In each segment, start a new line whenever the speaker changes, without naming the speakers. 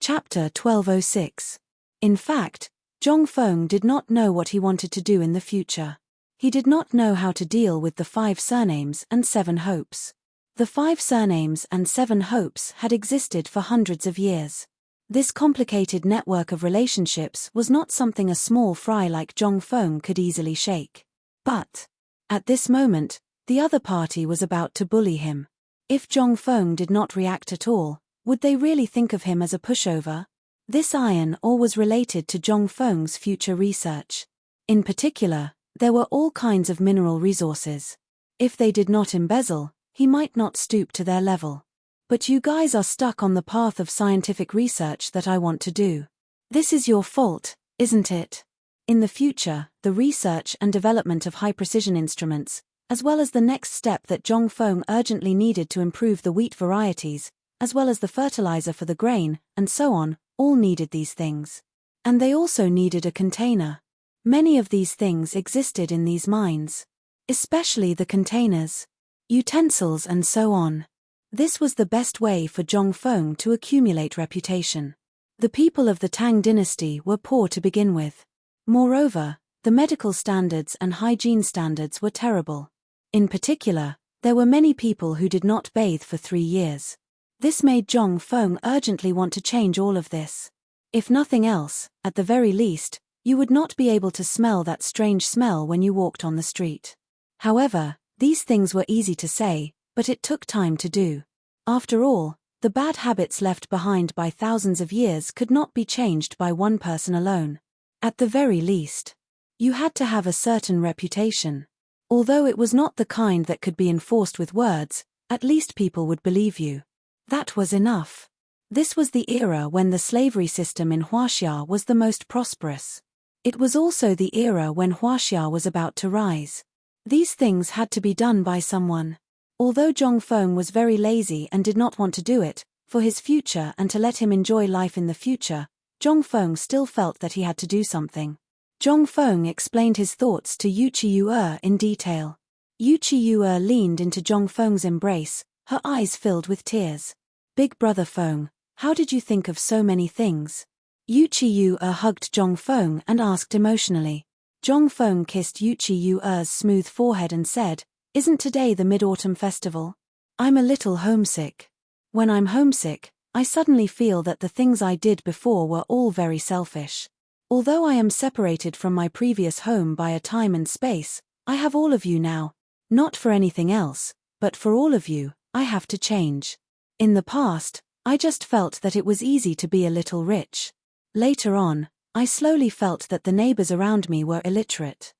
Chapter 1206. In fact, Zhongfeng did not know what he wanted to do in the future. He did not know how to deal with the 5 surnames and 7 hopes. The 5 surnames and 7 hopes had existed for hundreds of years. This complicated network of relationships was not something a small fry like Zhongfeng could easily shake. But, at this moment, the other party was about to bully him. If Zhongfeng did not react at all, would they really think of him as a pushover? This iron ore was related to Zhongfeng's future research. In particular, there were all kinds of mineral resources. If they did not embezzle, he might not stoop to their level. But you guys are stuck on the path of scientific research that I want to do. This is your fault, isn't it? In the future, the research and development of high-precision instruments, as well as the next step that Zhongfeng urgently needed to improve the wheat varieties, as well as the fertilizer for the grain, and so on, all needed these things. And they also needed a container. Many of these things existed in these mines. Especially the containers, utensils and so on. This was the best way for Zhongfeng to accumulate reputation. The people of the Tang dynasty were poor to begin with. Moreover, the medical standards and hygiene standards were terrible. In particular, there were many people who did not bathe for 3 years. This made Zhongfeng urgently want to change all of this. If nothing else, at the very least, you would not be able to smell that strange smell when you walked on the street. However, these things were easy to say, but it took time to do. After all, the bad habits left behind by thousands of years could not be changed by one person alone. At the very least, you had to have a certain reputation. Although it was not the kind that could be enforced with words, at least people would believe you. That was enough. This was the era when the slavery system in Huaxia was the most prosperous. It was also the era when Huaxia was about to rise. These things had to be done by someone. Although Zhongfeng was very lazy and did not want to do it, for his future and to let him enjoy life in the future, Zhongfeng still felt that he had to do something. Zhongfeng explained his thoughts to Yuqi in detail. Yuqi leaned into Zhongfeng's embrace, her eyes filled with tears. Big brother Feng, how did you think of so many things? Yuqi hugged Zhongfeng and asked emotionally. Zhongfeng kissed Yuqi's smooth forehead and said, "Isn't today the Mid-Autumn Festival? I'm a little homesick. When I'm homesick, I suddenly feel that the things I did before were all very selfish. Although I am separated from my previous home by a time and space, I have all of you now. Not for anything else, but for all of you, I have to change. In the past, I just felt that it was easy to be a little rich. Later on, I slowly felt that the neighbors around me were illiterate.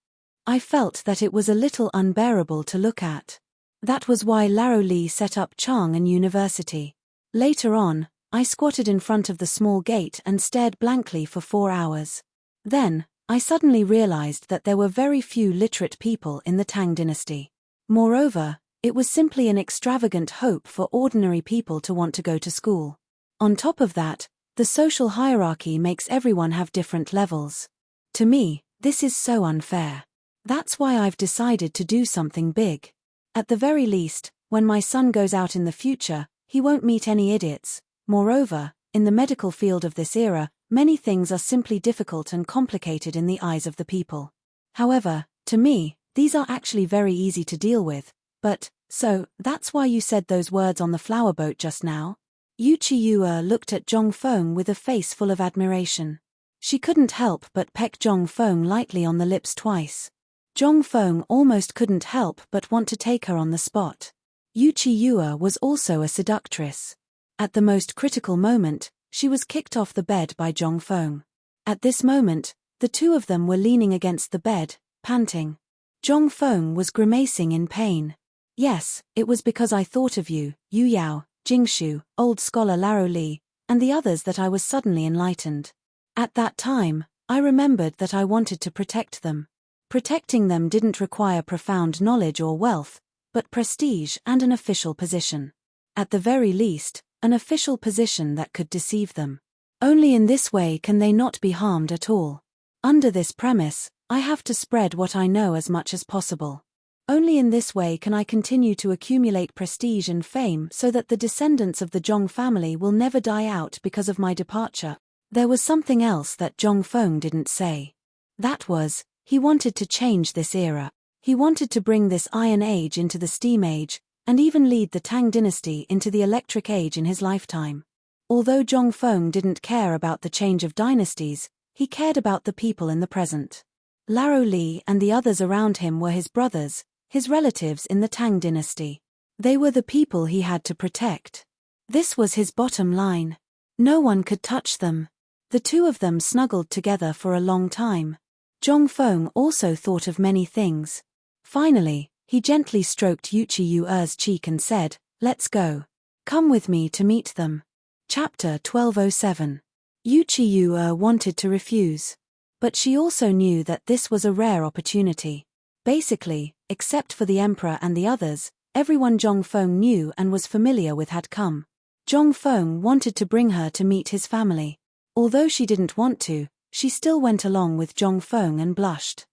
I felt that it was a little unbearable to look at. That was why Laro Li set up Chang'an University. Later on, I squatted in front of the small gate and stared blankly for 4 hours. Then, I suddenly realized that there were very few literate people in the Tang dynasty. Moreover, it was simply an extravagant hope for ordinary people to want to go to school. On top of that, the social hierarchy makes everyone have different levels. To me, this is so unfair. That's why I've decided to do something big. At the very least, when my son goes out in the future, he won't meet any idiots. Moreover, in the medical field of this era, many things are simply difficult and complicated in the eyes of the people. However, to me, these are actually very easy to deal with. But, so, that's why you said those words on the flower boat just now? Yuqi looked at Zhongfeng with a face full of admiration. She couldn't help but peck Zhongfeng lightly on the lips twice. Zhongfeng almost couldn't help but want to take her on the spot. Yuqi was also a seductress. At the most critical moment, she was kicked off the bed by Zhongfeng. At this moment, the two of them were leaning against the bed, panting. Zhongfeng was grimacing in pain. Yes, it was because I thought of you, Yu Yao, Jingshu, old scholar Laro Li, and the others that I was suddenly enlightened. At that time, I remembered that I wanted to protect them. Protecting them didn't require profound knowledge or wealth, but prestige and an official position. At the very least, an official position that could deceive them. Only in this way can they not be harmed at all. Under this premise, I have to spread what I know as much as possible. Only in this way can I continue to accumulate prestige and fame so that the descendants of the Zhong family will never die out because of my departure. There was something else that Zhong Feng didn't say. That was, he wanted to change this era. He wanted to bring this Iron Age into the Steam Age, and even lead the Tang dynasty into the Electric Age in his lifetime. Although Zhong Feng didn't care about the change of dynasties, he cared about the people in the present. Laro Li and the others around him were his brothers, his relatives in the Tang dynasty. They were the people he had to protect. This was his bottom line. No one could touch them. The two of them snuggled together for a long time. Zhong Feng also thought of many things. Finally, he gently stroked Yuchi Yuer's cheek and said, "Let's go. Come with me to meet them." Chapter 1207. Yuchi Yuer wanted to refuse. But she also knew that this was a rare opportunity. Basically, except for the emperor and the others, everyone Zhong Feng knew and was familiar with had come. Zhong Feng wanted to bring her to meet his family. Although she didn't want to, she still went along with Zhong Feng and blushed.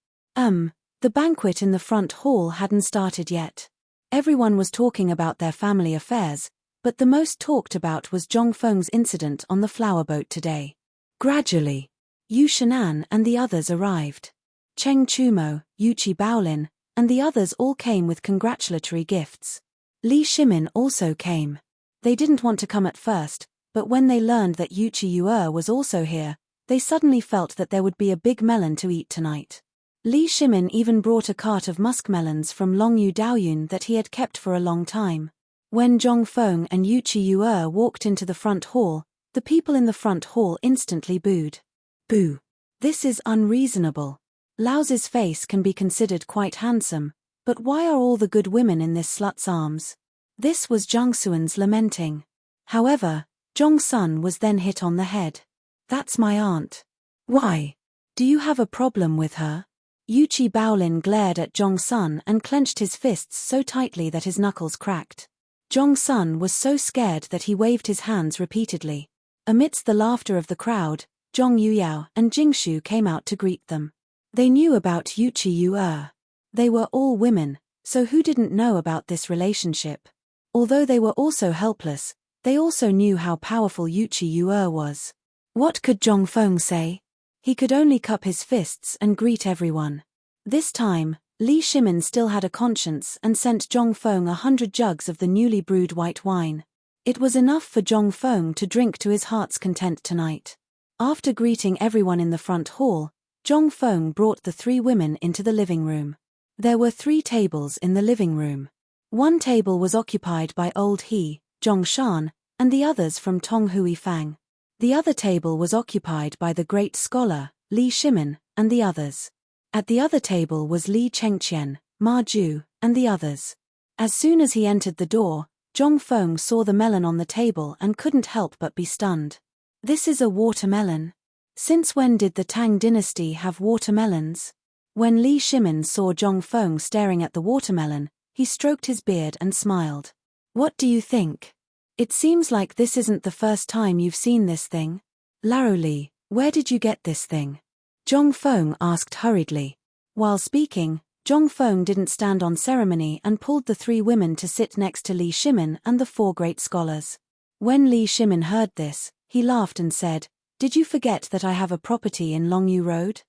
The banquet in the front hall hadn't started yet. Everyone was talking about their family affairs, but the most talked about was Zhong Feng's incident on the flower boat today. Gradually, Yu Shenan and the others arrived. Cheng Chumo, Yuchi Baolin, and the others all came with congratulatory gifts. Li Shimin also came. They didn't want to come at first, but when they learned that Yuchi Yuer was also here, they suddenly felt that there would be a big melon to eat tonight. Li Shimin even brought a cart of muskmelons from Longyu Daoyun that he had kept for a long time. When Zhong Feng and Yuchi Yuer walked into the front hall, the people in the front hall instantly booed. Boo! This is unreasonable. Lao's face can be considered quite handsome, but why are all the good women in this slut's arms? This was Zhang Xuan's lamenting. However, Zhong Sun was then hit on the head. That's my aunt. Why? Do you have a problem with her? Yuchi Baolin glared at Zhong Sun and clenched his fists so tightly that his knuckles cracked. Zhong Sun was so scared that he waved his hands repeatedly. Amidst the laughter of the crowd, Zhong Yuyao and Jingshu came out to greet them. They knew about Yuchi Yuer. They were all women, so who didn't know about this relationship? Although they were also helpless, they also knew how powerful Yuchi Yuer was. What could Zhong Feng say? He could only cup his fists and greet everyone. This time, Li Shimin still had a conscience and sent Zhong Feng 100 jugs of the newly brewed white wine. It was enough for Zhong Feng to drink to his heart's content tonight. After greeting everyone in the front hall, Zhong Feng brought the three women into the living room. There were 3 tables in the living room. One table was occupied by Old He, Zhong Shan, and the others from Tong Hui Fang. The other table was occupied by the great scholar, Li Shimin, and the others. At the other table was Li Chengqian, Ma Ju, and the others. As soon as he entered the door, Zhong Feng saw the melon on the table and couldn't help but be stunned. This is a watermelon. Since when did the Tang dynasty have watermelons? When Li Shimin saw Zhong Feng staring at the watermelon, he stroked his beard and smiled. What do you think? It seems like this isn't the first time you've seen this thing. Laro Li, where did you get this thing? Zhong Feng asked hurriedly. While speaking, Zhong Feng didn't stand on ceremony and pulled the 3 women to sit next to Li Shimin and the 4 great scholars. When Li Shimin heard this, he laughed and said, "Did you forget that I have a property in Longyu Road?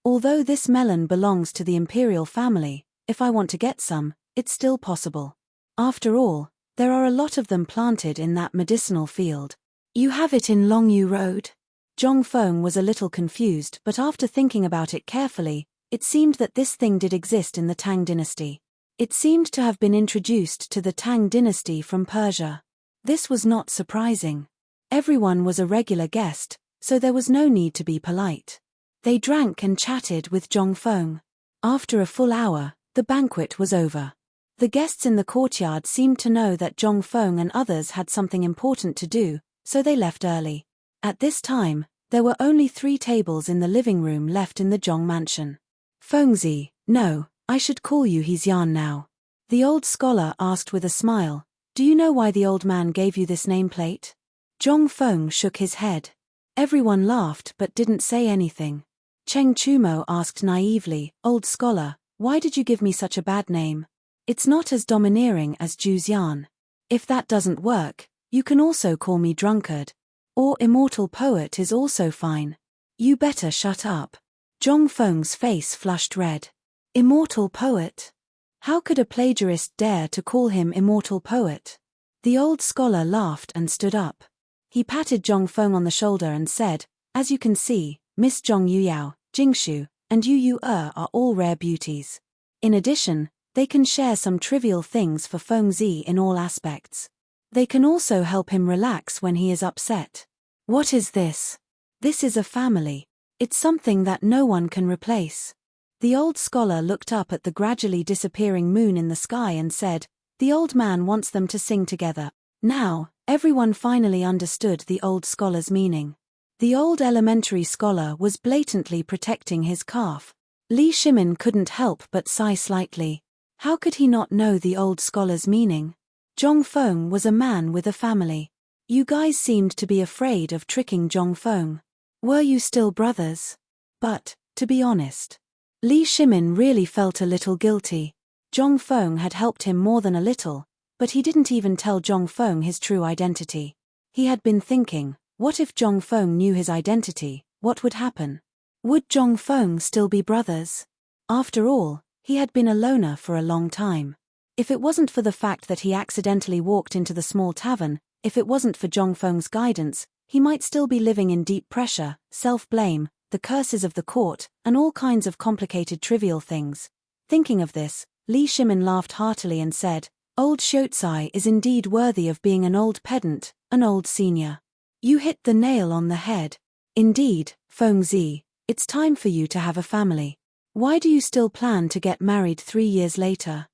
Although this melon belongs to the imperial family, if I want to get some, it's still possible. After all, there are a lot of them planted in that medicinal field." You have it in Longyu Road? Zhong Feng was a little confused, but after thinking about it carefully, it seemed that this thing did exist in the Tang dynasty. It seemed to have been introduced to the Tang dynasty from Persia. This was not surprising. Everyone was a regular guest, so there was no need to be polite. They drank and chatted with Zhong Feng. After a full hour, the banquet was over. The guests in the courtyard seemed to know that Zhong Feng and others had something important to do, so they left early. At this time, there were only 3 tables in the living room left in the Zhong mansion. Fengzi, no, I should call you Hexian now. The old scholar asked with a smile, do you know why the old man gave you this nameplate? Zhong Feng shook his head. Everyone laughed but didn't say anything. Cheng Chumo asked naively, old scholar, Why did you give me such a bad name? It's not as domineering as Juzyan. If that doesn't work, you can also call me drunkard. Or immortal poet is also fine. You better shut up. Zhongfeng's face flushed red. Immortal poet? How could a plagiarist dare to call him immortal poet? The old scholar laughed and stood up. He patted Zhongfeng on the shoulder and said, "As you can see, Miss Zhong Yuyao, Jingshu, and Yu are all rare beauties. In addition, they can share some trivial things for Fengzi in all aspects. They can also help him relax when he is upset." What is this? This is a family. It's something that no one can replace. The old scholar looked up at the gradually disappearing moon in the sky and said, "The old man wants them to sing together." Now, everyone finally understood the old scholar's meaning. The old elementary scholar was blatantly protecting his calf. Li Shimin couldn't help but sigh slightly. How could he not know the old scholar's meaning? Zhongfeng was a man with a family. You guys seemed to be afraid of tricking Zhongfeng. Were you still brothers? But, to be honest, Li Shimin really felt a little guilty. Zhongfeng had helped him more than a little, but he didn't even tell Zhongfeng his true identity. He had been thinking, what if Zhongfeng knew his identity, what would happen? Would Zhongfeng still be brothers? After all, he had been a loner for a long time. If it wasn't for the fact that he accidentally walked into the small tavern, if it wasn't for Zhongfeng's guidance, he might still be living in deep pressure, self-blame, the curses of the court, and all kinds of complicated trivial things. Thinking of this, Li Shimin laughed heartily and said, "Old Xiaocai is indeed worthy of being an old pedant, an old senior. You hit the nail on the head. Indeed, Fengzi, it's time for you to have a family. Why do you still plan to get married 3 years later?"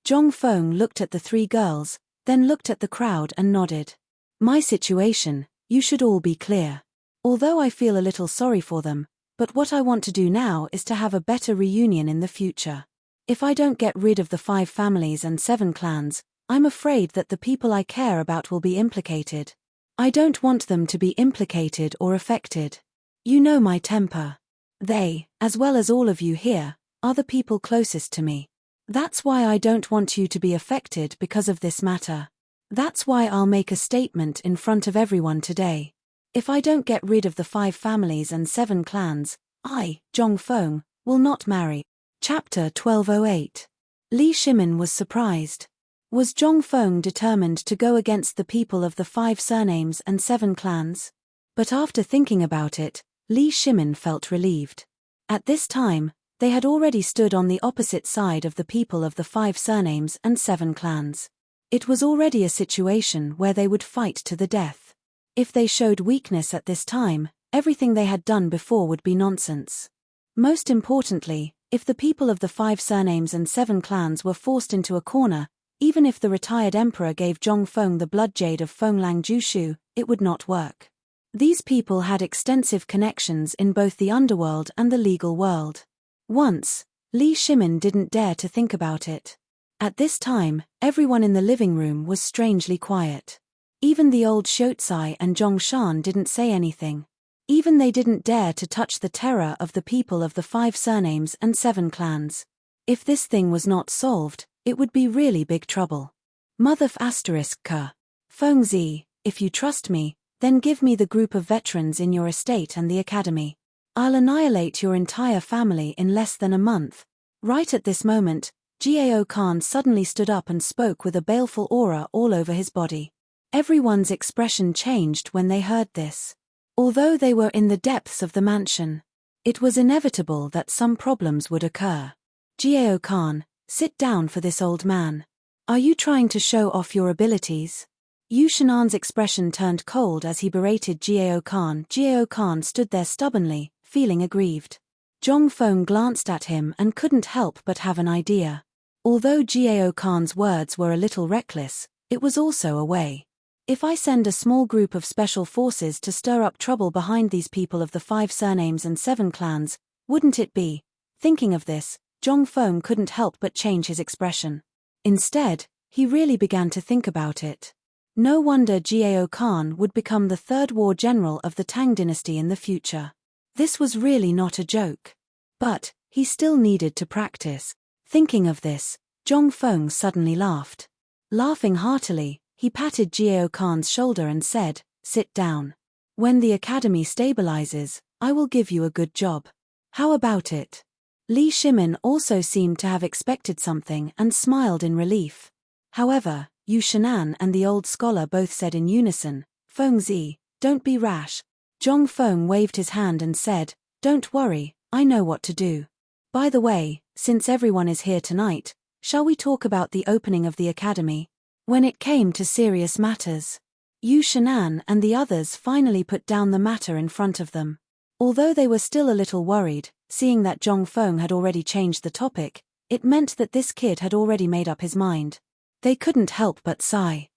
Zhongfeng looked at the three girls, then looked at the crowd and nodded. "My situation, you should all be clear. Although I feel a little sorry for them, but what I want to do now is to have a better reunion in the future. If I don't get rid of the 5 families and 7 clans, I'm afraid that the people I care about will be implicated. I don't want them to be implicated or affected. You know my temper. They, as well as all of you here, are the people closest to me. That's why I don't want you to be affected because of this matter. That's why I'll make a statement in front of everyone today. If I don't get rid of the 5 families and 7 clans, I, Zhongfeng, will not marry." Chapter 1208. Li Shimin was surprised. Was Zhongfeng determined to go against the people of the 5 surnames and 7 clans? But after thinking about it, Li Shimin felt relieved. At this time, they had already stood on the opposite side of the people of the 5 surnames and 7 clans. It was already a situation where they would fight to the death. If they showed weakness at this time, everything they had done before would be nonsense. Most importantly, if the people of the 5 surnames and 7 clans were forced into a corner, even if the retired emperor gave Zhongfeng the blood jade of Fenglang Jushu, it would not work. These people had extensive connections in both the underworld and the legal world. Once, Li Shimin didn't dare to think about it. At this time, everyone in the living room was strangely quiet. Even the old Xiaocai and Zhongshan didn't say anything. Even they didn't dare to touch the terror of the people of the 5 surnames and 7 clans. If this thing was not solved, it would be really big trouble. Mother **K. Fengzi, if you trust me, then give me the group of veterans in your estate and the academy. I'll annihilate your entire family in less than a month. Right at this moment, Jiao Khan suddenly stood up and spoke with a baleful aura all over his body. Everyone's expression changed when they heard this. Although they were in the depths of the mansion, it was inevitable that some problems would occur. Jiao Khan, sit down for this old man. Are you trying to show off your abilities? Yu Shenan's expression turned cold as he berated Jiao Khan. Jiao Khan stood there stubbornly, feeling aggrieved. Zhongfeng glanced at him and couldn't help but have an idea. Although Jiao Khan's words were a little reckless, it was also a way. If I send a small group of special forces to stir up trouble behind these people of the 5 surnames and 7 clans, wouldn't it be? Thinking of this, Zhongfeng couldn't help but change his expression. Instead, he really began to think about it. No wonder Jiao Khan would become the 3rd war general of the Tang dynasty in the future. This was really not a joke. But, he still needed to practice. Thinking of this, Zhong Feng suddenly laughed. Laughing heartily, he patted Jiao Khan's shoulder and said, "Sit down. When the academy stabilizes, I will give you a good job. How about it?" Li Shimin also seemed to have expected something and smiled in relief. However, Yu Shinan and the old scholar both said in unison, "Feng Zi, don't be rash." Zhong Feng waved his hand and said, "Don't worry, I know what to do. By the way, since everyone is here tonight, shall we talk about the opening of the academy?" When it came to serious matters, Yu Shinan and the others finally put down the matter in front of them. Although they were still a little worried, seeing that Zhong Feng had already changed the topic, it meant that this kid had already made up his mind. They couldn't help but sigh.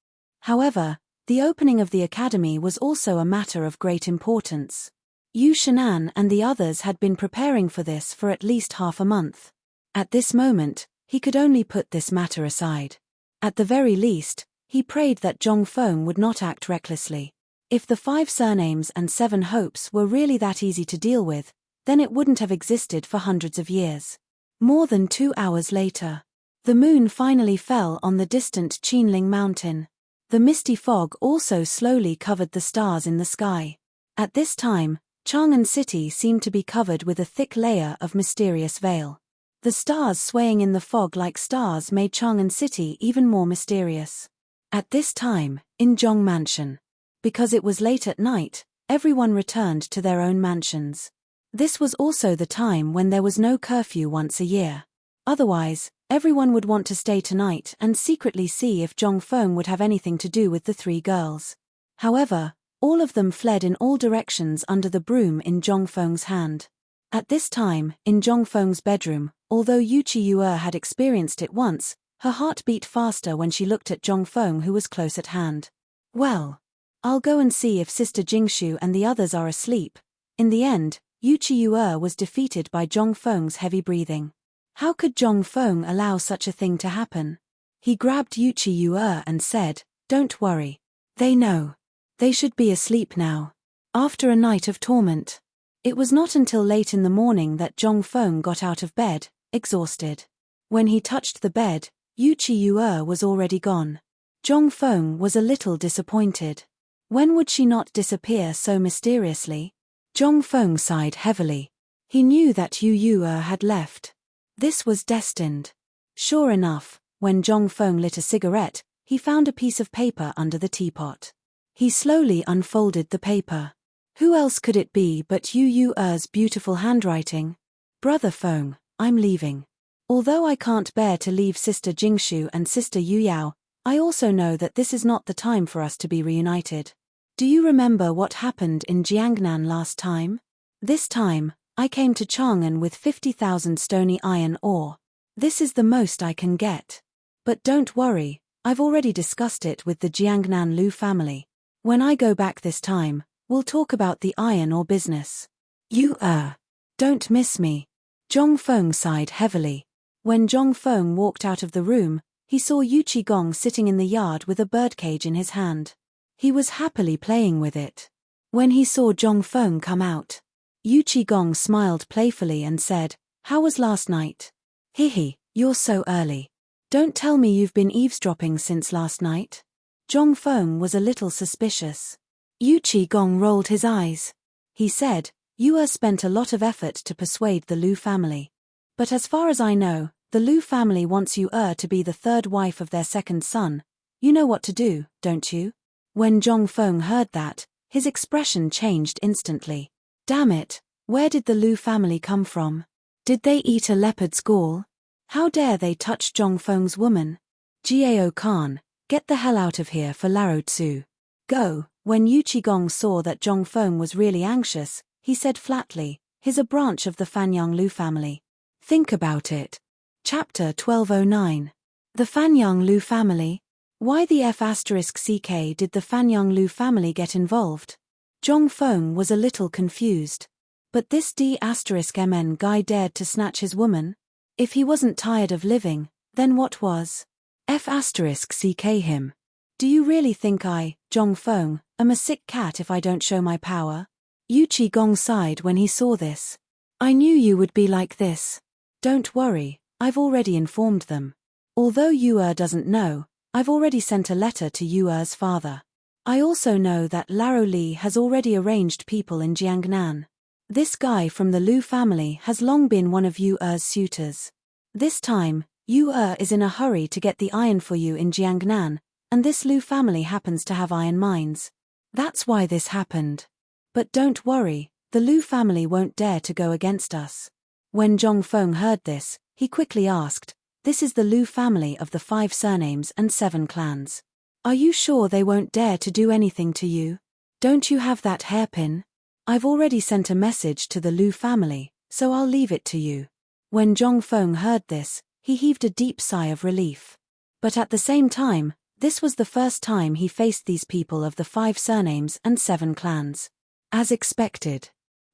However, the opening of the academy was also a matter of great importance. Yu Shinan and the others had been preparing for this for at least half a month. At this moment, he could only put this matter aside. At the very least, he prayed that Zhong Feng would not act recklessly. If the 5 surnames and 7 hopes were really that easy to deal with, then it wouldn't have existed for hundreds of years. More than 2 hours later, the moon finally fell on the distant Qinling mountain. The misty fog also slowly covered the stars in the sky. At this time, Chang'an City seemed to be covered with a thick layer of mysterious veil. The stars swaying in the fog like stars made Chang'an City even more mysterious. At this time, in Zhong Mansion, because it was late at night, everyone returned to their own mansions. This was also the time when there was no curfew once a year. Otherwise, everyone would want to stay tonight and secretly see if Zhong Feng would have anything to do with the 3 girls. However, all of them fled in all directions under the broom in Zhong Feng's hand. At this time, in Zhong Feng's bedroom, although Yu Qiyue had experienced it once, her heart beat faster when she looked at Zhong Feng, who was close at hand. "Well, I'll go and see if Sister Jingshu and the others are asleep." In the end, Yu Qiyue was defeated by Zhong Feng's heavy breathing. How could Zhong Feng allow such a thing to happen? He grabbed Yu Qiyue and said, "Don't worry. They know. They should be asleep now." After a night of torment, it was not until late in the morning that Zhong Feng got out of bed, exhausted. When he touched the bed, Yu Qiyue was already gone. Zhong Feng was a little disappointed. When would she not disappear so mysteriously? Zhong Feng sighed heavily. He knew that Yu Yue had left. This was destined. Sure enough, when Zhong Feng lit a cigarette, he found a piece of paper under the teapot. He slowly unfolded the paper. Who else could it be but Yu Yue's beautiful handwriting? "Brother Feng, I'm leaving. Although I can't bear to leave Sister Jingshu and Sister Yu Yao, I also know that this is not the time for us to be reunited. Do you remember what happened in Jiangnan last time? This time, I came to Chang'an with 50,000 stony iron ore. This is the most I can get. But don't worry, I've already discussed it with the Jiangnan Lu family. When I go back this time, we'll talk about the iron ore business. Don't miss me." Zhong Feng sighed heavily. When Zhong Feng walked out of the room, he saw Yu Qigong sitting in the yard with a birdcage in his hand. He was happily playing with it. When he saw Zhong Feng come out, Yu Qigong smiled playfully and said, "How was last night?" "Hihi, you're so early. Don't tell me you've been eavesdropping since last night?" Zhong Feng was a little suspicious. Yu Qigong rolled his eyes. He said, "You spent a lot of effort to persuade the Lu family. But as far as I know, the Lu family wants you to be the 3rd wife of their 2nd son. You know what to do, don't you?" When Zhong Feng heard that, his expression changed instantly. Damn it, where did the Lu family come from? Did they eat a leopard's gall? How dare they touch Zhong Feng's woman? Jiao Khan, get the hell out of here for Lao Tzu. Go. When Yu Qigong saw that Zhong Feng was really anxious, he said flatly, "He's a branch of the Fanyang Lu family. Think about it." Chapter 1209. The Fanyang Lu family? Why the F*ck did the Fanyang Lu family get involved? Zhong Feng was a little confused. But this D*mn guy dared to snatch his woman? If he wasn't tired of living, then what was? F*ck him. Do you really think I, Zhong Feng, am a sick cat if I don't show my power? Yu Qigong sighed when he saw this. "I knew you would be like this. Don't worry, I've already informed them. Although Yu doesn't know, I've already sent a letter to Yu's father. I also know that Laro Li has already arranged people in Jiangnan. This guy from the Lu family has long been one of Yu's suitors. This time, Yu is in a hurry to get the iron for you in Jiangnan, and this Lu family happens to have iron mines. That's why this happened. But don't worry, the Lu family won't dare to go against us. When Zhong Feng heard this, he quickly asked, "This is the Lu family of the 5 surnames and 7 clans. Are you sure they won't dare to do anything to you? Don't you have that hairpin? I've already sent a message to the Lu family, so I'll leave it to you." When Zhong Feng heard this, he heaved a deep sigh of relief. But at the same time, this was the first time he faced these people of the 5 surnames and 7 clans. As expected,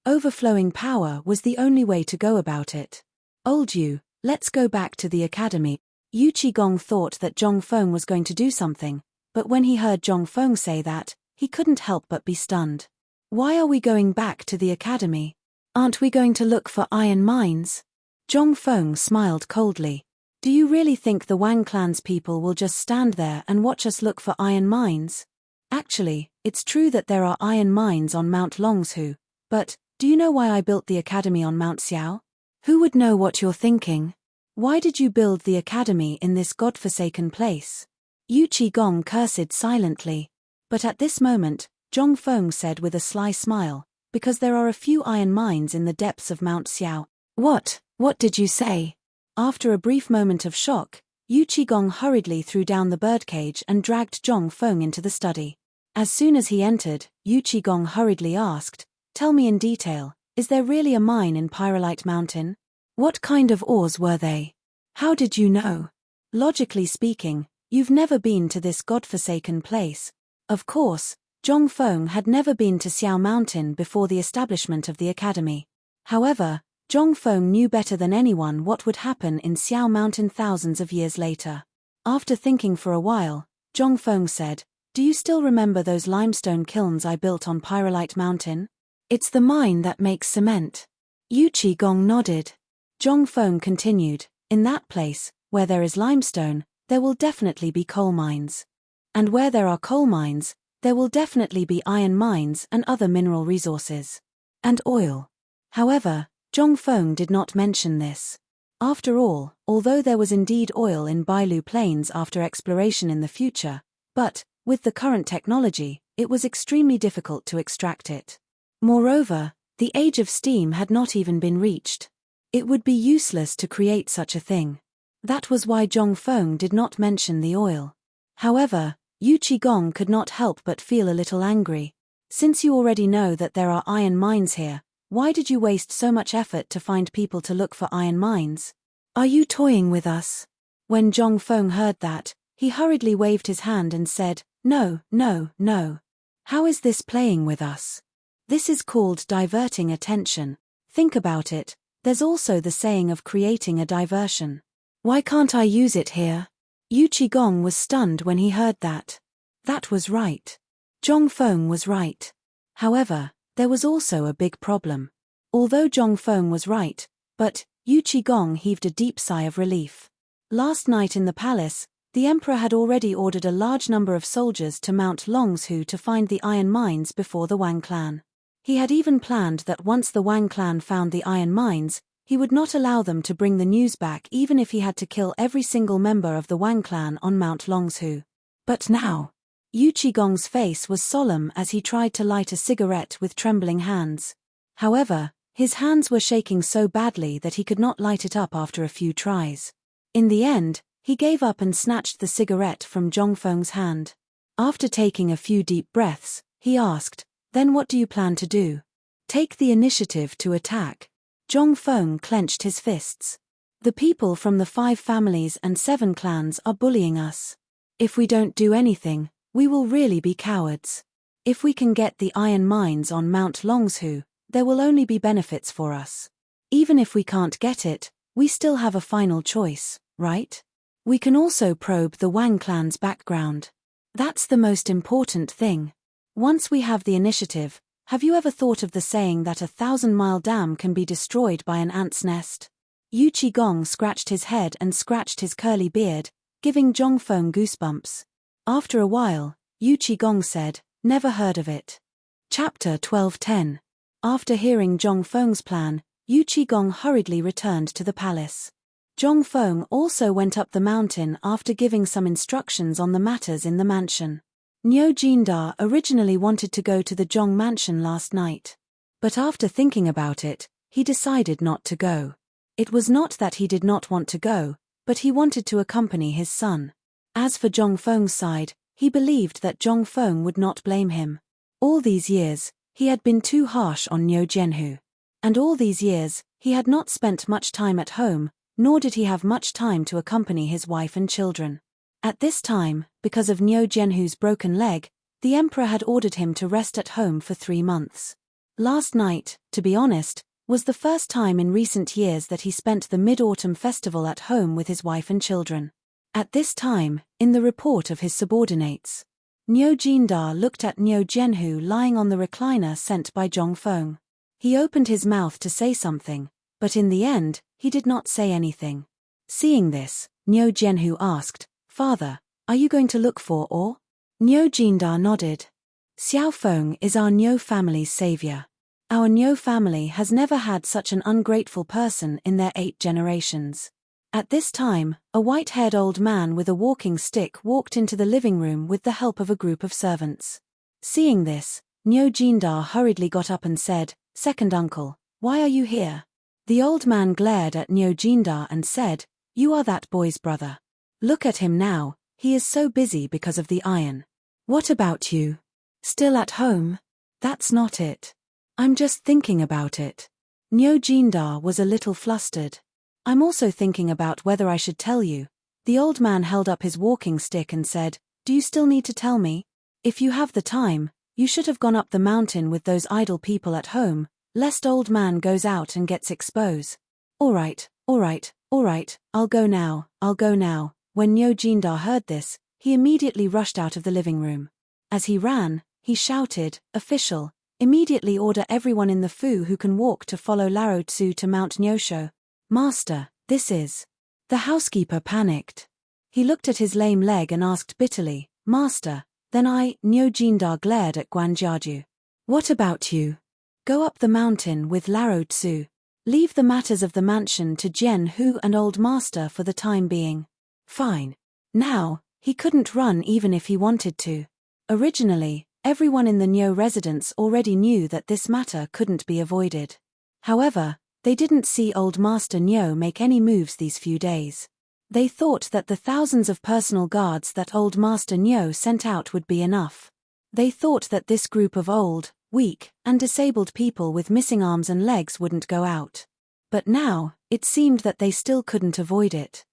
overflowing power was the only way to go about it. "Old Yu, let's go back to the academy." Yu Qigong thought that Zhong Feng was going to do something, but when he heard Zhong Feng say that, he couldn't help but be stunned. "Why are we going back to the academy? Aren't we going to look for iron mines?" Zhong Feng smiled coldly. "Do you really think the Wang clan's people will just stand there and watch us look for iron mines? Actually, it's true that there are iron mines on Mount Longshu, but do you know why I built the academy on Mount Xiao? Who would know what you're thinking? Why did you build the academy in this godforsaken place?" Yu Qigong cursed silently. But at this moment, Zhong Feng said with a sly smile, "Because there are a few iron mines in the depths of Mount Xiao." What did you say?" After a brief moment of shock, Yu Qigong hurriedly threw down the birdcage and dragged Zhong Feng into the study. As soon as he entered, Yu Qigong hurriedly asked, "Tell me in detail, is there really a mine in Pyrolite Mountain? What kind of ores were they? How did you know? Logically speaking, you've never been to this godforsaken place." Of course, Zhong Feng had never been to Xiao Mountain before the establishment of the academy. However, Zhong Feng knew better than anyone what would happen in Xiao Mountain thousands of years later. After thinking for a while, Zhong Feng said, "Do you still remember those limestone kilns I built on Pyrolite Mountain? It's the mine that makes cement." Yu Qigong nodded. Zhong Feng continued, "In that place, where there is limestone, there will definitely be coal mines. And where there are coal mines, there will definitely be iron mines and other mineral resources. And oil." However, Zhong Feng did not mention this. After all, although there was indeed oil in Bailu Plains after exploration in the future, but, with the current technology, it was extremely difficult to extract it. Moreover, the age of steam had not even been reached. It would be useless to create such a thing. That was why Zhong Feng did not mention the oil. However, Yu Qigong could not help but feel a little angry. "Since you already know that there are iron mines here, why did you waste so much effort to find people to look for iron mines? Are you toying with us?" When Zhong Feng heard that, he hurriedly waved his hand and said, "No, no, no. How is this playing with us? This is called diverting attention. Think about it, there's also the saying of creating a diversion. Why can't I use it here?" Yu Qigong was stunned when he heard that. That was right. Zhong Feng was right. However, there was also a big problem. Although Zhong Feng was right, but Yu Qigong heaved a deep sigh of relief. Last night in the palace, the emperor had already ordered a large number of soldiers to Mount Longshu to find the iron mines before the Wang clan. He had even planned that once the Wang clan found the iron mines, he would not allow them to bring the news back even if he had to kill every single member of the Wang clan on Mount Longshu. But now, Yu Qigong's face was solemn as he tried to light a cigarette with trembling hands. However, his hands were shaking so badly that he could not light it up after a few tries. In the end, he gave up and snatched the cigarette from Zhong Feng's hand. After taking a few deep breaths, he asked, "Then what do you plan to do? Take the initiative to attack." Zhong Feng clenched his fists. "The people from the 5 families and 7 clans are bullying us. If we don't do anything, we will really be cowards. If we can get the iron mines on Mount Longshu, there will only be benefits for us. Even if we can't get it, we still have a final choice, right? We can also probe the Wang clan's background. That's the most important thing. Once we have the initiative, have you ever thought of the saying that a 1,000-mile dam can be destroyed by an ant's nest? Yu Gong scratched his head and scratched his curly beard, giving Zhong Feng goosebumps. After a while, Yu Gong said, "Never heard of it." Chapter 12:10. After hearing Zhong Feng's plan, Yu Gong hurriedly returned to the palace. Zhong Feng also went up the mountain after giving some instructions on the matters in the mansion. Niu Jinda originally wanted to go to the Zhong mansion last night. But after thinking about it, he decided not to go. It was not that he did not want to go, but he wanted to accompany his son. As for Zhong Feng's side, he believed that Zhong Feng would not blame him. All these years, he had been too harsh on Niu Jianhu. And all these years, he had not spent much time at home, nor did he have much time to accompany his wife and children. At this time, because of Niu Jianhu's broken leg, the emperor had ordered him to rest at home for 3 months. Last night, to be honest, was the first time in recent years that he spent the Mid-Autumn Festival at home with his wife and children. At this time, in the report of his subordinates, Niu Jinda looked at Niu Jianhu lying on the recliner sent by Zhong Feng. He opened his mouth to say something, but in the end, he did not say anything. Seeing this, Niu Jianhu asked, "Father, are you going to look for or?" Niu Jinda nodded. "Xiao Feng is our Niu family's savior. Our Niu family has never had such an ungrateful person in their 8 generations." At this time, a white-haired old man with a walking stick walked into the living room with the help of a group of servants. Seeing this, Niu Jinda hurriedly got up and said, "Second uncle, why are you here?" The old man glared at Niu Jinda and said, "You are that boy's brother. Look at him now, he is so busy because of the iron. What about you? Still at home?" "That's not it. I'm just thinking about it." Niu Jinda was a little flustered. "I'm also thinking about whether I should tell you." The old man held up his walking stick and said, "Do you still need to tell me? If you have the time, you should have gone up the mountain with those idle people at home, lest old man goes out and gets exposed." All right, I'll go now." When Niu Jinda heard this, he immediately rushed out of the living room. As he ran, he shouted, "Official, immediately order everyone in the Fu who can walk to follow Laro Tzu to Mount Nyosho." "Master, this is..." The housekeeper panicked. He looked at his lame leg and asked bitterly, "Master, then Niu Jinda glared at Guan Jiaju. "What about you? Go up the mountain with Laro Tzu. Leave the matters of the mansion to Jian Hu and old master for the time being." Fine. Now, he couldn't run even if he wanted to. Originally, everyone in the Niu residence already knew that this matter couldn't be avoided. However, they didn't see old master Niu make any moves these few days. They thought that the thousands of personal guards that old master Niu sent out would be enough. They thought that this group of old, weak, and disabled people with missing arms and legs wouldn't go out. But now, it seemed that they still couldn't avoid it.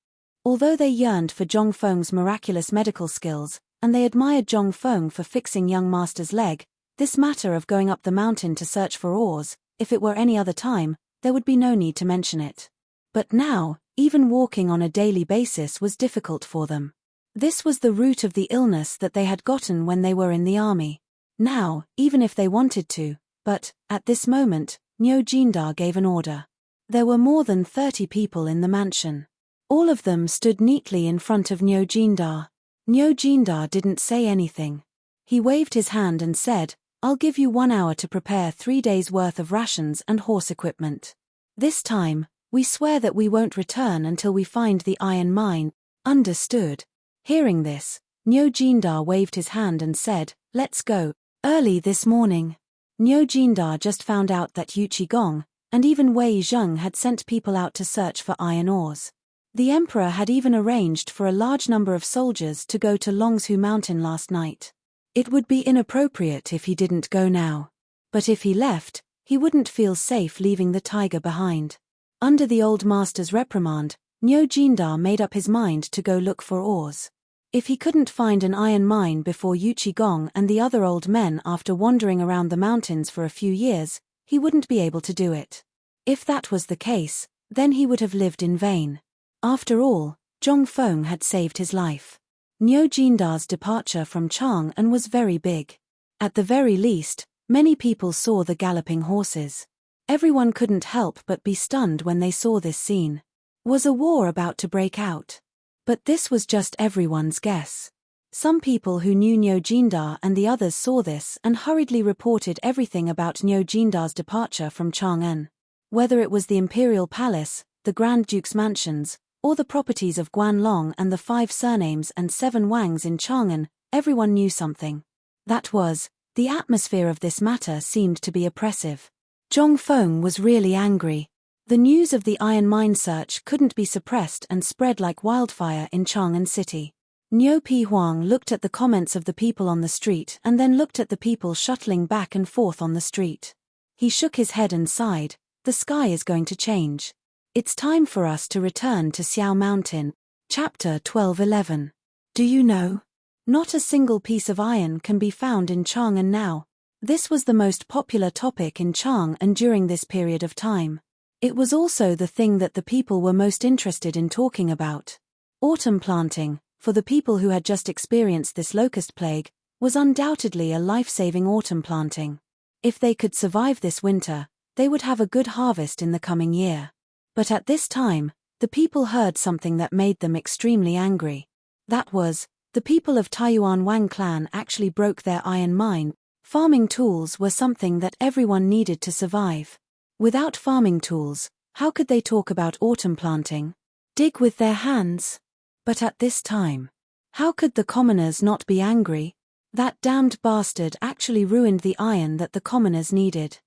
Although they yearned for Zhong Feng's miraculous medical skills, and they admired Zhong Feng for fixing young master's leg, this matter of going up the mountain to search for ores, if it were any other time, there would be no need to mention it. But now, even walking on a daily basis was difficult for them. This was the root of the illness that they had gotten when they were in the army. Now, even if they wanted to, but, at this moment, Niu Jinda gave an order. There were more than 30 people in the mansion. All of them stood neatly in front of Niu Jinda. Niu Jinda didn't say anything. He waved his hand and said, "I'll give you 1 hour to prepare 3 days' worth of rations and horse equipment. This time, we swear that we won't return until we find the iron mine." Understood. Hearing this, Niu Jinda waved his hand and said, "Let's go." Early this morning, Niu Jinda just found out that Yu Gong, and even Wei Zheng had sent people out to search for iron ores. The emperor had even arranged for a large number of soldiers to go to Longshu Mountain last night. It would be inappropriate if he didn't go now. But if he left, he wouldn't feel safe leaving the tiger behind. Under the old master's reprimand, Niu Jinda made up his mind to go look for ores. If he couldn't find an iron mine before Yu Gong and the other old men after wandering around the mountains for a few years, he wouldn't be able to do it. If that was the case, then he would have lived in vain. After all, Zhong Feng had saved his life. Niu Jinda's departure from Chang'an was very big. At the very least, many people saw the galloping horses. Everyone couldn't help but be stunned when they saw this scene. Was a war about to break out? But this was just everyone's guess. Some people who knew Nyojindar and the others saw this and hurriedly reported everything about Nyojindar's departure from Chang'an. Whether it was the imperial palace, the Grand Duke's mansions, or the properties of Guanlong and the 5 surnames and 7 Wangs in Chang'an, everyone knew something. That was, the atmosphere of this matter seemed to be oppressive. Zhong Feng was really angry. The news of the iron mine search couldn't be suppressed and spread like wildfire in Chang'an City. Niu Pi Huang looked at the comments of the people on the street and then looked at the people shuttling back and forth on the street. He shook his head and sighed. The sky is going to change. It's time for us to return to Xiao Mountain. Chapter 12:11. Do you know? Not a single piece of iron can be found in Chang'an now. This was the most popular topic in Chang'an during this period of time. It was also the thing that the people were most interested in talking about. Autumn planting, for the people who had just experienced this locust plague, was undoubtedly a life-saving autumn planting. If they could survive this winter, they would have a good harvest in the coming year. But at this time, the people heard something that made them extremely angry. That was, the people of Taiyuan Wang clan actually broke their iron mine. Farming tools were something that everyone needed to survive. Without farming tools, how could they talk about autumn planting? Dig with their hands? But at this time, how could the commoners not be angry? That damned bastard actually ruined the iron that the commoners needed.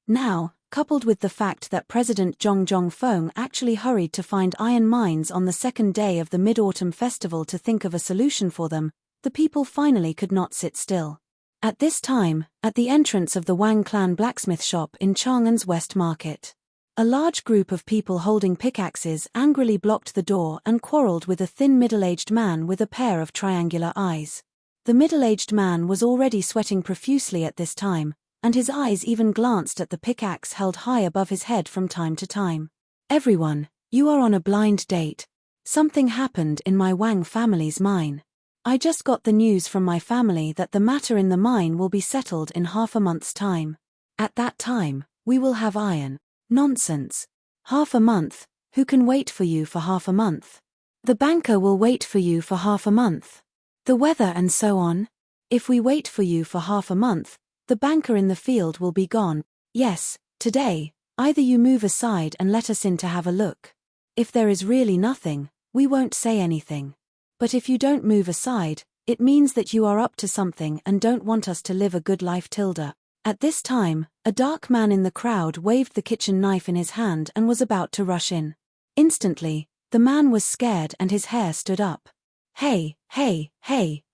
Now, coupled with the fact that President Zhong Feng actually hurried to find iron mines on the second day of the Mid-Autumn Festival to think of a solution for them, the people finally could not sit still. At this time, at the entrance of the Wang clan blacksmith shop in Chang'an's West Market, a large group of people holding pickaxes angrily blocked the door and quarreled with a thin middle-aged man with a pair of triangular eyes. The middle-aged man was already sweating profusely at this time, and his eyes even glanced at the pickaxe held high above his head from time to time. Everyone, you are on a blind date. Something happened in my Wang family's mine. I just got the news from my family that the matter in the mine will be settled in half a month's time. At that time, we will have iron. Nonsense. Half a month? Who can wait for you for half a month? The banker will wait for you for half a month. The weather and so on. If we wait for you for half a month, the banker in the field will be gone. Yes, today, either you move aside and let us in to have a look. If there is really nothing, we won't say anything. But if you don't move aside, it means that you are up to something and don't want us to live a good life. Tilda. At this time, a dark man in the crowd waved the kitchen knife in his hand and was about to rush in. Instantly, the man was scared and his hair stood up. Hey,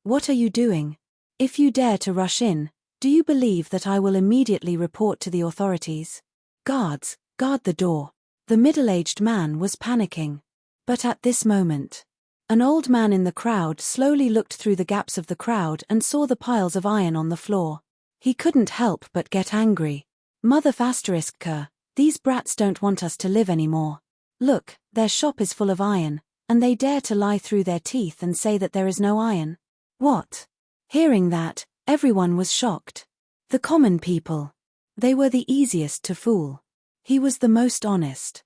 what are you doing? If you dare to rush in, do you believe that I will immediately report to the authorities? Guards, guard the door. The middle-aged man was panicking. But at this moment, an old man in the crowd slowly looked through the gaps of the crowd and saw the piles of iron on the floor. He couldn't help but get angry. Mother **K, these brats don't want us to live anymore. Look, their shop is full of iron, and they dare to lie through their teeth and say that there is no iron. What? Hearing that, everyone was shocked. The common people. They were the easiest to fool. He was the most honest.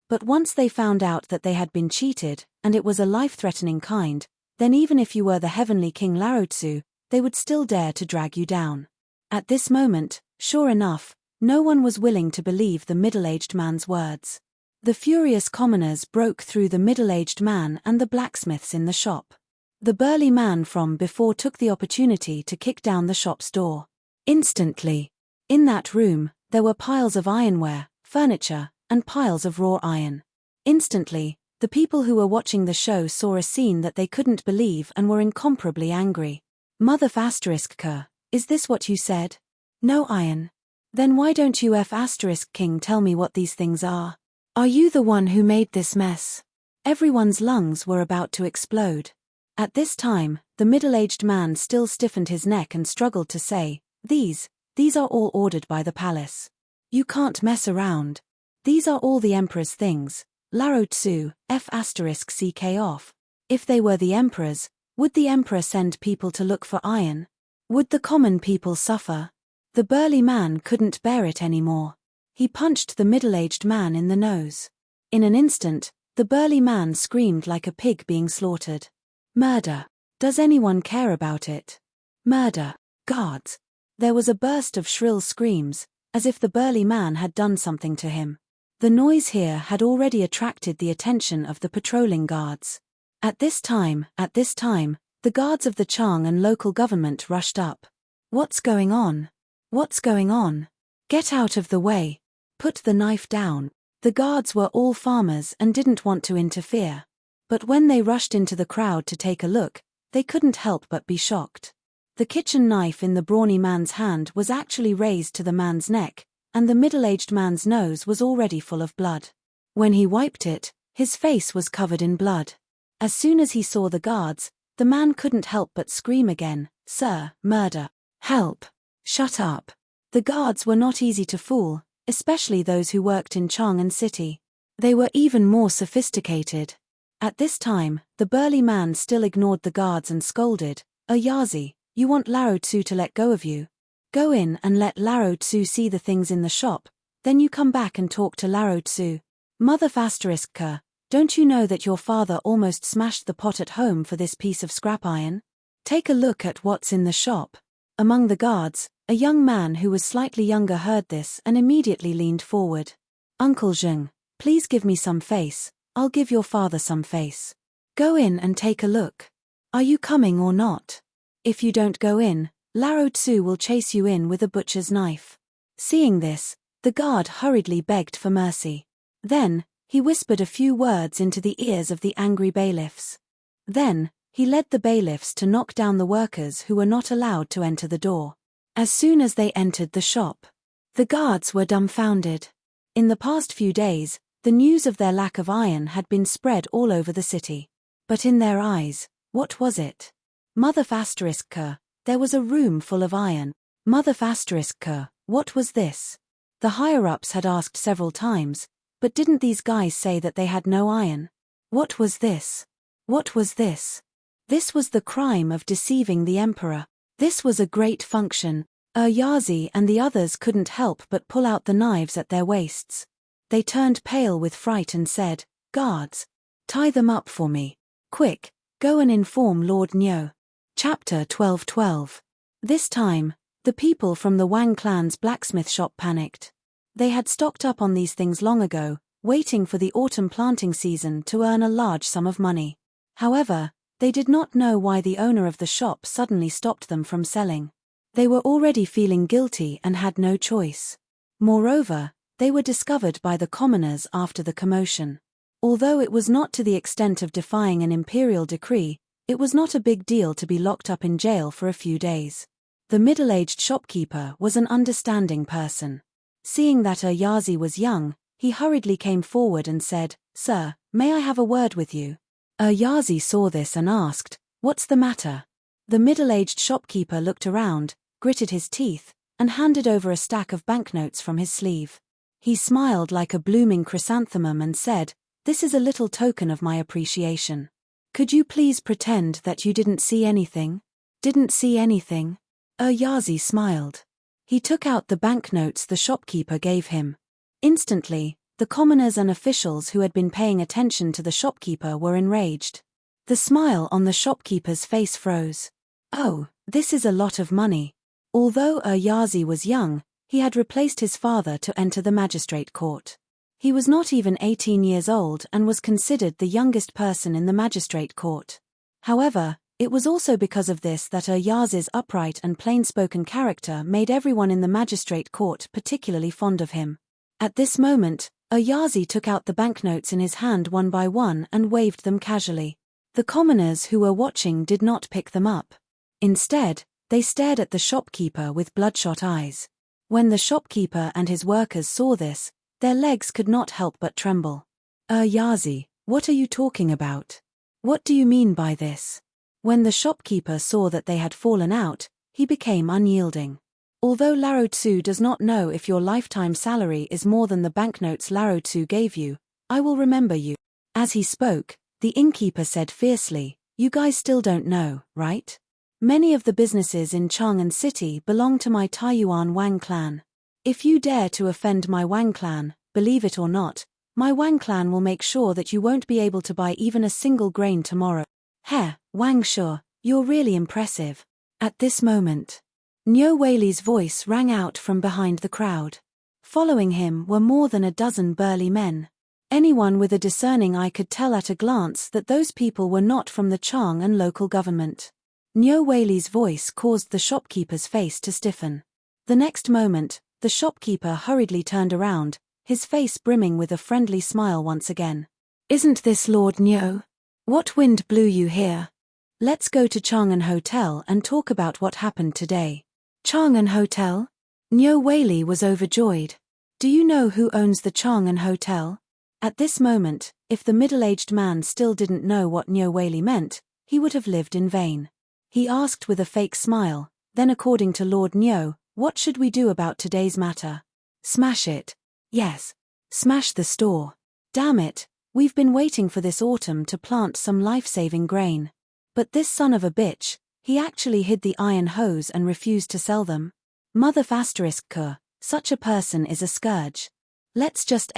But once they found out that they had been cheated, and it was a life-threatening kind, then even if you were the heavenly King Larotsu, they would still dare to drag you down. At this moment, sure enough, no one was willing to believe the middle-aged man's words. The furious commoners broke through the middle-aged man and the blacksmiths in the shop. The burly man from before took the opportunity to kick down the shop's door. Instantly, in that room, there were piles of ironware, furniture, and piles of raw iron. Instantly, the people who were watching the show saw a scene that they couldn't believe and were incomparably angry. Mother **K, is this what you said? No iron? Then why don't you **King tell me what these things are? Are you the one who made this mess? Everyone's lungs were about to explode. At this time, the middle-aged man still stiffened his neck and struggled to say, These are all ordered by the palace. You can't mess around. These are all the emperor's things. Larotsu, **CK off. If they were the emperor's, would the emperor send people to look for iron? Would the common people suffer? The burly man couldn't bear it anymore. He punched the middle-aged man in the nose. In an instant, the burly man screamed like a pig being slaughtered. Murder. Does anyone care about it? Murder. Guards. There was a burst of shrill screams, as if the burly man had done something to him. The noise here had already attracted the attention of the patrolling guards. At this time, the guards of the Chang and local government rushed up. What's going on? What's going on? Get out of the way. Put the knife down. The guards were all farmers and didn't want to interfere. But when they rushed into the crowd to take a look, they couldn't help but be shocked. The kitchen knife in the brawny man's hand was actually raised to the man's neck, and the middle-aged man's nose was already full of blood. When he wiped it, his face was covered in blood. As soon as he saw the guards, the man couldn't help but scream again, "Sir, murder! Help! Shut up!" The guards were not easy to fool, especially those who worked in Chang'an City. They were even more sophisticated. At this time, the burly man still ignored the guards and scolded, "Yazi, you want Laro Tsu to let go of you? Go in and let Laro Tsu see the things in the shop, then you come back and talk to Laro Tsu. Mother **Ka, don't you know that your father almost smashed the pot at home for this piece of scrap iron? Take a look at what's in the shop." Among the guards, a young man who was slightly younger heard this and immediately leaned forward. "Uncle Zheng, please give me some face, I'll give your father some face. Go in and take a look. Are you coming or not? If you don't go in, Laro Tsu will chase you in with a butcher's knife." Seeing this, the guard hurriedly begged for mercy. Then, he whispered a few words into the ears of the angry bailiffs. Then, he led the bailiffs to knock down the workers who were not allowed to enter the door. As soon as they entered the shop, the guards were dumbfounded. In the past few days, the news of their lack of iron had been spread all over the city. But in their eyes, what was it? Mother **Ka, there was a room full of iron. Mother **Ka, what was this? The higher-ups had asked several times, but didn't these guys say that they had no iron? What was this? What was this? This was the crime of deceiving the emperor. This was a great function. Yazi and the others couldn't help but pull out the knives at their waists. They turned pale with fright and said, "Guards, tie them up for me. Quick, go and inform Lord Nyo." Chapter 12:12. This time, the people from the Wang clan's blacksmith shop panicked. They had stocked up on these things long ago, waiting for the autumn planting season to earn a large sum of money. However, they did not know why the owner of the shop suddenly stopped them from selling. They were already feeling guilty and had no choice. Moreover, they were discovered by the commoners after the commotion. Although it was not to the extent of defying an imperial decree, it was not a big deal to be locked up in jail for a few days. The middle-aged shopkeeper was an understanding person. Seeing that Yazi was young, he hurriedly came forward and said, "Sir, may I have a word with you?" Yazi saw this and asked, "What's the matter?" The middle-aged shopkeeper looked around, gritted his teeth, and handed over a stack of banknotes from his sleeve. He smiled like a blooming chrysanthemum and said, "This is a little token of my appreciation. Could you please pretend that you didn't see anything?" "Didn't see anything?" Yazi smiled. He took out the banknotes the shopkeeper gave him. Instantly, the commoners and officials who had been paying attention to the shopkeeper were enraged. The smile on the shopkeeper's face froze. "Oh, this is a lot of money." Although Yazi was young, he had replaced his father to enter the magistrate court. He was not even 18 years old and was considered the youngest person in the magistrate court. However, it was also because of this that Yazi's upright and plain-spoken character made everyone in the magistrate court particularly fond of him. At this moment, Yazi took out the banknotes in his hand one by one and waved them casually. The commoners who were watching did not pick them up. Instead, they stared at the shopkeeper with bloodshot eyes. When the shopkeeper and his workers saw this, their legs could not help but tremble. "Yazi, what are you talking about? What do you mean by this?" When the shopkeeper saw that they had fallen out, he became unyielding. "Although Laro Tsu does not know if your lifetime salary is more than the banknotes Laro Tsu gave you, I will remember you." As he spoke, the innkeeper said fiercely, "You guys still don't know, right? Many of the businesses in Chang'an City belong to my Taiyuan Wang clan. If you dare to offend my Wang clan, believe it or not, my Wang clan will make sure that you won't be able to buy even a single grain tomorrow. Heh, Wang Shu, you're really impressive. At this moment, Niu Weili's voice rang out from behind the crowd. Following him were more than a dozen burly men. Anyone with a discerning eye could tell at a glance that those people were not from the Chang'an local government. Niu Weili's voice caused the shopkeeper's face to stiffen. The next moment, the shopkeeper hurriedly turned around, his face brimming with a friendly smile once again. Isn't this Lord Niu? What wind blew you here? Let's go to Chang'an Hotel and talk about what happened today. Chang'an Hotel? Niu Weili was overjoyed. Do you know who owns the Chang'an Hotel? At this moment, if the middle-aged man still didn't know what Niu Weili meant, he would have lived in vain. He asked with a fake smile, then according to Lord Niu, what should we do about today's matter? Smash it. Yes. Smash the store. Damn it, we've been waiting for this autumn to plant some life-saving grain. But this son of a bitch, he actually hid the iron hose and refused to sell them. Mother **K, such a person is a scourge. Let's just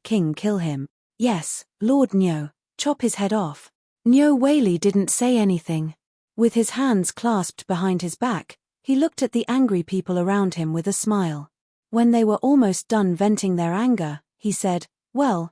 **King kill him. Yes, Lord Niu, chop his head off. Niu Weili didn't say anything. With his hands clasped behind his back, he looked at the angry people around him with a smile. When they were almost done venting their anger, he said, well,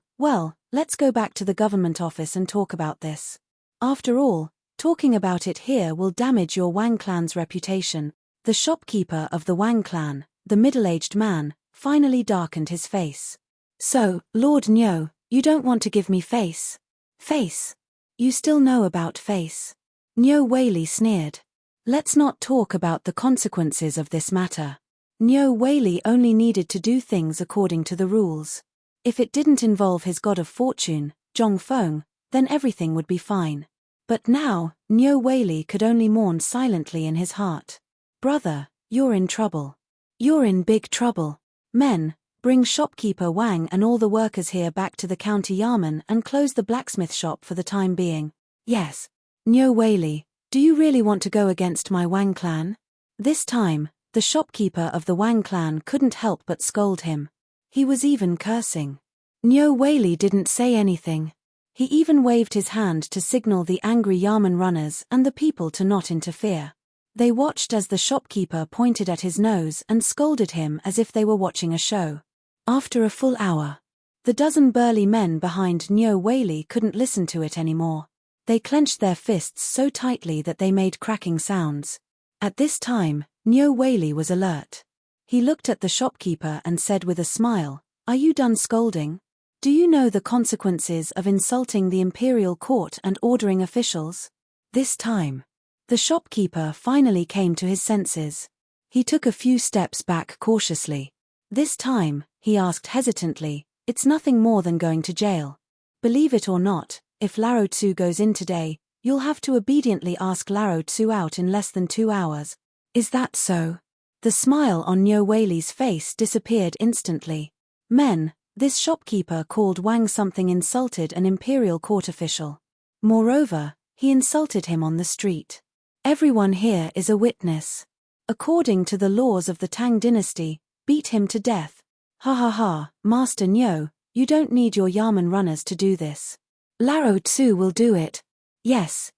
let's go back to the government office and talk about this. After all, talking about it here will damage your Wang clan's reputation. The shopkeeper of the Wang clan, the middle-aged man, finally darkened his face. So, Lord Niu, you don't want to give me face? Face? You still know about face? Niu Weili sneered. Let's not talk about the consequences of this matter. Niu Weili only needed to do things according to the rules. If it didn't involve his god of fortune, Zhongfeng, then everything would be fine. But now, Niu Weili could only mourn silently in his heart. Brother, you're in trouble. You're in big trouble. Men, bring shopkeeper Wang and all the workers here back to the county Yamen and close the blacksmith shop for the time being. Yes. Niu Weili, do you really want to go against my Wang clan? This time, the shopkeeper of the Wang clan couldn't help but scold him. He was even cursing. Niu Weili didn't say anything. He even waved his hand to signal the angry Yamen runners and the people to not interfere. They watched as the shopkeeper pointed at his nose and scolded him as if they were watching a show. After a full hour, the dozen burly men behind Niu Weili couldn't listen to it anymore. They clenched their fists so tightly that they made cracking sounds. At this time, Niu Weili was alert. He looked at the shopkeeper and said with a smile, "Are you done scolding? Do you know the consequences of insulting the imperial court and ordering officials?" This time, the shopkeeper finally came to his senses. He took a few steps back cautiously. This time, he asked hesitantly, "It's nothing more than going to jail. Believe it or not, if Laro Tsu goes in today, you'll have to obediently ask Laro Tsu out in less than 2 hours. Is that so?" The smile on Niu Weili's face disappeared instantly. Men, this shopkeeper called Wang something insulted an imperial court official. Moreover, he insulted him on the street. Everyone here is a witness. According to the laws of the Tang dynasty, beat him to death. Ha ha ha, Master Niu, you don't need your Yamen runners to do this. Laro Tsu will do it. Yes.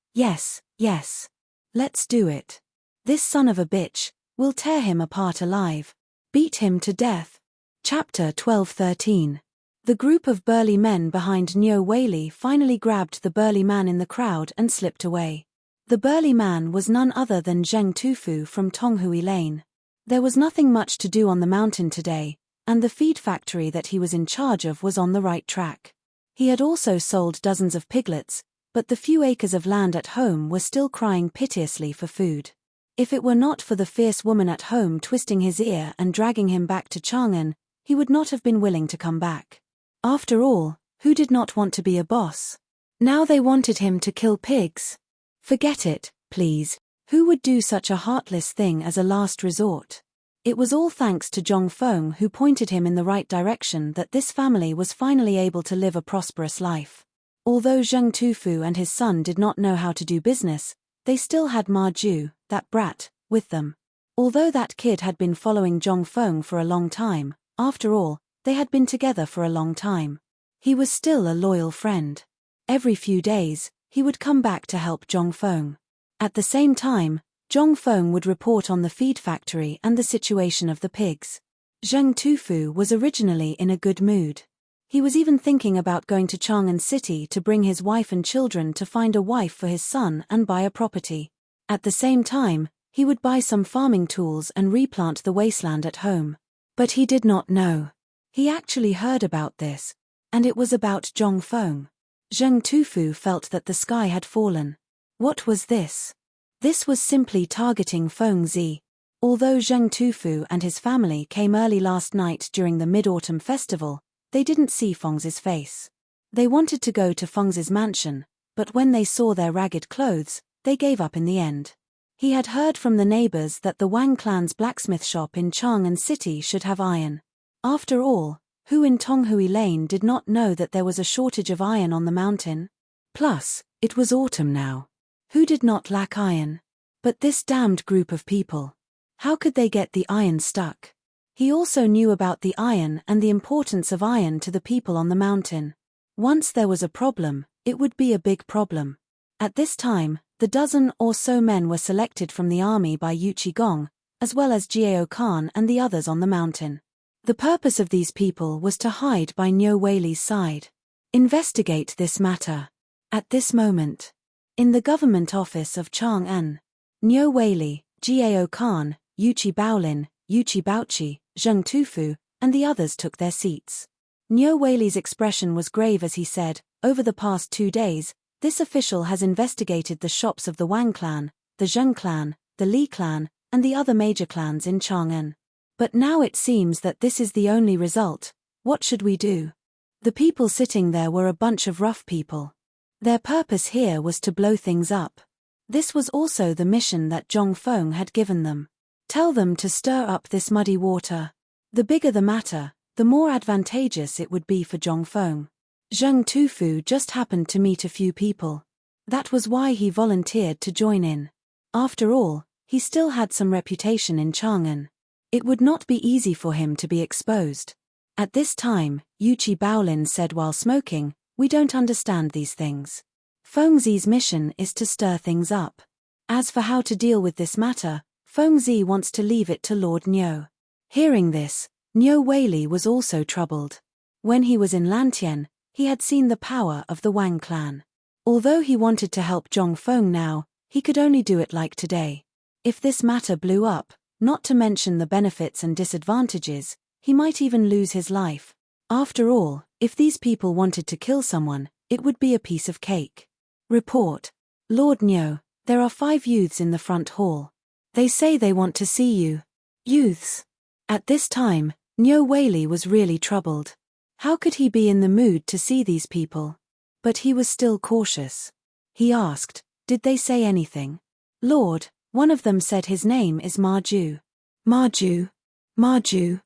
Let's do it. This son of a bitch, we'll tear him apart alive. Beat him to death. Chapter 12-13. The group of burly men behind Niu Weili finally grabbed the burly man in the crowd and slipped away. The burly man was none other than Zheng Tufu from Tonghui Lane. There was nothing much to do on the mountain today, and the feed factory that he was in charge of was on the right track. He had also sold dozens of piglets, but the few acres of land at home were still crying piteously for food. If it were not for the fierce woman at home twisting his ear and dragging him back to Chang'an, he would not have been willing to come back. After all, who did not want to be a boss? Now they wanted him to kill pigs. Forget it, please. Who would do such a heartless thing as a last resort? It was all thanks to Zhongfeng who pointed him in the right direction that this family was finally able to live a prosperous life. Although Zheng Tufu and his son did not know how to do business, they still had Ma Ju, that brat, with them. Although that kid had been following Zhong Feng for a long time, after all, they had been together for a long time. He was still a loyal friend. Every few days, he would come back to help Zhong Feng. At the same time, Zhong Feng would report on the feed factory and the situation of the pigs. Zheng Tufu was originally in a good mood. He was even thinking about going to Chang'an City to bring his wife and children to find a wife for his son and buy a property. At the same time, he would buy some farming tools and replant the wasteland at home. But he did not know. He actually heard about this. And it was about Zhong Feng. Zheng Tufu felt that the sky had fallen. What was this? This was simply targeting Feng Zi. Although Zheng Tufu and his family came early last night during the Mid-Autumn Festival, they didn't see Feng's face. They wanted to go to Feng's mansion, but when they saw their ragged clothes, they gave up in the end. He had heard from the neighbors that the Wang clan's blacksmith shop in Chang'an City should have iron. After all, who in Tonghui Lane did not know that there was a shortage of iron on the mountain? Plus, it was autumn now. Who did not lack iron? But this damned group of people. How could they get the iron stuck? He also knew about the iron and the importance of iron to the people on the mountain. Once there was a problem, it would be a big problem. At this time, the dozen or so men were selected from the army by Yu Qigong, as well as Jiao Khan and the others on the mountain. The purpose of these people was to hide by Niu Weili's side. Investigate this matter. At this moment, in the government office of Chang'an, Niu Weili, Jiao Khan, Yu Qi Baolin, Yu Qi Baoqi, Zheng Tufu, and the others took their seats. Niu Weili's expression was grave as he said, "Over the past 2 days, this official has investigated the shops of the Wang clan, the Zheng clan, the Li clan, and the other major clans in Chang'an. But now it seems that this is the only result. What should we do?" The people sitting there were a bunch of rough people. Their purpose here was to blow things up. This was also the mission that Zhong Feng had given them. Tell them to stir up this muddy water. The bigger the matter, the more advantageous it would be for Zhong Feng. Zheng Tufu just happened to meet a few people. That was why he volunteered to join in. After all, he still had some reputation in Chang'an. It would not be easy for him to be exposed. At this time, Yu Qi Baolin said while smoking, "We don't understand these things. Feng Zi's mission is to stir things up. As for how to deal with this matter, Feng Zi wants to leave it to Lord Niu." Hearing this, Niu Weili was also troubled. When he was in Lantian, he had seen the power of the Wang clan. Although he wanted to help Zhong Feng now, he could only do it like today. If this matter blew up, not to mention the benefits and disadvantages, he might even lose his life. After all, if these people wanted to kill someone, it would be a piece of cake. Report. Lord Niu, there are 5 youths in the front hall. They say they want to see you. Youths. At this time, Niu Weili was really troubled. How could he be in the mood to see these people? But he was still cautious. He asked, "Did they say anything?" "Lord," one of them said, "his name is Ma Ju." "Ma Ju? Ma Ju?"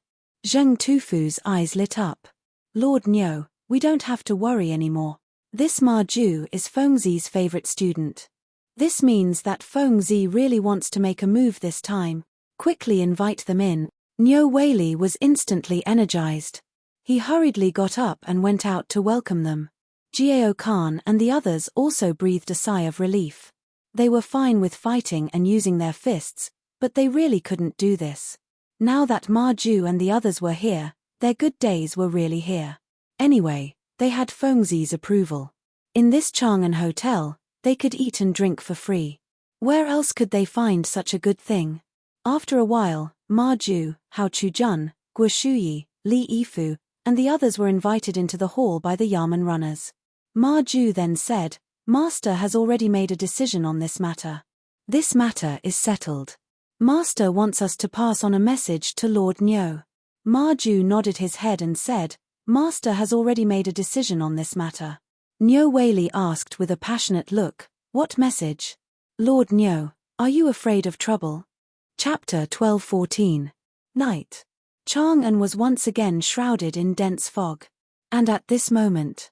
Zheng Tufu's eyes lit up. "Lord Niu, we don't have to worry anymore. This Ma Ju is Feng Zi's favorite student. This means that Feng Zi really wants to make a move this time. Quickly invite them in." Niu Weili was instantly energized. He hurriedly got up and went out to welcome them. Jiao Khan and the others also breathed a sigh of relief. They were fine with fighting and using their fists, but they really couldn't do this. Now that Ma Ju and the others were here, their good days were really here. Anyway, they had Feng Zi's approval. In this Chang'an hotel, they could eat and drink for free. Where else could they find such a good thing? After a while, Ma Ju, Hao Chujun, Guo Shuyi, Li Yifu, and the others were invited into the hall by the Yamen runners. Ma Ju then said, "Master has already made a decision on this matter. This matter is settled. Master wants us to pass on a message to Lord Niu." Ma Ju nodded his head and said, "Master has already made a decision on this matter." Niu Weili asked with a passionate look, "What message?" "Lord Niu, are you afraid of trouble?" Chapter 12:14. Night. Chang'an was once again shrouded in dense fog. And at this moment,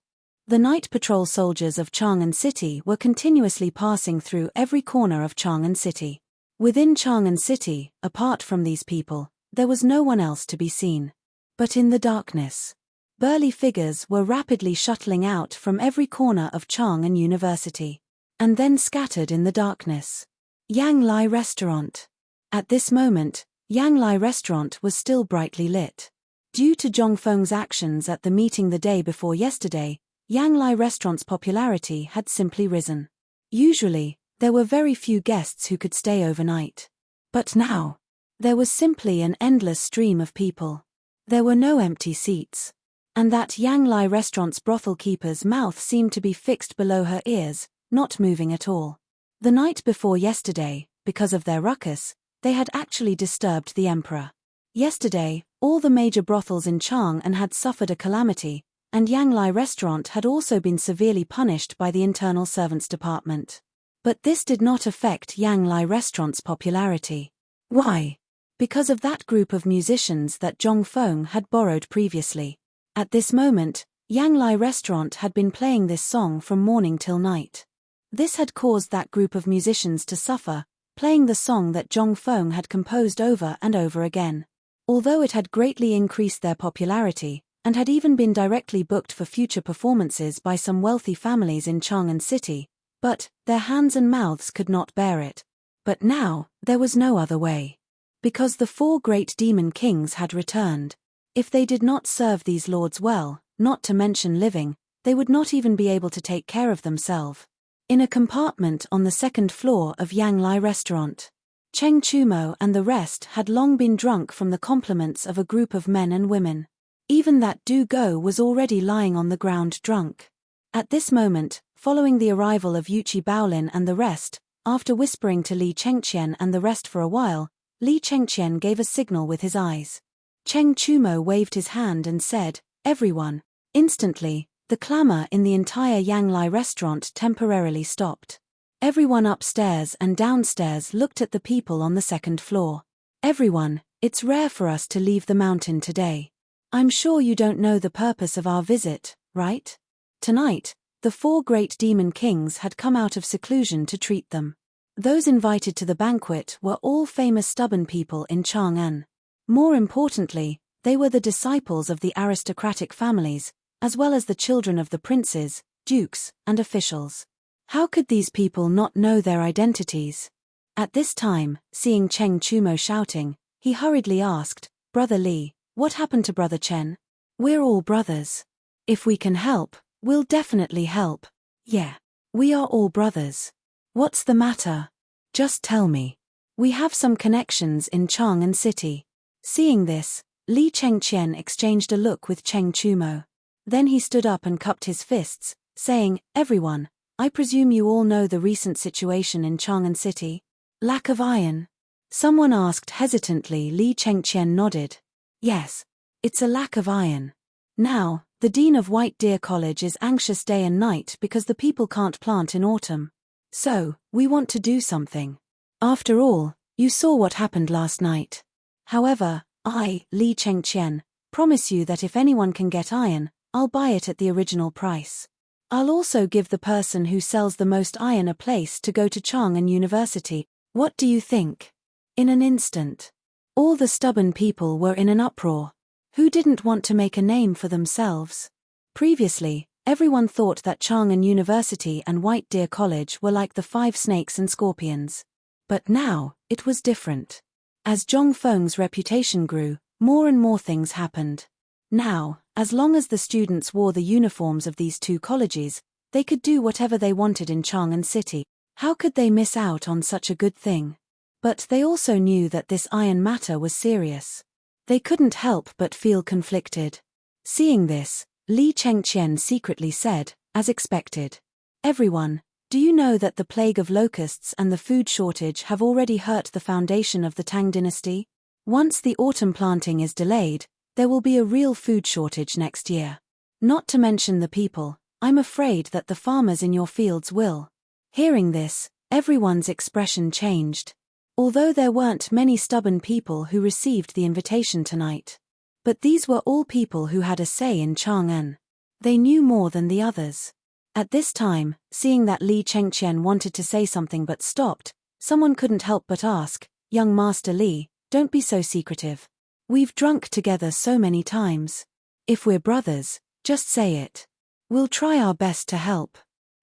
the night patrol soldiers of Chang'an City were continuously passing through every corner of Chang'an City. Within Chang'an City, apart from these people, there was no one else to be seen. But in the darkness, burly figures were rapidly shuttling out from every corner of Chang'an University. And then scattered in the darkness. Yang Lai Restaurant. At this moment, Yang Lai Restaurant was still brightly lit. Due to Zhong Feng's actions at the meeting the day before yesterday, Yang Lai Restaurant's popularity had simply risen. Usually, there were very few guests who could stay overnight. But now, there was simply an endless stream of people. There were no empty seats. And that Yang Lai Restaurant's brothel keeper's mouth seemed to be fixed below her ears, not moving at all. The night before yesterday, because of their ruckus, they had actually disturbed the emperor. Yesterday, all the major brothels in Chang'an had suffered a calamity, and Yang Lai Restaurant had also been severely punished by the internal servants department. But this did not affect Yang Lai Restaurant's popularity. Why? Because of that group of musicians that Zhong Feng had borrowed previously. At this moment, Yang Lai Restaurant had been playing this song from morning till night. This had caused that group of musicians to suffer, playing the song that Zhong Feng had composed over and over again. Although it had greatly increased their popularity, and had even been directly booked for future performances by some wealthy families in Chang'an City, but their hands and mouths could not bear it. But now, there was no other way. Because the 4 great demon kings had returned. If they did not serve these lords well, not to mention living, they would not even be able to take care of themselves. In a compartment on the 2nd floor of Yang Lai Restaurant, Cheng Chumo and the rest had long been drunk from the compliments of a group of men and women. Even that Du Go was already lying on the ground drunk. At this moment, following the arrival of Yuchi Baolin and the rest, after whispering to Li Chengqian and the rest for a while, Li Chengqian gave a signal with his eyes. Cheng Chumo waved his hand and said, "Everyone." Instantly, the clamor in the entire Yang Lai Restaurant temporarily stopped. Everyone upstairs and downstairs looked at the people on the 2nd floor. "Everyone, it's rare for us to leave the mountain today. I'm sure you don't know the purpose of our visit, right? Tonight, the 4 great demon kings had come out of seclusion to treat them. Those invited to the banquet were all famous stubborn people in Chang'an. More importantly, they were the disciples of the aristocratic families, as well as the children of the princes, dukes, and officials. How could these people not know their identities?" At this time, seeing Cheng Chumo shouting, he hurriedly asked, "Brother Li, what happened to Brother Chen? We're all brothers. If we can help, we'll definitely help. Yeah, we are all brothers. What's the matter? Just tell me. We have some connections in Chang'an City." Seeing this, Li Chengqian exchanged a look with Cheng Chumo. Then he stood up and cupped his fists, saying, "Everyone, I presume you all know the recent situation in Chang'an City? Lack of iron?" Someone asked hesitantly. Li Chengqian nodded. "Yes, it's a lack of iron. Now, the dean of White Deer College is anxious day and night because the people can't plant in autumn. So, we want to do something. After all, you saw what happened last night. However, I, Li Chengqian, promise you that if anyone can get iron, I'll buy it at the original price. I'll also give the person who sells the most iron a place to go to Chang'an University. What do you think?" In an instant, all the stubborn people were in an uproar. Who didn't want to make a name for themselves? Previously, everyone thought that Chang'an University and White Deer College were like the 5 snakes and scorpions. But now, it was different. As Zhong Feng's reputation grew, more and more things happened. Now, as long as the students wore the uniforms of these 2 colleges, they could do whatever they wanted in Chang'an City. How could they miss out on such a good thing? But they also knew that this iron matter was serious. They couldn't help but feel conflicted. Seeing this, Li Chengqian secretly said, as expected, "Everyone, do you know that the plague of locusts and the food shortage have already hurt the foundation of the Tang dynasty? Once the autumn planting is delayed, there will be a real food shortage next year. Not to mention the people, I'm afraid that the farmers in your fields will." Hearing this, everyone's expression changed. Although there weren't many stubborn people who received the invitation tonight. But these were all people who had a say in Chang'an. They knew more than the others. At this time, seeing that Li Chengqian wanted to say something but stopped, Someone couldn't help but ask, "Young Master Li, don't be so secretive. We've drunk together so many times. If we're brothers, just say it. We'll try our best to help.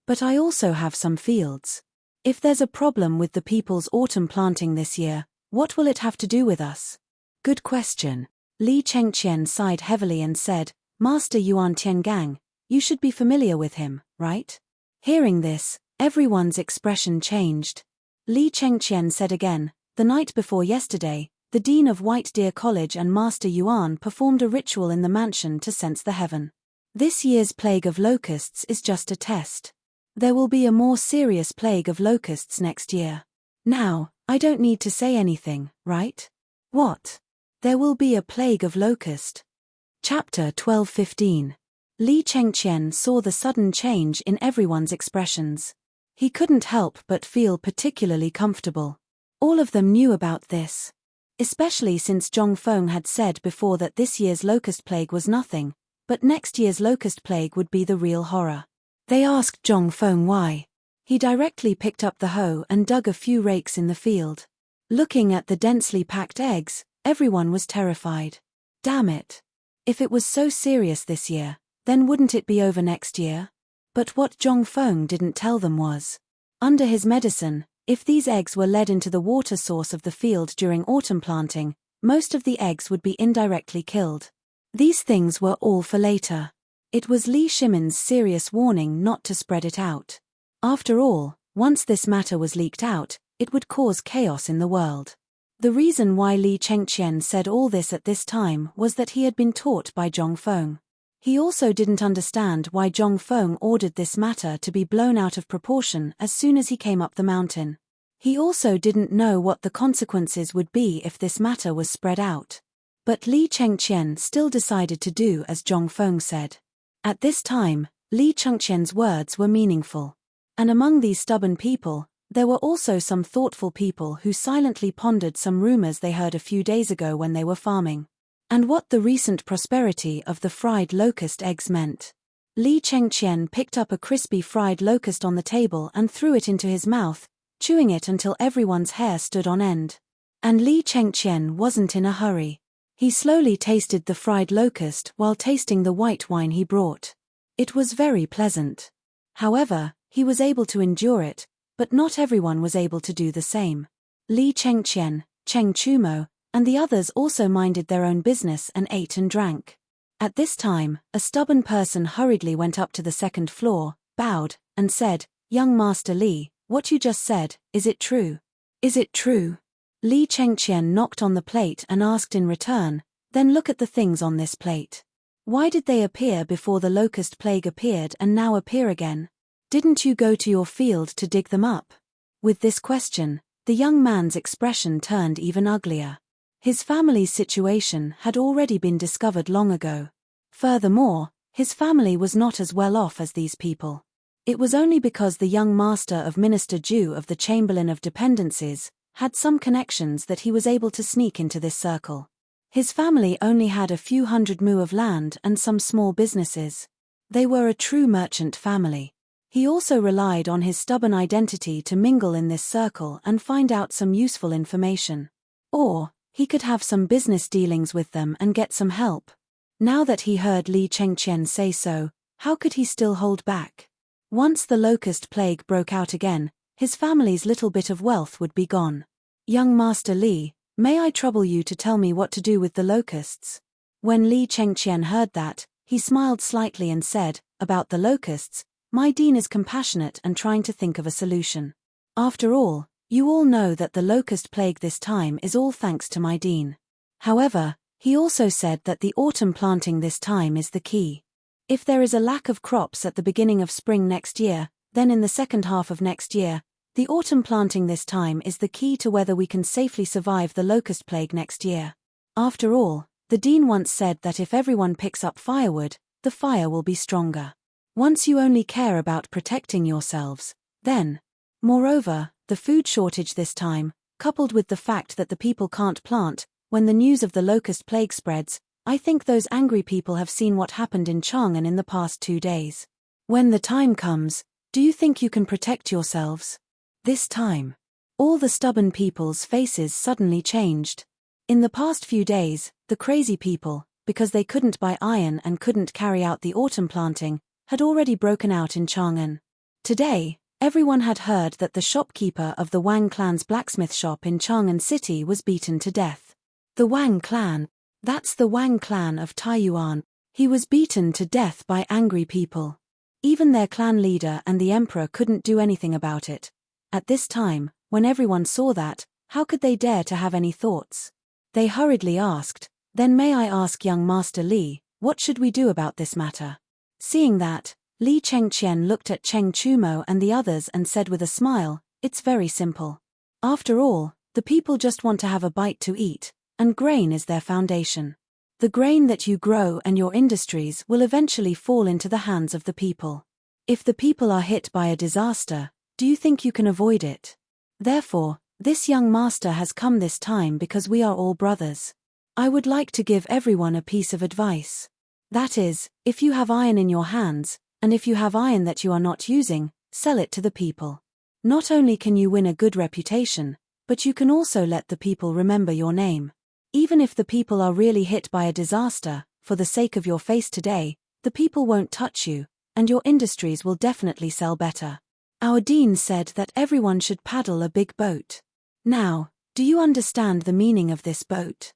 But I also have some fields. If there's a problem with the people's autumn planting this year, what will it have to do with us?" "Good question." Li Chengqian sighed heavily and said, "Master Yuan Tiangang, you should be familiar with him, right?" Hearing this, everyone's expression changed. Li Chengqian said again, "The night before yesterday, the Dean of White Deer College and Master Yuan performed a ritual in the mansion to sense the heaven. This year's plague of locusts is just a test. There will be a more serious plague of locusts next year. Now, I don't need to say anything, right?" "What? There will be a plague of locust." Chapter 12:15. Li Chengqian saw the sudden change in everyone's expressions. He couldn't help but feel particularly comfortable. All of them knew about this. Especially since Zhong Feng had said before that this year's locust plague was nothing, but next year's locust plague would be the real horror. They asked Zhong Feng why. He directly picked up the hoe and dug a few rakes in the field. Looking at the densely packed eggs, everyone was terrified. Damn it. If it was so serious this year, then wouldn't it be over next year? But what Zhong Feng didn't tell them was, under his medicine, if these eggs were led into the water source of the field during autumn planting, most of the eggs would be indirectly killed. These things were all for later. It was Li Shimin's serious warning not to spread it out. After all, once this matter was leaked out, it would cause chaos in the world. The reason why Li Chengqian said all this at this time was that he had been taught by Zhong Feng. He also didn't understand why Zhong Feng ordered this matter to be blown out of proportion as soon as he came up the mountain. He also didn't know what the consequences would be if this matter was spread out. But Li Chengqian still decided to do as Zhong Feng said. At this time, Li Chengqian's words were meaningful. And among these stubborn people, there were also some thoughtful people who silently pondered some rumors they heard a few days ago when they were farming. And what the recent prosperity of the fried locust eggs meant. Li Chengqian picked up a crispy fried locust on the table and threw it into his mouth, chewing it until everyone's hair stood on end. And Li Chengqian wasn't in a hurry. He slowly tasted the fried locust while tasting the white wine he brought. It was very pleasant. However, he was able to endure it, but not everyone was able to do the same. Li Chengqian, Cheng Chumo, and the others also minded their own business and ate and drank. At this time, a stubborn person hurriedly went up to the second floor, bowed, and said, "Young Master Li, what you just said, is it true?" "Is it true?" Li Chengqian knocked on the plate and asked in return, "Then look at the things on this plate. Why did they appear before the locust plague appeared and now appear again? Didn't you go to your field to dig them up?" With this question, the young man's expression turned even uglier. His family's situation had already been discovered long ago. Furthermore, his family was not as well off as these people. It was only because the young master of Minister Ju of the Chamberlain of Dependencies had some connections that he was able to sneak into this circle. His family only had a few hundred mu of land and some small businesses. They were a true merchant family. He also relied on his stubborn identity to mingle in this circle and find out some useful information. Or, he could have some business dealings with them and get some help. Now that he heard Li Chengqian say so, how could he still hold back? Once the locust plague broke out again, his family's little bit of wealth would be gone. "Young Master Li, may I trouble you to tell me what to do with the locusts?" When Li Chengqian heard that, he smiled slightly and said, "About the locusts, my dean is compassionate and trying to think of a solution. After all, you all know that the locust plague this time is all thanks to my dean. However, he also said that the autumn planting this time is the key. If there is a lack of crops at the beginning of spring next year, then in the second half of next year, the autumn planting this time is the key to whether we can safely survive the locust plague next year. After all, the dean once said that if everyone picks up firewood, the fire will be stronger. Once you only care about protecting yourselves, then. Moreover, the food shortage this time, coupled with the fact that the people can't plant, when the news of the locust plague spreads, I think those angry people have seen what happened in Chang'an in the past 2 days. When the time comes, do you think you can protect yourselves? This time. All the stubborn people's faces suddenly changed. In the past few days, the crazy people, because they couldn't buy iron and couldn't carry out the autumn planting, had already broken out in Chang'an. Today, everyone had heard that the shopkeeper of the Wang clan's blacksmith shop in Chang'an City was beaten to death. The Wang clan? That's the Wang clan of Taiyuan. He was beaten to death by angry people. Even their clan leader and the emperor couldn't do anything about it. At this time, when everyone saw that, how could they dare to have any thoughts? They hurriedly asked, "Then may I ask young Master Li, what should we do about this matter?" Seeing that, Li Chengqian looked at Cheng Chumo and the others and said with a smile, "It's very simple. After all, the people just want to have a bite to eat, and grain is their foundation. The grain that you grow and your industries will eventually fall into the hands of the people. If the people are hit by a disaster, do you think you can avoid it? Therefore, this young master has come this time because we are all brothers. I would like to give everyone a piece of advice. That is, if you have iron in your hands, and if you have iron that you are not using, sell it to the people. Not only can you win a good reputation, but you can also let the people remember your name. Even if the people are really hit by a disaster, for the sake of your face today, the people won't touch you, and your industries will definitely sell better. Our dean said that everyone should paddle a big boat. Now, do you understand the meaning of this boat?"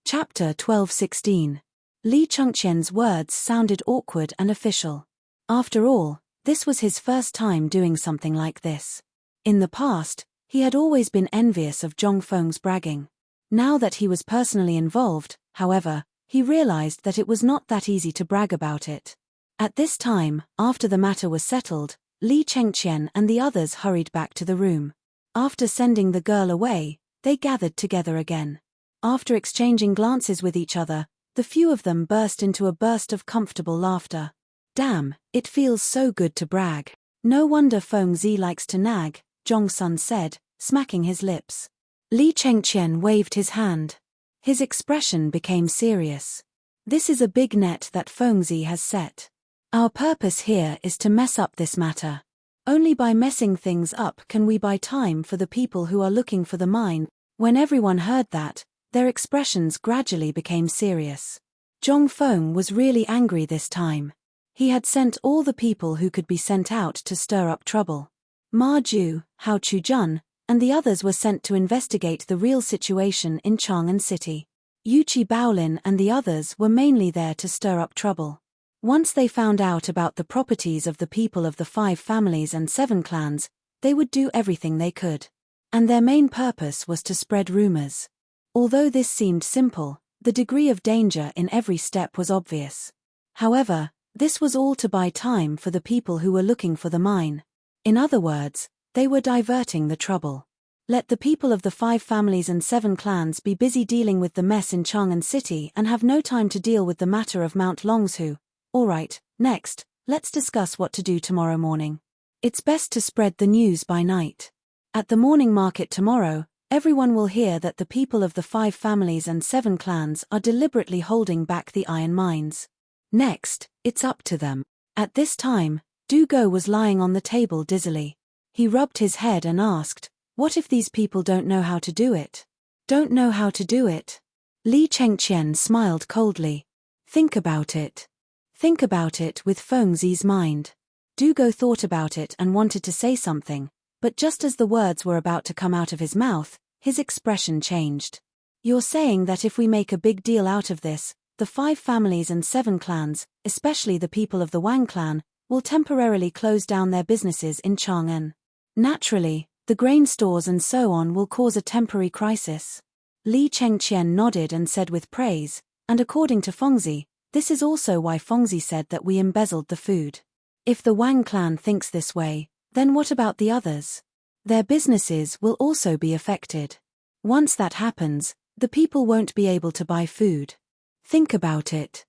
Chapter 12:16. Li Chengqian's words sounded awkward and official. After all, this was his first time doing something like this. In the past, he had always been envious of Zhongfeng's bragging. Now that he was personally involved, however, he realized that it was not that easy to brag about it. At this time, after the matter was settled, Li Chengqian and the others hurried back to the room. After sending the girl away, they gathered together again. After exchanging glances with each other, the few of them burst into a burst of comfortable laughter. "Damn, it feels so good to brag. No wonder Feng Zi likes to nag," Zhong Sun said, smacking his lips. Li Chengqian waved his hand. His expression became serious. "This is a big net that Feng Zi has set. Our purpose here is to mess up this matter. Only by messing things up can we buy time for the people who are looking for the mine." When everyone heard that, their expressions gradually became serious. Zhong Feng was really angry this time. He had sent all the people who could be sent out to stir up trouble. Ma Ju, Hao Chujun, and the others were sent to investigate the real situation in Chang'an City. Yuqi Baolin and the others were mainly there to stir up trouble. Once they found out about the properties of the people of the 5 families and 7 clans, they would do everything they could. And their main purpose was to spread rumors. Although this seemed simple, the degree of danger in every step was obvious. However, this was all to buy time for the people who were looking for the mine. In other words, they were diverting the trouble. Let the people of the 5 families and 7 clans be busy dealing with the mess in Chang'an City and have no time to deal with the matter of Mount Longshu. Alright, next, let's discuss what to do tomorrow morning. It's best to spread the news by night. At the morning market tomorrow, everyone will hear that the people of the 5 families and 7 clans are deliberately holding back the iron mines. Next, it's up to them. At this time, Du Go was lying on the table dizzily. He rubbed his head and asked, "What if these people don't know how to do it?" "Don't know how to do it?" Li Chengqian smiled coldly. "Think about it. Think about it with Feng Zi's mind." Du Go thought about it and wanted to say something, but just as the words were about to come out of his mouth, his expression changed. "You're saying that if we make a big deal out of this, the 5 families and 7 clans, especially the people of the Wang clan, will temporarily close down their businesses in Chang'an. Naturally, the grain stores and so on will cause a temporary crisis." Li Chengqian nodded and said with praise, "And according to Fengzi, this is also why Fengzi said that we embezzled the food. If the Wang clan thinks this way, then what about the others? Their businesses will also be affected. Once that happens, the people won't be able to buy food. Think about it."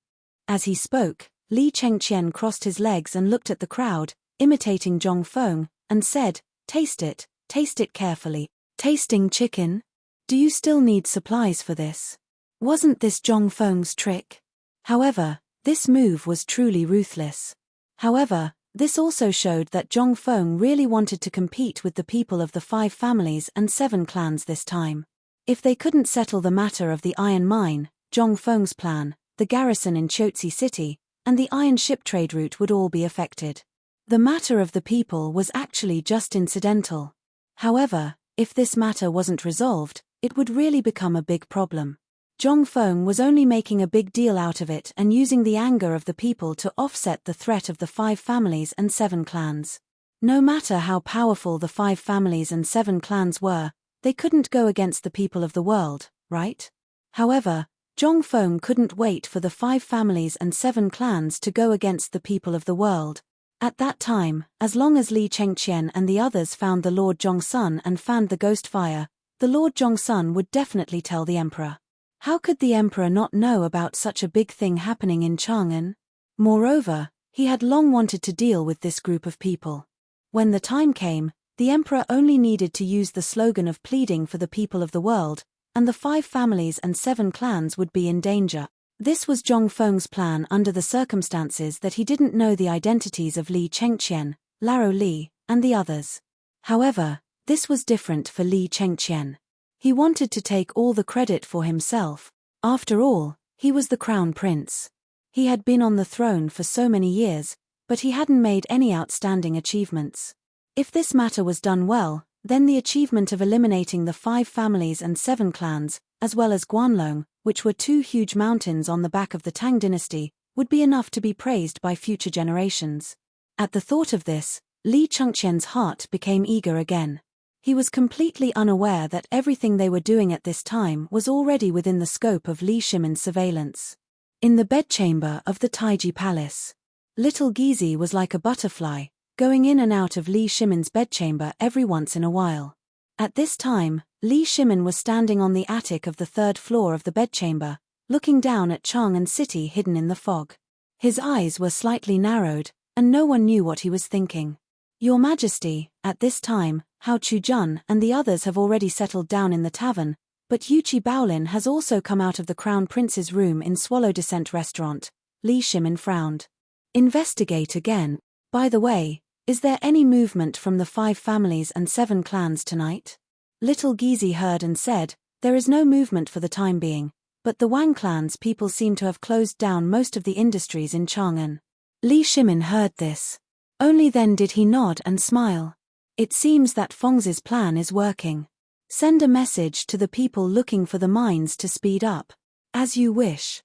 As he spoke, Li Chengqian crossed his legs and looked at the crowd, imitating Zhong Feng, and said, taste it carefully." Tasting chicken? Do you still need supplies for this? Wasn't this Zhong Feng's trick? However, this move was truly ruthless. However, This also showed that Zhong Feng really wanted to compete with the people of the 5 families and 7 clans this time. If they couldn't settle the matter of the iron mine, Zhong Feng's plan, the garrison in Chotzi City, and the iron ship trade route would all be affected. The matter of the people was actually just incidental. However, if this matter wasn't resolved, it would really become a big problem. Zhong Feng was only making a big deal out of it and using the anger of the people to offset the threat of the 5 families and 7 clans. No matter how powerful the 5 families and 7 clans were, they couldn't go against the people of the world, right? However, Zhong Feng couldn't wait for the 5 families and 7 clans to go against the people of the world. At that time, as long as Li Chengqian and the others found the Lord Zhongsun and fanned the ghost fire, the Lord Zhongsun would definitely tell the emperor. How could the emperor not know about such a big thing happening in Chang'an? Moreover, he had long wanted to deal with this group of people. When the time came, the emperor only needed to use the slogan of pleading for the people of the world, and the 5 families and 7 clans would be in danger. This was Zhong Feng's plan under the circumstances that he didn't know the identities of Li Chengqian, Laro Li, and the others. However, this was different for Li Chengqian. He wanted to take all the credit for himself. After all, he was the crown prince. He had been on the throne for so many years, but he hadn't made any outstanding achievements. If this matter was done well, then the achievement of eliminating the 5 families and 7 clans, as well as Guanlong, which were 2 huge mountains on the back of the Tang dynasty, would be enough to be praised by future generations. At the thought of this, Li Chengqian's heart became eager again. He was completely unaware that everything they were doing at this time was already within the scope of Li Shimin's surveillance. In the bedchamber of the Taiji Palace, little Gizi was like a butterfly, going in and out of Li Shimin's bedchamber every once in a while. At this time, Li Shimin was standing on the attic of the 3rd floor of the bedchamber, looking down at Chang'an City hidden in the fog. His eyes were slightly narrowed, and no one knew what he was thinking. Your Majesty, at this time, Hao Chujun and the others have already settled down in the tavern, but Yuqi Baolin has also come out of the Crown Prince's room in Swallow Descent Restaurant. Li Shimin frowned. Investigate again. By the way, is there any movement from the 5 families and 7 clans tonight? Little Gizi heard and said, there is no movement for the time being, but the Wang clan's people seem to have closed down most of the industries in Chang'an. Li Shimin heard this. Only then did he nod and smile. It seems that Feng's plan is working. Send a message to the people looking for the mines to speed up. As you wish.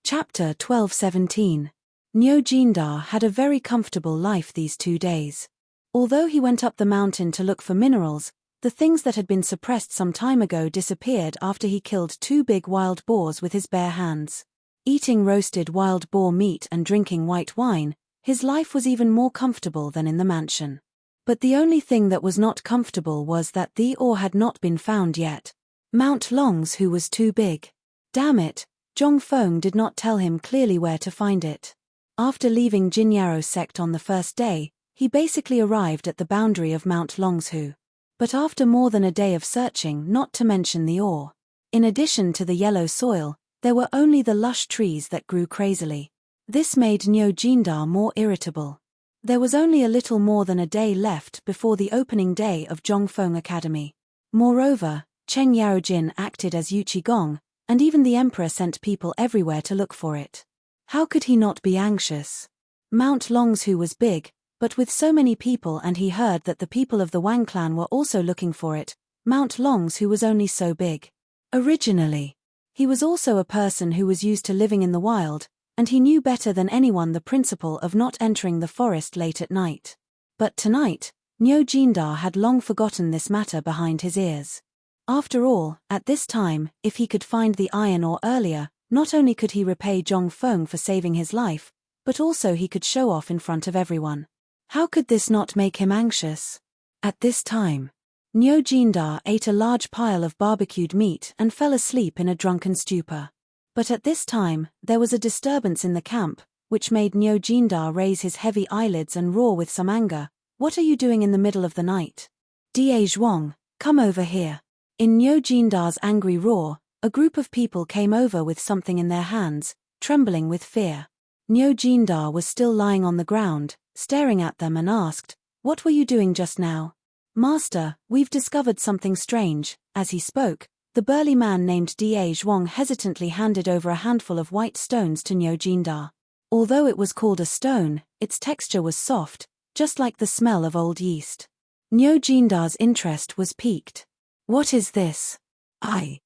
Chapter 12:17. Niu Jindar had a very comfortable life these 2 days. Although he went up the mountain to look for minerals, the things that had been suppressed some time ago disappeared after he killed 2 big wild boars with his bare hands. Eating roasted wild boar meat and drinking white wine, his life was even more comfortable than in the mansion. But the only thing that was not comfortable was that the ore had not been found yet. Mount Long's was too big. Damn it, Zhong Feng did not tell him clearly where to find it. After leaving Jinyaro sect on the first day, he basically arrived at the boundary of Mount Long's. But after more than a day of searching, not to mention the ore. In addition to the yellow soil, there were only the lush trees that grew crazily. This made Niu Jindar more irritable. There was only a little more than a day left before the opening day of Zhongfeng Academy. Moreover, Cheng Yaojin acted as Yuqi Gong, and even the emperor sent people everywhere to look for it. How could he not be anxious? Mount Long's was big, but with so many people and he heard that the people of the Wang clan were also looking for it, Mount Long's was only so big. Originally, he was also a person who was used to living in the wild, and he knew better than anyone the principle of not entering the forest late at night. But tonight, Niu Jindar had long forgotten this matter behind his ears. After all, at this time, if he could find the iron ore earlier, not only could he repay Zhong Feng for saving his life, but also he could show off in front of everyone. How could this not make him anxious? At this time, Niu Jindar ate a large pile of barbecued meat and fell asleep in a drunken stupor. But at this time, there was a disturbance in the camp, which made Niu Jindar raise his heavy eyelids and roar with some anger. What are you doing in the middle of the night? Da Zhuang, come over here. In Niu Jindar's angry roar, a group of people came over with something in their hands, trembling with fear. Nyo Jindar was still lying on the ground, staring at them and asked, "What were you doing just now?" "Master, we've discovered something strange." As he spoke, the burly man named Da Zhuang hesitantly handed over a handful of white stones to Nyo Jindar. Although it was called a stone, its texture was soft, just like the smell of old yeast. Nyo Jindar's interest was piqued. "What is this?" I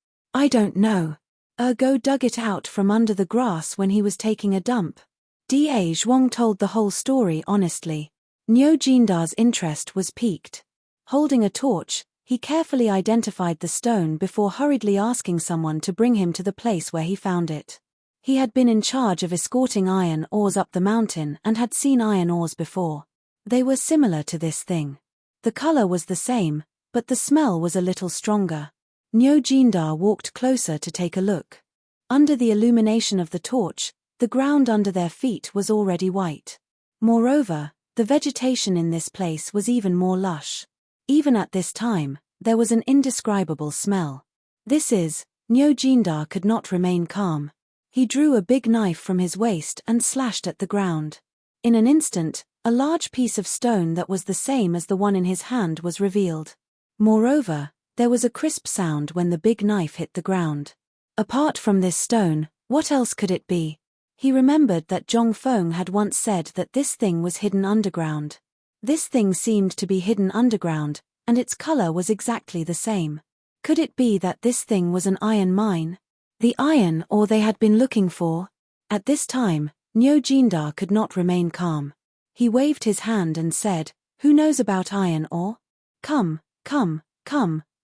don't know. Ergo dug it out from under the grass when he was taking a dump." Da Zhuang told the whole story honestly. Nyo Jindar's interest was piqued. Holding a torch, he carefully identified the stone before hurriedly asking someone to bring him to the place where he found it. He had been in charge of escorting iron ores up the mountain and had seen iron ores before. They were similar to this thing. The color was the same, but the smell was a little stronger. Nyo Jindar walked closer to take a look. Under the illumination of the torch, the ground under their feet was already white. Moreover, the vegetation in this place was even more lush. Even at this time, there was an indescribable smell. Nyo Jindar could not remain calm. He drew a big knife from his waist and slashed at the ground. In an instant, a large piece of stone that was the same as the one in his hand was revealed. Moreover, there was a crisp sound when the big knife hit the ground. Apart from this stone, what else could it be? He remembered that Zhong Feng had once said that this thing was hidden underground. This thing seemed to be hidden underground, and its color was exactly the same. Could it be that this thing was an iron mine? The iron ore they had been looking for? At this time, Nyo Jindar could not remain calm. He waved his hand and said, "Who knows about iron ore? Come,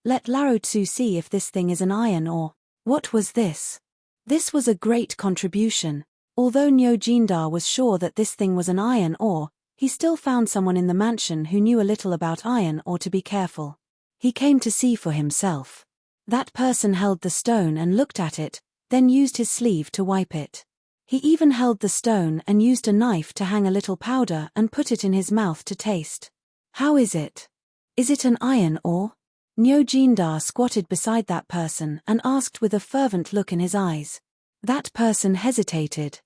let Lao Tzu see if this thing is an iron ore." What was this? This was a great contribution. Although Nyo Jindar was sure that this thing was an iron ore, he still found someone in the mansion who knew a little about iron ore to be careful. He came to see for himself. That person held the stone and looked at it, then used his sleeve to wipe it. He even held the stone and used a knife to hang a little powder and put it in his mouth to taste. "How is it? Is it an iron ore?" Nyo Jindar squatted beside that person and asked with a fervent look in his eyes. That person hesitated.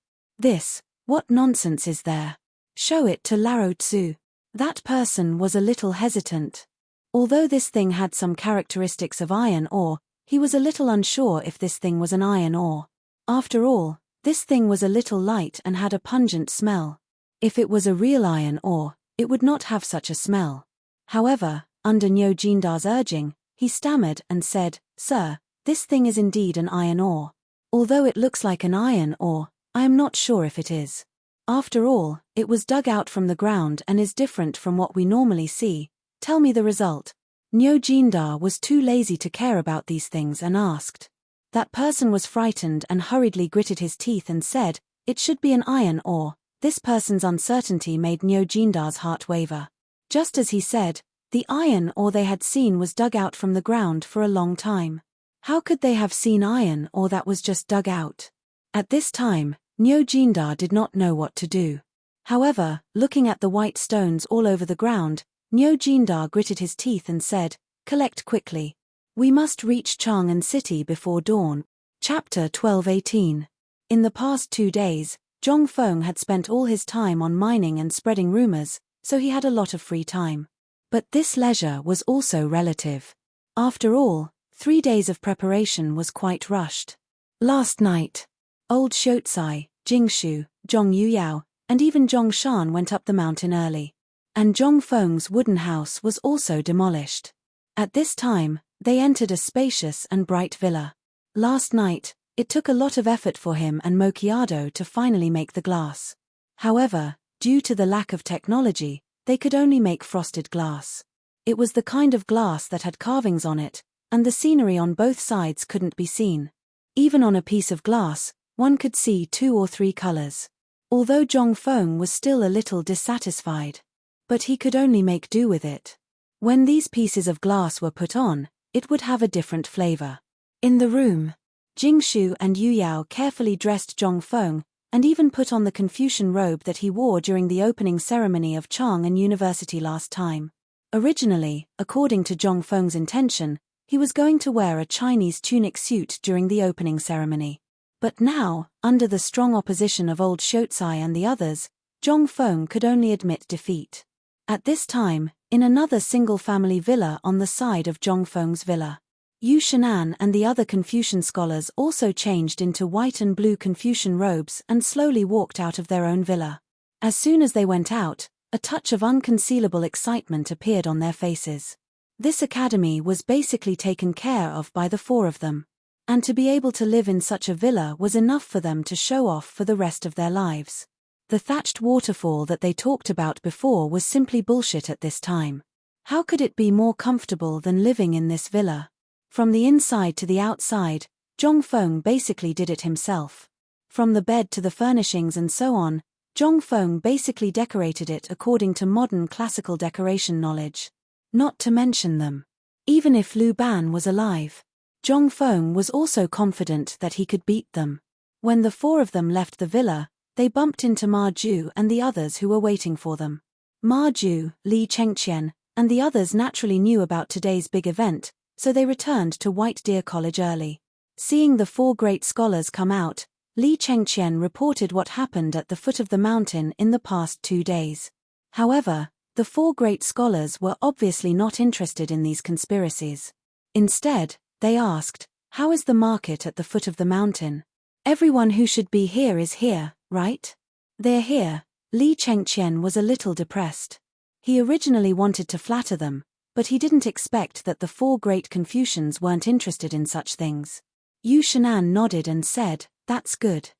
What nonsense is there? Show it to Lao Tzu." That person was a little hesitant. Although this thing had some characteristics of iron ore, he was a little unsure if this thing was an iron ore. After all, this thing was a little light and had a pungent smell. If it was a real iron ore, it would not have such a smell. However, under Nyo Jindar's urging, he stammered and said, "Sir, this thing is indeed an iron ore. Although it looks like an iron ore, I am not sure if it is. After all, it was dug out from the ground and is different from what we normally see. Tell me the result." Nyo Jindar was too lazy to care about these things and asked. That person was frightened and hurriedly gritted his teeth and said, "It should be an iron ore." This person's uncertainty made Nyo Jindar's heart waver. Just as he said, the iron ore they had seen was dug out from the ground for a long time. How could they have seen iron ore that was just dug out? At this time, Nyo Jindar did not know what to do. However, looking at the white stones all over the ground, Nyo Jindar gritted his teeth and said, "Collect quickly. We must reach Chang'an City before dawn." Chapter 12:18. In the past 2 days, Zhong Feng had spent all his time on mining and spreading rumors, so he had a lot of free time. But this leisure was also relative. After all, 3 days of preparation was quite rushed. Last night, old Xiaocai, Jingshu, Zhong Yuyao, and even Zhong Shan went up the mountain early. And Zhong Feng's wooden house was also demolished. At this time, they entered a spacious and bright villa. Last night, it took a lot of effort for him and Mochiado to finally make the glass. However, due to the lack of technology, they could only make frosted glass. It was the kind of glass that had carvings on it, and the scenery on both sides couldn't be seen. Even on a piece of glass, one could see 2 or 3 colors. Although Zhong Feng was still a little dissatisfied. But he could only make do with it. When these pieces of glass were put on, it would have a different flavor. In the room, Jingshu and Yuyao carefully dressed Zhong Feng, and even put on the Confucian robe that he wore during the opening ceremony of Chang'an University last time. Originally, according to Zhong Feng's intention, he was going to wear a Chinese tunic suit during the opening ceremony. But now, under the strong opposition of old Shotsai and the others, Zhong Feng could only admit defeat. At this time, in another single-family villa on the side of Zhong Feng's villa, Yu Shenan and the other Confucian scholars also changed into white and blue Confucian robes and slowly walked out of their own villa. As soon as they went out, a touch of unconcealable excitement appeared on their faces. This academy was basically taken care of by the four of them. And to be able to live in such a villa was enough for them to show off for the rest of their lives. The thatched waterfall that they talked about before was simply bullshit at this time. How could it be more comfortable than living in this villa? From the inside to the outside, Zhong Feng basically did it himself. From the bed to the furnishings and so on, Zhong Feng basically decorated it according to modern classical decoration knowledge. Not to mention them. Even if Lu Ban was alive, Zhong Feng was also confident that he could beat them. When the four of them left the villa, they bumped into Ma Ju and the others who were waiting for them. Ma Ju, Li Chengqian, and the others naturally knew about today's big event, so they returned to White Deer College early. Seeing the four great scholars come out, Li Chengqian reported what happened at the foot of the mountain in the past 2 days. However, the four great scholars were obviously not interested in these conspiracies. Instead, they asked, "How is the market at the foot of the mountain? Everyone who should be here is here, right?" "They're here." Li Chengqian was a little depressed. He originally wanted to flatter them, but he didn't expect that the four great Confucians weren't interested in such things. Yu Shenan nodded and said, "That's good.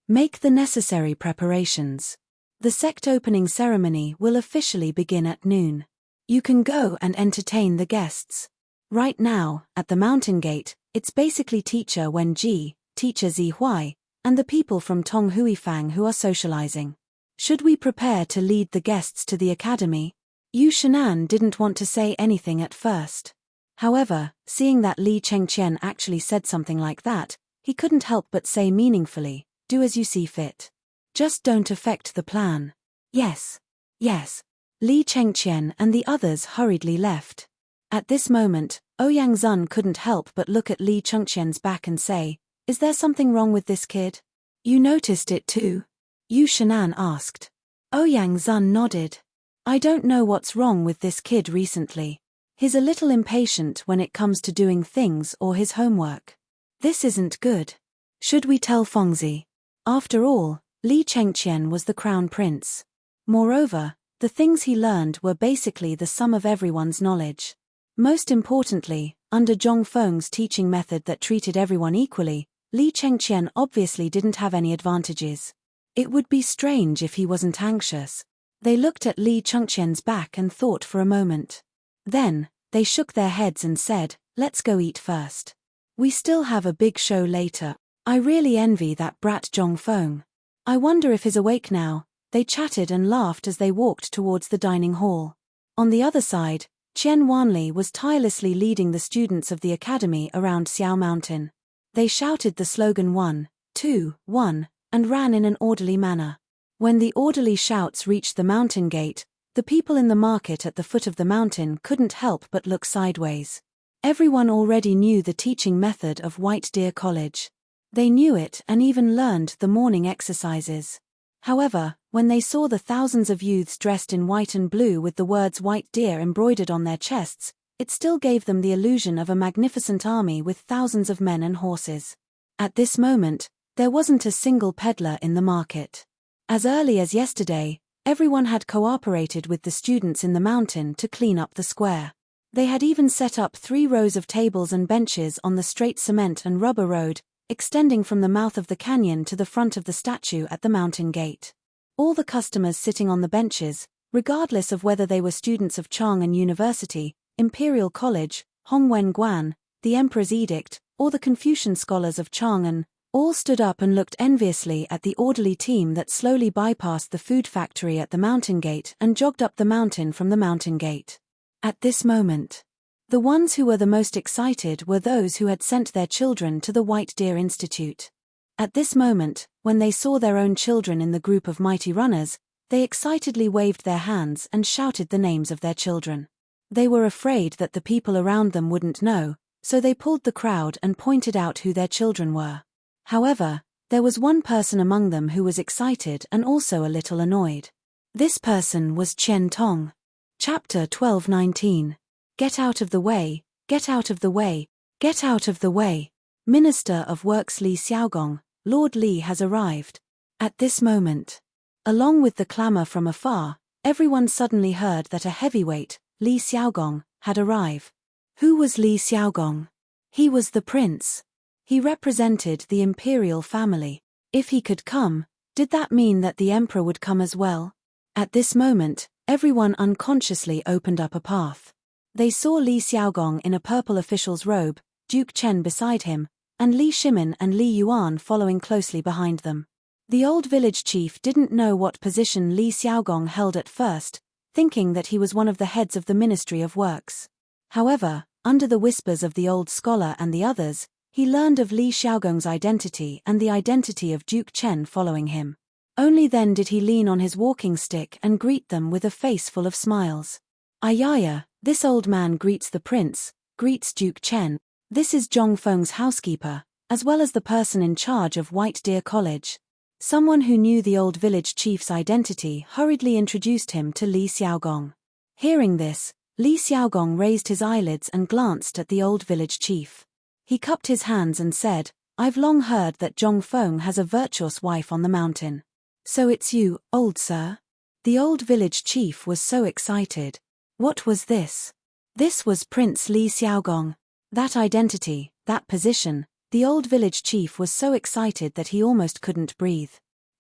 Make the necessary preparations. The sect opening ceremony will officially begin at noon. You can go and entertain the guests. Right now, at the mountain gate, it's basically Teacher Wen Ji, Teacher Zi Huai, and the people from Tong Huifang who are socializing. Should we prepare to lead the guests to the academy?" Yu Shenan didn't want to say anything at first. However, seeing that Li Chengqian actually said something like that, he couldn't help but say meaningfully, "Do as you see fit. Just don't affect the plan." "Yes. Yes." Li Chengqian and the others hurriedly left. At this moment, Ouyang Zun couldn't help but look at Li Chengqian's back and say, "Is there something wrong with this kid?" "You noticed it too?" Yu Shenan asked. Ouyang Zun nodded. "I don't know what's wrong with this kid recently. He's a little impatient when it comes to doing things or his homework. This isn't good. Should we tell Fengzi?" After all, Li Chengqian was the crown prince. Moreover, the things he learned were basically the sum of everyone's knowledge. Most importantly, under Zhong Feng's teaching method that treated everyone equally, Li Chengqian obviously didn't have any advantages. It would be strange if he wasn't anxious. They looked at Li Chengqian's back and thought for a moment. Then, they shook their heads and said, "Let's go eat first. We still have a big show later. I really envy that brat Zhong Feng. I wonder if he's awake now." They chatted and laughed as they walked towards the dining hall. On the other side, Qian Wanli was tirelessly leading the students of the academy around Xiao Mountain. They shouted the slogan 1, 2, 1, and ran in an orderly manner. When the orderly shouts reached the mountain gate, the people in the market at the foot of the mountain couldn't help but look sideways. Everyone already knew the teaching method of White Deer College. They knew it and even learned the morning exercises. However, when they saw the thousands of youths dressed in white and blue with the words White Deer embroidered on their chests, it still gave them the illusion of a magnificent army with thousands of men and horses. At this moment, there wasn't a single peddler in the market. As early as yesterday, everyone had cooperated with the students in the mountain to clean up the square. They had even set up 3 rows of tables and benches on the straight cement and rubber road, extending from the mouth of the canyon to the front of the statue at the mountain gate. All the customers sitting on the benches, regardless of whether they were students of Chang'an University, Imperial College, Hongwen Guan, the Emperor's Edict, or the Confucian scholars of Chang'an, all stood up and looked enviously at the orderly team that slowly bypassed the food factory at the mountain gate and jogged up the mountain from the mountain gate. At this moment, the ones who were the most excited were those who had sent their children to the White Deer Institute. At this moment, when they saw their own children in the group of mighty runners, they excitedly waved their hands and shouted the names of their children. They were afraid that the people around them wouldn't know, so they pulled the crowd and pointed out who their children were. However, there was one person among them who was excited and also a little annoyed. This person was Qian Tong. Chapter 12:19. Get out of the way, get out of the way, get out of the way. Minister of Works Li Xiaogong, Lord Li has arrived. At this moment, along with the clamor from afar, everyone suddenly heard that a heavyweight, Li Xiaogong, had arrived. Who was Li Xiaogong? He was the prince. He represented the imperial family. If he could come, did that mean that the emperor would come as well? At this moment, everyone unconsciously opened up a path. They saw Li Xiaogong in a purple official's robe, Duke Chen beside him, and Li Shimin and Li Yuan following closely behind them. The old village chief didn't know what position Li Xiaogong held at first, thinking that he was one of the heads of the Ministry of Works. However, under the whispers of the old scholar and the others, he learned of Li Xiaogong's identity and the identity of Duke Chen following him. Only then did he lean on his walking stick and greet them with a face full of smiles. Ayaya, this old man greets the prince, greets Duke Chen. This is Zhong Feng's housekeeper, as well as the person in charge of White Deer College. Someone who knew the old village chief's identity hurriedly introduced him to Li Xiaogong. Hearing this, Li Xiaogong raised his eyelids and glanced at the old village chief. He cupped his hands and said, I've long heard that Zhong Feng has a virtuous wife on the mountain. So it's you, old sir? The old village chief was so excited. What was this? This was Prince Li Xiaogong. That identity, that position, the old village chief was so excited that he almost couldn't breathe.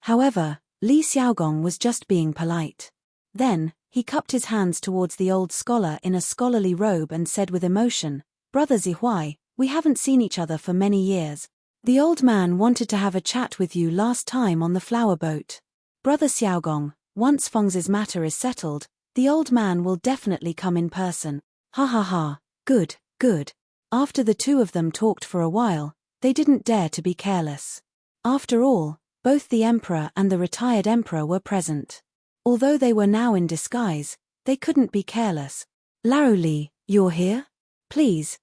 However, Li Xiaogong was just being polite. Then, he cupped his hands towards the old scholar in a scholarly robe and said with emotion, Brother Zihuai, we haven't seen each other for many years. The old man wanted to have a chat with you last time on the flower boat. Brother Xiaogong, once Feng's matter is settled, the old man will definitely come in person. Ha ha ha, good, good. After the two of them talked for a while, they didn't dare to be careless. After all, both the emperor and the retired emperor were present. Although they were now in disguise, they couldn't be careless. Lao Li, you're here? Please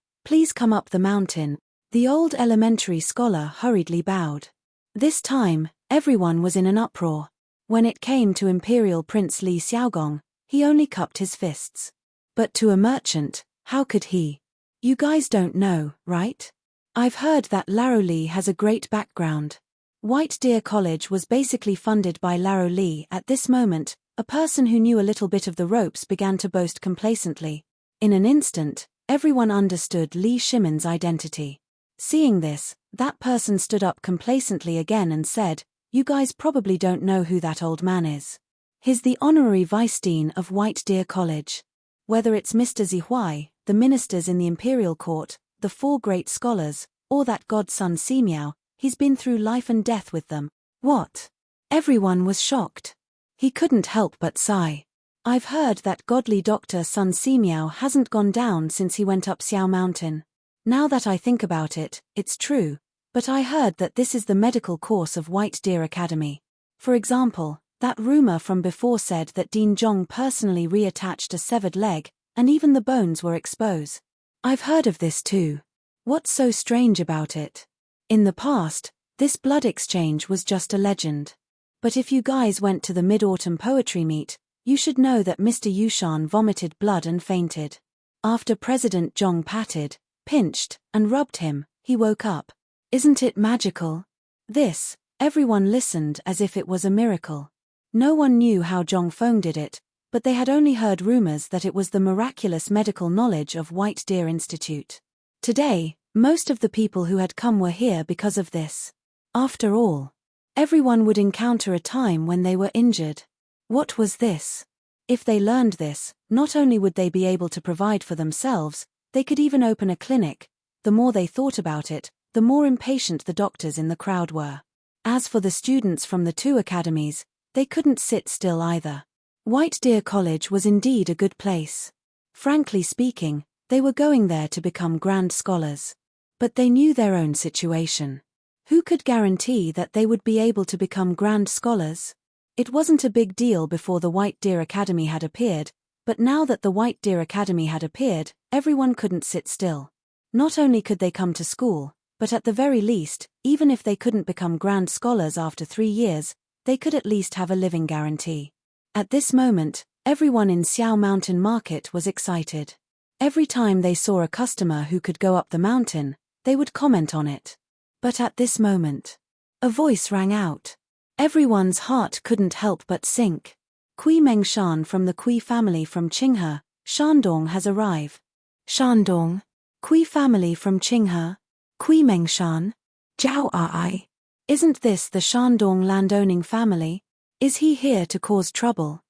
come up the mountain. The old elementary scholar hurriedly bowed. This time, everyone was in an uproar. When it came to Imperial Prince Li Xiaogong, he only cupped his fists. But to a merchant, how could he? You guys don't know, right? I've heard that Lao Li has a great background. White Deer College was basically funded by Lao Li. At this moment, a person who knew a little bit of the ropes began to boast complacently. In an instant, everyone understood Li Shimin's identity. Seeing this, that person stood up complacently again and said, You guys probably don't know who that old man is. He's the honorary vice dean of White Deer College. Whether it's Mr. Zihuai, the ministers in the imperial court, the four great scholars, or that godson Simiao, he's been through life and death with them. What? Everyone was shocked. He couldn't help but sigh. I've heard that godly Dr. Sun Simiao hasn't gone down since he went up Xiao Mountain. Now that I think about it, it's true, but I heard that this is the medical course of White Deer Academy. For example, that rumor from before said that Dean Zhong personally reattached a severed leg, and even the bones were exposed. I've heard of this too. What's so strange about it? In the past, this blood exchange was just a legend. But if you guys went to the Mid-Autumn Poetry Meet, you should know that Mr. Yushan vomited blood and fainted. After President Zhong patted, pinched, and rubbed him, he woke up. Isn't it magical? This, everyone listened as if it was a miracle. No one knew how Zhong Feng did it, but they had only heard rumors that it was the miraculous medical knowledge of White Deer Institute. Today, most of the people who had come were here because of this. After all, everyone would encounter a time when they were injured. What was this? If they learned this, not only would they be able to provide for themselves, they could even open a clinic. The more they thought about it, the more impatient the doctors in the crowd were. As for the students from the two academies, they couldn't sit still either. White Deer College was indeed a good place. Frankly speaking, they were going there to become grand scholars. But they knew their own situation. Who could guarantee that they would be able to become grand scholars? It wasn't a big deal before the White Deer Academy had appeared, but now that the White Deer Academy had appeared, everyone couldn't sit still. Not only could they come to school, But at the very least, even if they couldn't become grand scholars after 3 years, they could at least have a living guarantee. At this moment, everyone in Xiao Mountain Market was excited. Every time they saw a customer who could go up the mountain, they would comment on it. But at this moment, a voice rang out. Everyone's heart couldn't help but sink. Kui Mengshan from the Kui family from Qinghe, Shandong has arrived. Shandong? Kui family from Qinghe? Kui Mengshan? Zhao Ai? Isn't this the Shandong landowning family? Is he here to cause trouble?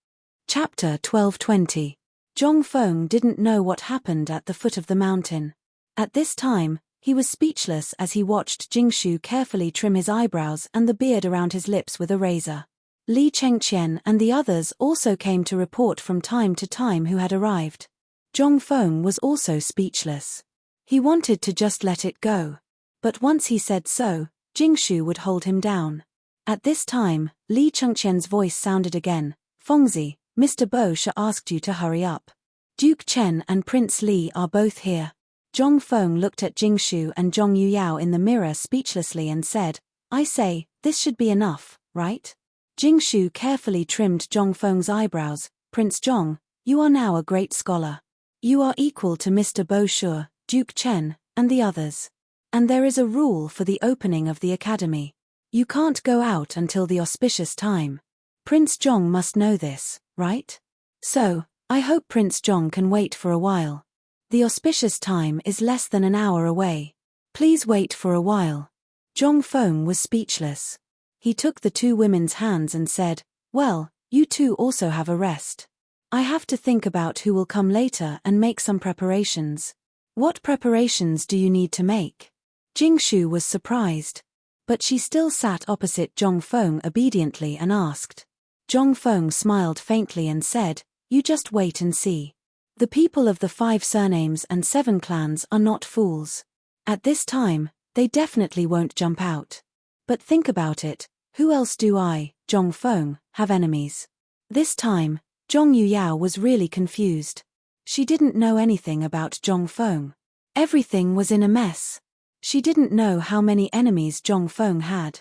Chapter 12:20. Zhong Feng didn't know what happened at the foot of the mountain. At this time, he was speechless as he watched Jingshu carefully trim his eyebrows and the beard around his lips with a razor. Li Chengqian and the others also came to report from time to time who had arrived. Zhong Feng was also speechless. He wanted to just let it go. But once he said so, Jingshu would hold him down. At this time, Li Chengqian's voice sounded again. Fengzi, Mr. Bo Shi asked you to hurry up. Duke Chen and Prince Li are both here. Zhong Feng looked at Jingshu and Zhong Yuyao in the mirror speechlessly and said, I say, this should be enough, right? Jingshu carefully trimmed Zhong Feng's eyebrows. Prince Zhong, you are now a great scholar. You are equal to Mr. Bo Shi, Duke Chen, and the others. And there is a rule for the opening of the academy. You can't go out until the auspicious time. Prince Zhong must know this, right? So, I hope Prince Zhong can wait for a while. The auspicious time is less than an hour away. Please wait for a while. Zhong Feng was speechless. He took the two women's hands and said, well, you two also have a rest. I have to think about who will come later and make some preparations. What preparations do you need to make? Jingshu was surprised. But she still sat opposite Zhong Feng obediently and asked. Zhong Feng smiled faintly and said, you just wait and see. The people of the 5 surnames and 7 clans are not fools. At this time, they definitely won't jump out. But think about it, who else do I, Zhong Feng, have enemies? This time, Zhong Yuyao was really confused. She didn't know anything about Zhong Feng. Everything was in a mess. She didn't know how many enemies Zhong Feng had.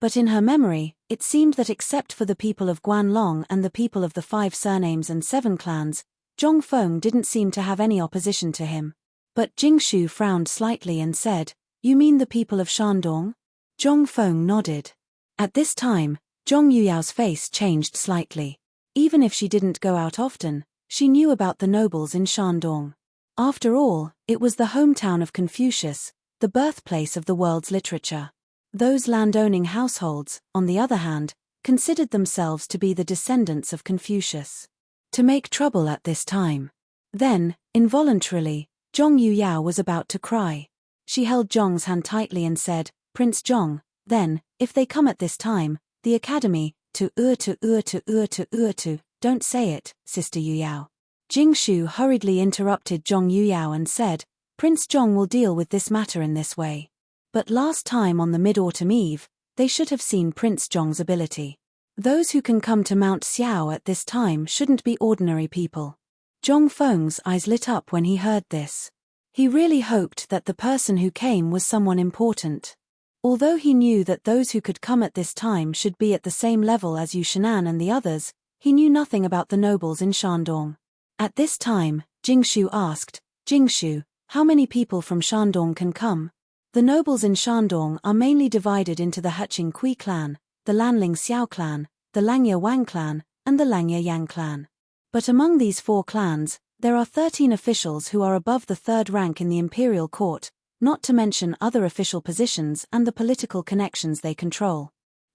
But in her memory, it seemed that except for the people of Guanlong and the people of the 5 surnames and 7 clans, Zhong Feng didn't seem to have any opposition to him. But Jingshu frowned slightly and said, you mean the people of Shandong? Zhong Feng nodded. At this time, Zhong Yuyao's face changed slightly. Even if she didn't go out often, she knew about the nobles in Shandong. After all, it was the hometown of Confucius, the birthplace of the world's literature. Those landowning households, on the other hand, considered themselves to be the descendants of Confucius. To make trouble at this time. Then, involuntarily, Zhong Yuyao was about to cry. She held Zhong's hand tightly and said, Prince Zhong, then, if they come at this time, the academy, don't say it, Sister Yuyao. Jingshu hurriedly interrupted Zhong Yuyao and said, Prince Zhong will deal with this matter in this way. But last time on the Mid-Autumn Eve, they should have seen Prince Zhong's ability. Those who can come to Mount Xiao at this time shouldn't be ordinary people. Zhong Feng's eyes lit up when he heard this. He really hoped that the person who came was someone important. Although he knew that those who could come at this time should be at the same level as Yu Shinan and the others, he knew nothing about the nobles in Shandong. At this time, Jingshu asked, Jingshu, how many people from Shandong can come? The nobles in Shandong are mainly divided into the Heqing Kui clan, the Lanling Xiao clan, the Langye Wang clan, and the Langye Yang clan. But among these 4 clans, there are 13 officials who are above the 3rd rank in the imperial court, not to mention other official positions and the political connections they control.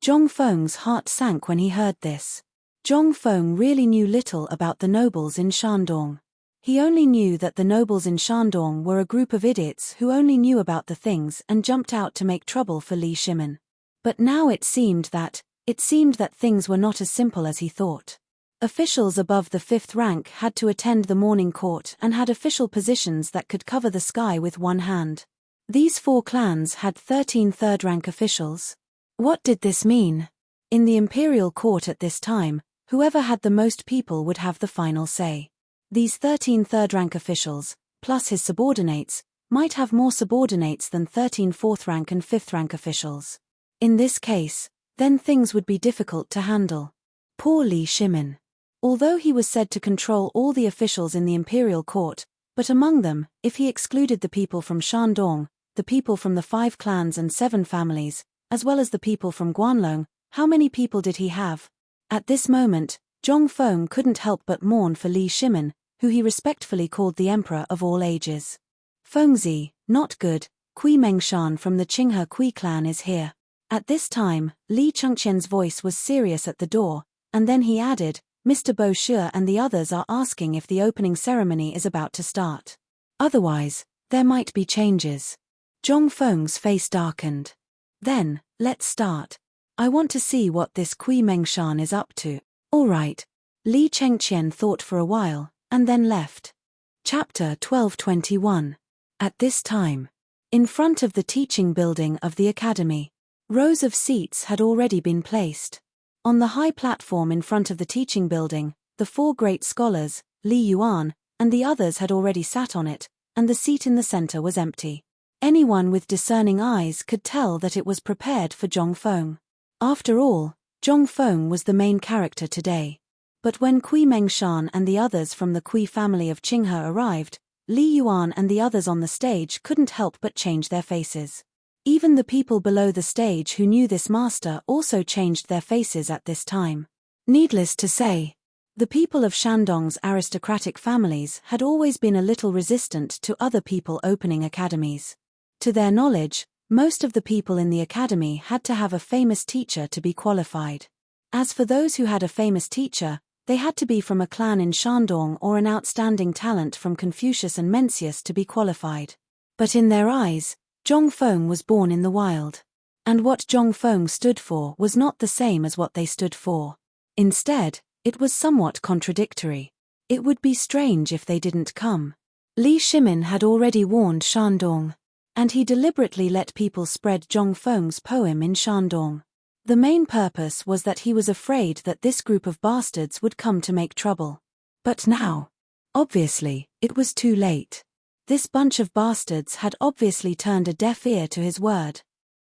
Zhong Feng's heart sank when he heard this. Zhong Feng really knew little about the nobles in Shandong. He only knew that the nobles in Shandong were a group of idiots who only knew about the things and jumped out to make trouble for Li Shimin. But now it seemed that things were not as simple as he thought. Officials above the 5th rank had to attend the morning court and had official positions that could cover the sky with one hand. These 4 clans had 13 3rd-rank officials. What did this mean? In the imperial court at this time, whoever had the most people would have the final say. These 13 3rd-rank officials, plus his subordinates, might have more subordinates than 13 fourth-rank and fifth-rank officials. In this case, then things would be difficult to handle. Poor Li Shimin. Although he was said to control all the officials in the imperial court, but among them, if he excluded the people from Shandong, the people from the 5 clans and 7 families, as well as the people from Guanlong, how many people did he have? At this moment, Zhong Feng couldn't help but mourn for Li Shimin, who he respectfully called the emperor of all ages. Fengzi, not good, Kui Mengshan from the Qinghe Kui clan is here. At this time, Li Chengqian's voice was serious at the door, and then he added, Mr. Bo Shi and the others are asking if the opening ceremony is about to start. Otherwise, there might be changes. Zhong Feng's face darkened. Then, let's start. I want to see what this Kui Mengshan is up to. All right. Li Chengqian thought for a while, and then left. Chapter 12:21. At this time, in front of the teaching building of the academy, rows of seats had already been placed. On the high platform in front of the teaching building, the 4 great scholars, Li Yuan, and the others had already sat on it, and the seat in the center was empty. Anyone with discerning eyes could tell that it was prepared for Zhong Feng. After all, Zhong Feng was the main character today. But when Kui Mengshan and the others from the Kui family of Qinghe arrived, Li Yuan and the others on the stage couldn't help but change their faces. Even the people below the stage who knew this master also changed their faces at this time. Needless to say, the people of Shandong's aristocratic families had always been a little resistant to other people opening academies. To their knowledge, most of the people in the academy had to have a famous teacher to be qualified. As for those who had a famous teacher, they had to be from a clan in Shandong or an outstanding talent from Confucius and Mencius to be qualified. But in their eyes, Zhong Feng was born in the wild. And what Zhong Feng stood for was not the same as what they stood for. Instead, it was somewhat contradictory. It would be strange if they didn't come. Li Shimin had already warned Shandong, and he deliberately let people spread Zhong Feng's poem in Shandong. The main purpose was that he was afraid that this group of bastards would come to make trouble. But now, obviously, it was too late. This bunch of bastards had obviously turned a deaf ear to his word.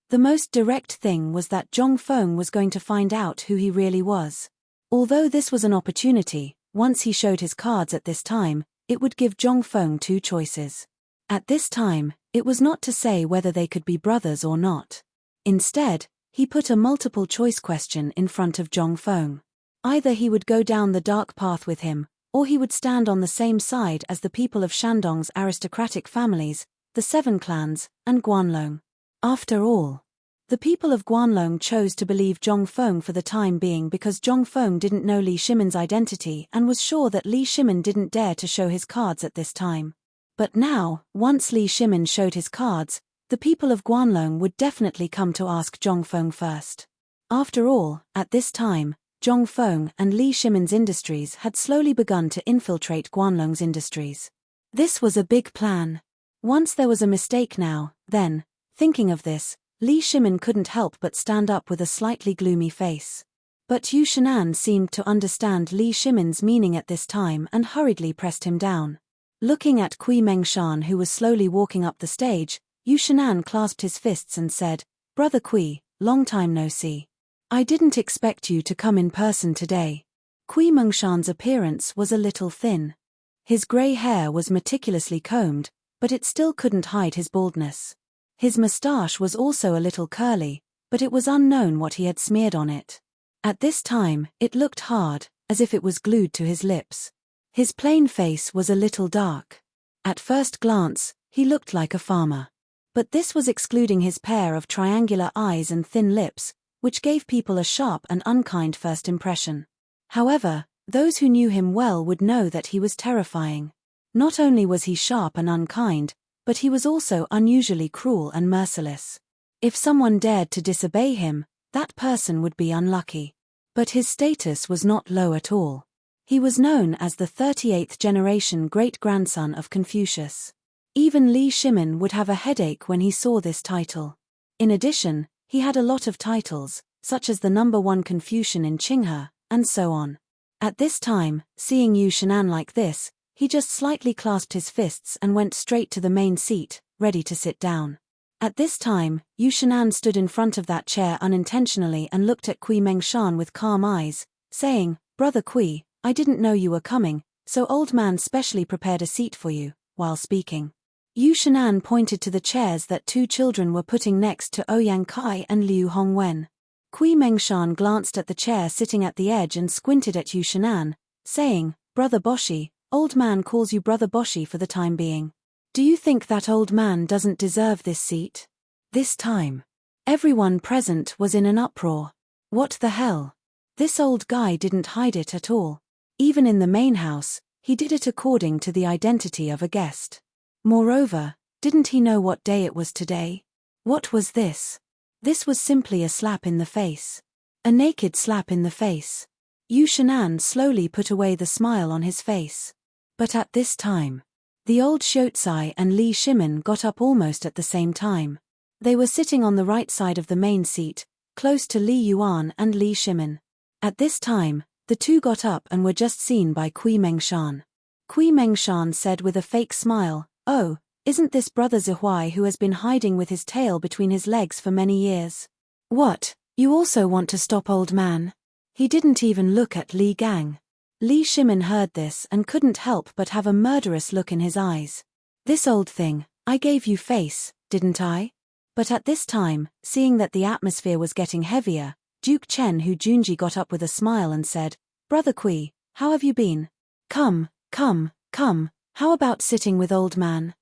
The most direct thing was that Zhong Feng was going to find out who he really was. Although this was an opportunity, once he showed his cards at this time, it would give Zhong Feng 2 choices. At this time, it was not to say whether they could be brothers or not. Instead, he put a multiple-choice question in front of Zhong Feng. Either he would go down the dark path with him, or he would stand on the same side as the people of Shandong's aristocratic families, the 7 clans, and Guanlong. After all, the people of Guanlong chose to believe Zhong Feng for the time being because Zhong Feng didn't know Li Shimin's identity and was sure that Li Shimin didn't dare to show his cards at this time. But now, once Li Shimin showed his cards, the people of Guanlong would definitely come to ask Zhong Feng first. After all, at this time, Zhong Feng and Li Shimin's industries had slowly begun to infiltrate Guanlong's industries. This was a big plan. Once there was a mistake now, then, thinking of this, Li Shimin couldn't help but stand up with a slightly gloomy face. But Yu Shenan seemed to understand Li Shimin's meaning at this time and hurriedly pressed him down. Looking at Kui Mengshan, who was slowly walking up the stage, Yu Shenan clasped his fists and said, "Brother Kui, long time no see. I didn't expect you to come in person today." Kui Mengshan's appearance was a little thin. His grey hair was meticulously combed, but it still couldn't hide his baldness. His moustache was also a little curly, but it was unknown what he had smeared on it. At this time, it looked hard, as if it was glued to his lips. His plain face was a little dark. At first glance, he looked like a farmer. But this was excluding his pair of triangular eyes and thin lips, which gave people a sharp and unkind first impression. However, those who knew him well would know that he was terrifying. Not only was he sharp and unkind, but he was also unusually cruel and merciless. If someone dared to disobey him, that person would be unlucky. But his status was not low at all. He was known as the 38th generation great-grandson of Confucius. Even Li Shimin would have a headache when he saw this title. In addition, he had a lot of titles, such as the #1 Confucian in Qinghe, and so on. At this time, seeing Yu Shenan like this, he just slightly clasped his fists and went straight to the main seat, ready to sit down. At this time, Yu Shan'an stood in front of that chair unintentionally and looked at Kui Mengshan with calm eyes, saying, "Brother Kui, I didn't know you were coming, so old man specially prepared a seat for you." While speaking, Yu Shan'an pointed to the chairs that two children were putting next to Ouyang Kai and Liu Hongwen. Kui Mengshan glanced at the chair sitting at the edge and squinted at Yu Shan'an, saying, "Brother Boshi, old man calls you Brother Boshi for the time being. Do you think that old man doesn't deserve this seat?" This time, everyone present was in an uproar. What the hell? This old guy didn't hide it at all. Even in the main house, he did it according to the identity of a guest. Moreover, didn't he know what day it was today? What was this? This was simply a slap in the face. A naked slap in the face. Yu Shan'an slowly put away the smile on his face. But at this time, the old Xiaozai and Li Shimin got up almost at the same time. They were sitting on the right side of the main seat, close to Li Yuan and Li Shimin. At this time, the two got up and were just seen by Kui Mengshan. Kui Mengshan said with a fake smile, "Oh, isn't this Brother Zihuai who has been hiding with his tail between his legs for many years? What, you also want to stop old man?" He didn't even look at Li Gang. Li Shimin heard this and couldn't help but have a murderous look in his eyes. "This old thing, I gave you face, didn't I?" But at this time, seeing that the atmosphere was getting heavier, Duke Chen Hu Junji got up with a smile and said, "Brother Kui, how have you been? Come, how about sitting with old man?"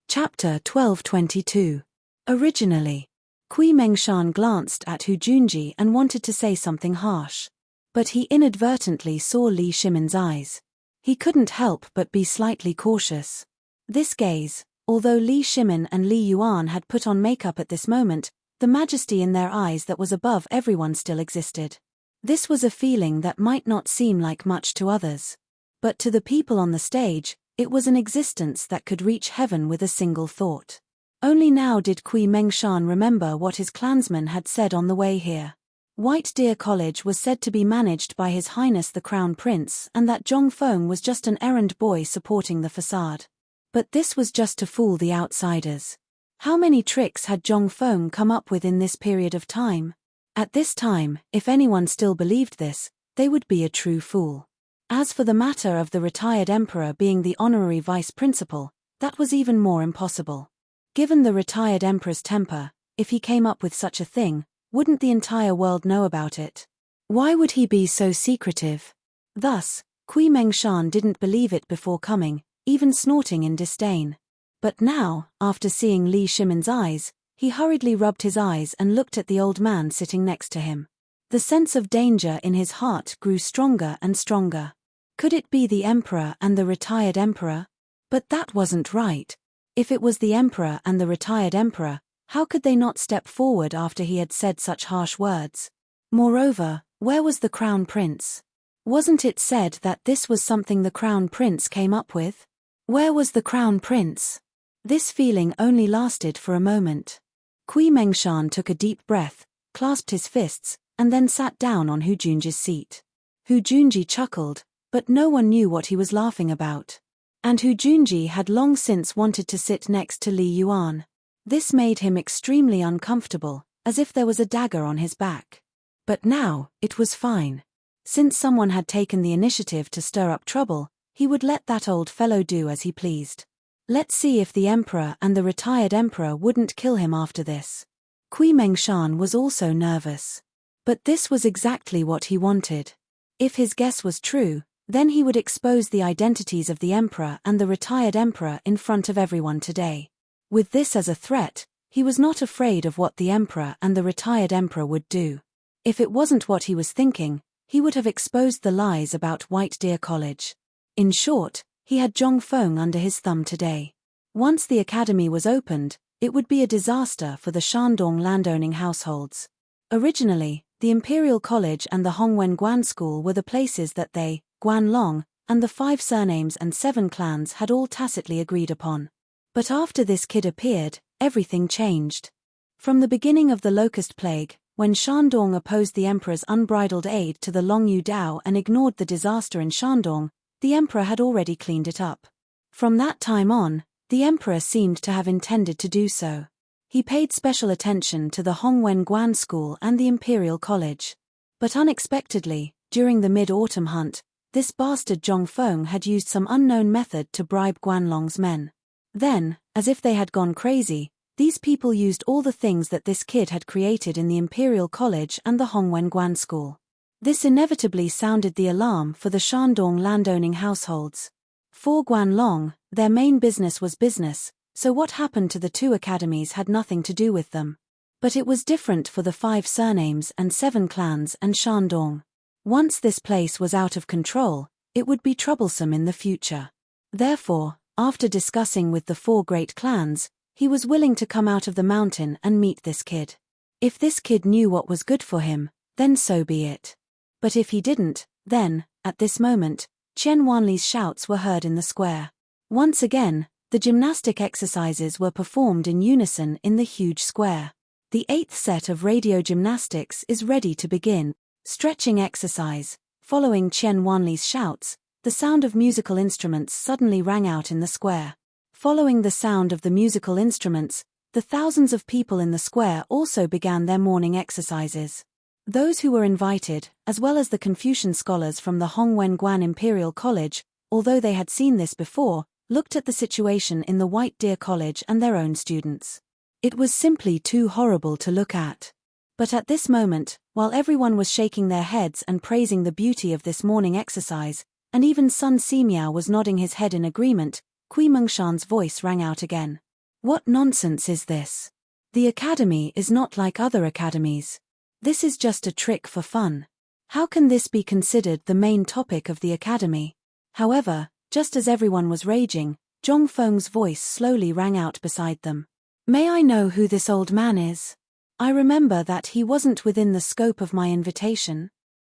Chapter 1222. Originally, Kui Mengshan glanced at Hu Junji and wanted to say something harsh. But he inadvertently saw Li Shimin's eyes. He couldn't help but be slightly cautious. This gaze, although Li Shimin and Li Yuan had put on makeup at this moment, the majesty in their eyes that was above everyone still existed. This was a feeling that might not seem like much to others. But to the people on the stage, it was an existence that could reach heaven with a single thought. Only now did Kui Mengshan remember what his clansman had said on the way here. White Deer College was said to be managed by His Highness the Crown Prince and that Zhong Feng was just an errand boy supporting the facade. But this was just to fool the outsiders. How many tricks had Zhong Feng come up with in this period of time? At this time, if anyone still believed this, they would be a true fool. As for the matter of the retired emperor being the honorary vice principal, that was even more impossible. Given the retired emperor's temper, if he came up with such a thing, wouldn't the entire world know about it? Why would he be so secretive? Thus, Kui Mengshan didn't believe it before coming, even snorting in disdain. But now, after seeing Li Shimin's eyes, he hurriedly rubbed his eyes and looked at the old man sitting next to him. The sense of danger in his heart grew stronger and stronger. Could it be the emperor and the retired emperor? But that wasn't right. If it was the emperor and the retired emperor, how could they not step forward after he had said such harsh words? Moreover, where was the crown prince? Wasn't it said that this was something the crown prince came up with? Where was the crown prince? This feeling only lasted for a moment. Kui Mengshan took a deep breath, clasped his fists, and then sat down on Hu Junji's seat. Hu Junji chuckled, but no one knew what he was laughing about. And Hu Junji had long since wanted to sit next to Li Yuan. This made him extremely uncomfortable, as if there was a dagger on his back. But now, it was fine. Since someone had taken the initiative to stir up trouble, he would let that old fellow do as he pleased. Let's see if the emperor and the retired emperor wouldn't kill him after this. Kui Mengshan was also nervous. But this was exactly what he wanted. If his guess was true, then he would expose the identities of the emperor and the retired emperor in front of everyone today. With this as a threat, he was not afraid of what the emperor and the retired emperor would do. If it wasn't what he was thinking, he would have exposed the lies about White Deer College. In short, he had Zhong Feng under his thumb today. Once the academy was opened, it would be a disaster for the Shandong landowning households. Originally, the Imperial College and the Hongwen Guan School were the places that they, Guan Long, and the 5 surnames and 7 clans had all tacitly agreed upon. But after this kid appeared, everything changed. From the beginning of the Locust Plague, when Shandong opposed the emperor's unbridled aid to the Longyu Dao and ignored the disaster in Shandong, the emperor had already cleaned it up. From that time on, The emperor seemed to have intended to do so. He paid special attention to the Hongwen Guan School and the Imperial College. But unexpectedly, during the mid-autumn hunt, this bastard Zhong Feng had used some unknown method to bribe Guanlong's men. Then, as if they had gone crazy, these people used all the things that this kid had created in the Imperial College and the Hongwen Guan School. This inevitably sounded the alarm for the Shandong landowning households. For Guanlong, their main business was business, so what happened to the two academies had nothing to do with them. But it was different for the 5 surnames and 7 clans and Shandong. Once this place was out of control, it would be troublesome in the future. Therefore, after discussing with the 4 great clans, he was willing to come out of the mountain and meet this kid. If this kid knew what was good for him, then so be it. But if he didn't, then, at this moment, Qian Wanli's shouts were heard in the square. Once again, the gymnastic exercises were performed in unison in the huge square. The 8th set of radio gymnastics is ready to begin. Stretching exercise. Following Qian Wanli's shouts, the sound of musical instruments suddenly rang out in the square. Following the sound of the musical instruments, the thousands of people in the square also began their morning exercises. Those who were invited, as well as the Confucian scholars from the Hongwen Guan Imperial College, although they had seen this before, looked at the situation in the White Deer College and their own students. It was simply too horrible to look at. But at this moment, while everyone was shaking their heads and praising the beauty of this morning exercise, and even Sun Simiao was nodding his head in agreement, Kui Mengshan's voice rang out again. What nonsense is this? The academy is not like other academies. This is just a trick for fun. How can this be considered the main topic of the academy? However, just as everyone was raging, Zhong Feng's voice slowly rang out beside them. May I know who this old man is? I remember that he wasn't within the scope of my invitation.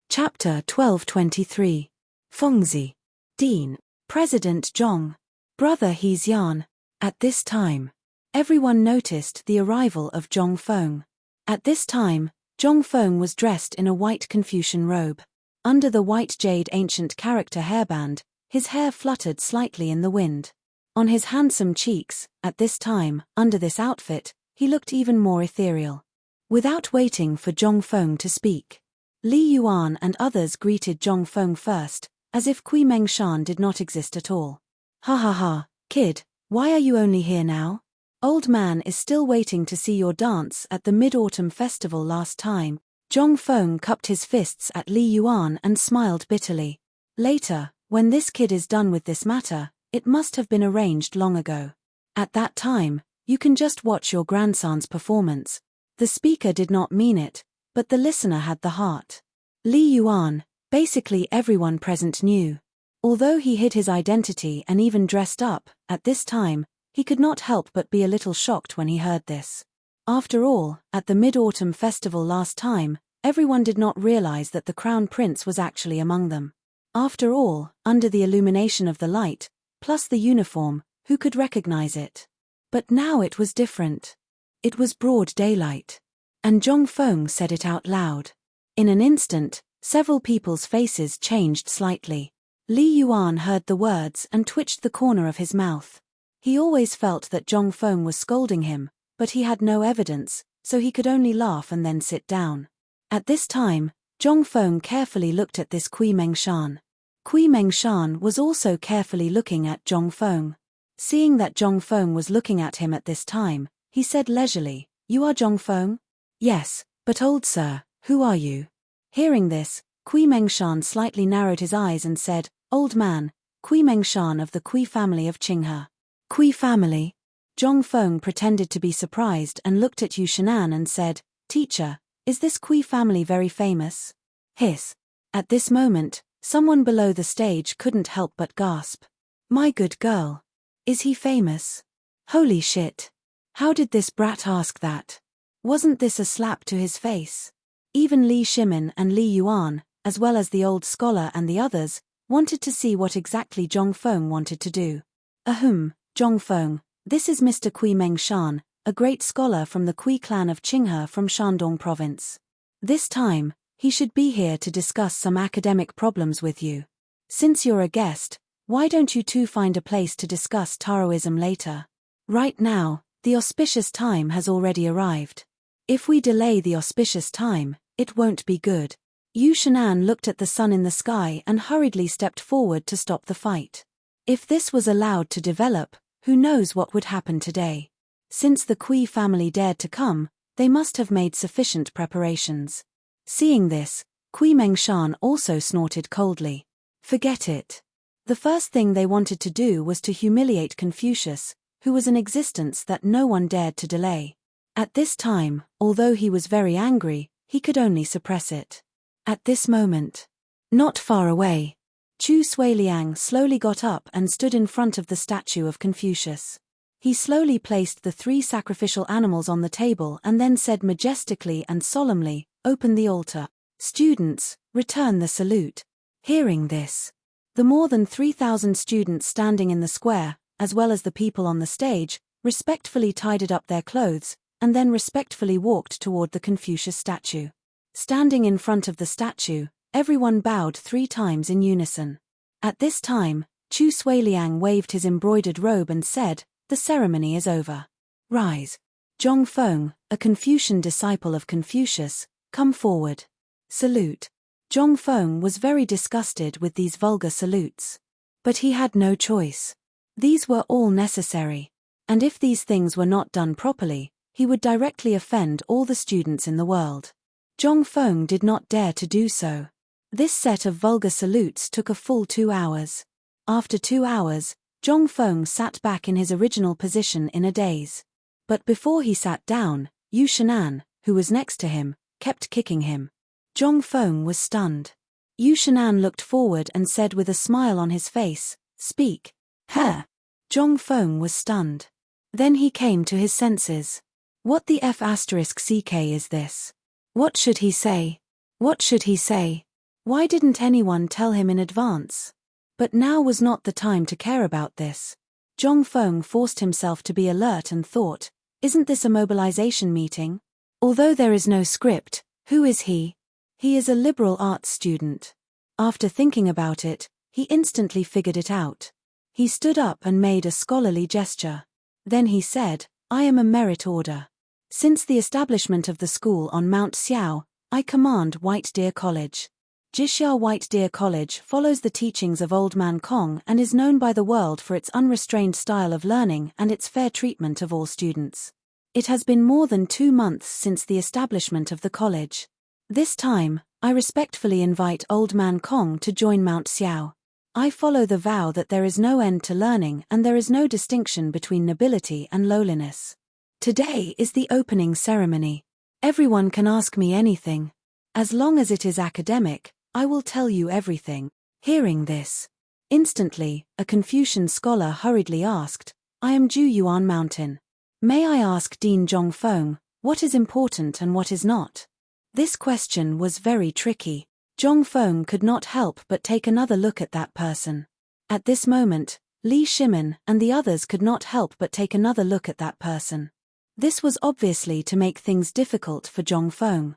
Chapter 1223. Fengzi. Dean. President Zhong. Brother He Xian. At this time, everyone noticed the arrival of Zhong Feng. At this time, Zhong Feng was dressed in a white Confucian robe. Under the white jade ancient character hairband, his hair fluttered slightly in the wind. On his handsome cheeks, at this time, under this outfit, he looked even more ethereal. Without waiting for Zhong Feng to speak, Li Yuan and others greeted Zhong Feng first, as if Kui Mengshan did not exist at all. Ha ha ha, kid, why are you only here now? Old man is still waiting to see your dance at the Mid-Autumn Festival last time. Zhong Feng cupped his fists at Li Yuan and smiled bitterly. Later, when this kid is done with this matter, it must have been arranged long ago. At that time, you can just watch your grandson's performance. The speaker did not mean it, but the listener had the heart. Li Yuan, basically everyone present knew. Although he hid his identity and even dressed up, at this time, he could not help but be a little shocked when he heard this. After all, at the Mid-Autumn Festival last time, everyone did not realize that the Crown Prince was actually among them. After all, under the illumination of the light, plus the uniform, who could recognize it? But now it was different. It was broad daylight. And Zhong Feng said it out loud. In an instant, several people's faces changed slightly. Li Yuan heard the words and twitched the corner of his mouth. He always felt that Zhong Feng was scolding him, but he had no evidence, so he could only laugh and then sit down. At this time, Zhong Feng carefully looked at this Kui Mengshan. Kui Mengshan was also carefully looking at Zhong Feng. Seeing that Zhong Feng was looking at him at this time, he said leisurely, "You are Zhong Feng?" "Yes, but old sir, who are you?" Hearing this, Kui Mengshan slightly narrowed his eyes and said, "Old man, Kui Mengshan of the Kui family of Qinghe." "Kui family?" Zhong Feng pretended to be surprised and looked at Yu Shenan and said, "Teacher, is this Kui family very famous?" Hiss. At this moment, someone below the stage couldn't help but gasp. "My good girl. Is he famous? Holy shit. How did this brat ask that? Wasn't this a slap to his face?" Even Li Shimin and Li Yuan, as well as the old scholar and the others, wanted to see what exactly Zhong Feng wanted to do. "Ahem, Zhong Feng, this is Mr. Kui Mengshan, a great scholar from the Kui clan of Qinghe from Shandong province. This time, he should be here to discuss some academic problems with you. Since you're a guest, Why don't you two find a place to discuss Taoism later? Right now, the auspicious time has already arrived. If we delay the auspicious time, it won't be good. Yu Shan'an looked at the sun in the sky and hurriedly stepped forward to stop the fight. If this was allowed to develop, who knows what would happen today? Since the Kui family dared to come, they must have made sufficient preparations. Seeing this, Kui Mengshan also snorted coldly. Forget it. The first thing they wanted to do was to humiliate Confucius, who was an existence that no one dared to delay. At this time, although he was very angry, he could only suppress it. At this moment, not far away, Chu Suiliang slowly got up and stood in front of the statue of Confucius. He slowly placed the 3 sacrificial animals on the table and then said majestically and solemnly, "Open the altar. Students, return the salute." Hearing this, the more than 3,000 students standing in the square, as well as the people on the stage, respectfully tidied up their clothes, and then respectfully walked toward the Confucius statue. Standing in front of the statue, everyone bowed 3 times in unison. At this time, Chu Suiliang waved his embroidered robe and said, "The ceremony is over. Rise. Zhong Feng, a Confucian disciple of Confucius, come forward. Salute." Zhong Feng was very disgusted with these vulgar salutes. But he had no choice. These were all necessary. And if these things were not done properly, he would directly offend all the students in the world. Zhong Feng did not dare to do so. This set of vulgar salutes took a full 2 hours. After 2 hours, Zhong Feng sat back in his original position in a daze. But before he sat down, Yu Shan'an, who was next to him, kept kicking him. Zhong Feng was stunned. Yu Shan'an looked forward and said with a smile on his face, "Speak." "Huh." Zhong Feng was stunned. Then he came to his senses. What the F***ck is this? What should he say? What should he say? Why didn't anyone tell him in advance? But now was not the time to care about this. Zhong Feng forced himself to be alert and thought, isn't this a mobilization meeting? Although there is no script, who is he? He is a liberal arts student. After thinking about it, he instantly figured it out. He stood up and made a scholarly gesture. Then he said, "I am a merit order. Since the establishment of the school on Mount Xiao, I command White Deer College. Jixia White Deer College follows the teachings of Old Man Kong and is known by the world for its unrestrained style of learning and its fair treatment of all students. It has been more than 2 months since the establishment of the college. This time, I respectfully invite Old Man Kong to join Mount Xiao. I follow the vow that there is no end to learning and there is no distinction between nobility and lowliness. Today is the opening ceremony. Everyone can ask me anything. As long as it is academic, I will tell you everything." Hearing this, instantly, a Confucian scholar hurriedly asked, "I am Ju Yuan Mountain. May I ask Dean Zhong Feng, what is important and what is not?" This question was very tricky. Zhong Feng could not help but take another look at that person. At this moment, Li Shimin and the others could not help but take another look at that person. This was obviously to make things difficult for Zhong Feng.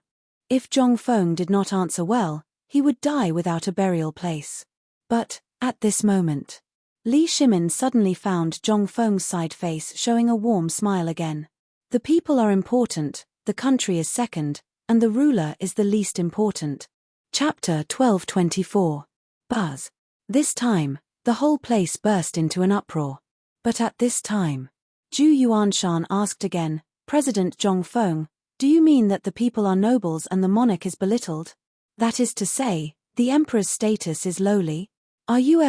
If Zhong Feng did not answer well, he would die without a burial place. But, at this moment, Li Shimin suddenly found Zhong Feng's side face showing a warm smile again. The people are important, the country is second, and the ruler is the least important. Chapter 1224. Buzz. This time, the whole place burst into an uproar. But at this time, Zhu Yuanshan asked again, "President Zhong Feng, do you mean that the people are nobles and the monarch is belittled? That is to say, the emperor's status is lowly? Are you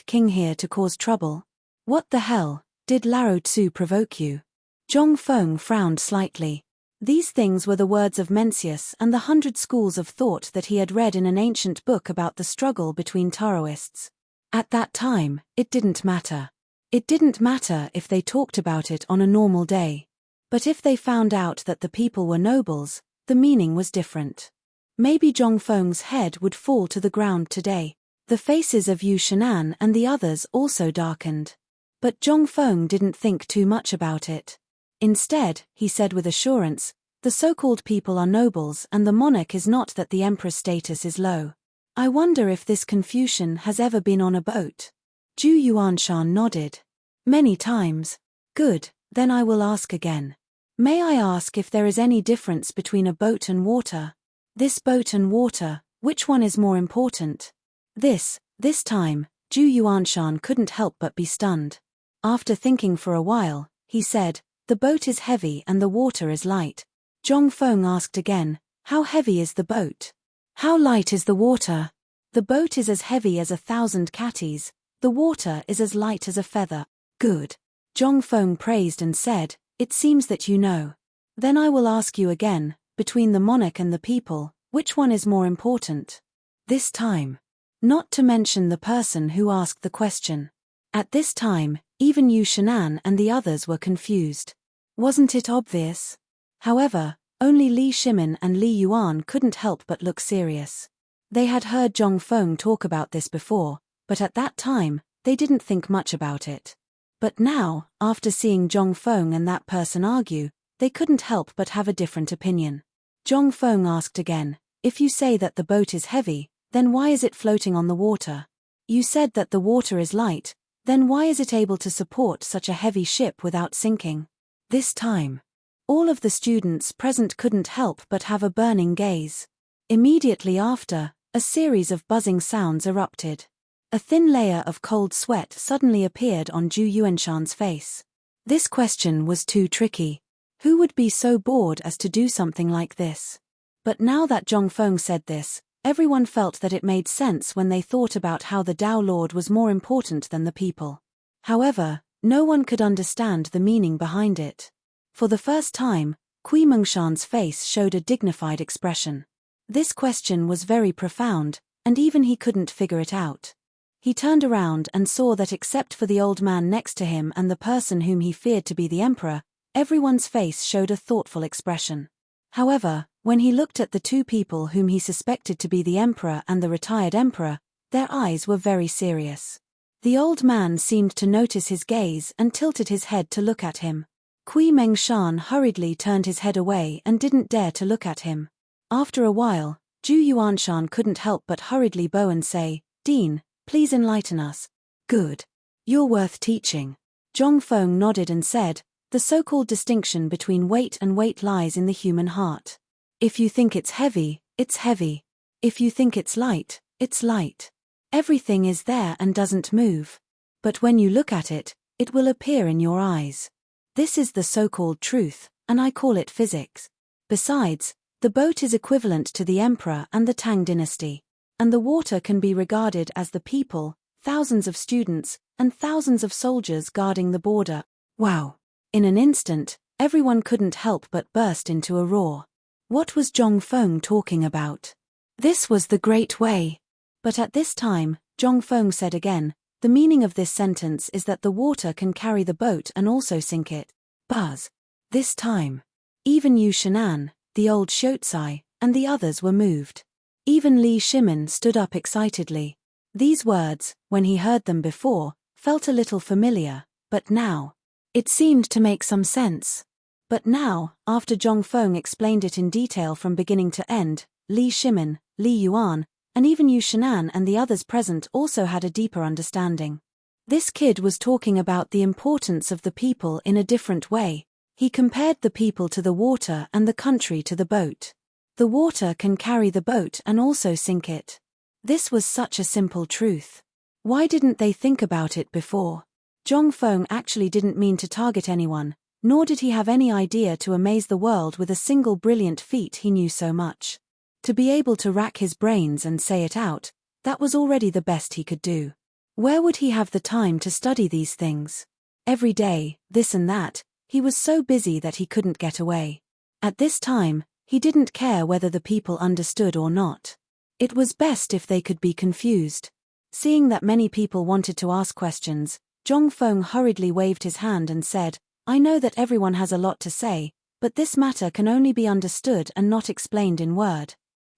king here to cause trouble? What the hell, did Lao Tzu provoke you?" Zhong Feng frowned slightly. These things were the words of Mencius and the 100 schools of thought that he had read in an ancient book about the struggle between Taoists. At that time, it didn't matter. It didn't matter if they talked about it on a normal day. But if they found out that the people were nobles, the meaning was different. Maybe Zhong Feng's head would fall to the ground today. The faces of Yu Shan'an and the others also darkened. But Zhong Feng didn't think too much about it. Instead, he said with assurance, "The so-called people are nobles and the monarch is not, that the emperor's status is low. I wonder if this Confucian has ever been on a boat. Zhu Yuanshan nodded. Many times. Good, then I will ask again. May I ask if there is any difference between a boat and water? This boat and water, which one is more important? This time, Zhu Yuanshan couldn't help but be stunned. After thinking for a while, he said, the boat is heavy and the water is light. Zhong Feng asked again, how heavy is the boat? How light is the water? The boat is as heavy as 1,000 catties, the water is as light as a feather. Good. Zhong Feng praised and said, it seems that you know. Then I will ask you again, between the monarch and the people, which one is more important? This time. Not to mention the person who asked the question. At this time, even Yu Shinan and the others were confused. Wasn't it obvious? However, only Li Shimin and Li Yuan couldn't help but look serious. They had heard Zhong Feng talk about this before, but at that time, they didn't think much about it. But now, after seeing Zhong Feng and that person argue, they couldn't help but have a different opinion. Zhong Feng asked again, if you say that the boat is heavy, then why is it floating on the water? You said that the water is light, then why is it able to support such a heavy ship without sinking? This time. All of the students present couldn't help but have a burning gaze. Immediately after, a series of buzzing sounds erupted. A thin layer of cold sweat suddenly appeared on Zhu Yuanshan's face. This question was too tricky. Who would be so bored as to do something like this? But now that Zhong Feng said this, everyone felt that it made sense when they thought about how the Tao Lord was more important than the people. However, no one could understand the meaning behind it. For the first time, Kui Mengshan's face showed a dignified expression. This question was very profound, and even he couldn't figure it out. He turned around and saw that except for the old man next to him and the person whom he feared to be the emperor, everyone's face showed a thoughtful expression. However, when he looked at the two people whom he suspected to be the emperor and the retired emperor, their eyes were very serious. The old man seemed to notice his gaze and tilted his head to look at him. Kui Mengshan hurriedly turned his head away and didn't dare to look at him. After a while, Zhu Yuanshan couldn't help but hurriedly bow and say, Dean, please enlighten us. Good. You're worth teaching. Zhong Feng nodded and said, the so-called distinction between weight and weight lies in the human heart. If you think it's heavy, it's heavy. If you think it's light, it's light. Everything is there and doesn't move. But when you look at it, it will appear in your eyes. This is the so-called truth, and I call it physics. Besides, the boat is equivalent to the emperor and the Tang dynasty. And the water can be regarded as the people, thousands of students, and thousands of soldiers guarding the border. Wow! In an instant, everyone couldn't help but burst into a roar. What was Zhong Feng talking about? This was the Great Way. But at this time, Zhong Feng said again, the meaning of this sentence is that the water can carry the boat and also sink it. Buzz. This time. Even Yu Shinan, the old Xiuzai, and the others were moved. Even Li Shimin stood up excitedly. These words, when he heard them before, felt a little familiar, but now, it seemed to make some sense. But now, after Zhong Feng explained it in detail from beginning to end, Li Shimin, Li Yuan, and even Yu Shinan and the others present also had a deeper understanding. This kid was talking about the importance of the people in a different way. He compared the people to the water and the country to the boat. The water can carry the boat and also sink it. This was such a simple truth. Why didn't they think about it before? Zhong Feng actually didn't mean to target anyone, nor did he have any idea to amaze the world with a single brilliant feat he knew so much. To be able to rack his brains and say it out, that was already the best he could do. Where would he have the time to study these things? Every day, this and that, he was so busy that he couldn't get away. At this time, he didn't care whether the people understood or not. It was best if they could be confused. Seeing that many people wanted to ask questions, Zhong Feng hurriedly waved his hand and said, I know that everyone has a lot to say, but this matter can only be understood and not explained in word.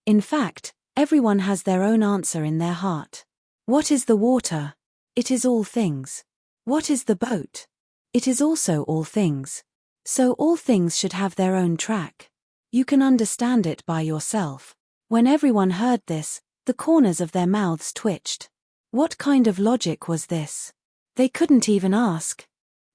In fact, everyone has their own answer in their heart. What is the water? It is all things. What is the boat? It is also all things. So all things should have their own track. You can understand it by yourself. When everyone heard this, the corners of their mouths twitched. What kind of logic was this? They couldn't even ask.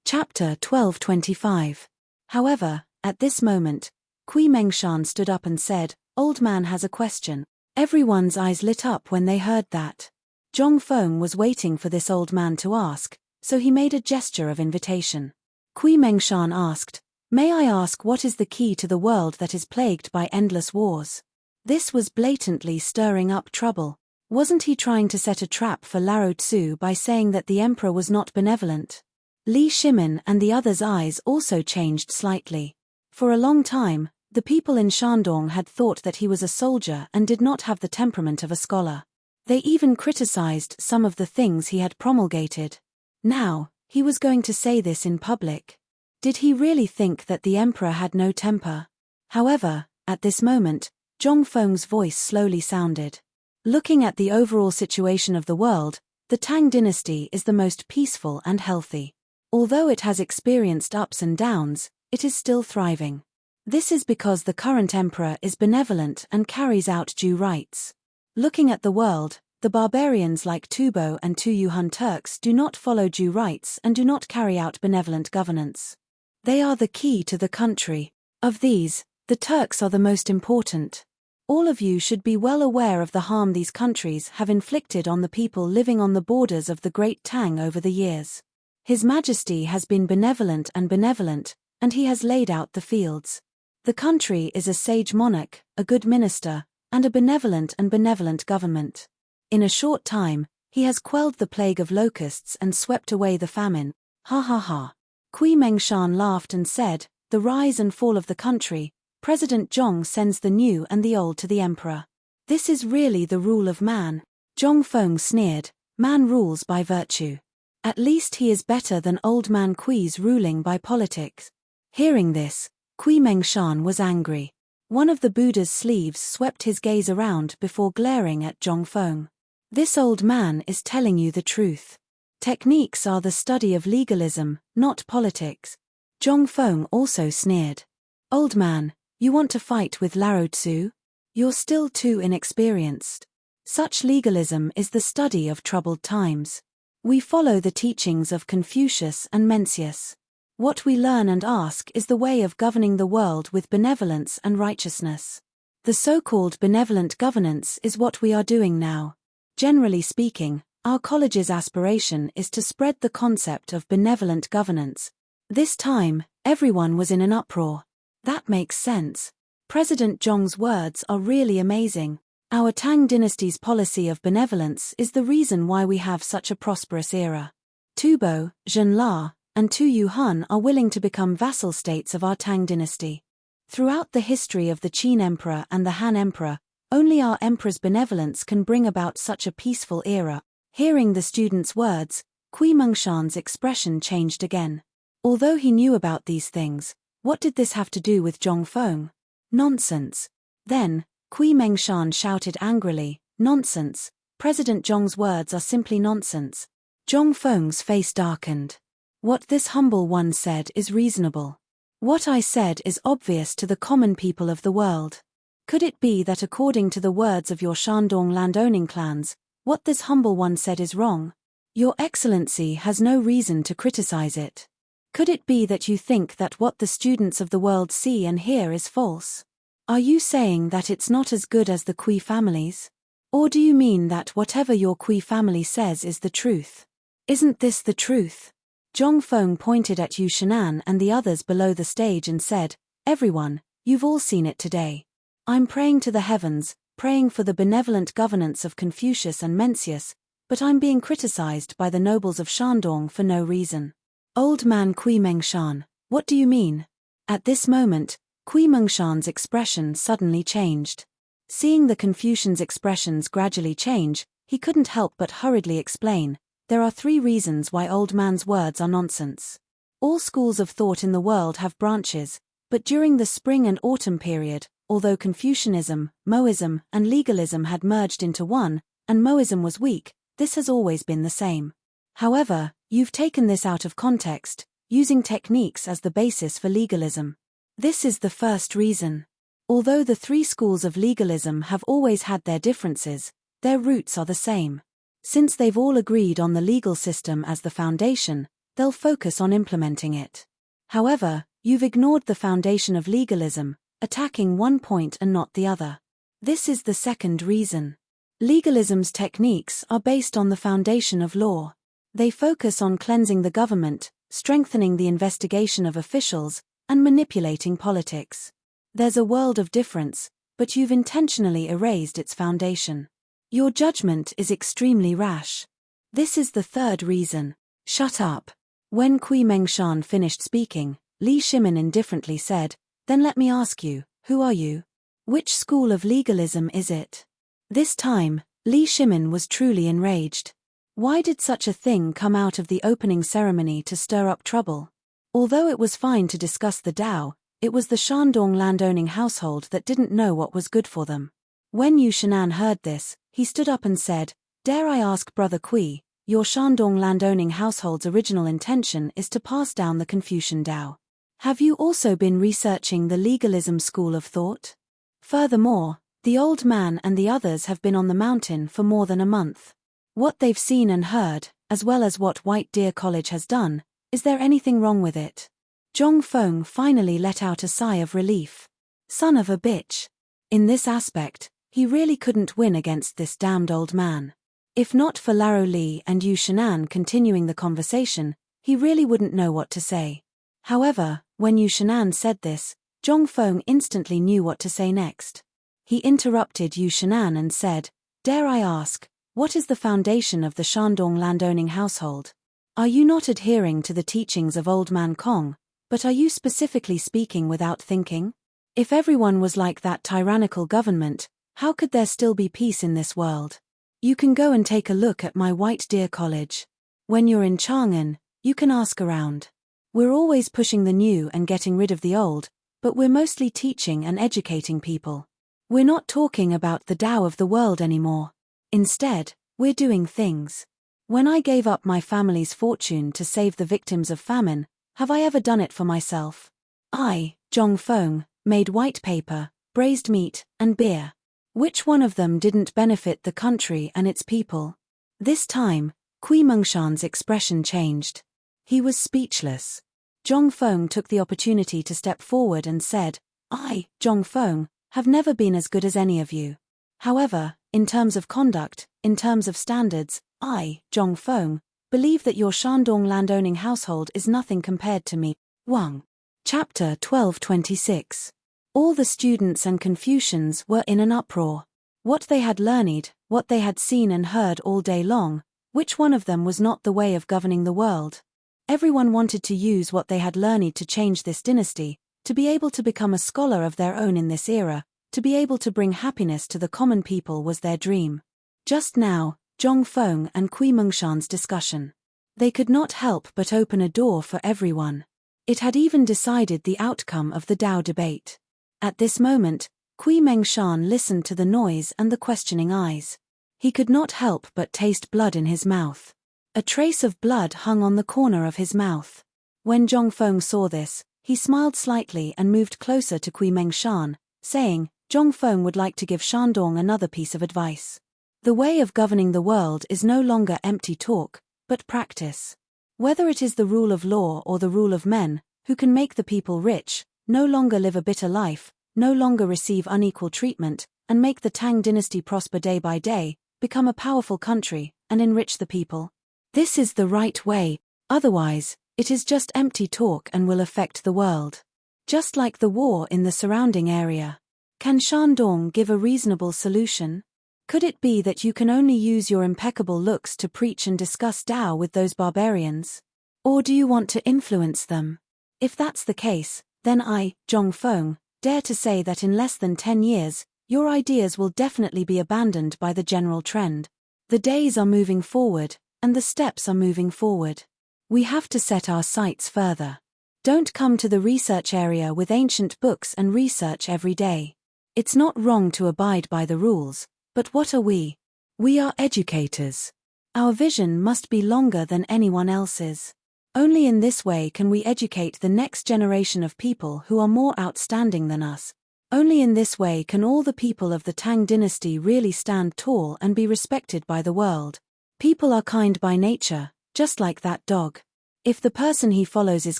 Chapter 12:25. However, at this moment, Kui Mengshan stood up and said, "Old man has a question." Everyone's eyes lit up when they heard that. Zhong Feng was waiting for this old man to ask, so he made a gesture of invitation. Kui Mengshan asked, "May I ask what is the key to the world that is plagued by endless wars?" This was blatantly stirring up trouble. Wasn't he trying to set a trap for Lao Tzu by saying that the emperor was not benevolent? Li Shimin and the others' eyes also changed slightly. For a long time, the people in Shandong had thought that he was a soldier and did not have the temperament of a scholar. They even criticized some of the things he had promulgated. Now, he was going to say this in public. Did he really think that the emperor had no temper? However, at this moment, Zhong Feng's voice slowly sounded. Looking at the overall situation of the world, the Tang dynasty is the most peaceful and healthy. Although it has experienced ups and downs, it is still thriving. This is because the current emperor is benevolent and carries out due rights. Looking at the world, the barbarians like Tubo and Tuyuhun Turks do not follow due rights and do not carry out benevolent governance. They are the key to the country. Of these, the Turks are the most important. All of you should be well aware of the harm these countries have inflicted on the people living on the borders of the Great Tang over the years. His Majesty has been benevolent, and he has laid out the fields. The country is a sage monarch, a good minister, and a benevolent government. In a short time, he has quelled the plague of locusts and swept away the famine. Ha ha ha. Kui Mengshan laughed and said, "The rise and fall of the country, President Zhong sends the new and the old to the emperor. This is really the rule of man." Zhong Feng sneered, "Man rules by virtue. At least he is better than old man Kui's ruling by politics." Hearing this, Kui Mengshan was angry. One of the Buddha's sleeves swept his gaze around before glaring at Zhong Feng. "This old man is telling you the truth. Techniques are the study of legalism, not politics." Zhong Feng also sneered. "Old man, you want to fight with Lao Tzu? You're still too inexperienced. Such legalism is the study of troubled times. We follow the teachings of Confucius and Mencius. What we learn and ask is the way of governing the world with benevolence and righteousness. The so-called benevolent governance is what we are doing now. Generally speaking, our college's aspiration is to spread the concept of benevolent governance. This time, everyone was in an uproar. That makes sense. President Zhong's words are really amazing. Our Tang dynasty's policy of benevolence is the reason why we have such a prosperous era. Tubo, Zhenla, and Tuyuhun are willing to become vassal states of our Tang dynasty. Throughout the history of the Qin Emperor and the Han Emperor, only our emperor's benevolence can bring about such a peaceful era. Hearing the student's words, Kui Mengshan's expression changed again. Although he knew about these things, what did this have to do with Zhong Feng? Nonsense. Then, Kui Mengshan shouted angrily, "Nonsense! President Zhong's words are simply nonsense." Zhong Feng's face darkened. "What this humble one said is reasonable. What I said is obvious to the common people of the world. Could it be that according to the words of your Shandong landowning clans, what this humble one said is wrong? Your Excellency has no reason to criticize it. Could it be that you think that what the students of the world see and hear is false? Are you saying that it's not as good as the Kui families? Or do you mean that whatever your Kui family says is the truth? Isn't this the truth?" Zhong Feng pointed at Yu Shinan and the others below the stage and said, "Everyone, you've all seen it today. I'm praying to the heavens, praying for the benevolent governance of Confucius and Mencius, but I'm being criticized by the nobles of Shandong for no reason." "Old man Kui Mengshan, what do you mean?" At this moment, Kui Mengshan's expression suddenly changed. Seeing the Confucian's expressions gradually change, he couldn't help but hurriedly explain, "There are 3 reasons why old man's words are nonsense. All schools of thought in the world have branches, but during the spring and autumn period, although Confucianism, Moism, and legalism had merged into one, and Moism was weak, this has always been the same. However, you've taken this out of context, using techniques as the basis for legalism. This is the first reason. Although the 3 schools of legalism have always had their differences, their roots are the same. Since they've all agreed on the legal system as the foundation, they'll focus on implementing it. However, you've ignored the foundation of legalism, attacking one point and not the other. This is the second reason. Legalism's techniques are based on the foundation of law. They focus on cleansing the government, strengthening the investigation of officials, and manipulating politics. There's a world of difference, but you've intentionally erased its foundation. Your judgment is extremely rash. This is the third reason. Shut up. When Kui Mengshan finished speaking, Li Shimin indifferently said, "Then let me ask you, who are you? Which school of legalism is it?" This time, Li Shimin was truly enraged. Why did such a thing come out of the opening ceremony to stir up trouble? Although it was fine to discuss the Tao, it was the Shandong landowning household that didn't know what was good for them. When Yu Shanan heard this, he stood up and said, "Dare I ask Brother Kui, your Shandong landowning household's original intention is to pass down the Confucian Tao. Have you also been researching the legalism school of thought? Furthermore, the old man and the others have been on the mountain for more than a month. What they've seen and heard, as well as what White Deer College has done, is there anything wrong with it?" Zhong Feng finally let out a sigh of relief. Son of a bitch. In this aspect, he really couldn't win against this damned old man. If not for Laro Li and Yu Shanan continuing the conversation, he really wouldn't know what to say. However, when Yu Shanan said this, Zhong Feng instantly knew what to say next. He interrupted Yu Shanan and said, "Dare I ask, what is the foundation of the Shandong landowning household? Are you not adhering to the teachings of Old Man Kong, but are you specifically speaking without thinking? If everyone was like that tyrannical government, how could there still be peace in this world? You can go and take a look at my White Deer College. When you're in Chang'an, you can ask around. We're always pushing the new and getting rid of the old, but we're mostly teaching and educating people. We're not talking about the Tao of the world anymore. Instead, we're doing things. When I gave up my family's fortune to save the victims of famine, have I ever done it for myself? I, Zhong Feng, made white paper, braised meat, and beer. Which one of them didn't benefit the country and its people?" This time, Kui Mengshan's expression changed. He was speechless. Zhong Feng took the opportunity to step forward and said, "I, Zhong Feng, have never been as good as any of you. However, in terms of conduct, in terms of standards, I, Zhong Feng, believe that your Shandong landowning household is nothing compared to me." Wang. Chapter 12:26. All the students and Confucians were in an uproar. What they had learned, what they had seen and heard all day long, which one of them was not the way of governing the world? Everyone wanted to use what they had learned to change this dynasty, to be able to become a scholar of their own in this era, to be able to bring happiness to the common people was their dream. Just now, Zhong Feng and Kui Mengshan's discussion. They could not help but open a door for everyone. It had even decided the outcome of the Tao debate. At this moment, Kui Mengshan listened to the noise and the questioning eyes. He could not help but taste blood in his mouth. A trace of blood hung on the corner of his mouth. When Zhong Feng saw this, he smiled slightly and moved closer to Kui Mengshan, saying, "Zhong Feng would like to give Shandong another piece of advice. The way of governing the world is no longer empty talk, but practice. Whether it is the rule of law or the rule of men, who can make the people rich, no longer live a bitter life, no longer receive unequal treatment, and make the Tang dynasty prosper day by day, become a powerful country, and enrich the people. This is the right way, otherwise, it is just empty talk and will affect the world. Just like the war in the surrounding area. Can Shandong give a reasonable solution? Could it be that you can only use your impeccable looks to preach and discuss Tao with those barbarians? Or do you want to influence them? If that's the case, then I, Zhong Feng, dare to say that in less than 10 years, your ideas will definitely be abandoned by the general trend. The days are moving forward, and the steps are moving forward. We have to set our sights further. Don't come to the research area with ancient books and research every day. It's not wrong to abide by the rules, but what are we? We are educators. Our vision must be longer than anyone else's. Only in this way can we educate the next generation of people who are more outstanding than us. Only in this way can all the people of the Tang dynasty really stand tall and be respected by the world. People are kind by nature, just like that dog. If the person he follows is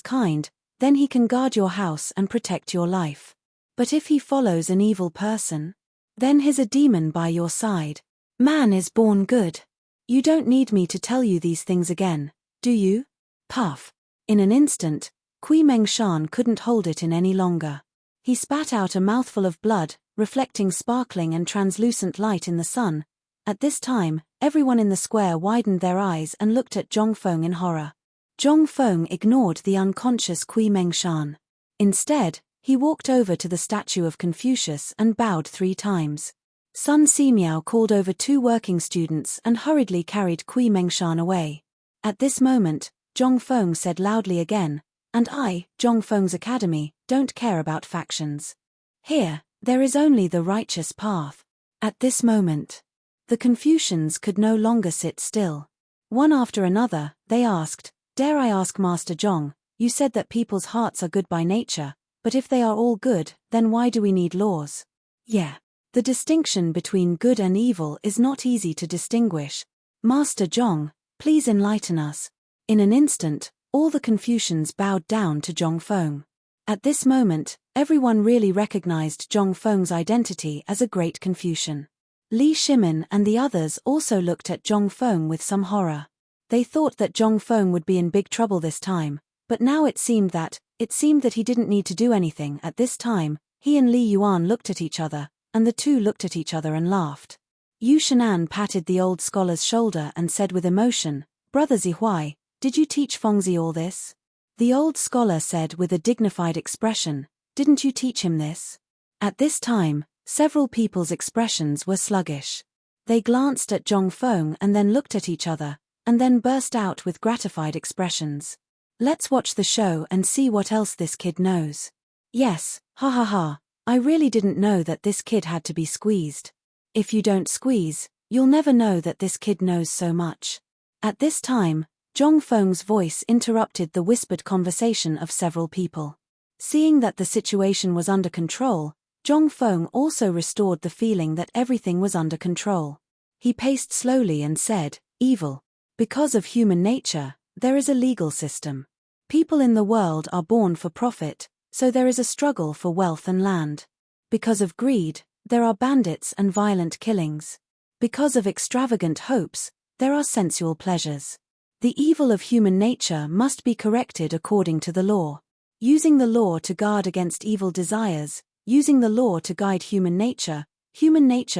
kind, then he can guard your house and protect your life. But if he follows an evil person, then he's a demon by your side. Man is born good. You don't need me to tell you these things again, do you? Puff. In an instant, Kui Meng Shan couldn't hold it in any longer. He spat out a mouthful of blood, reflecting sparkling and translucent light in the sun. At this time, everyone in the square widened their eyes and looked at Zhong Feng in horror. Zhong Feng ignored the unconscious Kui Meng Shan. Instead, he walked over to the statue of Confucius and bowed 3 times. Sun Simiao called over 2 working students and hurriedly carried Kui Meng Shan away. At this moment, Zhong Feng said loudly again, "And I, Zhong Feng's academy, don't care about factions. Here, there is only the righteous path." At this moment, the Confucians could no longer sit still. One after another, they asked, "Dare I ask Master Zhong, you said that people's hearts are good by nature, but if they are all good, then why do we need laws?" Yeah. The distinction between good and evil is not easy to distinguish. Master Zhong, please enlighten us. In an instant, all the Confucians bowed down to Zhong Feng. At this moment, everyone really recognized Zhong Feng's identity as a great Confucian. Li Shimin and the others also looked at Zhong Feng with some horror. They thought that Zhong Feng would be in big trouble this time, but now it seemed that he didn't need to do anything. At this time, he and Li Yuan looked at each other, and the two looked at each other and laughed. Yu Shenan patted the old scholar's shoulder and said with emotion, "Brother Zihuai, did you teach Fengzi all this?" The old scholar said with a dignified expression, "Didn't you teach him this?" At this time, several people's expressions were sluggish. They glanced at Zhong Feng and then looked at each other, and then burst out with gratified expressions. "Let's watch the show and see what else this kid knows." "Yes, ha ha ha, I really didn't know that this kid had to be squeezed. If you don't squeeze, you'll never know that this kid knows so much." At this time, Zhong Feng's voice interrupted the whispered conversation of several people. Seeing that the situation was under control, Zhong Feng also restored the feeling that everything was under control. He paced slowly and said, "Evil. Because of human nature, there is a legal system. People in the world are born for profit, so there is a struggle for wealth and land. Because of greed, there are bandits and violent killings. Because of extravagant hopes, there are sensual pleasures. The evil of human nature must be corrected according to the law. Using the law to guard against evil desires, using the law to guide human nature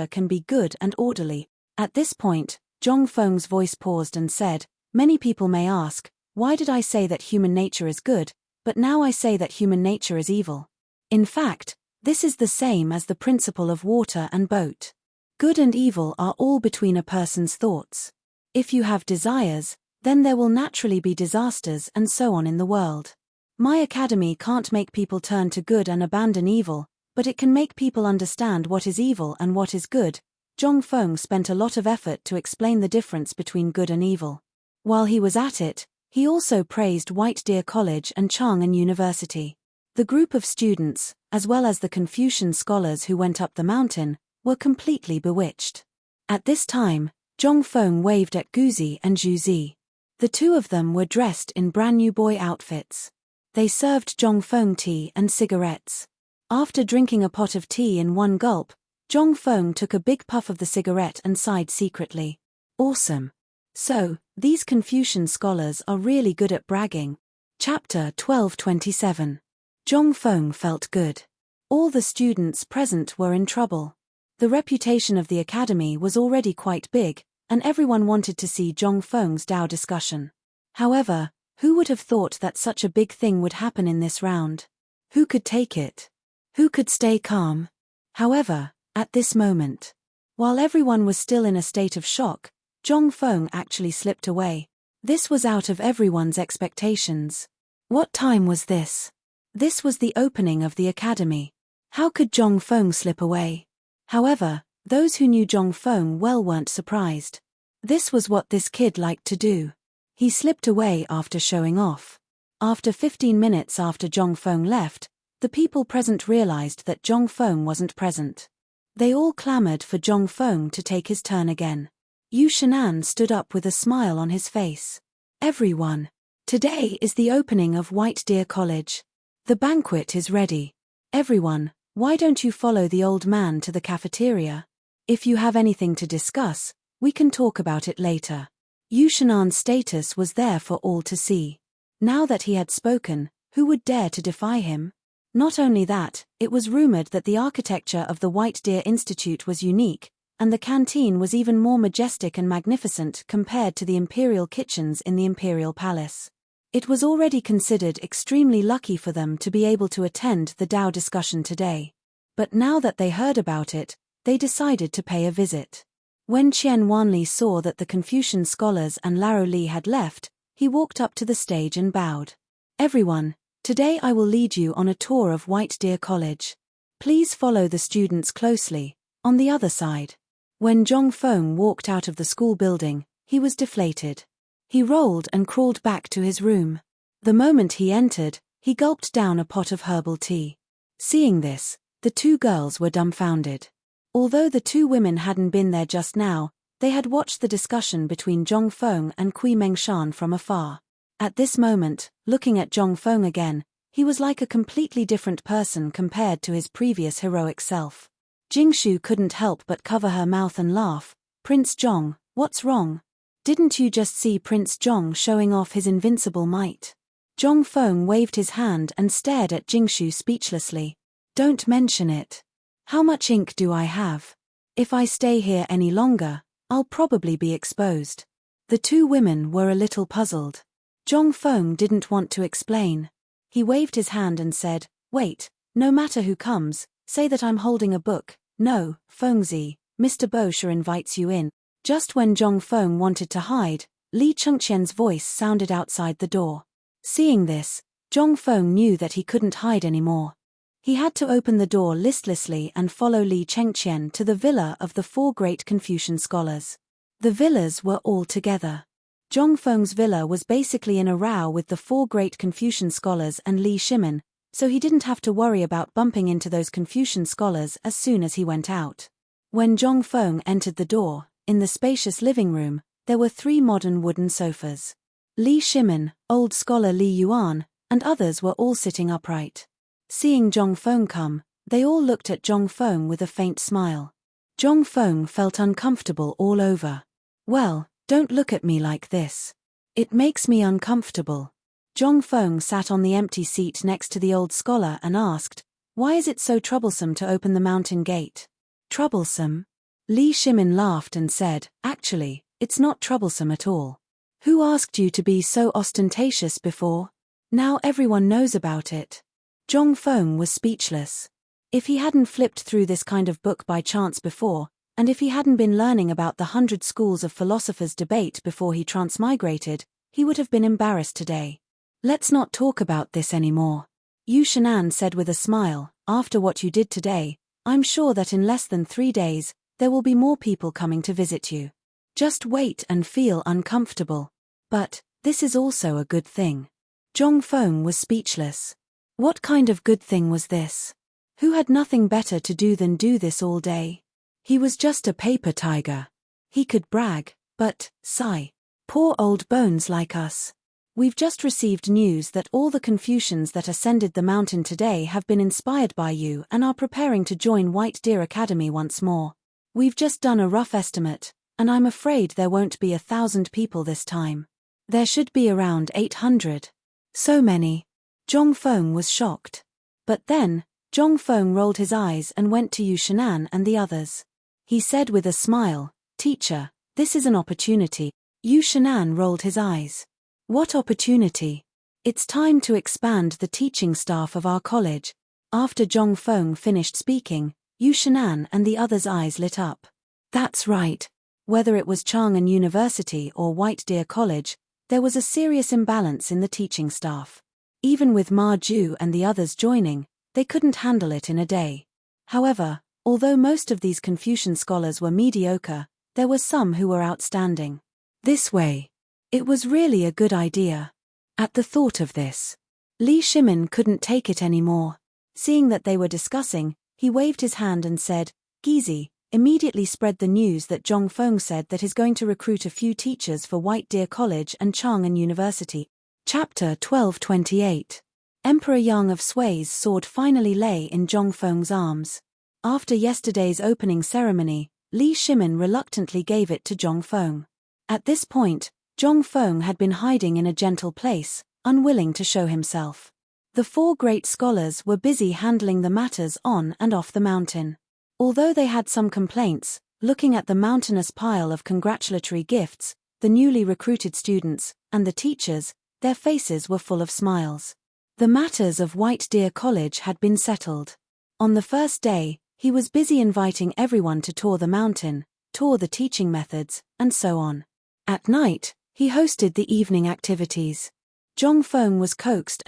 can be good and orderly." At this point, Zhong Feng's voice paused and said, "Many people may ask, why did I say that human nature is good, but now I say that human nature is evil? In fact, this is the same as the principle of water and boat. Good and evil are all between a person's thoughts. If you have desires, then there will naturally be disasters and so on in the world. My academy can't make people turn to good and abandon evil, but it can make people understand what is evil and what is good." Zhong Feng spent a lot of effort to explain the difference between good and evil. While he was at it, he also praised White Deer College and Chang'an University. The group of students, as well as the Confucian scholars who went up the mountain, were completely bewitched. At this time, Zhong Feng waved at Guzi and Zhuzi. The two of them were dressed in brand new boy outfits. They served Zhong Feng tea and cigarettes. After drinking a pot of tea in one gulp, Zhong Feng took a big puff of the cigarette and sighed secretly. "Awesome. So, these Confucian scholars are really good at bragging." Chapter 12:27. Zhong Feng felt good. All the students present were in trouble. The reputation of the academy was already quite big, and everyone wanted to see Zhong Feng's Dao discussion. However, who would have thought that such a big thing would happen in this round? Who could take it? Who could stay calm? However, at this moment, while everyone was still in a state of shock, Zhong Feng actually slipped away. This was out of everyone's expectations. What time was this? This was the opening of the academy. How could Zhong Feng slip away? However, those who knew Zhong Feng well weren't surprised. This was what this kid liked to do. He slipped away after showing off. After 15 minutes after Zhong Feng left, the people present realized that Zhong Feng wasn't present. They all clamored for Zhong Feng to take his turn again. Yu Shanan stood up with a smile on his face. Everyone. Today is the opening of White Deer College. The banquet is ready. Everyone, why don't you follow the old man to the cafeteria? If you have anything to discuss, we can talk about it later. Yu Shanan's status was there for all to see. Now that he had spoken, who would dare to defy him? Not only that, it was rumored that the architecture of the White Deer Institute was unique, and the canteen was even more majestic and magnificent compared to the imperial kitchens in the imperial palace. It was already considered extremely lucky for them to be able to attend the Dao discussion today. But now that they heard about it, they decided to pay a visit. When Qian Wanli saw that the Confucian scholars and Lao Li had left, he walked up to the stage and bowed. Everyone, today I will lead you on a tour of White Deer College. Please follow the students closely, on the other side. When Zhong Feng walked out of the school building, he was deflated. He rolled and crawled back to his room. The moment he entered, he gulped down a pot of herbal tea. Seeing this, the two girls were dumbfounded. Although the two women hadn't been there just now, they had watched the discussion between Zhong Feng and Kui Mengshan from afar. At this moment, looking at Zhong Feng again, he was like a completely different person compared to his previous heroic self. Jingshu couldn't help but cover her mouth and laugh. Prince Zhong, what's wrong? Didn't you just see Prince Zhong showing off his invincible might? Zhong Feng waved his hand and stared at Jingshu speechlessly. Don't mention it. How much ink do I have? If I stay here any longer, I'll probably be exposed. The two women were a little puzzled. Zhong Feng didn't want to explain. He waved his hand and said, wait, no matter who comes, say that I'm holding a book. No, Fengzi, Mr. Bosher invites you in. Just when Zhong Feng wanted to hide, Li Chengqian's voice sounded outside the door. Seeing this, Zhong Feng knew that he couldn't hide anymore. He had to open the door listlessly and follow Li Chengqian to the villa of the four great Confucian scholars. The villas were all together. Zhong Feng's villa was basically in a row with the four great Confucian scholars and Li Shimin, so he didn't have to worry about bumping into those Confucian scholars as soon as he went out. When Zhong Feng entered the door, in the spacious living room, there were 3 modern wooden sofas. Li Shimin, old scholar Li Yuan, and others were all sitting upright. Seeing Zhong Feng come, they all looked at Zhong Feng with a faint smile. Zhong Feng felt uncomfortable all over. Well, don't look at me like this. It makes me uncomfortable. Zhong Feng sat on the empty seat next to the old scholar and asked, why is it so troublesome to open the mountain gate? Troublesome? Li Shimin laughed and said, actually, it's not troublesome at all. Who asked you to be so ostentatious before? Now everyone knows about it. Zhong Feng was speechless. If he hadn't flipped through this kind of book by chance before, and if he hadn't been learning about the 100 schools of philosophers' debate before he transmigrated, he would have been embarrassed today. Let's not talk about this anymore. Yu Shanan said with a smile, after what you did today, I'm sure that in less than 3 days, there will be more people coming to visit you. Just wait and feel uncomfortable. But, this is also a good thing. Zhong Feng was speechless. What kind of good thing was this? Who had nothing better to do than do this all day? He was just a paper tiger. He could brag, but, sigh. Poor old bones like us. We've just received news that all the Confucians that ascended the mountain today have been inspired by you and are preparing to join White Deer Academy once more. We've just done a rough estimate, and I'm afraid there won't be 1,000 people this time. There should be around 800. So many. Zhong Feng was shocked. But then, Zhong Feng rolled his eyes and went to Yu Shanan and the others. He said with a smile, Teacher, this is an opportunity. Yu Shanan rolled his eyes. What opportunity? It's time to expand the teaching staff of our college. After Zhong Feng finished speaking, Yu Shanan and the others' eyes lit up. That's right. Whether it was Chang'an University or White Deer College, there was a serious imbalance in the teaching staff. Even with Ma Ju and the others joining, they couldn't handle it in a day. However, although most of these Confucian scholars were mediocre, there were some who were outstanding. This way. It was really a good idea. At the thought of this, Li Shimin couldn't take it anymore. Seeing that they were discussing, he waved his hand and said, Gizi, immediately spread the news that Zhong Feng said that he's going to recruit a few teachers for White Deer College and Chang'an University. Chapter 1228. Emperor Yang of Sui's sword finally lay in Zhong Feng's arms. After yesterday's opening ceremony, Li Shimin reluctantly gave it to Zhong Feng. At this point, Zhong Feng had been hiding in a gentle place, unwilling to show himself. The four great scholars were busy handling the matters on and off the mountain. Although they had some complaints, looking at the mountainous pile of congratulatory gifts, the newly recruited students, and the teachers, their faces were full of smiles. The matters of White Deer College had been settled. On the first day, he was busy inviting everyone to tour the mountain, tour the teaching methods, and so on. At night, he hosted the evening activities. Zhong Feng was coaxed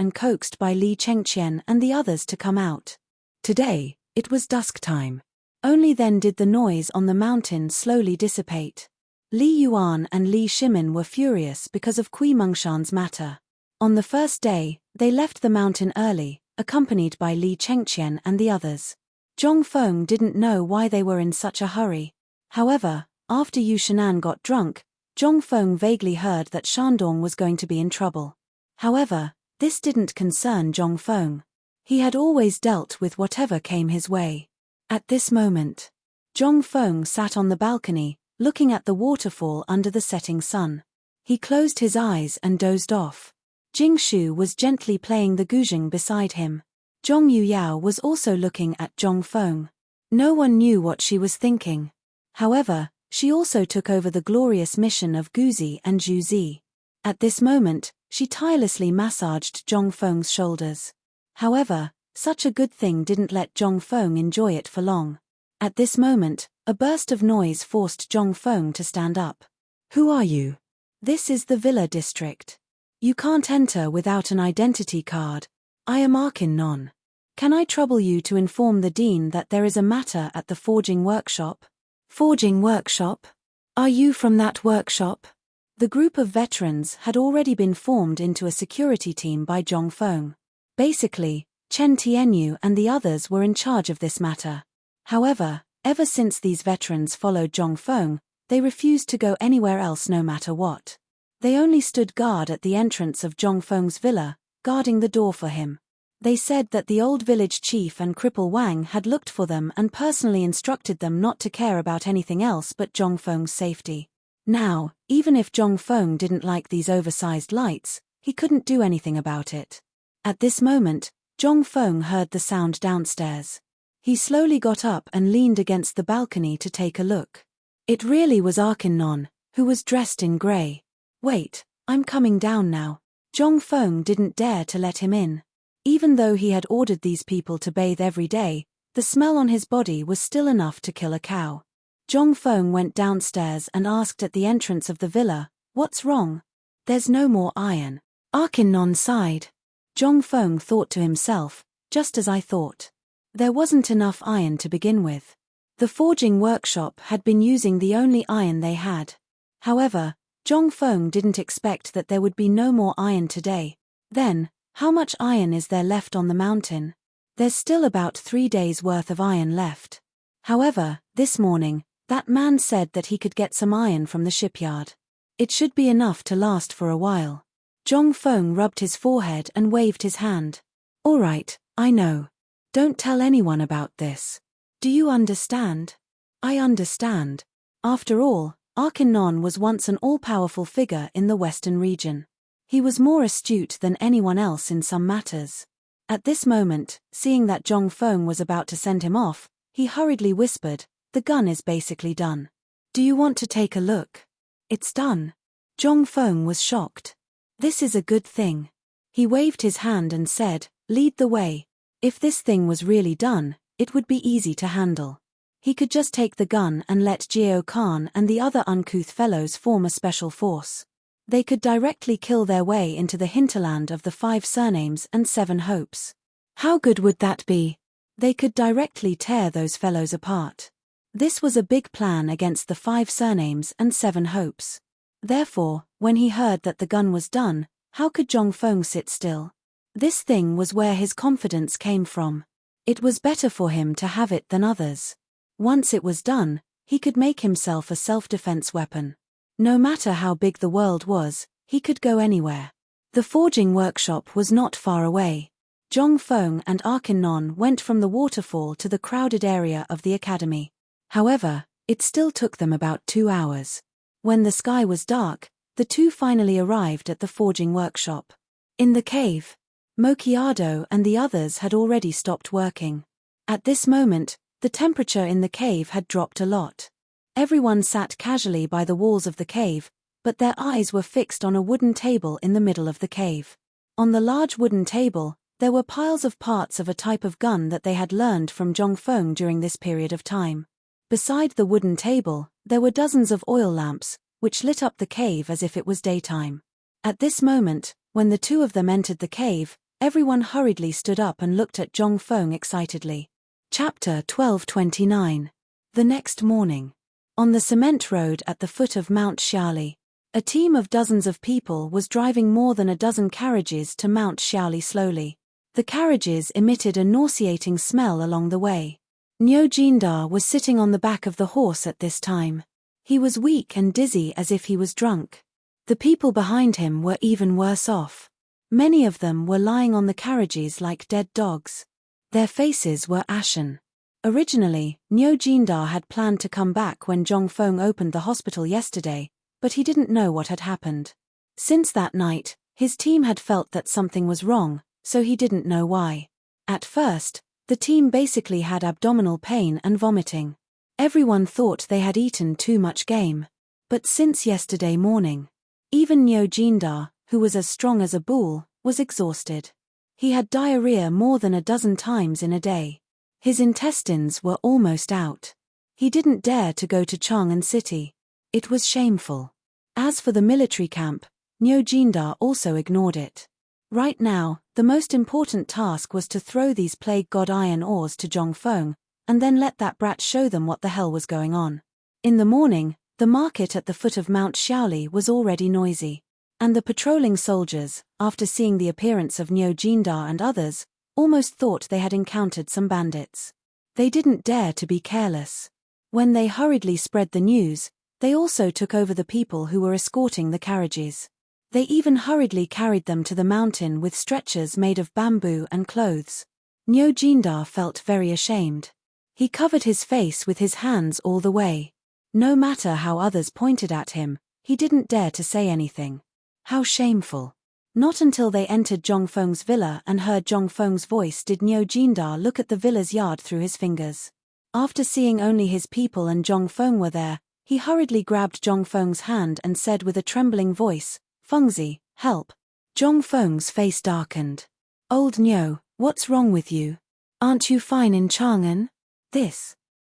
by Li Chengqian and the others to come out. Today, it was dusk time. Only then did the noise on the mountain slowly dissipate. Li Yuan and Li Shimin were furious because of Kui Mengshan's matter. On the first day, they left the mountain early, accompanied by Li Chengqian and the others. Zhong Feng didn't know why they were in such a hurry. However, after Yu Shenan got drunk, Zhong Feng vaguely heard that Shandong was going to be in trouble. However, this didn't concern Zhong Feng. He had always dealt with whatever came his way. At this moment, Zhong Feng sat on the balcony, looking at the waterfall under the setting sun. He closed his eyes and dozed off. Jing Shu was gently playing the guzheng beside him. Zhong Yuyao was also looking at Zhong Feng. No one knew what she was thinking. However, she also took over the glorious mission of Guzi and Zhuzi. At this moment, she tirelessly massaged Zhong Feng's shoulders. However, such a good thing didn't let Zhong Feng enjoy it for long. At this moment, a burst of noise forced Zhong Feng to stand up. "Who are you?" "This is the Villa District. You can't enter without an identity card. I am Arkin Non. Can I trouble you to inform the Dean that there is a matter at the forging workshop?" "Forging workshop? Are you from that workshop?" The group of veterans had already been formed into a security team by Zhong Feng. Basically, Chen Tianyu and the others were in charge of this matter. However, ever since these veterans followed Zhong Feng, they refused to go anywhere else no matter what. They only stood guard at the entrance of Zhong Feng's villa, guarding the door for him. They said that the old village chief and cripple Wang had looked for them and personally instructed them not to care about anything else but Zhong Feng's safety. Now, even if Zhong Feng didn't like these oversized lights, he couldn't do anything about it. At this moment, Zhong Feng heard the sound downstairs. He slowly got up and leaned against the balcony to take a look. It really was Arkin Non, who was dressed in grey. "Wait, I'm coming down now." Zhong Feng didn't dare to let him in. Even though he had ordered these people to bathe every day, the smell on his body was still enough to kill a cow. Zhong Feng went downstairs and asked at the entrance of the villa, "What's wrong?" "There's no more iron." Arkin Non sighed. Zhong Feng thought to himself, just as I thought. There wasn't enough iron to begin with. The forging workshop had been using the only iron they had. However, Zhong Feng didn't expect that there would be no more iron today. Then, how much iron is there left on the mountain? There's still about 3 days' worth of iron left. However, this morning, that man said that he could get some iron from the shipyard. It should be enough to last for a while. Zhong Feng rubbed his forehead and waved his hand. "All right, I know. Don't tell anyone about this. Do you understand?" "I understand." After all, Arkin Non was once an all-powerful figure in the western region. He was more astute than anyone else in some matters. At this moment, seeing that Zhong Feng was about to send him off, he hurriedly whispered, "The gun is basically done. Do you want to take a look?" "It's done." Zhong Feng was shocked. This is a good thing. He waved his hand and said, "Lead the way." If this thing was really done, it would be easy to handle. He could just take the gun and let Jiao Khan and the other uncouth fellows form a special force. They could directly kill their way into the hinterland of the 5 surnames and 7 hopes. How good would that be? They could directly tear those fellows apart. This was a big plan against the 5 surnames and 7 hopes. Therefore, when he heard that the gun was done, how could Zhong Feng sit still? This thing was where his confidence came from. It was better for him to have it than others. Once it was done, he could make himself a self-defense weapon. No matter how big the world was, he could go anywhere. The forging workshop was not far away. Zhong Feng and Arkin went from the waterfall to the crowded area of the academy. However, it still took them about 2 hours. When the sky was dark, the two finally arrived at the forging workshop. In the cave, Mochiado and the others had already stopped working. At this moment, the temperature in the cave had dropped a lot. Everyone sat casually by the walls of the cave, but their eyes were fixed on a wooden table in the middle of the cave. On the large wooden table, there were piles of parts of a type of gun that they had learned from Zhong Feng during this period of time. Beside the wooden table, there were dozens of oil lamps, which lit up the cave as if it was daytime. At this moment, when the two of them entered the cave, everyone hurriedly stood up and looked at Zhong Feng excitedly. Chapter 12:29. The next morning. On the cement road at the foot of Mount Xiaoli, a team of dozens of people was driving more than a dozen carriages to Mount Xiaoli slowly. The carriages emitted a nauseating smell along the way. Niu Jindar was sitting on the back of the horse at this time. He was weak and dizzy as if he was drunk. The people behind him were even worse off. Many of them were lying on the carriages like dead dogs. Their faces were ashen. Originally, Niu Jindar had planned to come back when Zhong Feng opened the hospital yesterday, but he didn't know what had happened. Since that night, his team had felt that something was wrong, so he didn't know why. At first, the team basically had abdominal pain and vomiting. Everyone thought they had eaten too much game. But since yesterday morning, even Niu Jindar, who was as strong as a bull, was exhausted. He had diarrhea more than a dozen times in a day. His intestines were almost out. He didn't dare to go to Chang'an City. It was shameful. As for the military camp, Niu Jindar also ignored it. Right now, the most important task was to throw these plague god iron ores to Zhong Feng, and then let that brat show them what the hell was going on. In the morning, the market at the foot of Mount Xiaoli was already noisy. And the patrolling soldiers, after seeing the appearance of Niu Jindar and others, almost thought they had encountered some bandits. They didn't dare to be careless. When they hurriedly spread the news, they also took over the people who were escorting the carriages. They even hurriedly carried them to the mountain with stretchers made of bamboo and clothes. Niu Jindar felt very ashamed. He covered his face with his hands all the way. No matter how others pointed at him, he didn't dare to say anything. How shameful. Not until they entered Zhong Feng's villa and heard Zhong Feng's voice did Niu Jindar look at the villa's yard through his fingers. After seeing only his people and Zhong Feng were there, he hurriedly grabbed Zhong Feng's hand and said with a trembling voice, "Fengzi, help." Zhong Feng's face darkened. "Old Niu, what's wrong with you? Aren't you fine in Chang'an?"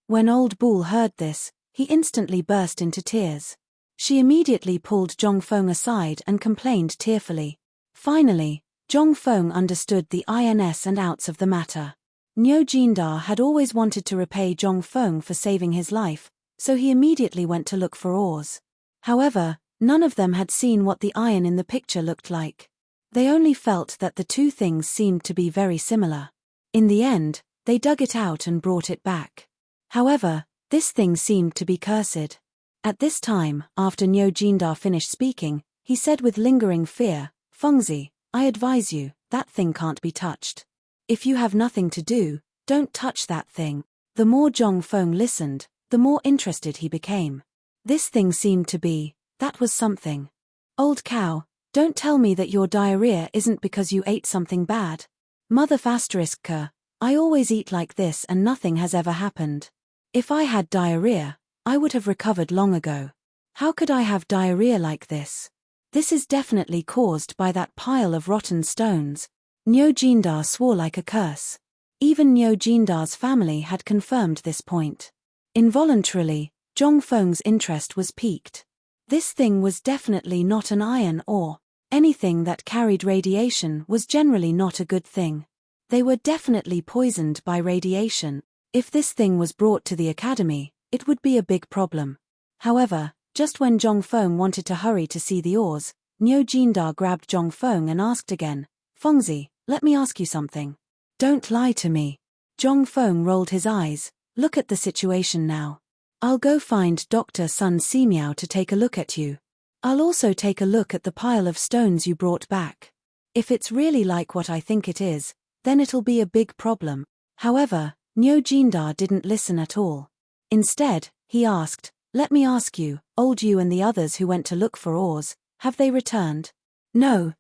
When Old Bull heard this, he instantly burst into tears. She immediately pulled Zhong Feng aside and complained tearfully. Finally, Zhong Feng understood the ins and outs of the matter. Niu Jindar had always wanted to repay Zhong Feng for saving his life, so he immediately went to look for ores. However, none of them had seen what the iron in the picture looked like. They only felt that the two things seemed to be very similar. In the end, they dug it out and brought it back. However, this thing seemed to be cursed. At this time, after Niu Jindar finished speaking, he said with lingering fear, "Fengzi, I advise you, that thing can't be touched. If you have nothing to do, don't touch that thing." The more Zhong Feng listened, the more interested he became. This thing seemed to be, that was something. "Old cow, don't tell me that your diarrhea isn't because you ate something bad. Mother ***, I always eat like this and nothing has ever happened. If I had diarrhea, I would have recovered long ago. How could I have diarrhea like this? This is definitely caused by that pile of rotten stones." Niu Jindar swore like a curse. Even Niu Jindar's family had confirmed this point. Involuntarily, Zhong Feng's interest was piqued. This thing was definitely not an iron ore. Anything that carried radiation was generally not a good thing. They were definitely poisoned by radiation. If this thing was brought to the academy, it would be a big problem. However, just when Zhong Feng wanted to hurry to see the ores, Niu Jindar grabbed Zhong Feng and asked again, "Fengzi, let me ask you something. Don't lie to me." Zhong Feng rolled his eyes, Look at the situation now. I'll go find Dr. Sun Simiao to take a look at you. I'll also take a look at the pile of stones you brought back. If it's really like what I think it is, then it'll be a big problem. However, Nyo Jindar didn't listen at all. Instead, he asked, let me ask you, old you and the others who went to look for ores, have they returned? No,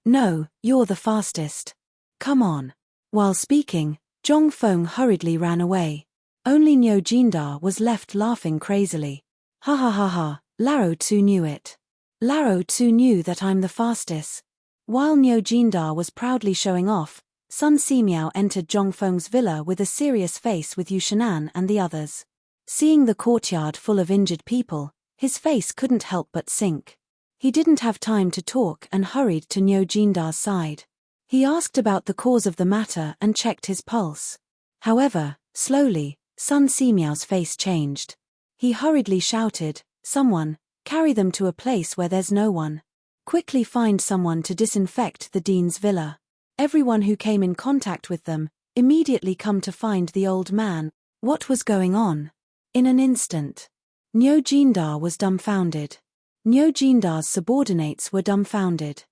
you're the fastest. Come on. While speaking, Zhong Feng hurriedly ran away. Only Nyo Jindar was left laughing crazily. Ha ha ha ha, Laro Tzu knew it. Laro Tzu knew that I'm the fastest. While Nyo Jindar was proudly showing off, Sun Simiao entered Zhong Feng's villa with a serious face with Yu Shanan and the others. Seeing the courtyard full of injured people, his face couldn't help but sink. He didn't have time to talk and hurried to Nyo Jindar's side. He asked about the cause of the matter and checked his pulse. However, slowly, Sun Simiao's face changed. He hurriedly shouted, someone, carry them to a place where there's no one. Quickly find someone to disinfect the dean's villa. Everyone who came in contact with them, immediately come to find the old man. What was going on? In an instant, Nyo Jindar was dumbfounded. Nyo Jindar's subordinates were dumbfounded.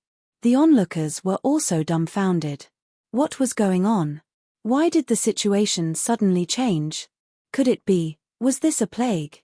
The onlookers were also dumbfounded. What was going on? Why did the situation suddenly change? Could it be, was this a plague?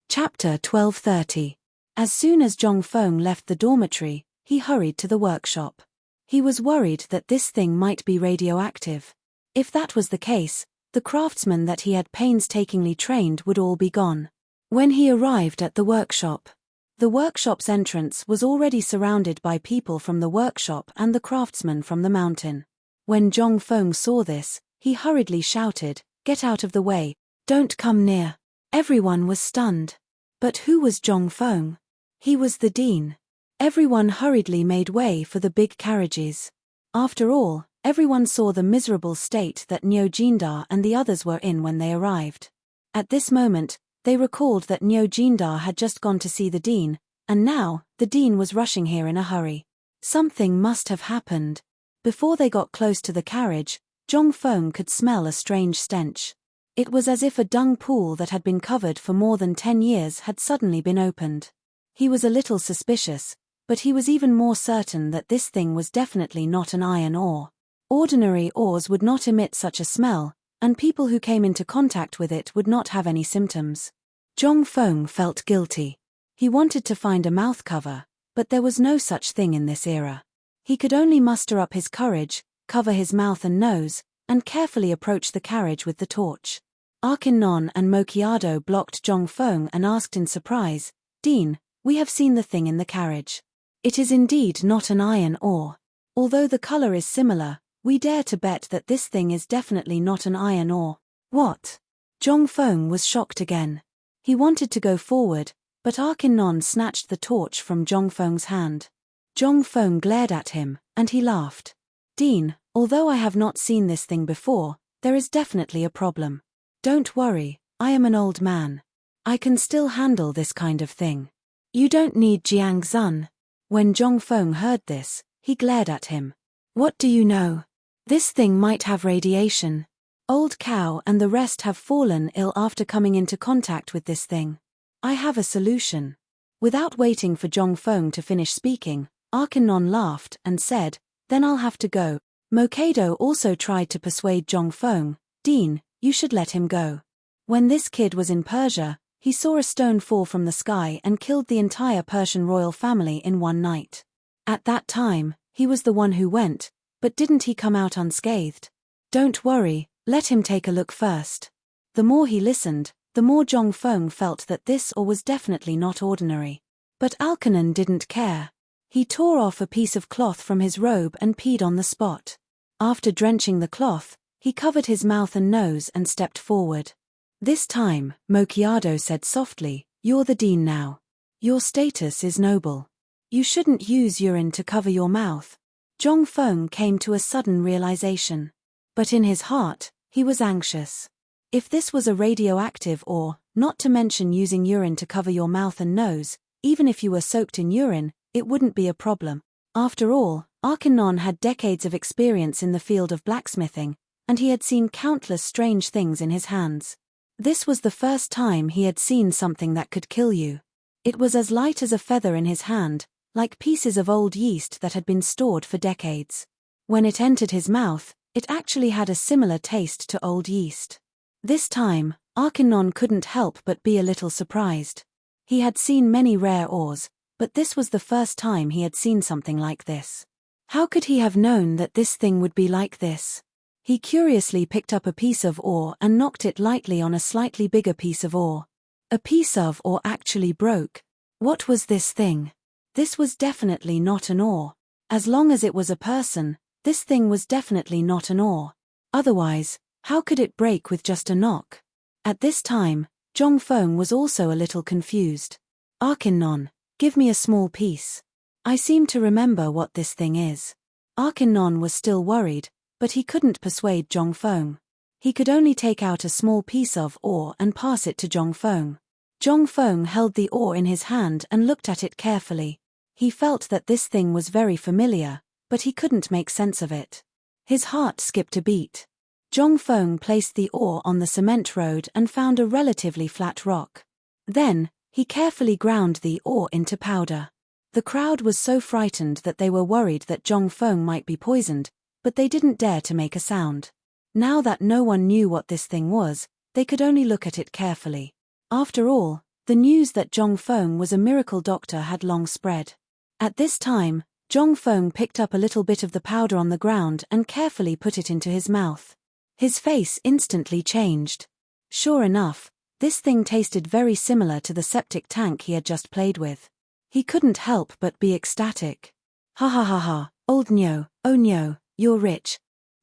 Chapter 12:30. As soon as Zhong Feng left the dormitory, he hurried to the workshop. He was worried that this thing might be radioactive. If that was the case, the craftsmen that he had painstakingly trained would all be gone. When he arrived at the workshop's entrance was already surrounded by people from the workshop and the craftsmen from the mountain. When Zhong Feng saw this, he hurriedly shouted, "Get out of the way, don't come near." Everyone was stunned. But who was Zhong Feng? He was the dean. Everyone hurriedly made way for the big carriages. After all, everyone saw the miserable state that Nyo Jindar and the others were in when they arrived. At this moment, they recalled that Nyo Jindar had just gone to see the dean, and now, the dean was rushing here in a hurry. Something must have happened. Before they got close to the carriage, Zhong Feng could smell a strange stench. It was as if a dung pool that had been covered for more than 10 years had suddenly been opened. He was a little suspicious, but he was even more certain that this thing was definitely not an iron ore. Ordinary ores would not emit such a smell, and people who came into contact with it would not have any symptoms. Zhong Feng felt guilty. He wanted to find a mouth cover, but there was no such thing in this era. He could only muster up his courage, cover his mouth and nose, and carefully approach the carriage with the torch. Arkinnon and Mokiado blocked Zhong Feng and asked in surprise, "Dean, we have seen the thing in the carriage. It is indeed not an iron ore. Although the color is similar, we dare to bet that this thing is definitely not an iron ore." What? Zhong Feng was shocked again. He wanted to go forward, but Arkinnon snatched the torch from Zhong Feng's hand. Zhong Feng glared at him, and he laughed. "Dean, although I have not seen this thing before, there is definitely a problem. Don't worry, I am an old man. I can still handle this kind of thing. You don't need Jiang Zun." When Zhong Feng heard this, he glared at him. "What do you know? This thing might have radiation. Old Cow and the rest have fallen ill after coming into contact with this thing. I have a solution." Without waiting for Zhong Feng to finish speaking, Arkinnon laughed and said, "Then I'll have to go." Mokido also tried to persuade Zhong Feng, "Dean, you should let him go. When this kid was in Persia, he saw a stone fall from the sky and killed the entire Persian royal family in one night. At that time, he was the one who went, but didn't he come out unscathed? Don't worry, let him take a look first." The more he listened, the more Zhong Feng felt that this ore was definitely not ordinary. But Arkinnon didn't care. He tore off a piece of cloth from his robe and peed on the spot. After drenching the cloth, he covered his mouth and nose and stepped forward. This time, Mokiado said softly, "You're the dean now. Your status is noble. You shouldn't use urine to cover your mouth." Zhong Feng came to a sudden realization. But in his heart, he was anxious. If this was a radioactive ore, not to mention using urine to cover your mouth and nose, even if you were soaked in urine, it wouldn't be a problem. After all, Arkinnon had decades of experience in the field of blacksmithing, and he had seen countless strange things in his hands. This was the first time he had seen something that could kill you. It was as light as a feather in his hand, like pieces of old yeast that had been stored for decades. When it entered his mouth, it actually had a similar taste to old yeast. This time, Arkinnon couldn't help but be a little surprised. He had seen many rare ores, but this was the first time he had seen something like this. How could he have known that this thing would be like this? He curiously picked up a piece of ore and knocked it lightly on a slightly bigger piece of ore. A piece of ore actually broke. What was this thing? This was definitely not an ore. As long as it was a person, this thing was definitely not an ore. Otherwise, how could it break with just a knock? At this time, Zhongfeng was also a little confused. Arkinnon, give me a small piece. I seem to remember what this thing is. Arkinnon was still worried, but he couldn't persuade Zhongfeng. He could only take out a small piece of ore and pass it to Zhongfeng. Zhongfeng held the ore in his hand and looked at it carefully. He felt that this thing was very familiar, but he couldn't make sense of it. His heart skipped a beat. Zhongfeng placed the ore on the cement road and found a relatively flat rock. Then, he carefully ground the ore into powder. The crowd was so frightened that they were worried that Zhongfeng might be poisoned, but they didn't dare to make a sound. Now that no one knew what this thing was, they could only look at it carefully. After all, the news that Zhongfeng was a miracle doctor had long spread. At this time, Zhongfeng picked up a little bit of the powder on the ground and carefully put it into his mouth. His face instantly changed. Sure enough, this thing tasted very similar to the septic tank he had just played with. He couldn't help but be ecstatic. Ha ha ha ha, old Nyo, oh Nyo, you're rich.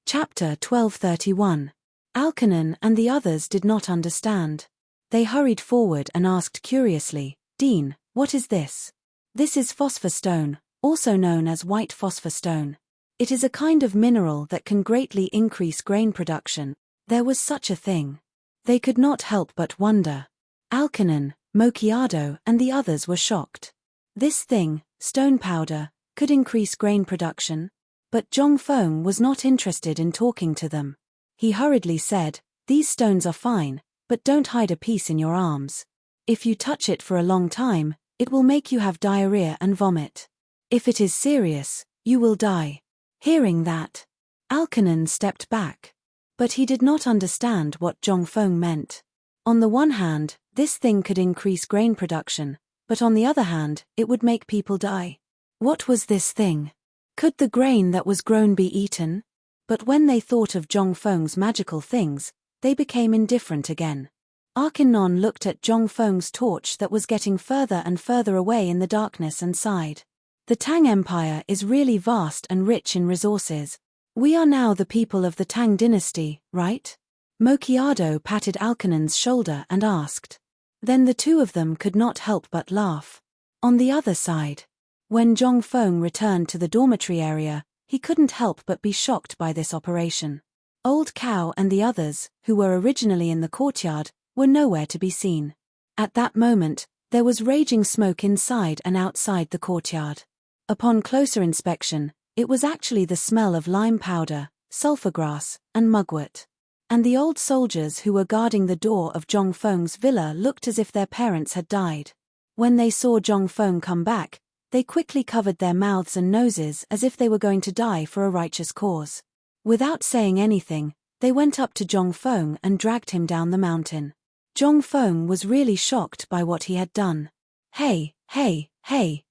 Chapter 1231. Alkanon and the others did not understand. They hurried forward and asked curiously, Dean, what is this? This is phosphor stone, also known as white phosphor stone. It is a kind of mineral that can greatly increase grain production. There was such a thing. They could not help but wonder. Alkanon, Mokiado, and the others were shocked. This thing, stone powder, could increase grain production? But Zhongfeng was not interested in talking to them. He hurriedly said, these stones are fine, but don't hide a piece in your arms. If you touch it for a long time, it will make you have diarrhea and vomit. If it is serious, you will die. Hearing that, Alkanon stepped back. But he did not understand what Zhongfeng meant. On the one hand, this thing could increase grain production, but on the other hand, it would make people die. What was this thing? Could the grain that was grown be eaten? But when they thought of Zhongfeng's magical things, they became indifferent again. Arkinnon looked at Zhongfeng's torch that was getting further and further away in the darkness and sighed. The Tang Empire is really vast and rich in resources. We are now the people of the Tang dynasty, right? Mokiado patted Alkanon's shoulder and asked. Then the two of them could not help but laugh. On the other side, when Zhongfeng returned to the dormitory area, he couldn't help but be shocked by this operation. Old Cow and the others, who were originally in the courtyard, were nowhere to be seen. At that moment, there was raging smoke inside and outside the courtyard. Upon closer inspection, it was actually the smell of lime powder, sulfur grass, and mugwort. And the old soldiers who were guarding the door of Zhongfeng's villa looked as if their parents had died. When they saw Zhongfeng come back, they quickly covered their mouths and noses as if they were going to die for a righteous cause. Without saying anything, they went up to Zhongfeng and dragged him down the mountain. Zhongfeng was really shocked by what he had done. Hey,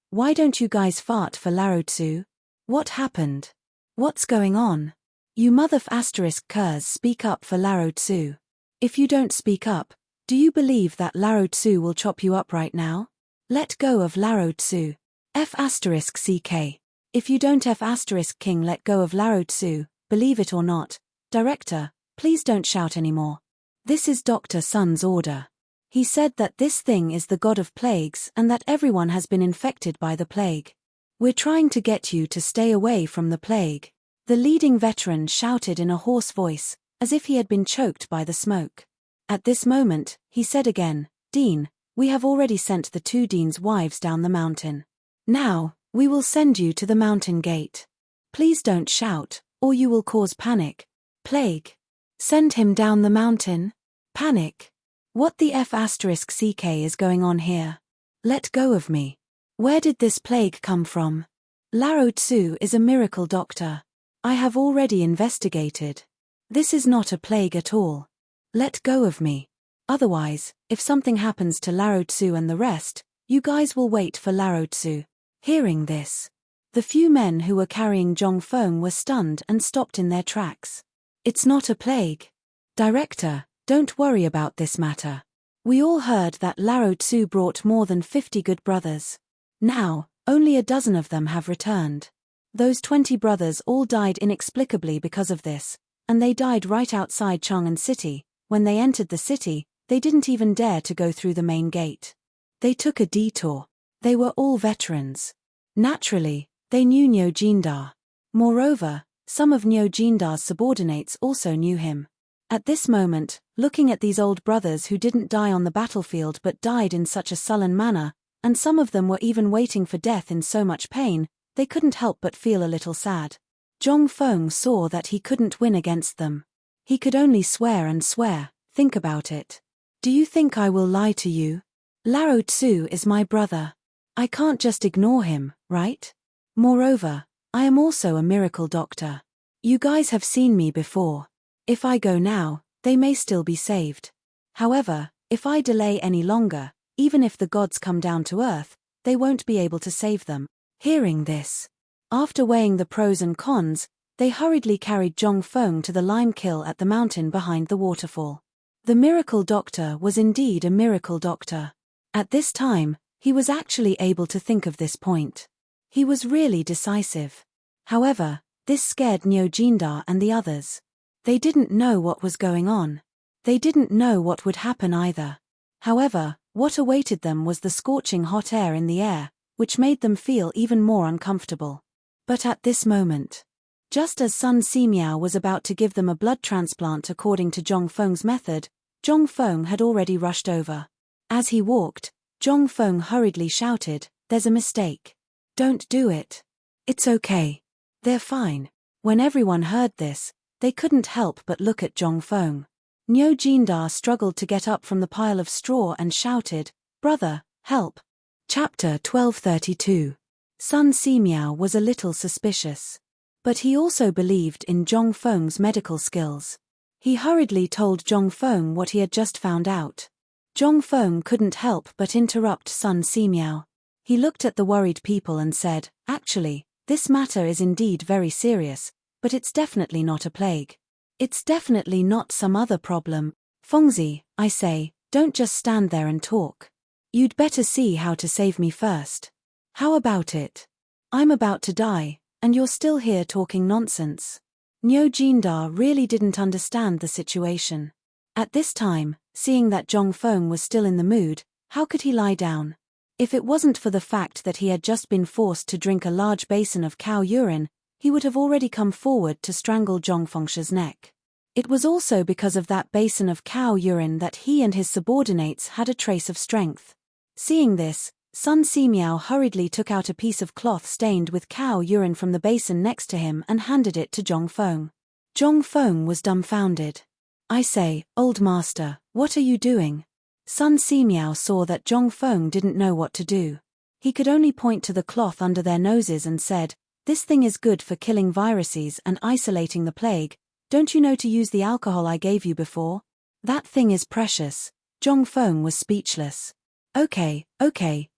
why don't you guys fart for Larodsu? What happened? What's going on? You mother f***kers speak up for Larodsu. If you don't speak up, do you believe that Larodsu will chop you up right now? Let go of Larodsu. F***ck. If you don't F***king let go of Larodsu, believe it or not, director, please don't shout anymore. This is Dr. Sun's order. He said that this thing is the god of plagues and that everyone has been infected by the plague. We're trying to get you to stay away from the plague. The leading veteran shouted in a hoarse voice, as if he had been choked by the smoke. At this moment, he said again, Dean, we have already sent the two deans' wives down the mountain. Now, we will send you to the mountain gate. Please don't shout, or you will cause panic. Plague. Send him down the mountain. Panic. What the F***ck is going on here? Let go of me. Where did this plague come from? Lao Tzu is a miracle doctor. I have already investigated. This is not a plague at all. Let go of me. Otherwise, if something happens to Lao Tzu and the rest, you guys will wait for Lao Tzu. Hearing this, the few men who were carrying Zhongfeng were stunned and stopped in their tracks. It's not a plague. Director, don't worry about this matter. We all heard that Lao Tzu brought more than 50 good brothers. Now, only a dozen of them have returned. Those 20 brothers all died inexplicably because of this, and they died right outside Chang'an City. When they entered the city, they didn't even dare to go through the main gate. They took a detour. They were all veterans. Naturally, they knew Niu Jindar. Moreover, some of Niu Jindar's subordinates also knew him. At this moment, looking at these old brothers who didn't die on the battlefield but died in such a sullen manner, and some of them were even waiting for death in so much pain, they couldn't help but feel a little sad. Zhongfeng saw that he couldn't win against them. He could only swear and swear. Think about it. Do you think I will lie to you? Lao Tzu is my brother. I can't just ignore him, right? Moreover, I am also a miracle doctor. You guys have seen me before. If I go now, they may still be saved. However, if I delay any longer, even if the gods come down to earth, they won't be able to save them. Hearing this, after weighing the pros and cons, they hurriedly carried Zhongfeng to the lime kiln at the mountain behind the waterfall. The miracle doctor was indeed a miracle doctor. At this time, he was actually able to think of this point. He was really decisive. However, this scared Niu Jindar and the others. They didn't know what was going on. They didn't know what would happen either. However, what awaited them was the scorching hot air in the air, which made them feel even more uncomfortable. But at this moment, just as Sun Simiao was about to give them a blood transplant according to Zhongfeng's method, Zhongfeng had already rushed over. As he walked, Zhongfeng hurriedly shouted, "There's a mistake. Don't do it. It's okay. They're fine." When everyone heard this, they couldn't help but look at Zhongfeng. Niu Jindar struggled to get up from the pile of straw and shouted, "Brother, help." Chapter 1232. Sun Simiao was a little suspicious. But he also believed in Zhongfeng's medical skills. He hurriedly told Zhongfeng what he had just found out. Zhongfeng couldn't help but interrupt Sun Simiao. He looked at the worried people and said, "Actually, this matter is indeed very serious, but it's definitely not a plague. It's definitely not some other problem. Fengzi, I say, don't just stand there and talk. You'd better see how to save me first. How about it? I'm about to die, and you're still here talking nonsense." Niu Jindar really didn't understand the situation. At this time, seeing that Zhongfeng was still in the mood, how could he lie down? If it wasn't for the fact that he had just been forced to drink a large basin of cow urine, he would have already come forward to strangle Zhongfeng's neck. It was also because of that basin of cow urine that he and his subordinates had a trace of strength. Seeing this, Sun Simiao hurriedly took out a piece of cloth stained with cow urine from the basin next to him and handed it to Zhongfeng. Zhongfeng was dumbfounded. "I say, old master, what are you doing?" Sun Simiao saw that Zhongfeng didn't know what to do. He could only point to the cloth under their noses and said, "This thing is good for killing viruses and isolating the plague. Don't you know to use the alcohol I gave you before? That thing is precious." Zhongfeng was speechless. Okay,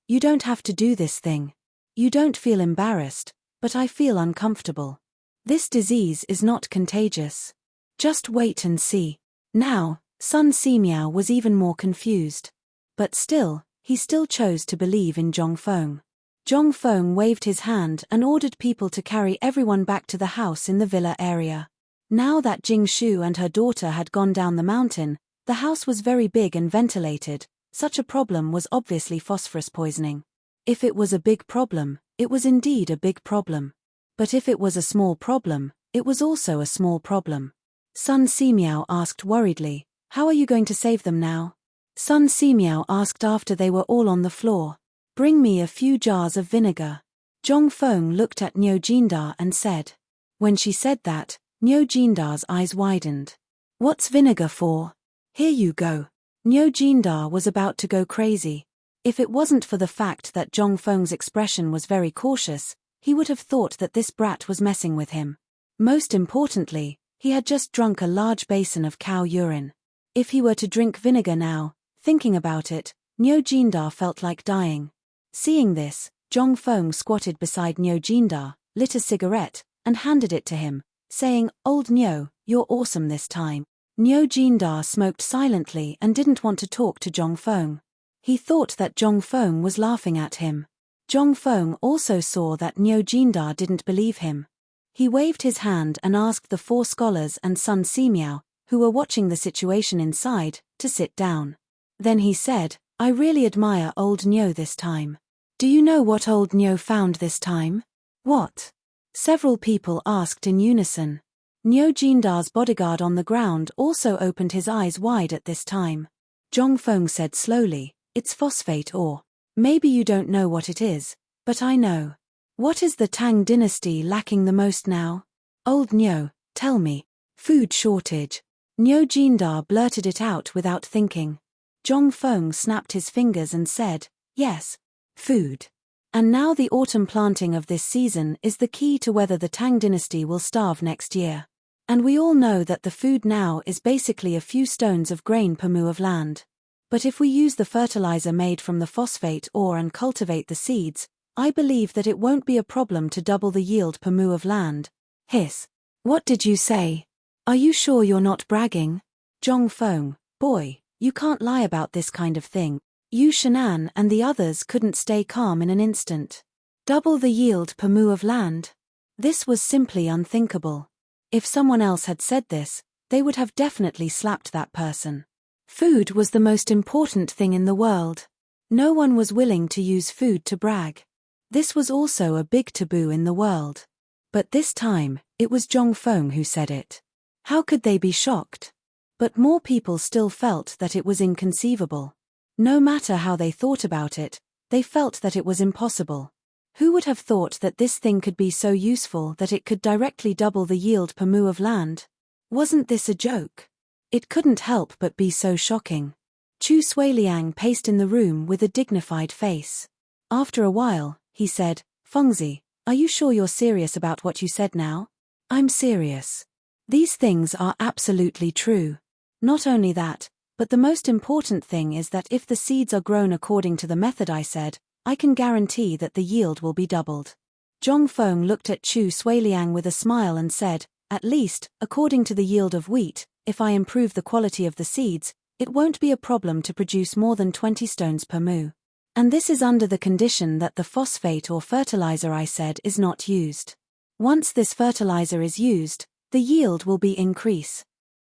you don't have to do this thing. You don't feel embarrassed, but I feel uncomfortable. This disease is not contagious. Just wait and see." Now, Sun Simiao was even more confused. But still, he still chose to believe in Zhongfeng. Zhongfeng waved his hand and ordered people to carry everyone back to the house in the villa area. Now that Jingshu and her daughter had gone down the mountain, the house was very big and ventilated. Such a problem was obviously phosphorus poisoning. If it was a big problem, it was indeed a big problem. But if it was a small problem, it was also a small problem. Sun Simiao asked worriedly, "How are you going to save them now?" Sun Simiao asked after they were all on the floor. "Bring me a few jars of vinegar." Zhongfeng looked at Niu Jindar and said. When she said that, Niu Jindar's eyes widened. "What's vinegar for?" "Here you go." Nyo Jindar was about to go crazy. If it wasn't for the fact that Zhong Feng's expression was very cautious, he would have thought that this brat was messing with him. Most importantly, he had just drunk a large basin of cow urine. If he were to drink vinegar now, thinking about it, Nyo Jindar felt like dying. Seeing this, Zhong Feng squatted beside Nyo Jindar, lit a cigarette, and handed it to him, saying, "Old Nyo, you're awesome this time." Nyo Jindar smoked silently and didn't want to talk to Zhong Feng. He thought that Zhong Feng was laughing at him. Zhong Feng also saw that Nyo Jindar didn't believe him. He waved his hand and asked the 4 scholars and Sun Simiao, who were watching the situation inside, to sit down. Then he said, "I really admire old Nyo this time. Do you know what old Nyo found this time?" "What?" several people asked in unison. Nyo Jindar's bodyguard on the ground also opened his eyes wide at this time. Zhong Feng said slowly, "It's phosphate ore. Maybe you don't know what it is, but I know. What is the Tang dynasty lacking the most now?" "Old Nyo, tell me." "Food shortage." Nyo Jindar blurted it out without thinking. Zhong Feng snapped his fingers and said, "Yes, food. And now the autumn planting of this season is the key to whether the Tang dynasty will starve next year. And we all know that the food now is basically a few stones of grain per mu of land. But if we use the fertilizer made from the phosphate ore and cultivate the seeds, I believe that it won't be a problem to double the yield per mu of land." "Hiss. What did you say? Are you sure you're not bragging?" "Zhong Feng, boy, you can't lie about this kind of thing." Yu Shenan and the others couldn't stay calm in an instant. Double the yield per mu of land? This was simply unthinkable. If someone else had said this, they would have definitely slapped that person. Food was the most important thing in the world. No one was willing to use food to brag. This was also a big taboo in the world. But this time, it was Zhong Feng who said it. How could they be shocked? But more people still felt that it was inconceivable. No matter how they thought about it, they felt that it was impossible. Who would have thought that this thing could be so useful that it could directly double the yield per mu of land? Wasn't this a joke? It couldn't help but be so shocking. Chu Suiliang paced in the room with a dignified face. After a while, he said, "Fengzi, are you sure you're serious about what you said now?" "I'm serious. These things are absolutely true. Not only that, but the most important thing is that if the seeds are grown according to the method I said, I can guarantee that the yield will be doubled." Zhong Feng looked at Chu Suiliang with a smile and said, "At least, according to the yield of wheat, if I improve the quality of the seeds, it won't be a problem to produce more than 20 stones per mu. And this is under the condition that the phosphate or fertilizer I said is not used. Once this fertilizer is used, the yield will be increase."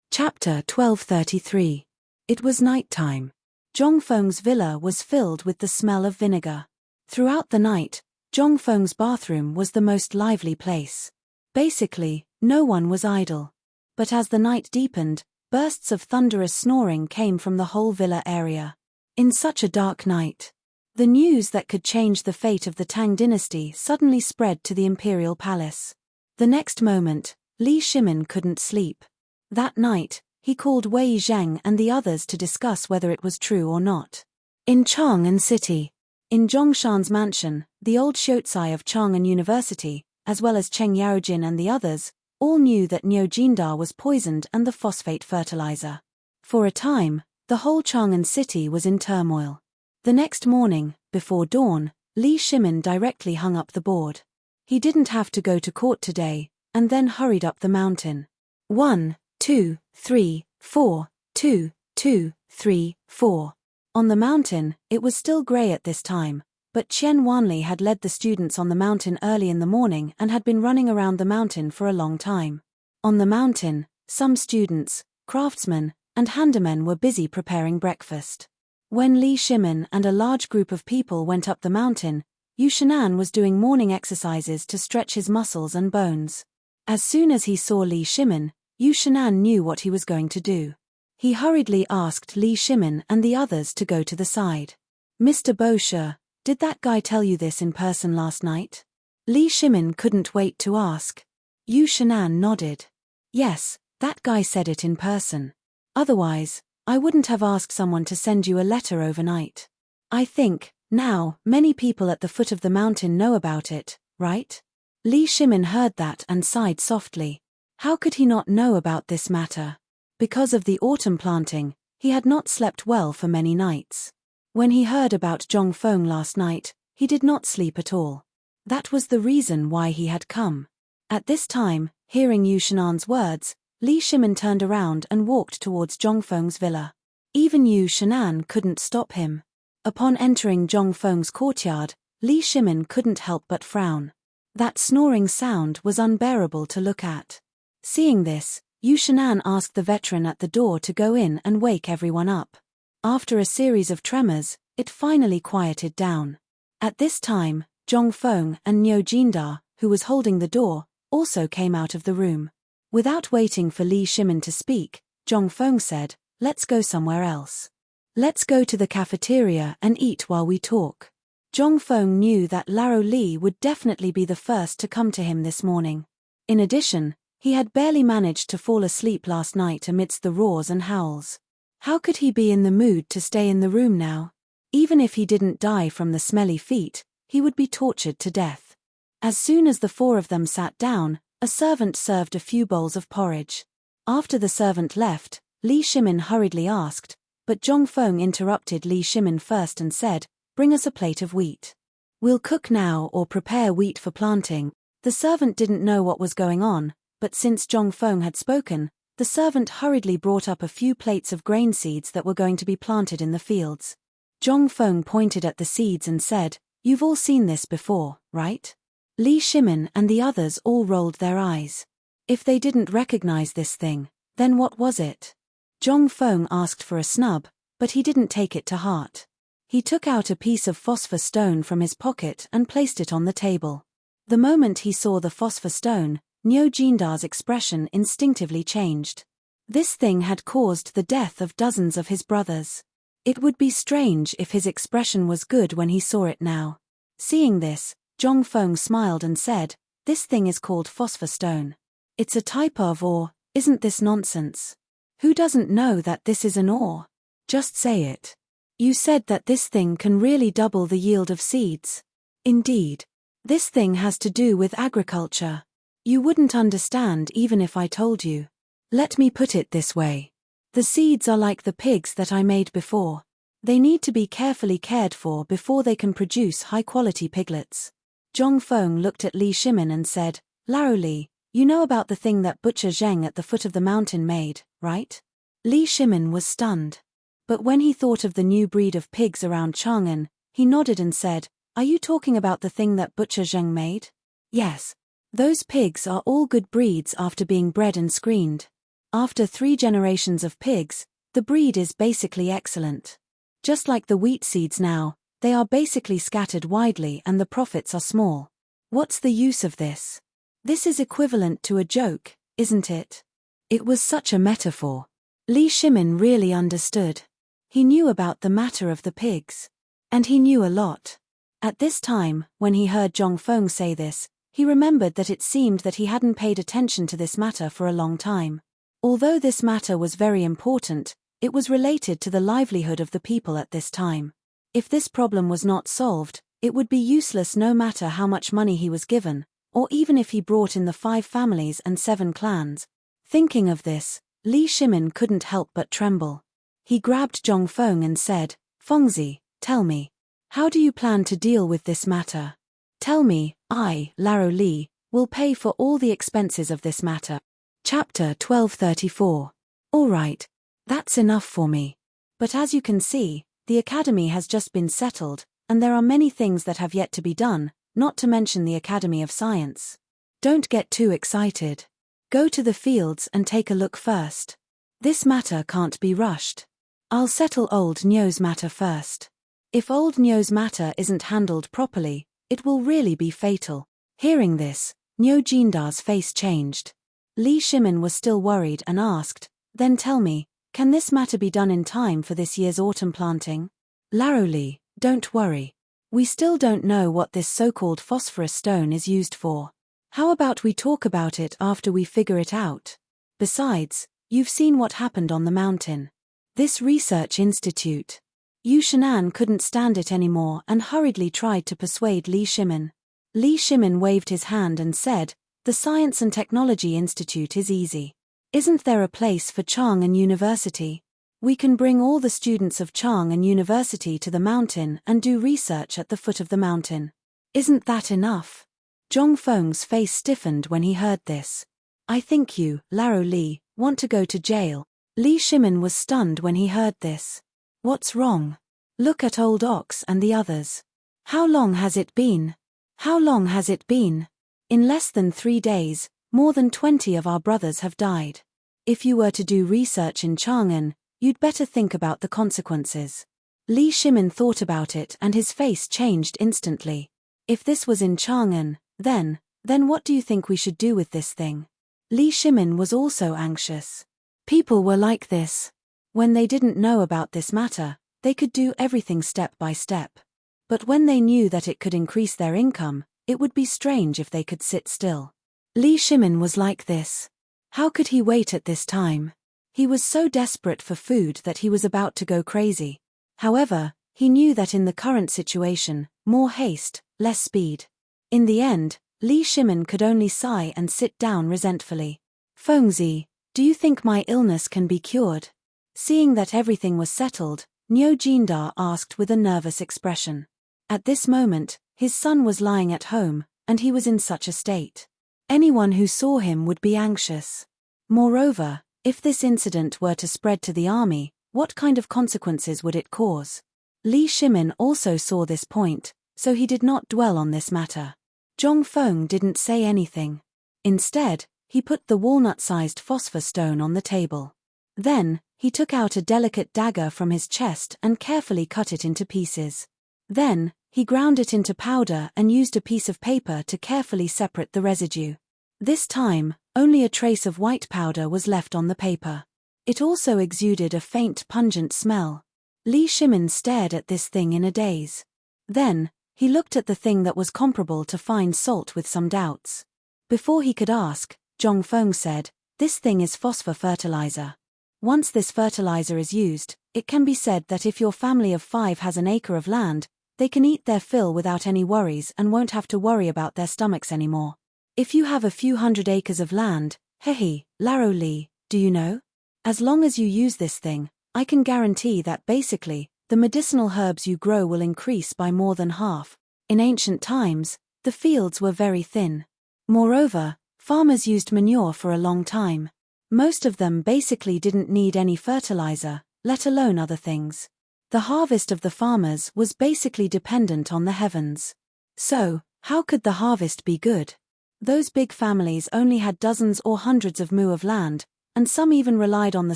Chapter 1233. It was night time. Zhong Feng's villa was filled with the smell of vinegar. Throughout the night, Zhong Feng's bathroom was the most lively place. Basically, no one was idle. But as the night deepened, bursts of thunderous snoring came from the whole villa area. In such a dark night, the news that could change the fate of the Tang dynasty suddenly spread to the imperial palace. The next moment, Li Shimin couldn't sleep. That night, he called Wei Zheng and the others to discuss whether it was true or not. In Chang'an City, in Zhongshan's mansion, the old Xiuzai of Chang'an University, as well as Cheng Yaojin and the others, all knew that Nyo Jindar was poisoned and the phosphate fertilizer. For a time, the whole Chang'an City was in turmoil. The next morning, before dawn, Li Shimin directly hung up the board. He didn't have to go to court today, and then hurried up the mountain. 1, 2, 3, 4, 2, 2, 3, 4. On the mountain, it was still grey at this time, but Qian Wanli had led the students on the mountain early in the morning and had been running around the mountain for a long time. On the mountain, some students, craftsmen, and handymen were busy preparing breakfast. When Li Shimin and a large group of people went up the mountain, Yu Shenan was doing morning exercises to stretch his muscles and bones. As soon as he saw Li Shimin, Yu Shenan knew what he was going to do. He hurriedly asked Li Shimin and the others to go to the side. "Mr. Boshe, did that guy tell you this in person last night?" Li Shimin couldn't wait to ask. Yu Shenan nodded. "Yes, that guy said it in person. Otherwise, I wouldn't have asked someone to send you a letter overnight. I think, now, many people at the foot of the mountain know about it, right? Li Shimin heard that and sighed softly. How could he not know about this matter? Because of the autumn planting, he had not slept well for many nights. When he heard about Zhongfeng last night, he did not sleep at all. That was the reason why he had come. At this time, hearing Yu Shenan's words, Li Shimin turned around and walked towards Zhongfeng's villa. Even Yu Shenan couldn't stop him. Upon entering Zhongfeng's courtyard, Li Shimin couldn't help but frown. That snoring sound was unbearable to look at. Seeing this, Yu Shenan asked the veteran at the door to go in and wake everyone up. After a series of tremors, it finally quieted down. At this time, Zhongfeng and Niu Jindar, who was holding the door, also came out of the room. Without waiting for Li Shimin to speak, Zhongfeng said, "Let's go somewhere else. Let's go to the cafeteria and eat while we talk." Zhongfeng knew that Laro Li would definitely be the first to come to him this morning. In addition, he had barely managed to fall asleep last night amidst the roars and howls. How could he be in the mood to stay in the room now? Even if he didn't die from the smelly feet, he would be tortured to death. As soon as the four of them sat down, a servant served a few bowls of porridge. After the servant left, Li Shimin hurriedly asked, but Zhongfeng interrupted Li Shimin first and said, "Bring us a plate of wheat. We'll cook now or prepare wheat for planting." The servant didn't know what was going on, but since Zhongfeng had spoken, the servant hurriedly brought up a few plates of grain seeds that were going to be planted in the fields. Zhongfeng pointed at the seeds and said, "You've all seen this before, right?" Li Shimin and the others all rolled their eyes. If they didn't recognize this thing, then what was it? Zhongfeng asked for a snub, but he didn't take it to heart. He took out a piece of phosphor stone from his pocket and placed it on the table. The moment he saw the phosphor stone, Niu Jindar's expression instinctively changed. This thing had caused the death of dozens of his brothers. It would be strange if his expression was good when he saw it now. Seeing this, Zhongfeng smiled and said, "This thing is called phosphor stone. It's a type of ore, isn't this nonsense? Who doesn't know that this is an ore? Just say it. You said that this thing can really double the yield of seeds. Indeed. This thing has to do with agriculture. You wouldn't understand even if I told you. Let me put it this way. The seeds are like the pigs that I made before. They need to be carefully cared for before they can produce high-quality piglets." Zhongfeng looked at Li Shimin and said, "Laro Li, you know about the thing that Butcher Zheng at the foot of the mountain made, right?" Li Shimin was stunned. But when he thought of the new breed of pigs around Chang'an, he nodded and said, "Are you talking about the thing that Butcher Zheng made?" "Yes. Those pigs are all good breeds after being bred and screened. After 3 generations of pigs, the breed is basically excellent. Just like the wheat seeds now, they are basically scattered widely and the profits are small. What's the use of this? This is equivalent to a joke, isn't it?" It was such a metaphor. Li Shimin really understood. He knew about the matter of the pigs. And he knew a lot. At this time, when he heard Zhongfeng say this, he remembered that it seemed that he hadn't paid attention to this matter for a long time. Although this matter was very important, it was related to the livelihood of the people at this time. If this problem was not solved, it would be useless no matter how much money he was given, or even if he brought in the 5 families and 7 clans. Thinking of this, Li Shimin couldn't help but tremble. He grabbed Zhongfeng and said, "Fengzi, tell me. How do you plan to deal with this matter? Tell me, I, Laro Li, will pay for all the expenses of this matter." Chapter 1234. All right. That's enough for me. But as you can see, the academy has just been settled, and there are many things that have yet to be done, not to mention the Academy of Science. Don't get too excited. Go to the fields and take a look first. This matter can't be rushed. I'll settle old Niu's matter first. If old Niu's matter isn't handled properly, it will really be fatal. Hearing this, Niu Jindar's face changed. Li Shimin was still worried and asked, "Then tell me, can this matter be done in time for this year's autumn planting?" "Laro Li, don't worry. We still don't know what this so-called phosphorus stone is used for. How about we talk about it after we figure it out? Besides, you've seen what happened on the mountain. This research institute. Yu Shan'an couldn't stand it anymore and hurriedly tried to persuade Li Shimin. Li Shimin waved his hand and said, "The Science and Technology Institute is easy. Isn't there a place for Chang'an University? We can bring all the students of Chang'an University to the mountain and do research at the foot of the mountain. Isn't that enough?" Zhong Feng's face stiffened when he heard this. "I think you, Laro Li, want to go to jail." Li Shimin was stunned when he heard this. "What's wrong? Look at Old Ox and the others. How long has it been? How long has it been? In less than 3 days, more than 20 of our brothers have died. If you were to do research in Chang'an, you'd better think about the consequences." Li Shimin thought about it and his face changed instantly. If this was in Chang'an, then what do you think we should do with this thing? Li Shimin was also anxious. People were like this. When they didn't know about this matter, they could do everything step by step. But when they knew that it could increase their income, it would be strange if they could sit still. Li Shimin was like this. How could he wait at this time? He was so desperate for food that he was about to go crazy. However, he knew that in the current situation, more haste, less speed. In the end, Li Shimin could only sigh and sit down resentfully. "Fengzi, do you think my illness can be cured?" Seeing that everything was settled, Niu Jindar asked with a nervous expression. At this moment, his son was lying at home, and he was in such a state. Anyone who saw him would be anxious. Moreover, if this incident were to spread to the army, what kind of consequences would it cause? Li Shimin also saw this point, so he did not dwell on this matter. Zhong Feng didn't say anything. Instead, he put the walnut-sized phosphor stone on the table. Then, he took out a delicate dagger from his chest and carefully cut it into pieces. Then, he ground it into powder and used a piece of paper to carefully separate the residue. This time, only a trace of white powder was left on the paper. It also exuded a faint pungent smell. Li Shimin stared at this thing in a daze. Then, he looked at the thing that was comparable to fine salt with some doubts. Before he could ask, Zhong Feng said, "This thing is phosphor fertilizer. Once this fertilizer is used, it can be said that if your family of 5 has an acre of land, they can eat their fill without any worries and won't have to worry about their stomachs anymore. If you have a few hundred acres of land, hehe, Laro Li, do you know? As long as you use this thing, I can guarantee that basically, the medicinal herbs you grow will increase by more than half. In ancient times, the fields were very thin. Moreover, farmers used manure for a long time. Most of them basically didn't need any fertilizer, let alone other things. The harvest of the farmers was basically dependent on the heavens. So, how could the harvest be good? Those big families only had dozens or hundreds of mu of land, and some even relied on the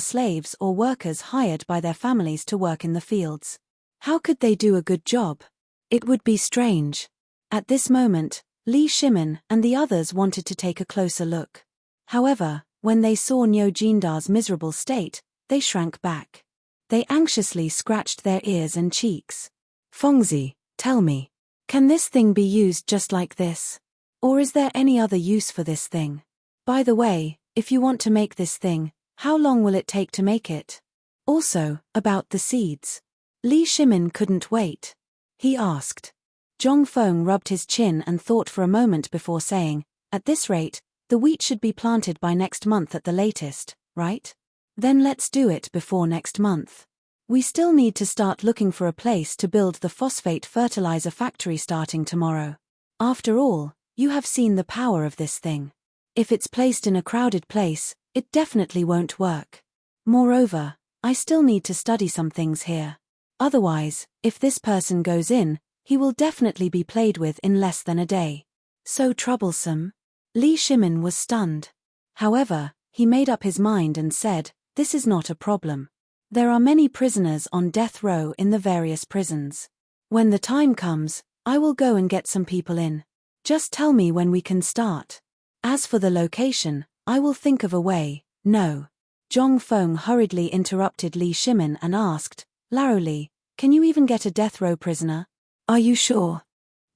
slaves or workers hired by their families to work in the fields. How could they do a good job? It would be strange. At this moment, Li Shimin and the others wanted to take a closer look. However, when they saw Niu Jindar's miserable state, they shrank back. They anxiously scratched their ears and cheeks. "Fengzi, tell me, can this thing be used just like this? Or is there any other use for this thing? By the way, if you want to make this thing, how long will it take to make it? Also, about the seeds." Li Shimin couldn't wait. He asked. Zhong Feng rubbed his chin and thought for a moment before saying, "At this rate, the wheat should be planted by next month at the latest, right? Then let's do it before next month. We still need to start looking for a place to build the phosphate fertilizer factory starting tomorrow. After all, you have seen the power of this thing. If it's placed in a crowded place, it definitely won't work. Moreover, I still need to study some things here. Otherwise, if this person goes in, he will definitely be played with in less than a day. So troublesome." Li Shimin was stunned. However, he made up his mind and said, "This is not a problem. There are many prisoners on death row in the various prisons. When the time comes, I will go and get some people in. Just tell me when we can start. As for the location, I will think of a way." "No." Zhong Feng hurriedly interrupted Li Shimin and asked, "Laro Li, can you even get a death row prisoner? Are you sure?"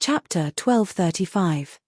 Chapter 1235.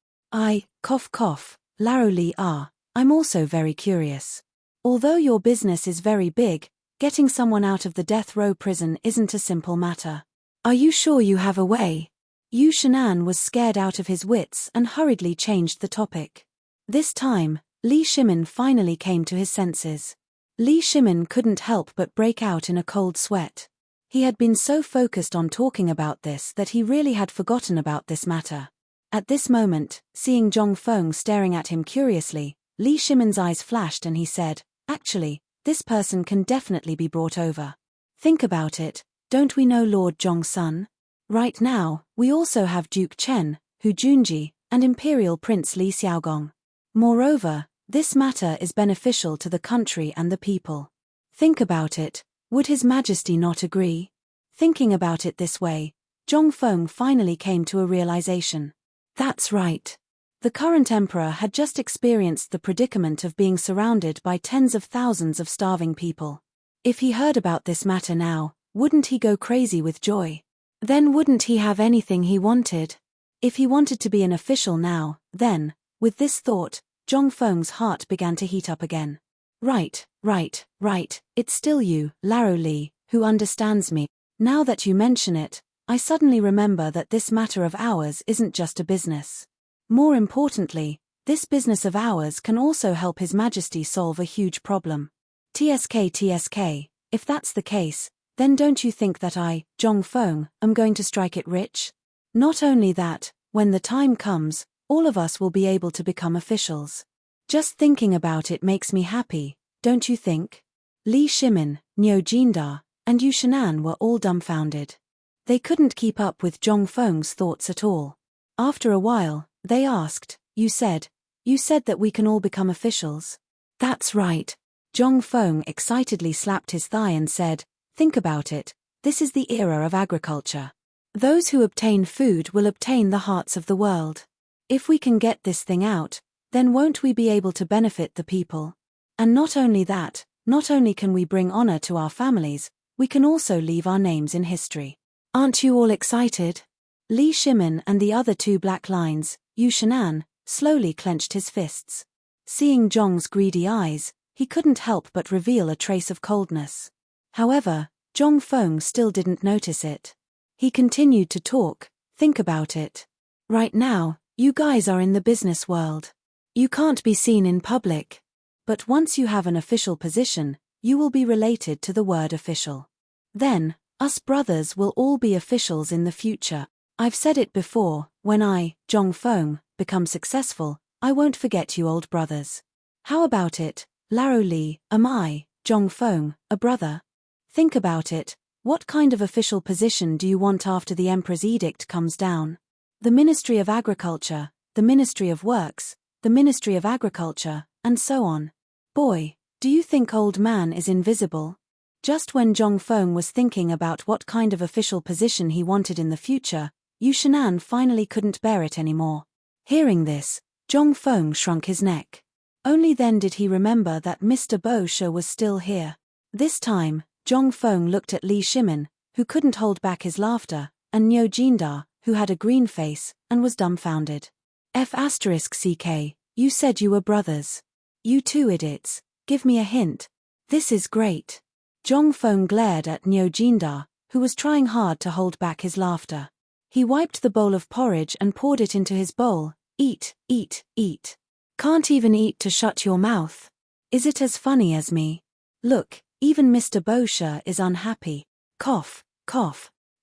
Cough, Laro Li I'm also very curious. Although your business is very big, Getting someone out of the death row prison isn't a simple matter. Are you sure you have a way? Yu Shinan was scared out of his wits and hurriedly changed the topic. This time, Li Shimin finally came to his senses. Li Shimin couldn't help but break out in a cold sweat. He had been so focused on talking about this that he really had forgotten about this matter. At this moment, seeing Zhong Feng staring at him curiously, Li Shimin's eyes flashed and he said, "Actually, this person can definitely be brought over. Think about it, don't we know Lord Zhong's son? Right now, we also have Duke Chen, Hu Junji, and Imperial Prince Li Xiaogong. Moreover, this matter is beneficial to the country and the people. Think about it, would His Majesty not agree?" Thinking about it this way, Zhong Feng finally came to a realization. That's right. The current emperor had just experienced the predicament of being surrounded by tens of thousands of starving people. If he heard about this matter now, wouldn't he go crazy with joy? Then wouldn't he have anything he wanted? If he wanted to be an official now, then, with this thought, Zhong Feng's heart began to heat up again. Right, it's still you, Laro Li, who understands me. Now that you mention it, I suddenly remember that this matter of ours isn't just a business. More importantly, this business of ours can also help His Majesty solve a huge problem. TSK, if that's the case, then don't you think that I, Zhong Feng, am going to strike it rich? Not only that, when the time comes, all of us will be able to become officials. Just thinking about it makes me happy, don't you think? Li Shimin, Niu Jindar, and Yu Shinan were all dumbfounded. They couldn't keep up with Zhong Feng's thoughts at all. After a while, they asked, You said that we can all become officials? That's right. Zhong Feng excitedly slapped his thigh and said, Think about it, this is the era of agriculture. Those who obtain food will obtain the hearts of the world. If we can get this thing out, then won't we be able to benefit the people? And not only that, not only can we bring honor to our families, we can also leave our names in history. Aren't you all excited? Li Shimin and the other two black lines, Yu Shinan, slowly clenched his fists. Seeing Zhong's greedy eyes, he couldn't help but reveal a trace of coldness. However, Zhong Feng still didn't notice it. He continued to talk, Think about it. Right now, you guys are in the business world. You can't be seen in public. But once you have an official position, you will be related to the word official. Then, us brothers will all be officials in the future. I've said it before, when I, Zhong Feng, become successful, I won't forget you old brothers. How about it, Laro Li, am I, Zhong Feng, a brother? Think about it, what kind of official position do you want after the Emperor's edict comes down? The Ministry of Agriculture, the Ministry of Works, the Ministry of Agriculture, and so on. Boy, do you think old man is invisible? Just when Zhong Feng was thinking about what kind of official position he wanted in the future, Yu Shinan finally couldn't bear it anymore. Hearing this, Zhong Feng shrunk his neck. Only then did he remember that Mr. Bo Shi was still here. This time, Zhong Feng looked at Li Shimin, who couldn't hold back his laughter, and Niu Jindar, who had a green face, and was dumbfounded. F***ck, you said you were brothers. You two idiots, give me a hint. This is great. Zhong Feng glared at Niu Jindar, who was trying hard to hold back his laughter. He wiped the bowl of porridge and poured it into his bowl. Eat. Can't even eat to shut your mouth. Is it as funny as me? Look, even Mr. Bo Shi is unhappy. Cough.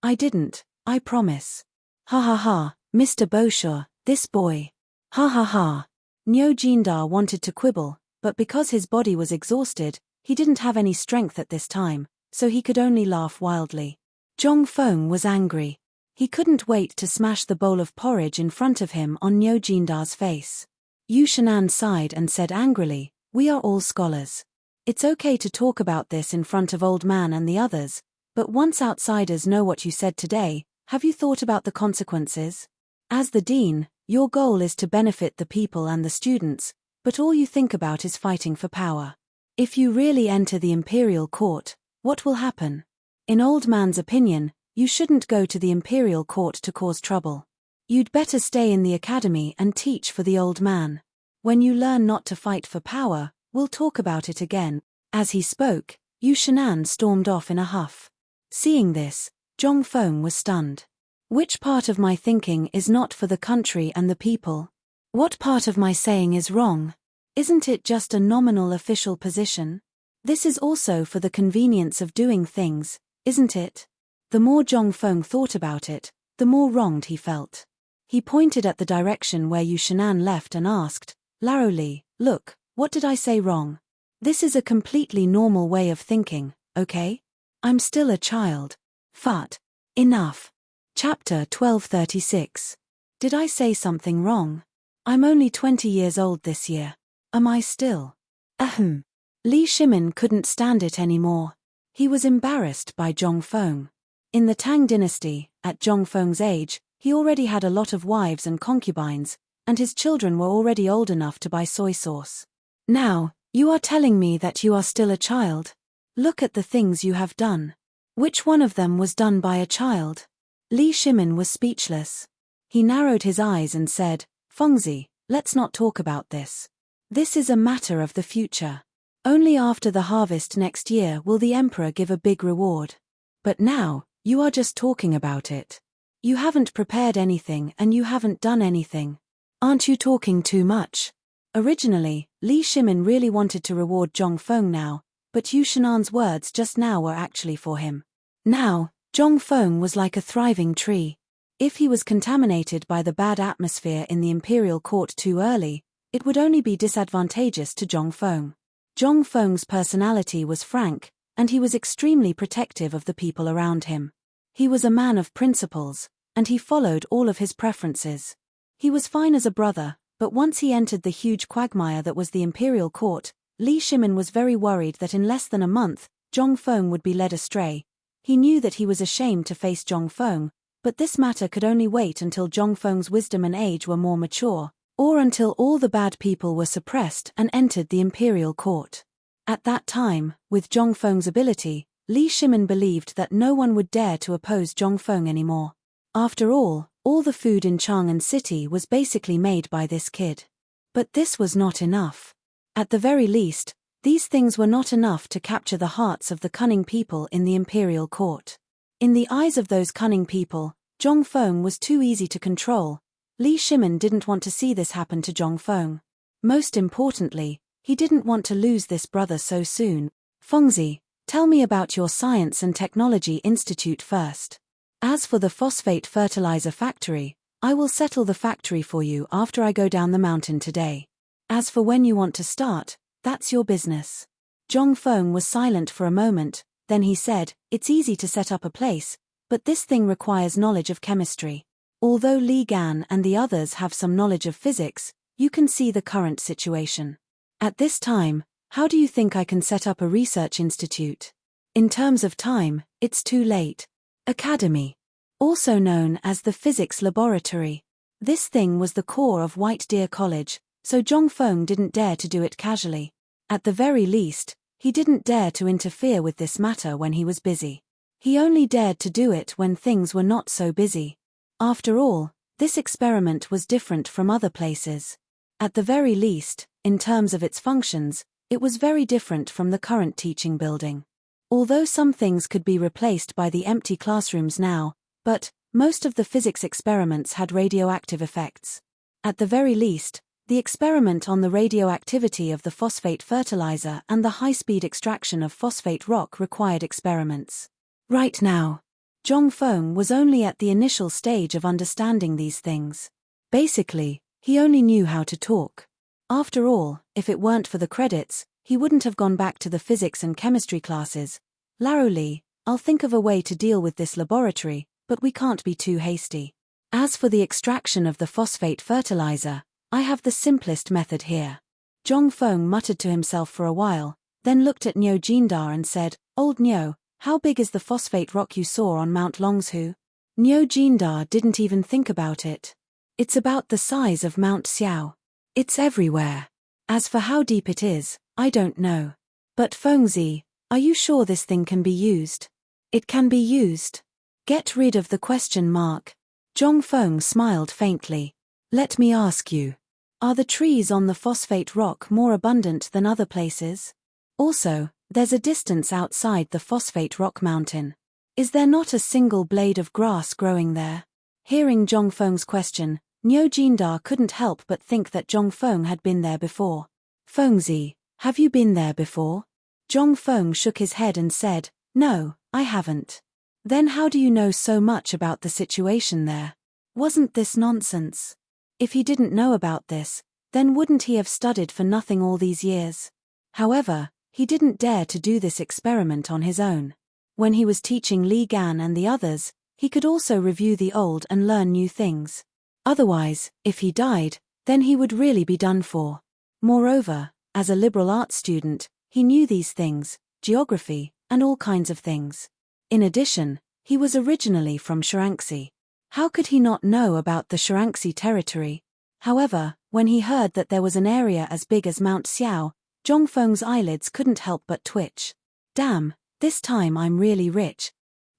I didn't, I promise. Ha, Mr. Bo Shi, this boy. Ha. Niu Jindar wanted to quibble, but because his body was exhausted, he didn't have any strength at this time, so he could only laugh wildly. Zhong Feng was angry. He couldn't wait to smash the bowl of porridge in front of him on Niu Jindar's face. Yu Shinan sighed and said angrily, We are all scholars. It's okay to talk about this in front of old man and the others, but once outsiders know what you said today, have you thought about the consequences? As the dean, your goal is to benefit the people and the students, but all you think about is fighting for power. If you really enter the imperial court, what will happen? In old man's opinion, you shouldn't go to the imperial court to cause trouble. You'd better stay in the academy and teach for the old man. When you learn not to fight for power, we'll talk about it again. As he spoke, Yu Shan'an stormed off in a huff. Seeing this, Zhong Feng was stunned. Which part of my thinking is not for the country and the people? What part of my saying is wrong? Isn't it just a nominal official position? This is also for the convenience of doing things, isn't it? The more Zhong Feng thought about it, the more wronged he felt. He pointed at the direction where Yu Shan'an left and asked, Laro Li, look, what did I say wrong? This is a completely normal way of thinking, okay? I'm still a child. Fut. Enough. Chapter 1236. Did I say something wrong? I'm only 20 years old this year. Am I still? Ahem. Li Shimin couldn't stand it anymore. He was embarrassed by Zhong Feng. In the Tang dynasty, at Zhong Feng's age, he already had a lot of wives and concubines, and his children were already old enough to buy soy sauce. Now, you are telling me that you are still a child? Look at the things you have done. Which one of them was done by a child? Li Shimin was speechless. He narrowed his eyes and said, Fengzi, let's not talk about this. This is a matter of the future. Only after the harvest next year will the emperor give a big reward. But now, you are just talking about it. You haven't prepared anything and you haven't done anything. Aren't you talking too much? Originally, Li Shimin really wanted to reward Zhong Feng now, but Yu Shan'an's words just now were actually for him. Now, Zhong Feng was like a thriving tree. If he was contaminated by the bad atmosphere in the imperial court too early, it would only be disadvantageous to Zhong Feng. Zhong Feng's personality was frank, and he was extremely protective of the people around him. He was a man of principles, and he followed all of his preferences. He was fine as a brother, but once he entered the huge quagmire that was the imperial court, Li Shimin was very worried that in less than a month, Zhong Feng would be led astray. He knew that he was ashamed to face Zhong Feng, but this matter could only wait until Zhong Feng's wisdom and age were more mature, or until all the bad people were suppressed and entered the imperial court. At that time, with Zhong Feng's ability, Li Shimin believed that no one would dare to oppose Zhong Feng anymore. After all the food in Chang'an City was basically made by this kid. But this was not enough. At the very least, these things were not enough to capture the hearts of the cunning people in the imperial court. In the eyes of those cunning people, Zhong Feng was too easy to control. Li Shimin didn't want to see this happen to Zhong Feng. Most importantly, he didn't want to lose this brother so soon. Fengzi, tell me about your Science and Technology Institute first. As for the phosphate fertilizer factory, I will settle the factory for you after I go down the mountain today. As for when you want to start, that's your business. Zhong Feng was silent for a moment, then he said, It's easy to set up a place, but this thing requires knowledge of chemistry. Although Li Gan and the others have some knowledge of physics, you can see the current situation. At this time, how do you think I can set up a research institute? In terms of time, it's too late. Academy. Also known as the Physics Laboratory. This thing was the core of White Deer College, so Zhong Feng didn't dare to do it casually. At the very least, he didn't dare to interfere with this matter when he was busy. He only dared to do it when things were not so busy. After all, this experiment was different from other places. At the very least, in terms of its functions, it was very different from the current teaching building. Although some things could be replaced by the empty classrooms now, but most of the physics experiments had radioactive effects. At the very least, the experiment on the radioactivity of the phosphate fertilizer and the high-speed extraction of phosphate rock required experiments. Right now, Zhong Feng was only at the initial stage of understanding these things. Basically, he only knew how to talk. After all, if it weren't for the credits, he wouldn't have gone back to the physics and chemistry classes. Laro Li, I'll think of a way to deal with this laboratory, but we can't be too hasty. As for the extraction of the phosphate fertilizer, I have the simplest method here. Zhong Feng muttered to himself for a while, then looked at Niu Jindar and said, Old Niu, how big is the phosphate rock you saw on Mount Longshu? Niu Jindar didn't even think about it. It's about the size of Mount Xiao. It's everywhere. As for how deep it is, I don't know. But Fengzi, are you sure this thing can be used? It can be used. Get rid of the question mark. Zhong Feng smiled faintly. Let me ask you. Are the trees on the phosphate rock more abundant than other places? Also, There's a distance outside the phosphate rock mountain. Is there not a single blade of grass growing there? Hearing Zhongfeng's question, Niu Jindar couldn't help but think that Zhongfeng had been there before. Fengzi, have you been there before? Zhongfeng shook his head and said, no, I haven't. Then how do you know so much about the situation there? Wasn't this nonsense? If he didn't know about this, then wouldn't he have studied for nothing all these years? However, he didn't dare to do this experiment on his own. When he was teaching Li Gan and the others, he could also review the old and learn new things. Otherwise, if he died, then he would really be done for. Moreover, as a liberal arts student, he knew these things, geography, and all kinds of things. In addition, he was originally from Shaanxi. How could he not know about the Shaanxi territory? However, when he heard that there was an area as big as Mount Xiao, Zhongfeng's eyelids couldn't help but twitch. Damn, this time I'm really rich.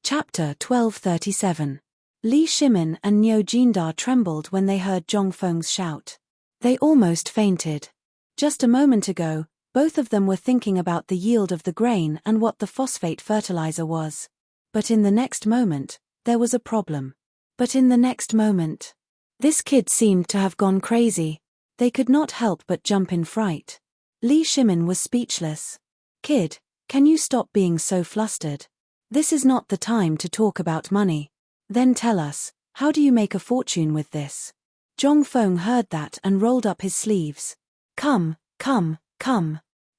Chapter 1237. Li Shimin and Niu Jindar trembled when they heard Zhongfeng's shout. They almost fainted. Just a moment ago, both of them were thinking about the yield of the grain and what the phosphate fertilizer was. But in the next moment, there was a problem. This kid seemed to have gone crazy. They could not help but jump in fright. Li Shimin was speechless. Kid, can you stop being so flustered? This is not the time to talk about money. Then tell us, how do you make a fortune with this? Zhongfeng heard that and rolled up his sleeves. Come.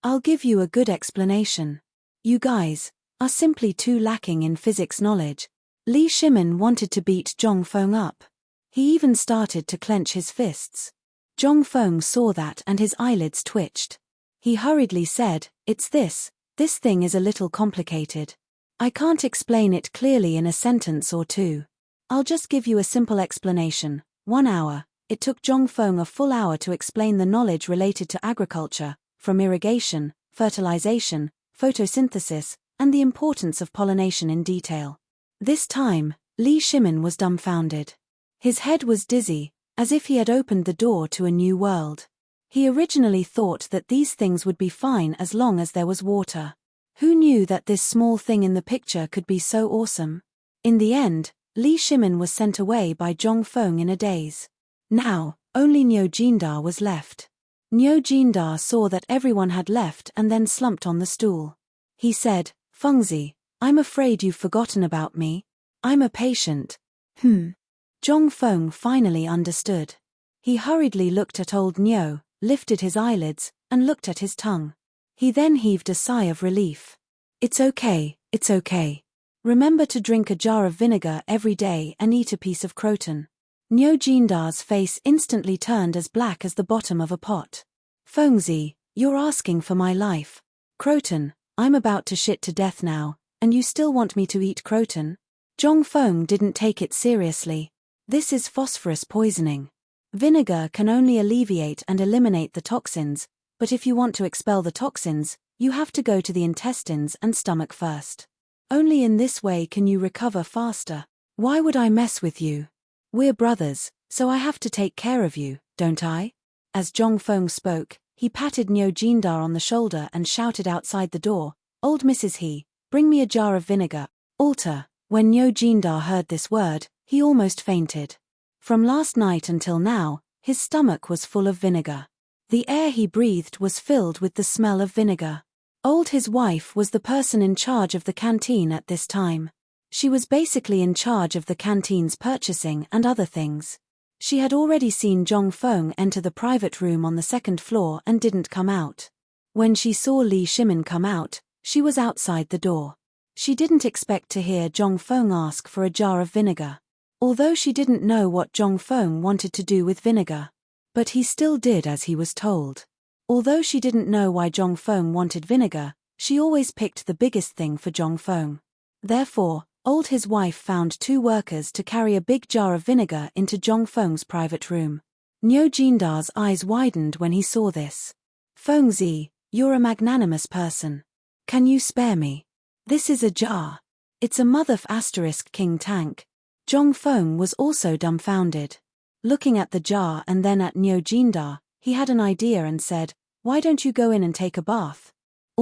I'll give you a good explanation. You guys are simply too lacking in physics knowledge. Li Shimin wanted to beat Zhongfeng up. He even started to clench his fists. Zhongfeng saw that and his eyelids twitched. He hurriedly said, it's this thing is a little complicated. I can't explain it clearly in a sentence or two. I'll just give you a simple explanation. 1 hour. It took Zhongfeng a full hour to explain the knowledge related to agriculture, from irrigation, fertilization, photosynthesis, and the importance of pollination in detail. This time, Li Shimin was dumbfounded. His head was dizzy, as if he had opened the door to a new world. He originally thought that these things would be fine as long as there was water. Who knew that this small thing in the picture could be so awesome? In the end, Li Shimin was sent away by Zhongfeng in a daze. Now, only Niu Jindar was left. Niu Jindar saw that everyone had left and then slumped on the stool. He said, Fengzi, I'm afraid you've forgotten about me. I'm a patient. Zhongfeng finally understood. He hurriedly looked at old Niu, lifted his eyelids, and looked at his tongue. He then heaved a sigh of relief. It's okay. Remember to drink a jar of vinegar every day and eat a piece of croton. Niu Jindar's face instantly turned as black as the bottom of a pot. Fengzi, you're asking for my life. Croton, I'm about to shit to death now, and you still want me to eat croton? Zhongfeng didn't take it seriously. This is phosphorus poisoning. Vinegar can only alleviate and eliminate the toxins, but if you want to expel the toxins, you have to go to the intestines and stomach first. Only in this way can you recover faster. Why would I mess with you? We're brothers, so I have to take care of you, don't I? As Zhongfeng spoke, he patted Niu Jindar on the shoulder and shouted outside the door, Old Mrs. He, bring me a jar of vinegar. Alter. When Niu Jindar heard this word, he almost fainted. From last night until now, his stomach was full of vinegar. The air he breathed was filled with the smell of vinegar. His wife was the person in charge of the canteen at this time. She was basically in charge of the canteen's purchasing and other things. She had already seen Zhongfeng enter the private room on the second floor and didn't come out. When she saw Li Shimin come out, she was outside the door. She didn't expect to hear Zhongfeng ask for a jar of vinegar. Although she didn't know what Zhongfeng wanted to do with vinegar. But he still did as he was told. Although she didn't know why Zhongfeng wanted vinegar, she always picked the biggest thing for Zhongfeng. Therefore, his wife found 2 workers to carry a big jar of vinegar into Zhongfeng's private room. Niu Jindar's eyes widened when he saw this. Fengzi, you're a magnanimous person. Can you spare me? This is a jar. It's a **King tank. Zhongfeng was also dumbfounded. Looking at the jar and then at Niu Jindar, he had an idea and said, why don't you go in and take a bath?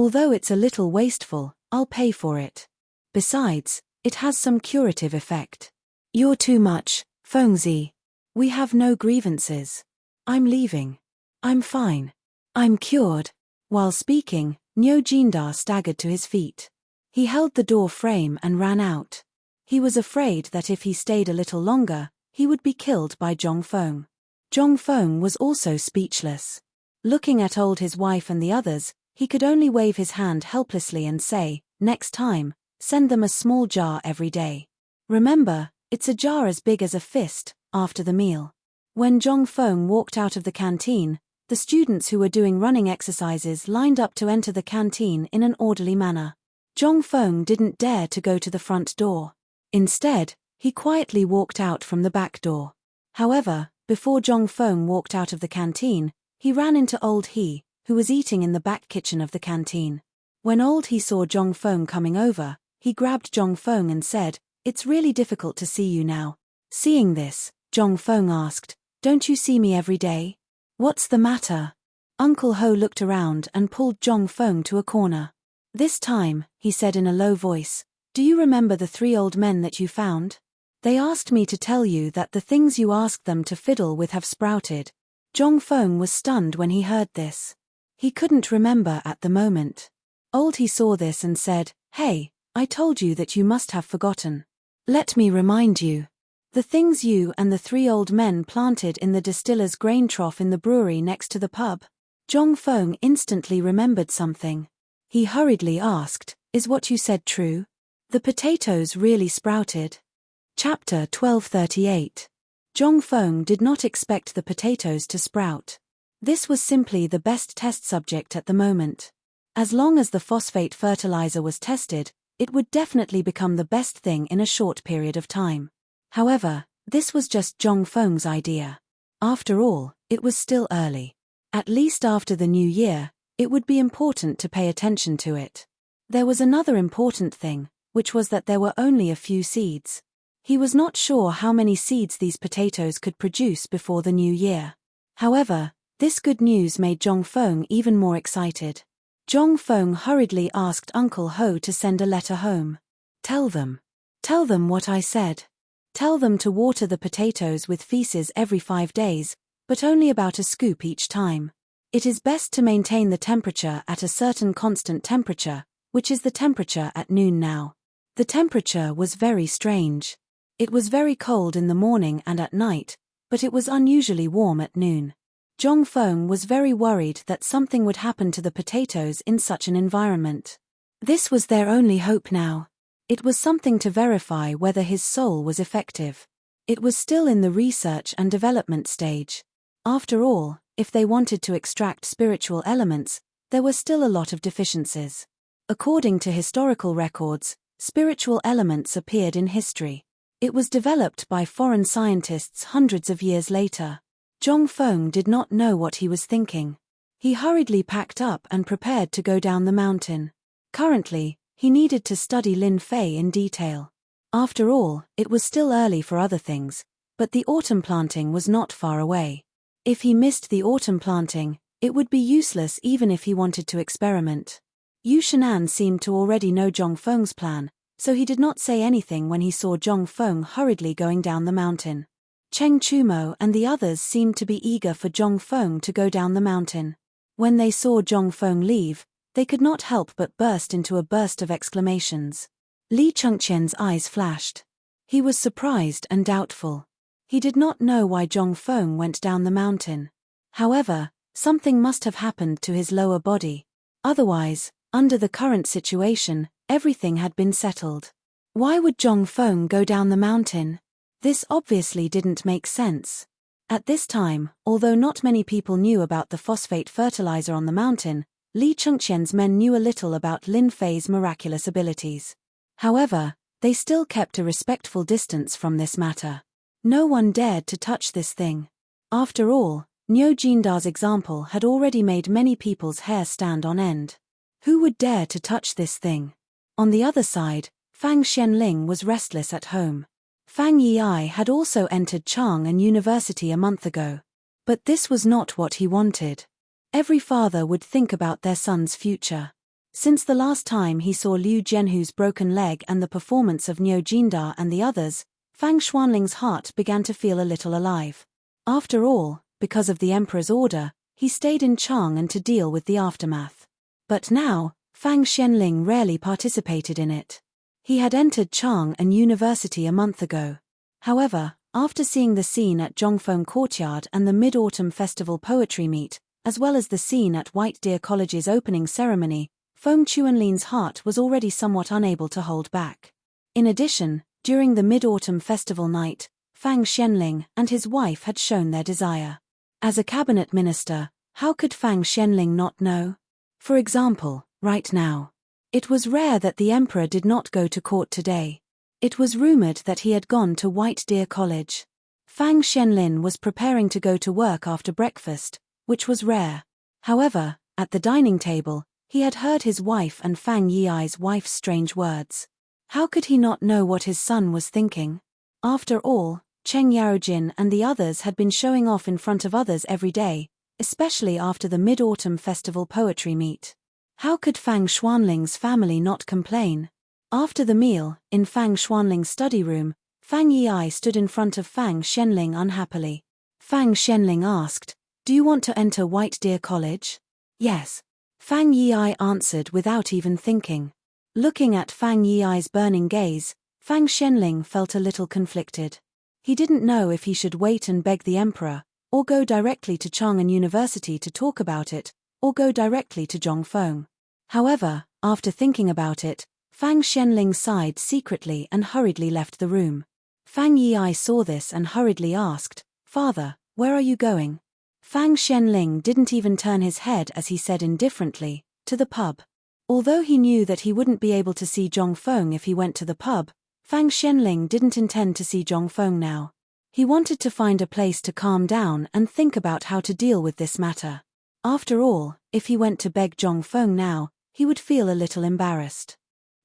Although it's a little wasteful, I'll pay for it. Besides, it has some curative effect. You're too much, Fengzi. We have no grievances. I'm leaving. I'm fine. I'm cured. While speaking, Nyo Jindar staggered to his feet. He held the door frame and ran out. He was afraid that if he stayed a little longer, he would be killed by Zhongfeng. Zhongfeng was also speechless. Looking at his wife and the others, he could only wave his hand helplessly and say, "Next time, send them a small jar every day. Remember, it's a jar as big as a fist," after the meal. When Zhongfeng walked out of the canteen, the students who were doing running exercises lined up to enter the canteen in an orderly manner. Zhongfeng didn't dare to go to the front door. Instead, he quietly walked out from the back door. However, before Zhongfeng walked out of the canteen, he ran into Old He, who was eating in the back kitchen of the canteen. When Old He saw Zhongfeng coming over, he grabbed Zhongfeng and said, "It's really difficult to see you now." Seeing this, Zhongfeng asked, "Don't you see me every day? What's the matter?" Uncle Ho looked around and pulled Zhongfeng to a corner. "This time," he said in a low voice, "do you remember the 3 old men that you found? They asked me to tell you that the things you asked them to fiddle with have sprouted." Zhongfeng was stunned when he heard this. He couldn't remember at the moment. Old He saw this and said, "Hey, I told you that you must have forgotten. Let me remind you. The things you and the 3 old men planted in the distiller's grain trough in the brewery next to the pub." Zhongfeng instantly remembered something. He hurriedly asked, "Is what you said true? The potatoes really sprouted?" Chapter 1238. Zhongfeng did not expect the potatoes to sprout. This was simply the best test subject at the moment. As long as the phosphate fertilizer was tested, it would definitely become the best thing in a short period of time. However, this was just Zhongfeng's idea. After all, it was still early. At least after the new year, it would be important to pay attention to it. There was another important thing, which was that there were only a few seeds. He was not sure how many seeds these potatoes could produce before the new year. However, this good news made Zhongfeng even more excited. Zhongfeng hurriedly asked Uncle Ho to send a letter home. Tell them what I said. Tell them to water the potatoes with feces every 5 days, but only about a scoop each time. It is best to maintain the temperature at a certain constant temperature, which is the temperature at noon now. The temperature was very strange. It was very cold in the morning and at night, but it was unusually warm at noon. Zhongfeng was very worried that something would happen to the potatoes in such an environment. This was their only hope now. It was something to verify whether his soul was effective. It was still in the research and development stage. After all, if they wanted to extract spiritual elements, there were still a lot of deficiencies. According to historical records, spiritual elements appeared in history. It was developed by foreign scientists hundreds of years later. Zhongfeng did not know what he was thinking. He hurriedly packed up and prepared to go down the mountain. Currently, he needed to study Lin Fei in detail. After all, it was still early for other things, but the autumn planting was not far away. If he missed the autumn planting, it would be useless even if he wanted to experiment. Yu Shenan seemed to already know Zhongfeng's plan, so he did not say anything when he saw Zhongfeng hurriedly going down the mountain. Cheng Chumo and the others seemed to be eager for Zhongfeng to go down the mountain. When they saw Zhongfeng leave, they could not help but burst into a burst of exclamations. Li Chengqian's eyes flashed. He was surprised and doubtful. He did not know why Zhongfeng went down the mountain. However, something must have happened to his lower body. Otherwise, under the current situation, everything had been settled. Why would Zhongfeng go down the mountain? This obviously didn't make sense. At this time, although not many people knew about the phosphate fertilizer on the mountain, Li Chengqian's men knew a little about Lin Fei's miraculous abilities. However, they still kept a respectful distance from this matter. No one dared to touch this thing. After all, Nyo Jindar's example had already made many people's hair stand on end. Who would dare to touch this thing? On the other side, Fang Xianling was restless at home. Fang Yi had also entered Chang'an University a month ago. But this was not what he wanted. Every father would think about their son's future. Since the last time he saw Liu Jianhu's broken leg and the performance of Niu Jindar and the others, Fang Xuanling's heart began to feel a little alive. After all, because of the emperor's order, he stayed in Chang'an to deal with the aftermath. But now, Fang Xianling rarely participated in it. He had entered Chang'an University a month ago. However, after seeing the scene at Zhongfeng Courtyard and the Mid-Autumn Festival Poetry Meet, as well as the scene at White Deer College's opening ceremony, Feng Chuanlin's heart was already somewhat unable to hold back. In addition, during the Mid-Autumn Festival night, Fang Xianling and his wife had shown their desire. As a cabinet minister, how could Fang Xianling not know? For example, right now. It was rare that the emperor did not go to court today. It was rumored that he had gone to White Deer College. Fang Xianlin was preparing to go to work after breakfast, which was rare. However, at the dining table, he had heard his wife and Fang Yi's wife's strange words. How could he not know what his son was thinking? After all, Cheng Yaojin and the others had been showing off in front of others every day, especially after the Mid-Autumn Festival Poetry Meet. How could Fang Xuanling's family not complain? After the meal, in Fang Xuanling's study room, Fang Yi stood in front of Fang Xianling unhappily. Fang Xianling asked, "Do you want to enter White Deer College?" "Yes." Fang Yi answered without even thinking. Looking at Fang Yi's burning gaze, Fang Xianling felt a little conflicted. He didn't know if he should wait and beg the emperor, or go directly to Chang'an University to talk about it, or go directly to Zhongfeng. However, after thinking about it, Fang Xianling sighed secretly and hurriedly left the room. Fang Yi saw this and hurriedly asked, "Father, where are you going?" Fang Xianling didn't even turn his head as he said indifferently, "To the pub." Although he knew that he wouldn't be able to see Zhongfeng if he went to the pub, Fang Xianling didn't intend to see Zhongfeng now. He wanted to find a place to calm down and think about how to deal with this matter. After all, if he went to beg Zhongfeng now, he would feel a little embarrassed.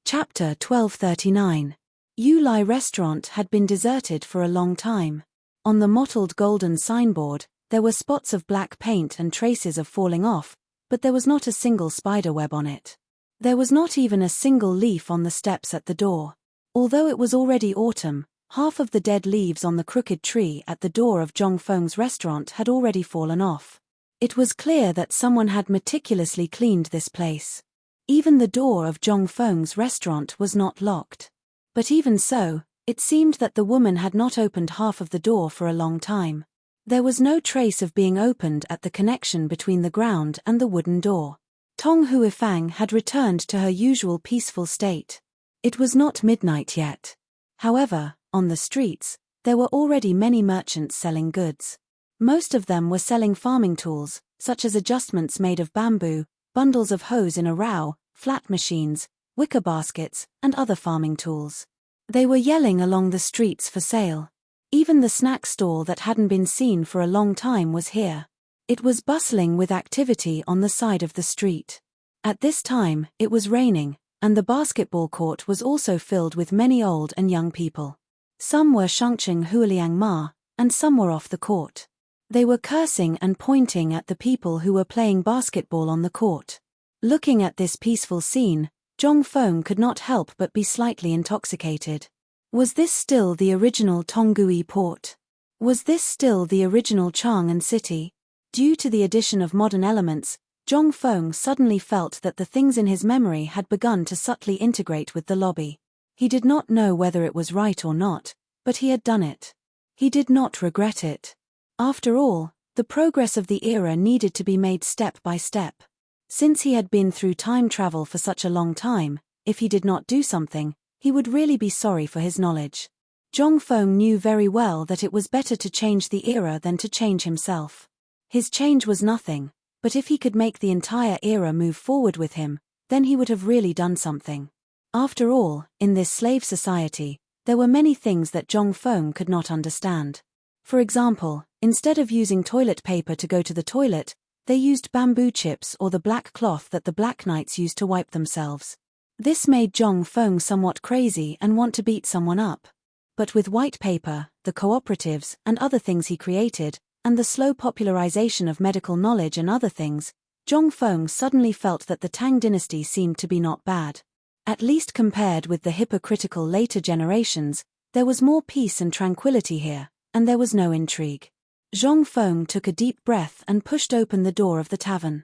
Chapter 1239. Yulai Restaurant had been deserted for a long time. On the mottled golden signboard, there were spots of black paint and traces of falling off, but there was not a single spiderweb on it. There was not even a single leaf on the steps at the door. Although it was already autumn, half of the dead leaves on the crooked tree at the door of Zhongfeng's restaurant had already fallen off. It was clear that someone had meticulously cleaned this place. Even the door of Zhongfeng's restaurant was not locked. But even so, it seemed that the woman had not opened half of the door for a long time. There was no trace of being opened at the connection between the ground and the wooden door. Tong Huifang had returned to her usual peaceful state. It was not midnight yet. However, on the streets, there were already many merchants selling goods. Most of them were selling farming tools, such as adjustments made of bamboo, bundles of hose in a row, flat machines, wicker baskets, and other farming tools. They were yelling along the streets for sale. Even the snack stall that hadn't been seen for a long time was here. It was bustling with activity on the side of the street. At this time, it was raining, and the basketball court was also filled with many old and young people. Some were Shangcheng Huoliang Ma, and some were off the court. They were cursing and pointing at the people who were playing basketball on the court. Looking at this peaceful scene, Zhongfeng could not help but be slightly intoxicated. Was this still the original Tonggui port? Was this still the original Chang'an city? Due to the addition of modern elements, Zhongfeng suddenly felt that the things in his memory had begun to subtly integrate with the lobby. He did not know whether it was right or not, but he had done it. He did not regret it. After all, the progress of the era needed to be made step by step. Since he had been through time travel for such a long time, if he did not do something, he would really be sorry for his knowledge. Zhongfeng knew very well that it was better to change the era than to change himself. His change was nothing, but if he could make the entire era move forward with him, then he would have really done something. After all, in this slave society, there were many things that Zhongfeng could not understand. For example, instead of using toilet paper to go to the toilet, they used bamboo chips or the black cloth that the Black Knights used to wipe themselves. This made Zhongfeng somewhat crazy and want to beat someone up. But with white paper, the cooperatives, and other things he created, and the slow popularization of medical knowledge and other things, Zhong Feng suddenly felt that the Tang dynasty seemed to be not bad. At least compared with the hypocritical later generations, there was more peace and tranquility here, and there was no intrigue. Zhong Feng took a deep breath and pushed open the door of the tavern.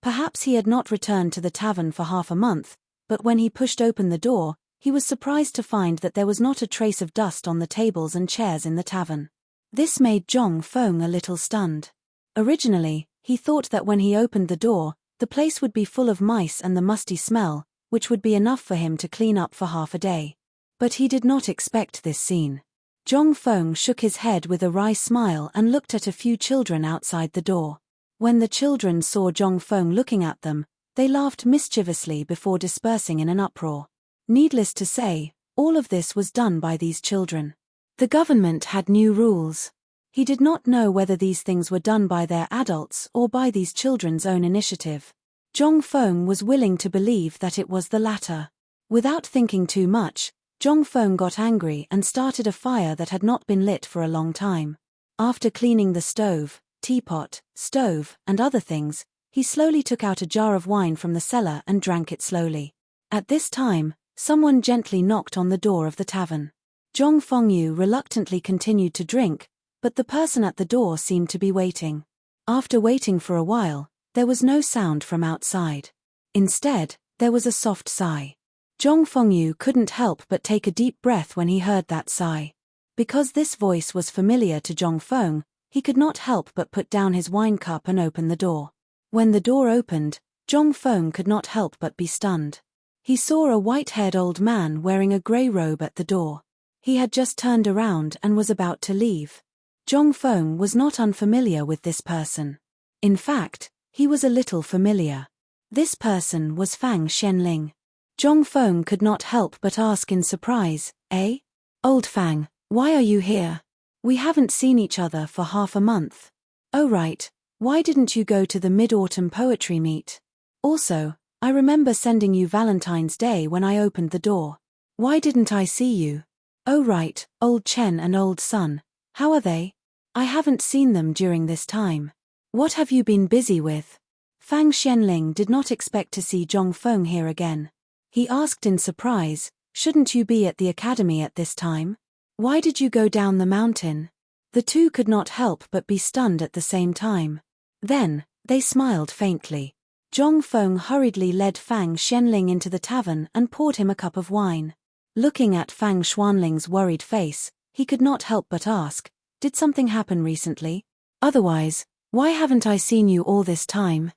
Perhaps he had not returned to the tavern for half a month, but when he pushed open the door, he was surprised to find that there was not a trace of dust on the tables and chairs in the tavern. This made Zhong Feng a little stunned. Originally, he thought that when he opened the door, the place would be full of mice and the musty smell, which would be enough for him to clean up for half a day. But he did not expect this scene. Zhong Feng shook his head with a wry smile and looked at a few children outside the door. When the children saw Zhong Feng looking at them, they laughed mischievously before dispersing in an uproar. Needless to say, all of this was done by these children. The government had new rules. He did not know whether these things were done by their adults or by these children's own initiative. Zhong Feng was willing to believe that it was the latter. Without thinking too much, Zhong Feng got angry and started a fire that had not been lit for a long time. After cleaning the stove, teapot, stove, and other things, he slowly took out a jar of wine from the cellar and drank it slowly. At this time, someone gently knocked on the door of the tavern. Zhong Fengyu reluctantly continued to drink, but the person at the door seemed to be waiting. After waiting for a while, there was no sound from outside. Instead, there was a soft sigh. Zhong Fengyu couldn't help but take a deep breath when he heard that sigh. Because this voice was familiar to Zhong Feng, he could not help but put down his wine cup and open the door. When the door opened, Zhong Feng could not help but be stunned. He saw a white-haired old man wearing a grey robe at the door. He had just turned around and was about to leave. Zhong Feng was not unfamiliar with this person. In fact, he was a little familiar. This person was Fang Xianling. Zhong Feng could not help but ask in surprise, "Eh? Old Fang, why are you here? We haven't seen each other for half a month." "Oh right, why didn't you go to the Mid-Autumn Poetry Meet? Also, I remember sending you Valentine's Day when I opened the door. Why didn't I see you?" "Oh right, Old Chen and Old Sun, how are they? I haven't seen them during this time. What have you been busy with?" Fang Xianling did not expect to see Zhong Feng here again. He asked in surprise, "Shouldn't you be at the academy at this time? Why did you go down the mountain?" The two could not help but be stunned at the same time. Then, they smiled faintly. Zhong Feng hurriedly led Fang Xianling into the tavern and poured him a cup of wine. Looking at Fang Xuanling's worried face, he could not help but ask, "Did something happen recently? Otherwise, why haven't I seen you all this time?"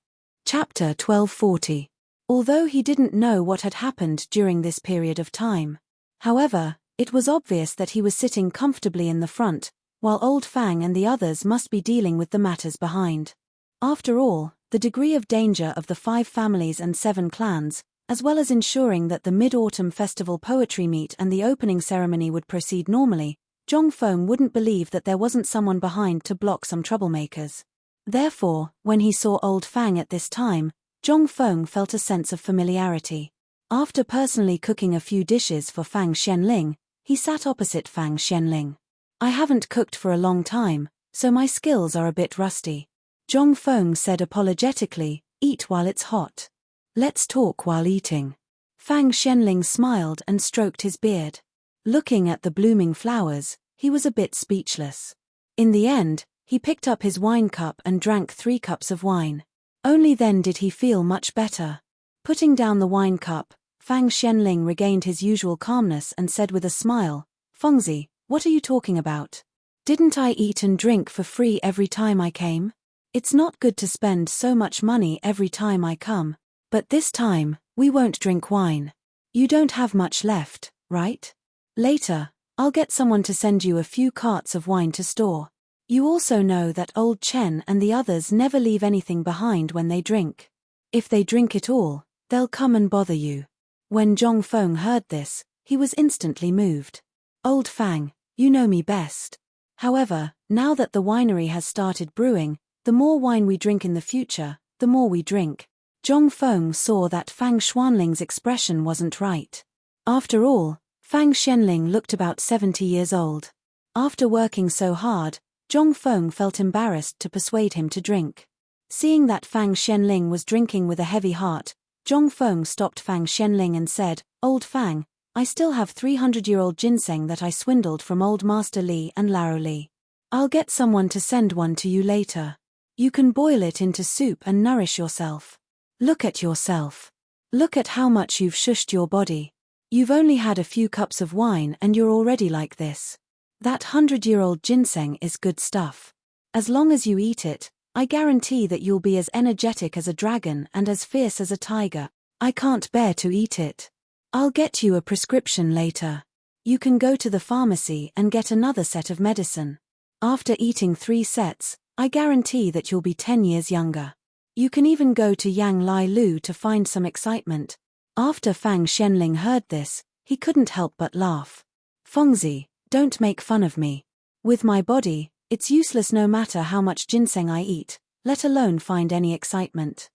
Chapter 1240. Although he didn't know what had happened during this period of time. However, it was obvious that he was sitting comfortably in the front, while old Fang and the others must be dealing with the matters behind. After all, the degree of danger of the 5 families and 7 clans, as well as ensuring that the Mid-Autumn Festival Poetry Meet and the opening ceremony would proceed normally, Zhong Feng wouldn't believe that there wasn't someone behind to block some troublemakers. Therefore, when he saw old Fang at this time, Zhong Feng felt a sense of familiarity. After personally cooking a few dishes for Fang Xianling, he sat opposite Fang Xianling. "I haven't cooked for a long time, so my skills are a bit rusty." Zhong Feng said apologetically, "Eat while it's hot. Let's talk while eating." Fang Xianling smiled and stroked his beard. Looking at the blooming flowers, he was a bit speechless. In the end, he picked up his wine cup and drank 3 cups of wine. Only then did he feel much better. Putting down the wine cup, Fang Xianling regained his usual calmness and said with a smile, "Fengzi, what are you talking about? Didn't I eat and drink for free every time I came? It's not good to spend so much money every time I come. But this time, we won't drink wine. You don't have much left, right? Later, I'll get someone to send you a few carts of wine to store. You also know that old Chen and the others never leave anything behind when they drink. If they drink it all, they'll come and bother you." When Zhong Feng heard this, he was instantly moved. "Old Fang, you know me best. However, now that the winery has started brewing, the more wine we drink in the future, the more we drink." Zhong Feng saw that Fang Xuanling's expression wasn't right. After all, Fang Xianling looked about 70 years old. After working so hard, Zhong Feng felt embarrassed to persuade him to drink. Seeing that Fang Xianling was drinking with a heavy heart, Zhong Feng stopped Fang Xianling and said, "Old Fang, I still have 300-year-old ginseng that I swindled from old Master Li and Lao Li. I'll get someone to send one to you later. You can boil it into soup and nourish yourself. Look at yourself. Look at how much you've shushed your body. You've only had a few cups of wine and you're already like this. That 100-year-old ginseng is good stuff. As long as you eat it, I guarantee that you'll be as energetic as a dragon and as fierce as a tiger. I can't bear to eat it. I'll get you a prescription later. You can go to the pharmacy and get another set of medicine. After eating 3 sets, I guarantee that you'll be 10 years younger. You can even go to Yang Lai Lu to find some excitement." After Fang Xianling heard this, he couldn't help but laugh. "Fengzi, don't make fun of me. With my body, it's useless no matter how much ginseng I eat, let alone find any excitement.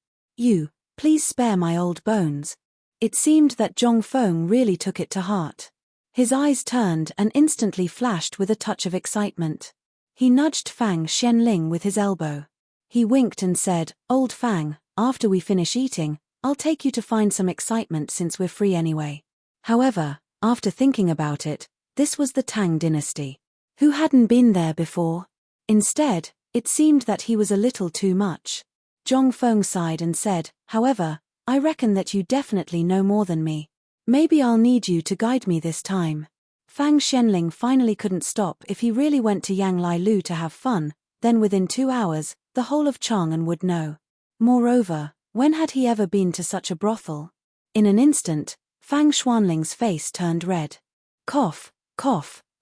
Please spare my old bones." It seemed that Zhong Feng really took it to heart. His eyes turned and instantly flashed with a touch of excitement. He nudged Fang Xianling with his elbow. He winked and said, "Old Fang, after we finish eating, I'll take you to find some excitement since we're free anyway." However, after thinking about it, this was the Tang dynasty. Who hadn't been there before? Instead, it seemed that he was a little too much. Zhong Feng sighed and said, "However, I reckon that you definitely know more than me. Maybe I'll need you to guide me this time." Fang Xianling finally couldn't stop. If he really went to Yang Lai Lu to have fun, then within 2 hours, the whole of Chang'an would know. Moreover, when had he ever been to such a brothel? In an instant, Fang Xuanling's face turned red. Cough,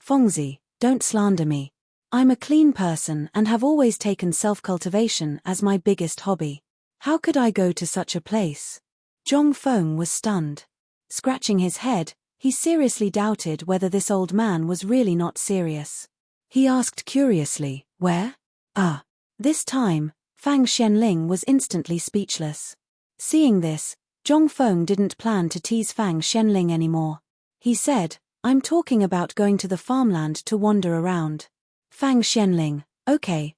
Fengzi, don't slander me. I'm a clean person and have always taken self-cultivation as my biggest hobby. How could I go to such a place? Zhong Feng was stunned. Scratching his head, he seriously doubted whether this old man was really not serious. He asked curiously, "Where?" This time, Fang Xianling was instantly speechless. Seeing this, Zhong Feng didn't plan to tease Fang Xianling anymore. He said, "I'm talking about going to the farmland to wander around." Fang Xianling, Okay,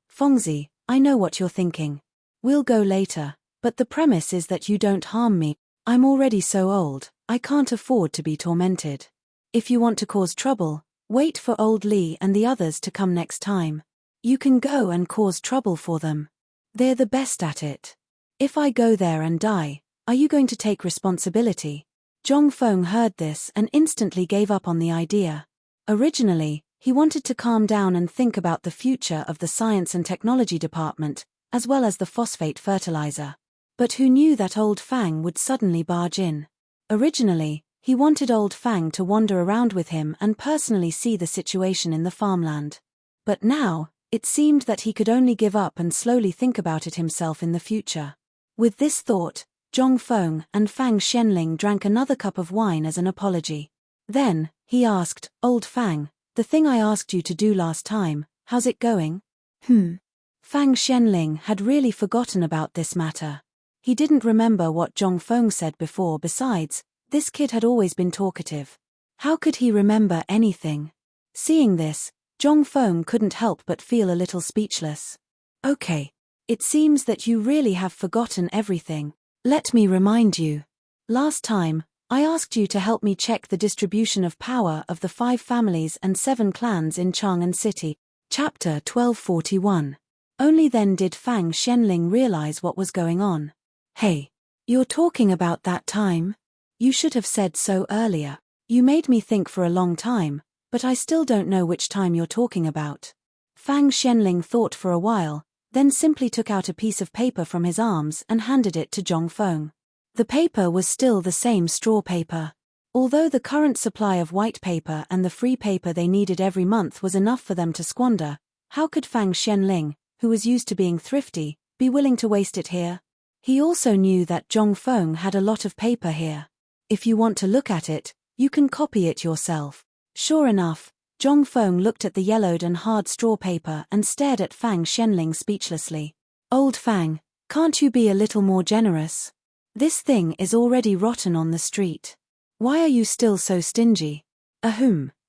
Fengzi, I know what you're thinking. We'll go later, but the premise is that you don't harm me. I'm already so old, I can't afford to be tormented. If you want to cause trouble, wait for old Li and the others to come next time. You can go and cause trouble for them. They're the best at it. If I go there and die, are you going to take responsibility? Zhong Feng heard this and instantly gave up on the idea. Originally, he wanted to calm down and think about the future of the Science and Technology Department, as well as the phosphate fertilizer. But who knew that old Fang would suddenly barge in? Originally, he wanted old Fang to wander around with him and personally see the situation in the farmland. But now, it seemed that he could only give up and slowly think about it himself in the future. With this thought, Zhong Feng and Fang Xianling drank another cup of wine as an apology. Then, he asked, "Old Fang, the thing I asked you to do last time, how's it going?" Fang Xianling had really forgotten about this matter. He didn't remember what Zhong Feng said before. Besides, this kid had always been talkative. How could he remember anything? Seeing this, Zhong Feng couldn't help but feel a little speechless. "Okay. It seems that you really have forgotten everything. Let me remind you. Last time, I asked you to help me check the distribution of power of the 5 families and 7 clans in Chang'an City." Chapter 1241. Only then did Fang Xianling realize what was going on. "Hey, you're talking about that time? You should have said so earlier. You made me think for a long time, but I still don't know which time you're talking about." Fang Xianling thought for a while, then simply took out a piece of paper from his arms and handed it to Zhong Feng. The paper was still the same straw paper. Although the current supply of white paper and the free paper they needed every month was enough for them to squander, how could Fang Xianling, who was used to being thrifty, be willing to waste it here? He also knew that Zhong Feng had a lot of paper here. If you want to look at it, you can copy it yourself. Sure enough, Zhong Feng looked at the yellowed and hard straw paper and stared at Fang Xianling speechlessly. "Old Fang, can't you be a little more generous? This thing is already rotten on the street. Why are you still so stingy?"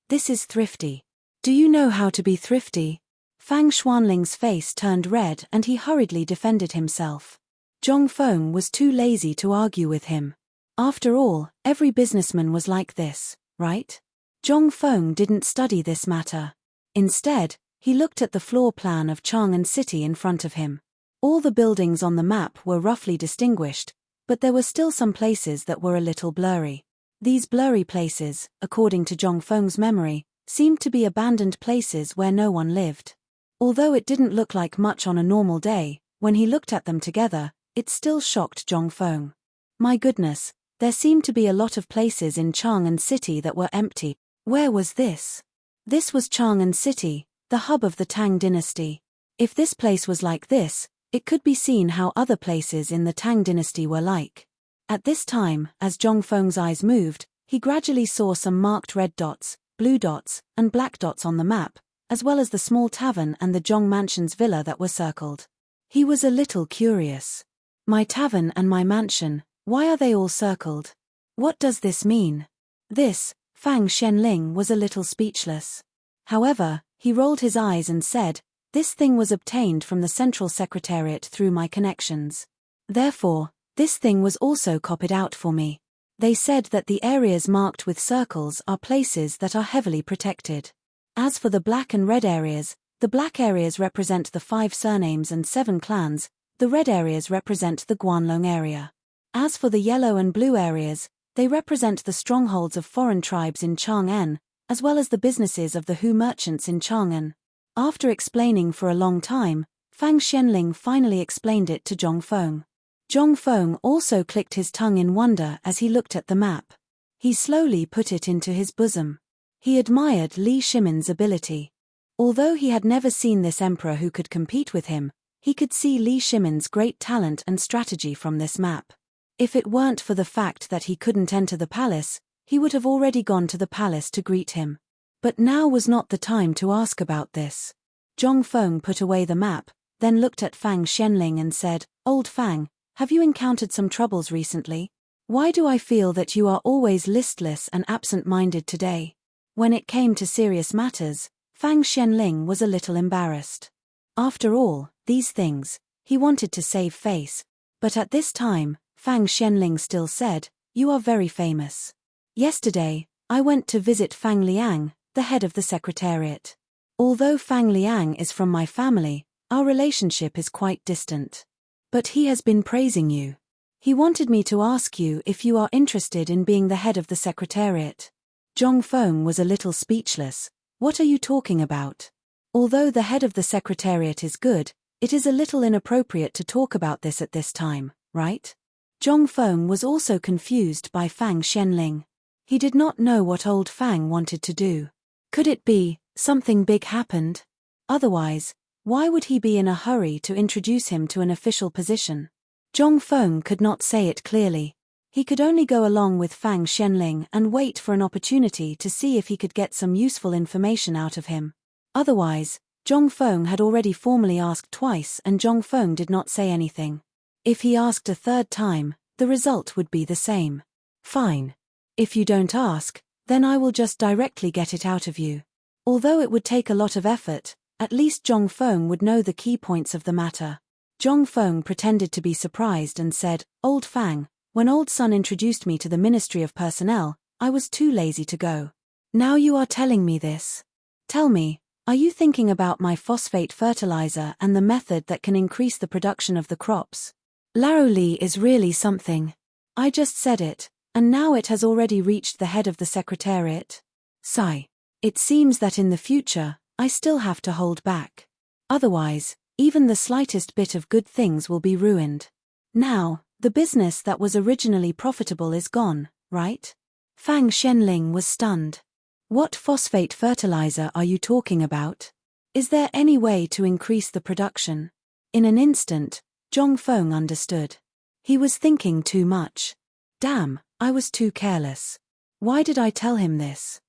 This is thrifty. Do you know how to be thrifty?" Fang Xuanling's face turned red and he hurriedly defended himself. Zhong Feng was too lazy to argue with him. After all, every businessman was like this, right? Zhong Feng didn't study this matter. Instead, he looked at the floor plan of Chang'an City in front of him. All the buildings on the map were roughly distinguished, but there were still some places that were a little blurry. These blurry places, according to Zhong Feng's memory, seemed to be abandoned places where no one lived. Although it didn't look like much on a normal day, when he looked at them together, it still shocked Zhong Feng. My goodness, there seemed to be a lot of places in Chang'an City that were empty. Where was this? This was Chang'an City, the hub of the Tang dynasty. If this place was like this, it could be seen how other places in the Tang dynasty were like. At this time, as Zhong Feng's eyes moved, he gradually saw some marked red dots, blue dots, and black dots on the map, as well as the small tavern and the Zhong Mansion's villa that were circled. He was a little curious. My tavern and my mansion, why are they all circled? What does this mean? This, Fang Xianling was a little speechless. However, he rolled his eyes and said, "This thing was obtained from the Central Secretariat through my connections. Therefore, this thing was also copied out for me. They said that the areas marked with circles are places that are heavily protected. As for the black and red areas, the black areas represent the 5 surnames and 7 clans, the red areas represent the Guanlong area. As for the yellow and blue areas, they represent the strongholds of foreign tribes in Chang'an, as well as the businesses of the Hu merchants in Chang'an." After explaining for a long time, Fang Xianling finally explained it to Zhong Feng. Zhong Feng also clicked his tongue in wonder as he looked at the map. He slowly put it into his bosom. He admired Li Shimin's ability. Although he had never seen this emperor who could compete with him, he could see Li Shimin's great talent and strategy from this map. If it weren't for the fact that he couldn't enter the palace, he would have already gone to the palace to greet him. But now was not the time to ask about this. Zhong Feng put away the map, then looked at Fang Xianling and said, "Old Fang, have you encountered some troubles recently? Why do I feel that you are always listless and absent-minded today?" When it came to serious matters, Fang Xianling was a little embarrassed. After all, these things, he wanted to save face. But at this time, Fang Xianling still said, "You are very famous. Yesterday, I went to visit Fang Liang, the head of the secretariat. Although Fang Liang is from my family, our relationship is quite distant. But he has been praising you. He wanted me to ask you if you are interested in being the head of the secretariat." Zhong Feng was a little speechless. What are you talking about? Although the head of the secretariat is good, it is a little inappropriate to talk about this at this time, right? Zhong Feng was also confused by Fang Xianling. He did not know what old Fang wanted to do. Could it be, something big happened? Otherwise, why would he be in a hurry to introduce him to an official position? Zhong Feng could not say it clearly. He could only go along with Fang Xianling and wait for an opportunity to see if he could get some useful information out of him. Otherwise, Zhong Feng had already formally asked twice and Zhong Feng did not say anything. If he asked a third time, the result would be the same. "Fine. If you don't ask, then I will just directly get it out of you." Although it would take a lot of effort, at least Zhong Feng would know the key points of the matter. Zhong Feng pretended to be surprised and said, "Old Fang, when old son introduced me to the Ministry of Personnel, I was too lazy to go. Now you are telling me this. Tell me, are you thinking about my phosphate fertilizer and the method that can increase the production of the crops? Lao Li is really something. I just said it, and now it has already reached the head of the secretariat. Sigh. It seems that in the future, I still have to hold back. Otherwise, even the slightest bit of good things will be ruined. Now, the business that was originally profitable is gone, right?" Fang Xianling was stunned. "What phosphate fertilizer are you talking about? Is there any way to increase the production?" In an instant, Zhong Feng understood. He was thinking too much. Damn, I was too careless. Why did I tell him this?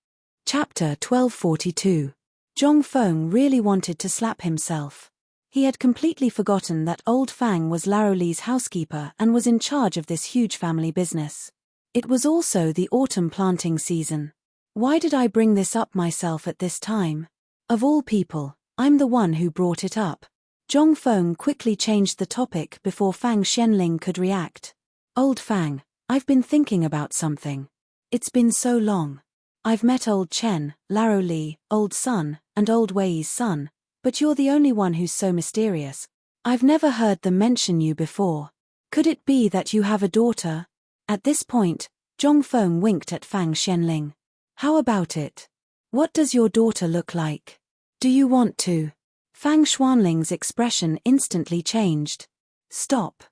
Chapter 1242. Zhong Feng really wanted to slap himself. He had completely forgotten that old Fang was Lao Li's housekeeper and was in charge of this huge family business. It was also the autumn planting season. Why did I bring this up myself at this time? Of all people, I'm the one who brought it up. Zhong Feng quickly changed the topic before Fang Xianling could react. Old Fang, I've been thinking about something. It's been so long. I've met old Chen, Laro Li, old Sun, and old Wei's son, but you're the only one who's so mysterious. I've never heard them mention you before. Could it be that you have a daughter? At this point, Zhong Feng winked at Fang Xianling. How about it? What does your daughter look like? Do you want to? Fang Xuanling's expression instantly changed. Stop.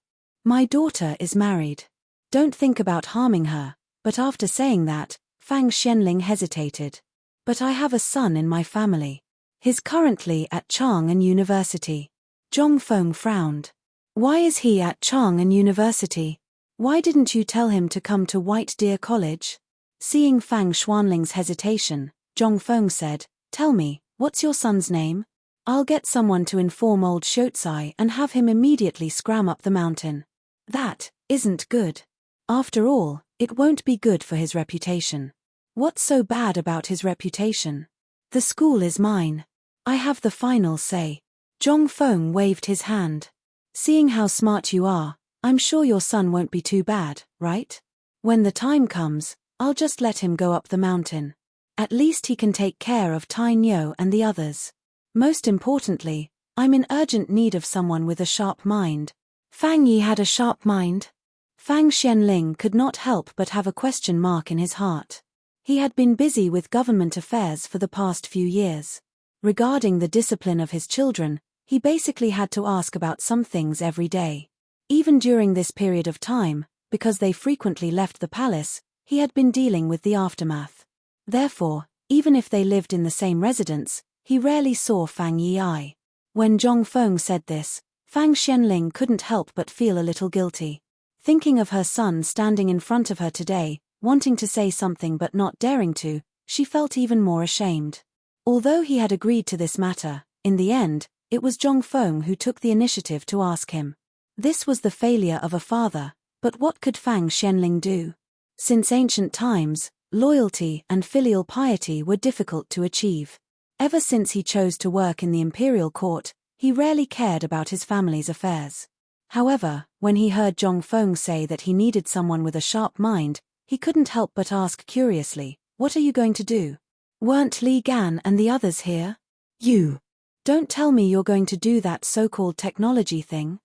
My daughter is married. Don't think about harming her, but after saying that, Fang Xianling hesitated. But I have a son in my family. He's currently at Chang'an University. Zhong Feng frowned. Why is he at Chang'an University? Why didn't you tell him to come to White Deer College? Seeing Fang Xuanling's hesitation, Zhong Feng said, Tell me, what's your son's name? I'll get someone to inform old Shotsai and have him immediately scram up the mountain. That isn't good. After all, it won't be good for his reputation. What's so bad about his reputation? The school is mine. I have the final say. Zhong Feng waved his hand. Seeing how smart you are, I'm sure your son won't be too bad, right? When the time comes, I'll just let him go up the mountain. At least he can take care of Tai Nyo and the others. Most importantly, I'm in urgent need of someone with a sharp mind. Fang Yi had a sharp mind? Fang Xianling could not help but have a question mark in his heart. He had been busy with government affairs for the past few years. Regarding the discipline of his children, he basically had to ask about some things every day. Even during this period of time, because they frequently left the palace, he had been dealing with the aftermath. Therefore, even if they lived in the same residence, he rarely saw Fang Yi. When Zhong Feng said this, Fang Xianling couldn't help but feel a little guilty. Thinking of her son standing in front of her today, wanting to say something but not daring to, she felt even more ashamed. Although he had agreed to this matter, in the end, it was Zhong Feng who took the initiative to ask him. This was the failure of a father, but what could Fang Xianling do? Since ancient times, loyalty and filial piety were difficult to achieve. Ever since he chose to work in the imperial court, he rarely cared about his family's affairs. However, when he heard Zhong Feng say that he needed someone with a sharp mind, he couldn't help but ask curiously, What are you going to do? Weren't Li Gan and the others here? You. Don't tell me you're going to do that so-called technology thing.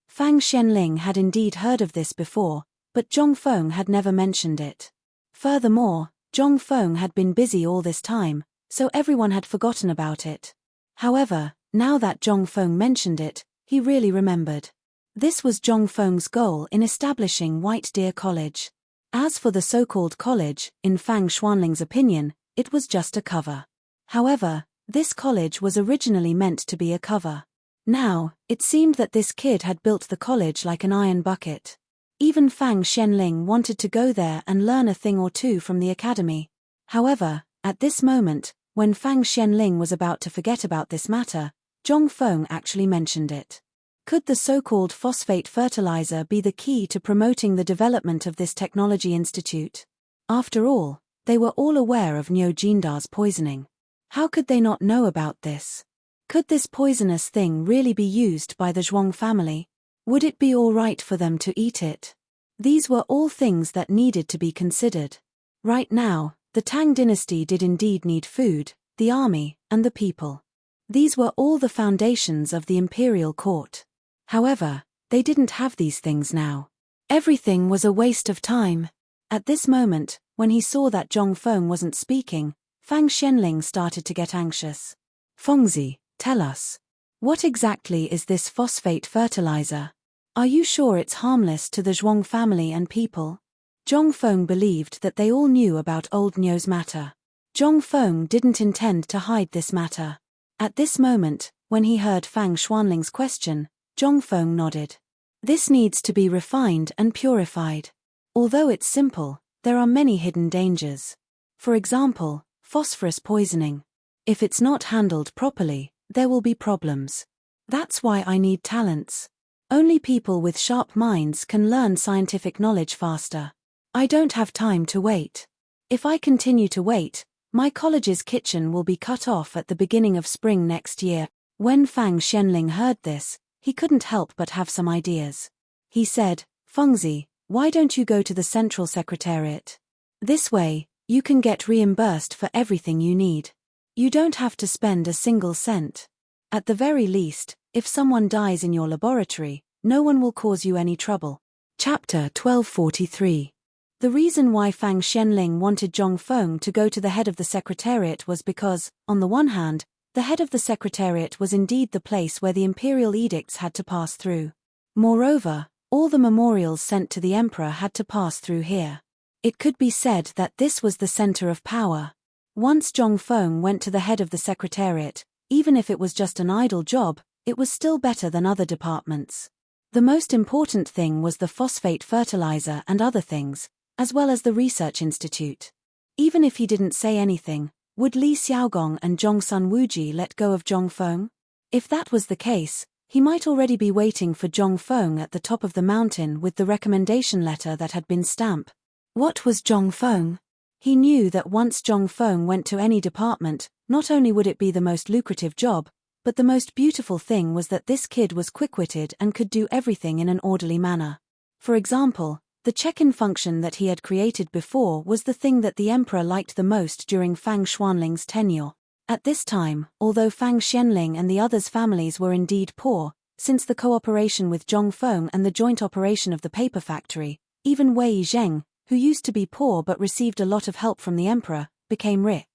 Fang Xianling had indeed heard of this before, but Zhong Feng had never mentioned it. Furthermore, Zhong Feng had been busy all this time, so everyone had forgotten about it. However, now that Zhong Feng mentioned it, he really remembered. This was Zhong Feng's goal in establishing White Deer College. As for the so-called college, in Fang Xuanling's opinion, it was just a cover. However, this college was originally meant to be a cover. Now, it seemed that this kid had built the college like an iron bucket. Even Fang Xianling wanted to go there and learn a thing or two from the academy. However, at this moment, when Fang Xianling was about to forget about this matter, Zhong Feng actually mentioned it. Could the so-called phosphate fertilizer be the key to promoting the development of this technology institute? After all, they were all aware of Niu Jinda's poisoning. How could they not know about this? Could this poisonous thing really be used by the Zhuang family? Would it be all right for them to eat it? These were all things that needed to be considered. Right now, the Tang dynasty did indeed need food, the army, and the people. These were all the foundations of the imperial court. However, they didn't have these things now. Everything was a waste of time. At this moment, when he saw that Zhong Feng wasn't speaking, Fang Xianling started to get anxious. Fengzi, tell us. What exactly is this phosphate fertilizer? Are you sure it's harmless to the Zhuang family and people? Zhong Feng believed that they all knew about old Niu's matter. Zhong Feng didn't intend to hide this matter. At this moment, when he heard Fang Xuanling's question, Zhong Feng nodded. This needs to be refined and purified. Although it's simple, there are many hidden dangers. For example, phosphorus poisoning. If it's not handled properly, there will be problems. That's why I need talents. Only people with sharp minds can learn scientific knowledge faster. I don't have time to wait. If I continue to wait, My college's kitchen will be cut off at the beginning of spring next year. When Fang Xianling heard this, he couldn't help but have some ideas. He said, Fengzi, why don't you go to the Central Secretariat? This way, you can get reimbursed for everything you need. You don't have to spend a single cent. At the very least, if someone dies in your laboratory, no one will cause you any trouble. Chapter 1243. The reason why Fang Xianling wanted Zhong Feng to go to the head of the Secretariat was because, on the one hand, the head of the Secretariat was indeed the place where the imperial edicts had to pass through. Moreover, all the memorials sent to the emperor had to pass through here. It could be said that this was the center of power. Once Zhong Feng went to the head of the Secretariat, even if it was just an idle job, it was still better than other departments. The most important thing was the phosphate fertilizer and other things, as well as the research institute. Even if he didn't say anything, would Li Xiaogong and Zhongsun Wuji let go of Zhong Feng? If that was the case, he might already be waiting for Zhong Feng at the top of the mountain with the recommendation letter that had been stamped. What was Zhong Feng? He knew that once Zhong Feng went to any department, not only would it be the most lucrative job, but the most beautiful thing was that this kid was quick-witted and could do everything in an orderly manner. For example, the check-in function that he had created before was the thing that the emperor liked the most during Fang Xuanling's tenure. At this time, although Fang Xianling and the others' families were indeed poor, since the cooperation with Zhong Feng and the joint operation of the paper factory, even Wei Zheng, who used to be poor but received a lot of help from the emperor, became rich.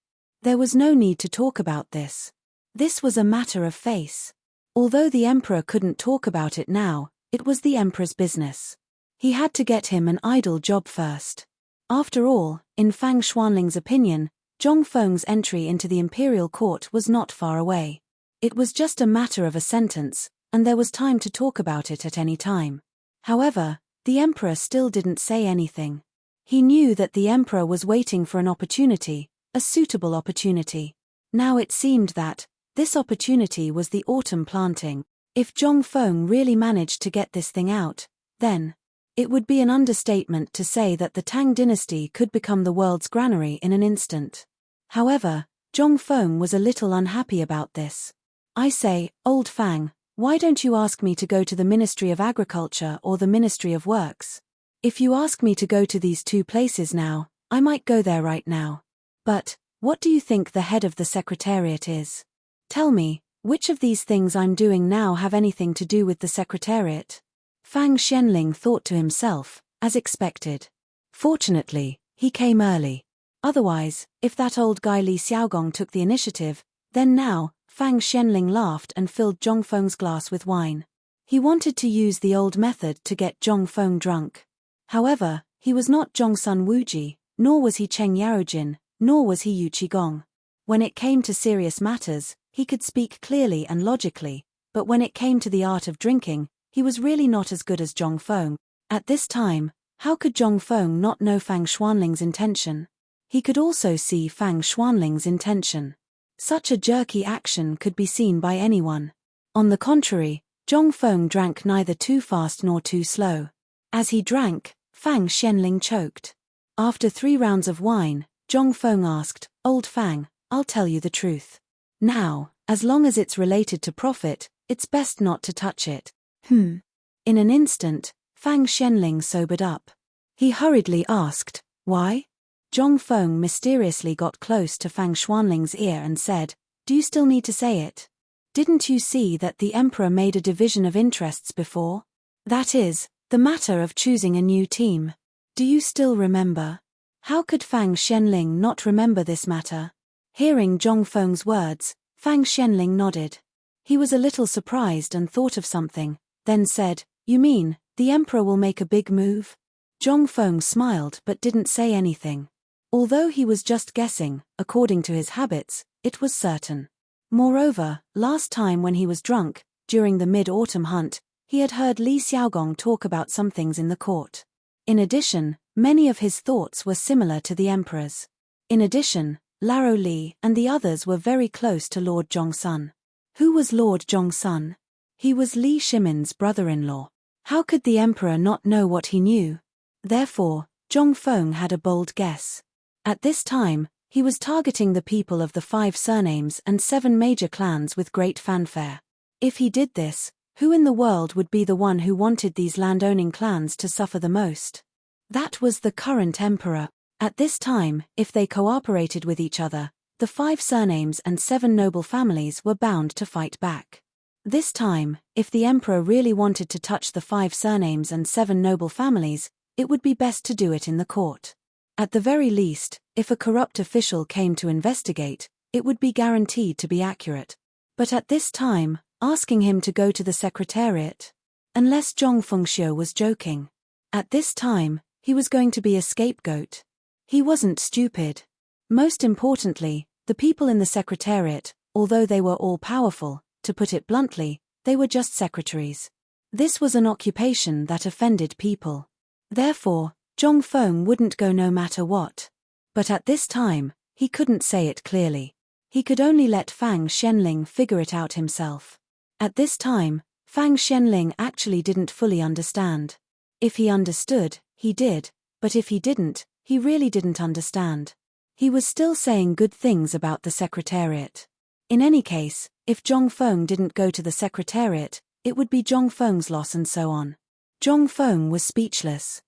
There was no need to talk about this. This was a matter of face. Although the emperor couldn't talk about it now, it was the emperor's business. He had to get him an idle job first. After all, in Fang Xuanling's opinion, Zhong Feng's entry into the imperial court was not far away. It was just a matter of a sentence, and there was time to talk about it at any time. However, the emperor still didn't say anything. He knew that the emperor was waiting for an opportunity, a suitable opportunity. Now it seemed that this opportunity was the autumn planting. If Zhong Feng really managed to get this thing out, then it would be an understatement to say that the Tang dynasty could become the world's granary in an instant. However, Zhong Feng was a little unhappy about this. I say, old Fang, why don't you ask me to go to the Ministry of Agriculture or the Ministry of Works? If you ask me to go to these two places now, I might go there right now. But what do you think the head of the Secretariat is? Tell me, which of these things I'm doing now have anything to do with the Secretariat? Fang Xianling thought to himself, as expected. Fortunately, he came early. Otherwise, if that old guy Li Xiaogong took the initiative, then now, Fang Xianling laughed and filled Zhong Feng's glass with wine. He wanted to use the old method to get Zhong Feng drunk. However, he was not Zhongsun Wuji, nor was he Cheng Yaojin, nor was he Yu Qigong. When it came to serious matters, he could speak clearly and logically, but when it came to the art of drinking, he was really not as good as Zhong Feng. At this time, how could Zhong Feng not know Fang Xuanling's intention? He could also see Fang Xuanling's intention. Such a jerky action could be seen by anyone. On the contrary, Zhong Feng drank neither too fast nor too slow. As he drank, Fang Xianling choked. After 3 rounds of wine, Zhong Feng asked, "Old Fang, I'll tell you the truth. Now, as long as it's related to profit, it's best not to touch it." In an instant, Fang Xianling sobered up. He hurriedly asked, "Why?" Zhong Feng mysteriously got close to Fang Xuanling's ear and said, "Do you still need to say it? Didn't you see that the emperor made a division of interests before? That is, the matter of choosing a new team. Do you still remember?" How could Fang Xianling not remember this matter? Hearing Zhong Feng's words, Fang Xianling nodded. He was a little surprised and thought of something, then said, "You mean, the emperor will make a big move?" Zhong Feng smiled but didn't say anything. Although he was just guessing, according to his habits, it was certain. Moreover, last time when he was drunk, during the mid-autumn hunt, he had heard Li Xiaogong talk about some things in the court. In addition, many of his thoughts were similar to the emperor's. In addition, Laro Li and the others were very close to Lord Zhongsun. Who was Lord Zhongsun? He was Li Shimin's brother-in-law. How could the emperor not know what he knew? Therefore, Zhong Feng had a bold guess. At this time, He was targeting the people of the 5 surnames and 7 major clans with great fanfare. If he did this, who in the world would be the one who wanted these landowning clans to suffer the most? That was the current emperor. At this time, if they cooperated with each other, the 5 surnames and 7 noble families were bound to fight back. This time, if the emperor really wanted to touch the 5 surnames and 7 noble families, it would be best to do it in the court. At the very least, if a corrupt official came to investigate, it would be guaranteed to be accurate. But at this time, asking him to go to the secretariat? Unless Zhong Fengxiu was joking. At this time, he was going to be a scapegoat. He wasn't stupid. Most importantly, the people in the secretariat, although they were all powerful, to put it bluntly, they were just secretaries. This was an occupation that offended people. Therefore, Zhong Feng wouldn't go no matter what. But at this time, he couldn't say it clearly. He could only let Fang Xianling figure it out himself. At this time, Fang Xianling actually didn't fully understand. If he understood, he did, but if he didn't, he really didn't understand. He was still saying good things about the secretariat. In any case, if Zhong Feng didn't go to the secretariat, it would be Zhong Feng's loss and so on. Zhong Feng was speechless.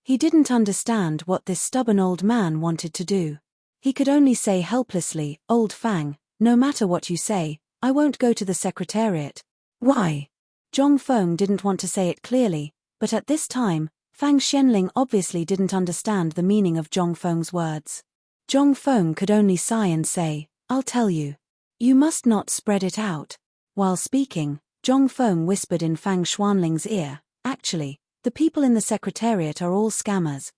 He didn't understand what this stubborn old man wanted to do. He could only say helplessly, "Old Fang, no matter what you say, I won't go to the secretariat." Why? Zhong Feng didn't want to say it clearly, but at this time, Fang Xianling obviously didn't understand the meaning of Zhong Feng's words. Zhong Feng could only sigh and say, "I'll tell you. You must not spread it out." While speaking, Zhong Feng whispered in Fang Xuanling's ear, "Actually, the people in the secretariat are all scammers."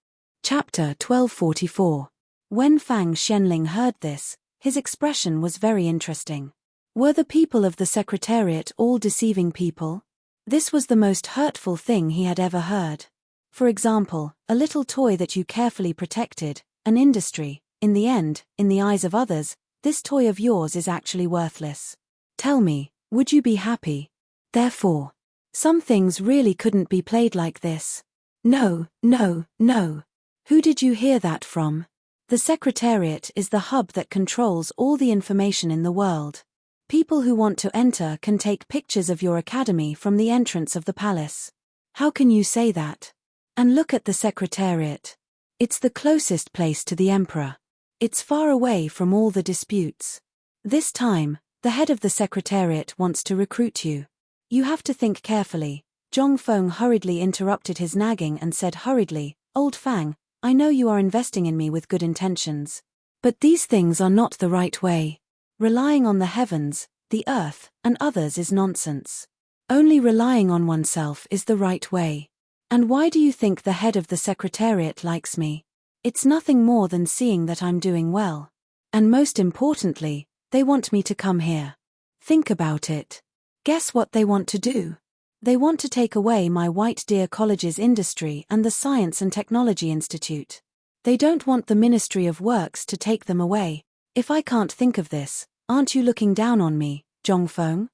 Chapter 1244. When Fang Xianling heard this, his expression was very interesting. Were the people of the secretariat all deceiving people? This was the most hurtful thing he had ever heard. For example, a little toy that you carefully protected, an industry, in the end, in the eyes of others, this toy of yours is actually worthless. Tell me, would you be happy? Therefore, some things really couldn't be played like this. No, no, no. Who did you hear that from? The secretariat is the hub that controls all the information in the world. People who want to enter can take pictures of your academy from the entrance of the palace. How can you say that? And look at the secretariat. It's the closest place to the emperor. It's far away from all the disputes. This time, the head of the secretariat wants to recruit you. You have to think carefully. Zhong Feng hurriedly interrupted his nagging and said hurriedly, "Old Fang, I know you are investing in me with good intentions. But these things are not the right way. Relying on the heavens, the earth, and others is nonsense. Only relying on oneself is the right way. And why do you think the head of the secretariat likes me? It's nothing more than seeing that I'm doing well. And most importantly, they want me to come here. Think about it. Guess what they want to do? They want to take away my White Deer College's industry and the Science and Technology Institute. They don't want the Ministry of Works to take them away. If I can't think of this, aren't you looking down on me, Zhong Feng?"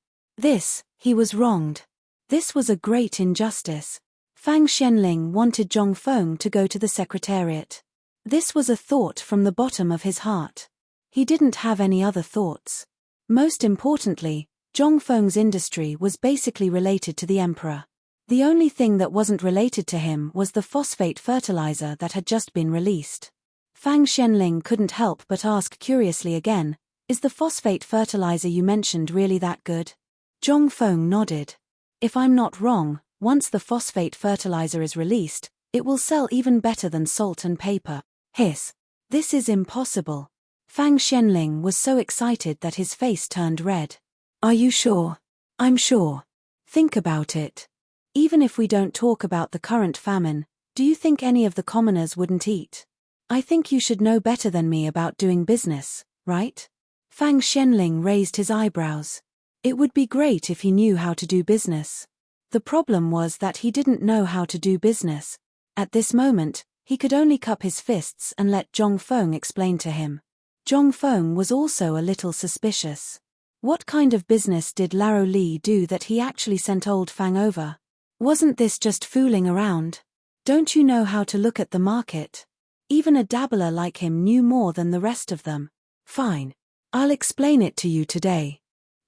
He was wronged. This was a great injustice. Fang Xianling wanted Zhong Feng to go to the secretariat. This was a thought from the bottom of his heart. He didn't have any other thoughts. Most importantly, Zhong Feng's industry was basically related to the emperor. The only thing that wasn't related to him was the phosphate fertilizer that had just been released. Fang Xianling couldn't help but ask curiously again, "Is the phosphate fertilizer you mentioned really that good?" Zhong Feng nodded. "If I'm not wrong, once the phosphate fertilizer is released, it will sell even better than salt and paper." Hiss. "This is impossible." Fang Xianling was so excited that his face turned red. "Are you sure?" "I'm sure. Think about it. Even if we don't talk about the current famine, do you think any of the commoners wouldn't eat? I think you should know better than me about doing business, right?" Fang Xianling raised his eyebrows. It would be great if he knew how to do business. The problem was that he didn't know how to do business. At this moment, he could only cup his fists and let Zhong Feng explain to him. Zhong Feng was also a little suspicious. What kind of business did Laro Li do that he actually sent old Fang over? Wasn't this just fooling around? Don't you know how to look at the market? Even a dabbler like him knew more than the rest of them. Fine. I'll explain it to you today,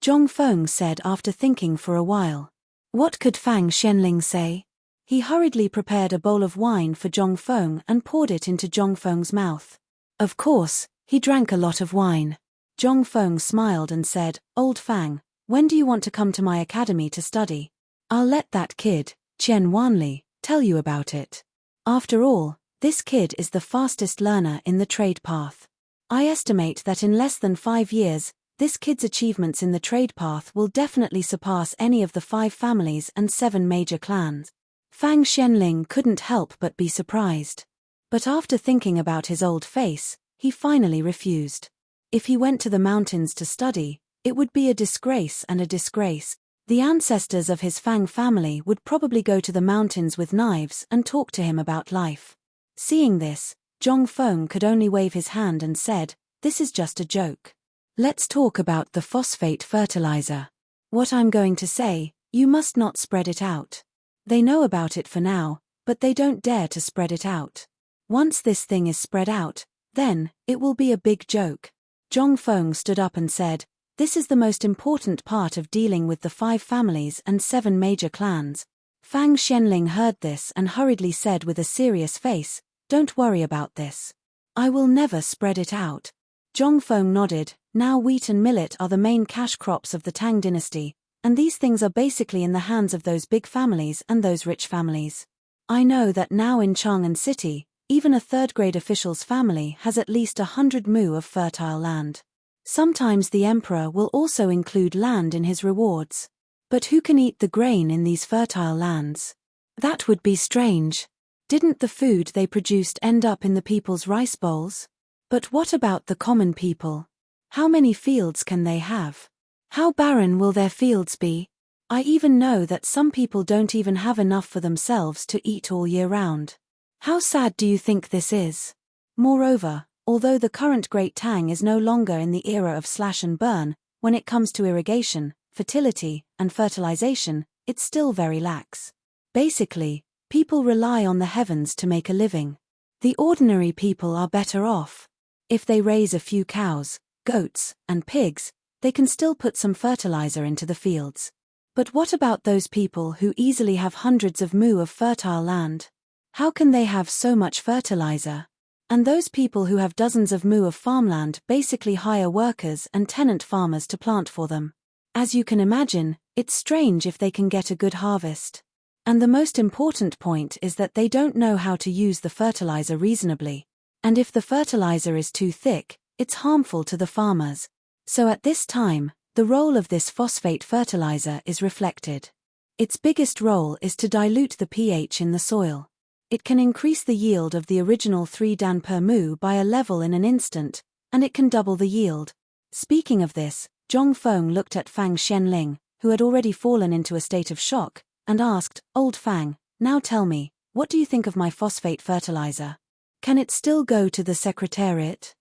Zhong Feng said after thinking for a while. What could Fang Xianling say? He hurriedly prepared a bowl of wine for Zhong Feng and poured it into Zhong Feng's mouth. Of course, he drank a lot of wine. Zhong Feng smiled and said, Old Fang, when do you want to come to my academy to study? I'll let that kid, Qian Wanli, tell you about it. After all, this kid is the fastest learner in the trade path. I estimate that in less than 5 years, this kid's achievements in the trade path will definitely surpass any of the 5 families and 7 major clans. Fang Xianling couldn't help but be surprised. But after thinking about his old face, he finally refused. If he went to the mountains to study, it would be a disgrace and a disgrace. The ancestors of his Fang family would probably go to the mountains with knives and talk to him about life. Seeing this, Zhong Feng could only wave his hand and said, This is just a joke. Let's talk about the phosphate fertilizer. What I'm going to say, you must not spread it out. They know about it for now, but they don't dare to spread it out. Once this thing is spread out, then, it will be a big joke. Zhong Feng stood up and said, This is the most important part of dealing with the 5 families and 7 major clans. Fang Xianling heard this and hurriedly said with a serious face, Don't worry about this. I will never spread it out. Zhong Feng nodded. Now wheat and millet are the main cash crops of the Tang dynasty, and these things are basically in the hands of those big families and those rich families. I know that now in Chang'an City, even a third-grade official's family has at least 100 mu of fertile land. Sometimes the emperor will also include land in his rewards. But who can eat the grain in these fertile lands? That would be strange. Didn't the food they produced end up in the people's rice bowls? But what about the common people? How many fields can they have? How barren will their fields be? I even know that some people don't even have enough for themselves to eat all year round. How sad do you think this is? Moreover, although the current Great Tang is no longer in the era of slash and burn, when it comes to irrigation, fertility, and fertilization, it's still very lax. Basically, people rely on the heavens to make a living. The ordinary people are better off. If they raise a few cows, goats, and pigs, they can still put some fertilizer into the fields. But what about those people who easily have hundreds of mu of fertile land? How can they have so much fertilizer? And those people who have dozens of mu of farmland basically hire workers and tenant farmers to plant for them. As you can imagine, it's strange if they can get a good harvest. And the most important point is that they don't know how to use the fertilizer reasonably. And if the fertilizer is too thick, it's harmful to the farmers. So at this time, the role of this phosphate fertilizer is reflected. Its biggest role is to dilute the pH in the soil. It can increase the yield of the original 3 dan per mu by a level in an instant, and it can double the yield. Speaking of this, Zhong Feng looked at Fang Xianling, who had already fallen into a state of shock, and asked, Old Fang, now tell me, what do you think of my phosphate fertilizer? Can it still go to the Secretariat?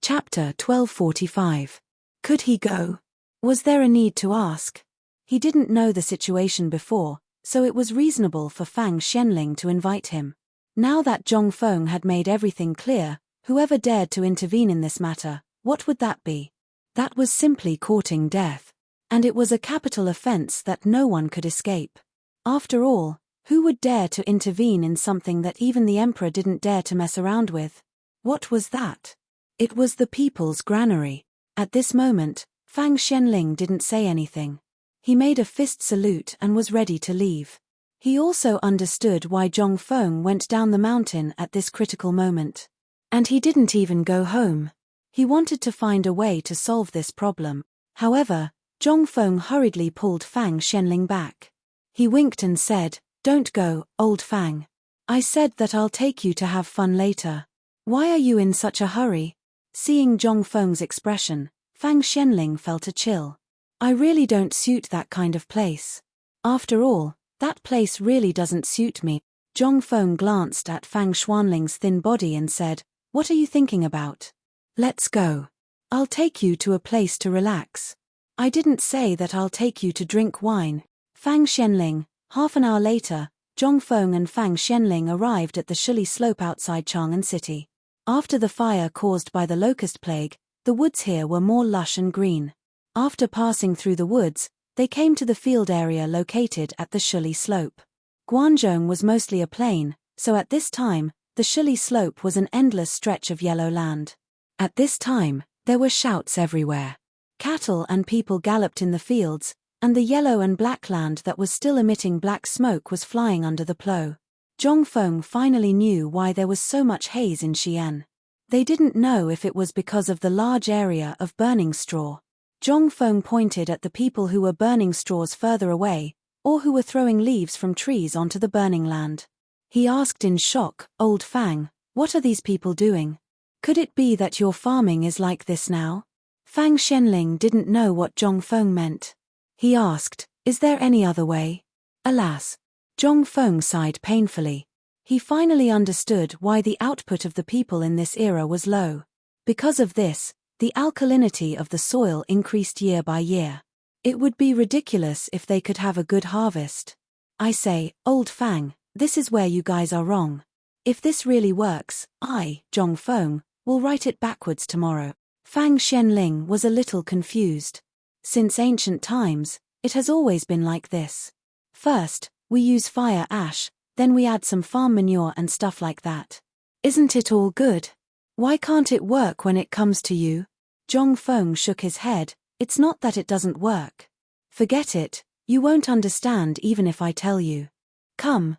Chapter 1245. Could he go? Was there a need to ask? He didn't know the situation before, so it was reasonable for Fang Xianling to invite him. Now that Zhong Feng had made everything clear, whoever dared to intervene in this matter, what would that be? That was simply courting death. And it was a capital offense that no one could escape. After all, who would dare to intervene in something that even the emperor didn't dare to mess around with? What was that? It was the people's granary. At this moment, Fang Xianling didn't say anything. He made a fist salute and was ready to leave. He also understood why Zhong Feng went down the mountain at this critical moment. And he didn't even go home. He wanted to find a way to solve this problem. However, Zhong Feng hurriedly pulled Fang Xianling back. He winked and said, Don't go, old Fang. I said that I'll take you to have fun later. Why are you in such a hurry? Seeing Zhong Feng's expression, Fang Xianling felt a chill. I really don't suit that kind of place. After all, that place really doesn't suit me. Zhong Feng glanced at Fang Xianling's thin body and said, What are you thinking about? Let's go. I'll take you to a place to relax. I didn't say that I'll take you to drink wine. Fang Xianling. Half an hour later, Zhong Feng and Fang Xianling arrived at the Shili slope outside Chang'an City. After the fire caused by the locust plague, the woods here were more lush and green. After passing through the woods, they came to the field area located at the Shuli slope. Guangzhou was mostly a plain, so at this time, the Shuli slope was an endless stretch of yellow land. At this time, there were shouts everywhere. Cattle and people galloped in the fields, and the yellow and black land that was still emitting black smoke was flying under the plough. Zhongfeng finally knew why there was so much haze in Xi'an. They didn't know if it was because of the large area of burning straw. Zhongfeng pointed at the people who were burning straws further away, or who were throwing leaves from trees onto the burning land. He asked in shock, "Old Fang, what are these people doing? Could it be that your farming is like this now?" Fang Shenling didn't know what Zhongfeng meant. He asked, "Is there any other way?" Alas! Zhongfeng sighed painfully. He finally understood why the output of the people in this era was low. Because of this, the alkalinity of the soil increased year by year. It would be ridiculous if they could have a good harvest. I say, "Old Fang, this is where you guys are wrong. If this really works, Zhongfeng, will write it backwards tomorrow." Fang Shenling was a little confused. Since ancient times, it has always been like this. First, we use fire ash, then we add some farm manure and stuff like that. Isn't it all good? Why can't it work when it comes to you? Zhongfeng shook his head. It's not that it doesn't work. Forget it, you won't understand even if I tell you. Come,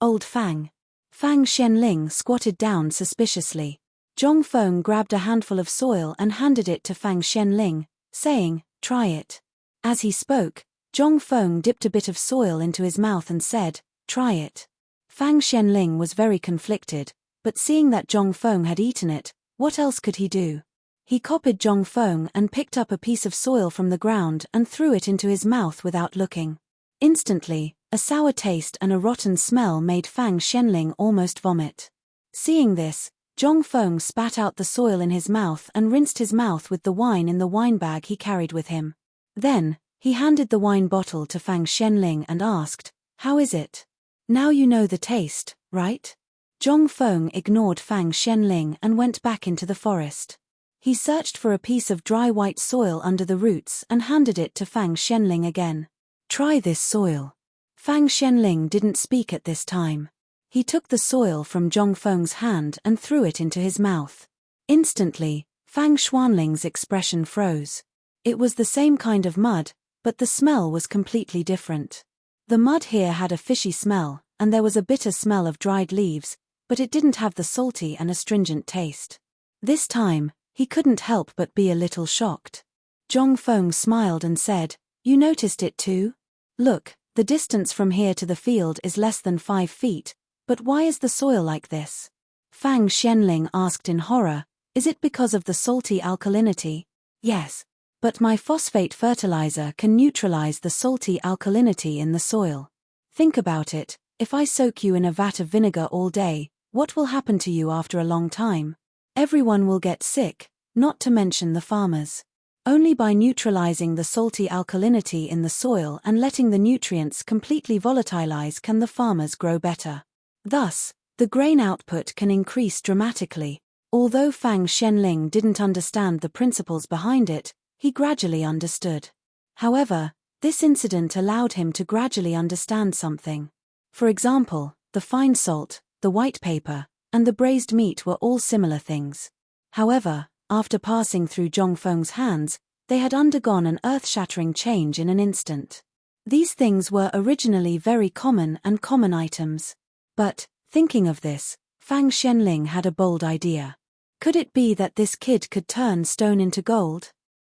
old Fang. Fang Shenling squatted down suspiciously. Zhongfeng grabbed a handful of soil and handed it to Fang Shenling, saying, "Try it." As he spoke, Zhongfeng dipped a bit of soil into his mouth and said, "Try it." Fang Shenling was very conflicted, but seeing that Zhongfeng had eaten it, what else could he do? He copied Zhongfeng and picked up a piece of soil from the ground and threw it into his mouth without looking. Instantly, a sour taste and a rotten smell made Fang Shenling almost vomit. Seeing this, Zhongfeng spat out the soil in his mouth and rinsed his mouth with the wine in the wine bag he carried with him. Then, he handed the wine bottle to Fang Shenling and asked, "How is it? Now you know the taste, right?" Zhongfeng ignored Fang Shenling and went back into the forest. He searched for a piece of dry white soil under the roots and handed it to Fang Shenling again. "Try this soil." Fang Shenling didn't speak at this time. He took the soil from Zhongfeng's hand and threw it into his mouth. Instantly, Fang Xuanling's expression froze. It was the same kind of mud, but the smell was completely different. The mud here had a fishy smell, and there was a bitter smell of dried leaves, but it didn't have the salty and astringent taste. This time, he couldn't help but be a little shocked. Zhongfeng smiled and said, "You noticed it too? Look, the distance from here to the field is less than 5 feet, but why is the soil like this?" Fang Shenling asked in horror, "Is it because of the salty alkalinity?" "Yes. But my phosphate fertilizer can neutralize the salty alkalinity in the soil. Think about it, if I soak you in a vat of vinegar all day, what will happen to you after a long time? Everyone will get sick, not to mention the farmers. Only by neutralizing the salty alkalinity in the soil and letting the nutrients completely volatilize can the farmers grow better. Thus, the grain output can increase dramatically." Although Fang Shenling didn't understand the principles behind it, he gradually understood. However, this incident allowed him to gradually understand something. For example, the fine salt, the white paper, and the braised meat were all similar things. However, after passing through Zhongfeng's hands, they had undergone an earth-shattering change in an instant. These things were originally very common items. But, thinking of this, Fang Shenling had a bold idea. Could it be that this kid could turn stone into gold?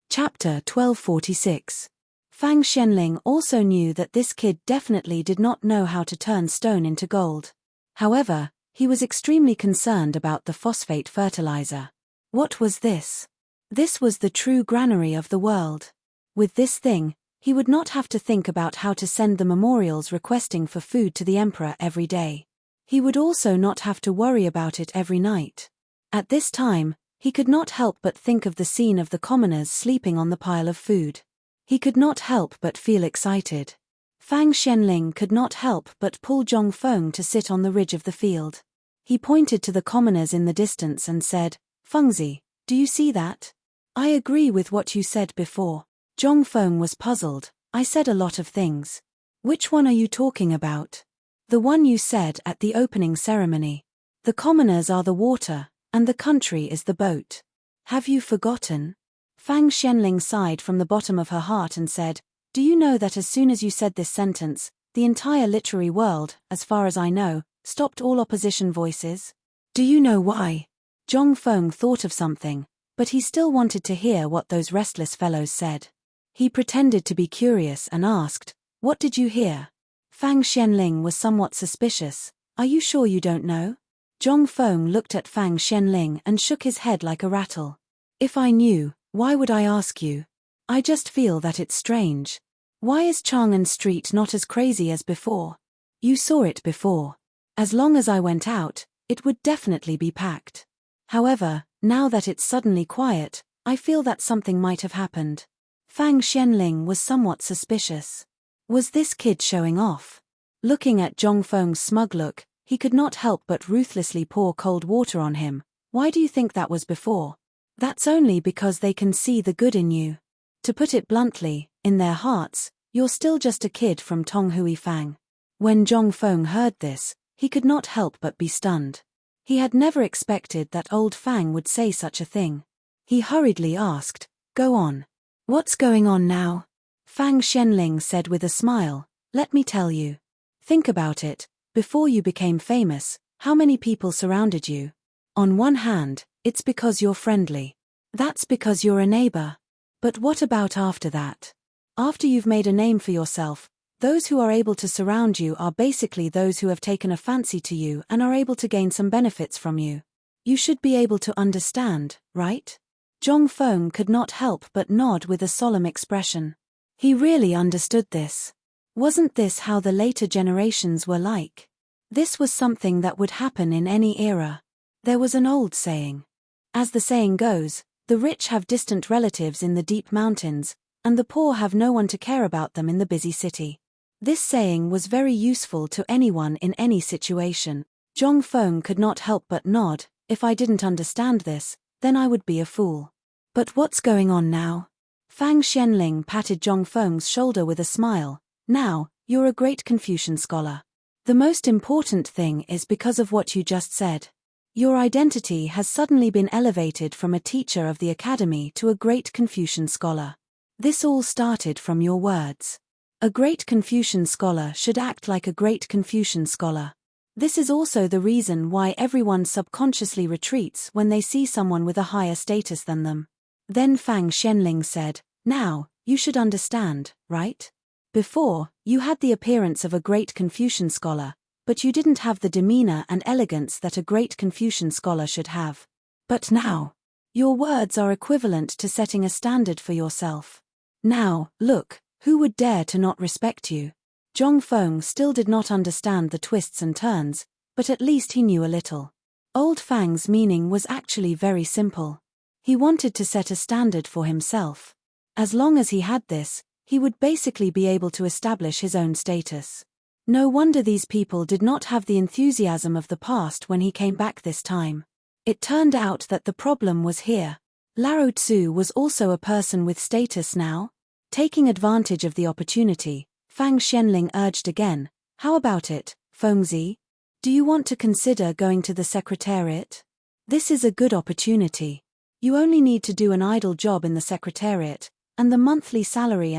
Chapter 1246. Fang Shenling also knew that this kid definitely did not know how to turn stone into gold. However, he was extremely concerned about the phosphate fertilizer. What was this? This was the true granary of the world. With this thing, he would not have to think about how to send the memorials requesting for food to the emperor every day. He would also not have to worry about it every night. At this time, he could not help but think of the scene of the commoners sleeping on the pile of food. He could not help but feel excited. Fang Shenling could not help but pull Zhongfeng to sit on the ridge of the field. He pointed to the commoners in the distance and said, "Fengzi, do you see that? I agree with what you said before." Zhong Feng was puzzled. "I said a lot of things. Which one are you talking about?" "The one you said at the opening ceremony. The commoners are the water, and the country is the boat. Have you forgotten?" Fang Xianling sighed from the bottom of her heart and said, "Do you know that as soon as you said this sentence, the entire literary world, as far as I know, stopped all opposition voices? Do you know why?" Zhong Feng thought of something, but he still wanted to hear what those restless fellows said. He pretended to be curious and asked, "What did you hear?" Fang Xianling was somewhat suspicious. "Are you sure you don't know?" Zhong Feng looked at Fang Xianling and shook his head like a rattle. "If I knew, why would I ask you? I just feel that it's strange. Why is Chang'an Street not as crazy as before? You saw it before. As long as I went out, it would definitely be packed. However, now that it's suddenly quiet, I feel that something might have happened." Fang Xianling was somewhat suspicious. Was this kid showing off? Looking at Zhong Feng's smug look, he could not help but ruthlessly pour cold water on him. "Why do you think that was before?" "That's only because they can see the good in you. To put it bluntly, in their hearts, you're still just a kid from Tonghui Fang." When Zhong Feng heard this, he could not help but be stunned. He had never expected that old Fang would say such a thing. He hurriedly asked, "Go on. What's going on now?" Fang Xianling said with a smile, "Let me tell you. Think about it, before you became famous, how many people surrounded you? On one hand, it's because you're friendly. That's because you're a neighbor. But what about after that? After you've made a name for yourself, those who are able to surround you are basically those who have taken a fancy to you and are able to gain some benefits from you. You should be able to understand, right?" Zhong Feng could not help but nod with a solemn expression. He really understood this. Wasn't this how the later generations were like? This was something that would happen in any era. There was an old saying. As the saying goes, the rich have distant relatives in the deep mountains, and the poor have no one to care about them in the busy city. This saying was very useful to anyone in any situation. Zhong Feng could not help but nod. "If I didn't understand this, then I would be a fool. But what's going on now?" Fang Xianling patted Zhong Feng's shoulder with a smile. "Now, you're a great Confucian scholar. The most important thing is because of what you just said. Your identity has suddenly been elevated from a teacher of the academy to a great Confucian scholar. This all started from your words. A great Confucian scholar should act like a great Confucian scholar. This is also the reason why everyone subconsciously retreats when they see someone with a higher status than them." Then Fang Xianling said, "Now, you should understand, right? Before, you had the appearance of a great Confucian scholar, but you didn't have the demeanor and elegance that a great Confucian scholar should have. But now, your words are equivalent to setting a standard for yourself. Now, look, who would dare to not respect you?" Zhong Feng still did not understand the twists and turns, but at least he knew a little. Old Fang's meaning was actually very simple. He wanted to set a standard for himself. As long as he had this, he would basically be able to establish his own status. No wonder these people did not have the enthusiasm of the past when he came back this time. It turned out that the problem was here. Lao Tzu was also a person with status now. Taking advantage of the opportunity, Fang Xianling urged again, "How about it, Fengzi? Do you want to consider going to the secretariat? This is a good opportunity. You only need to do an idle job in the secretariat, and the monthly salary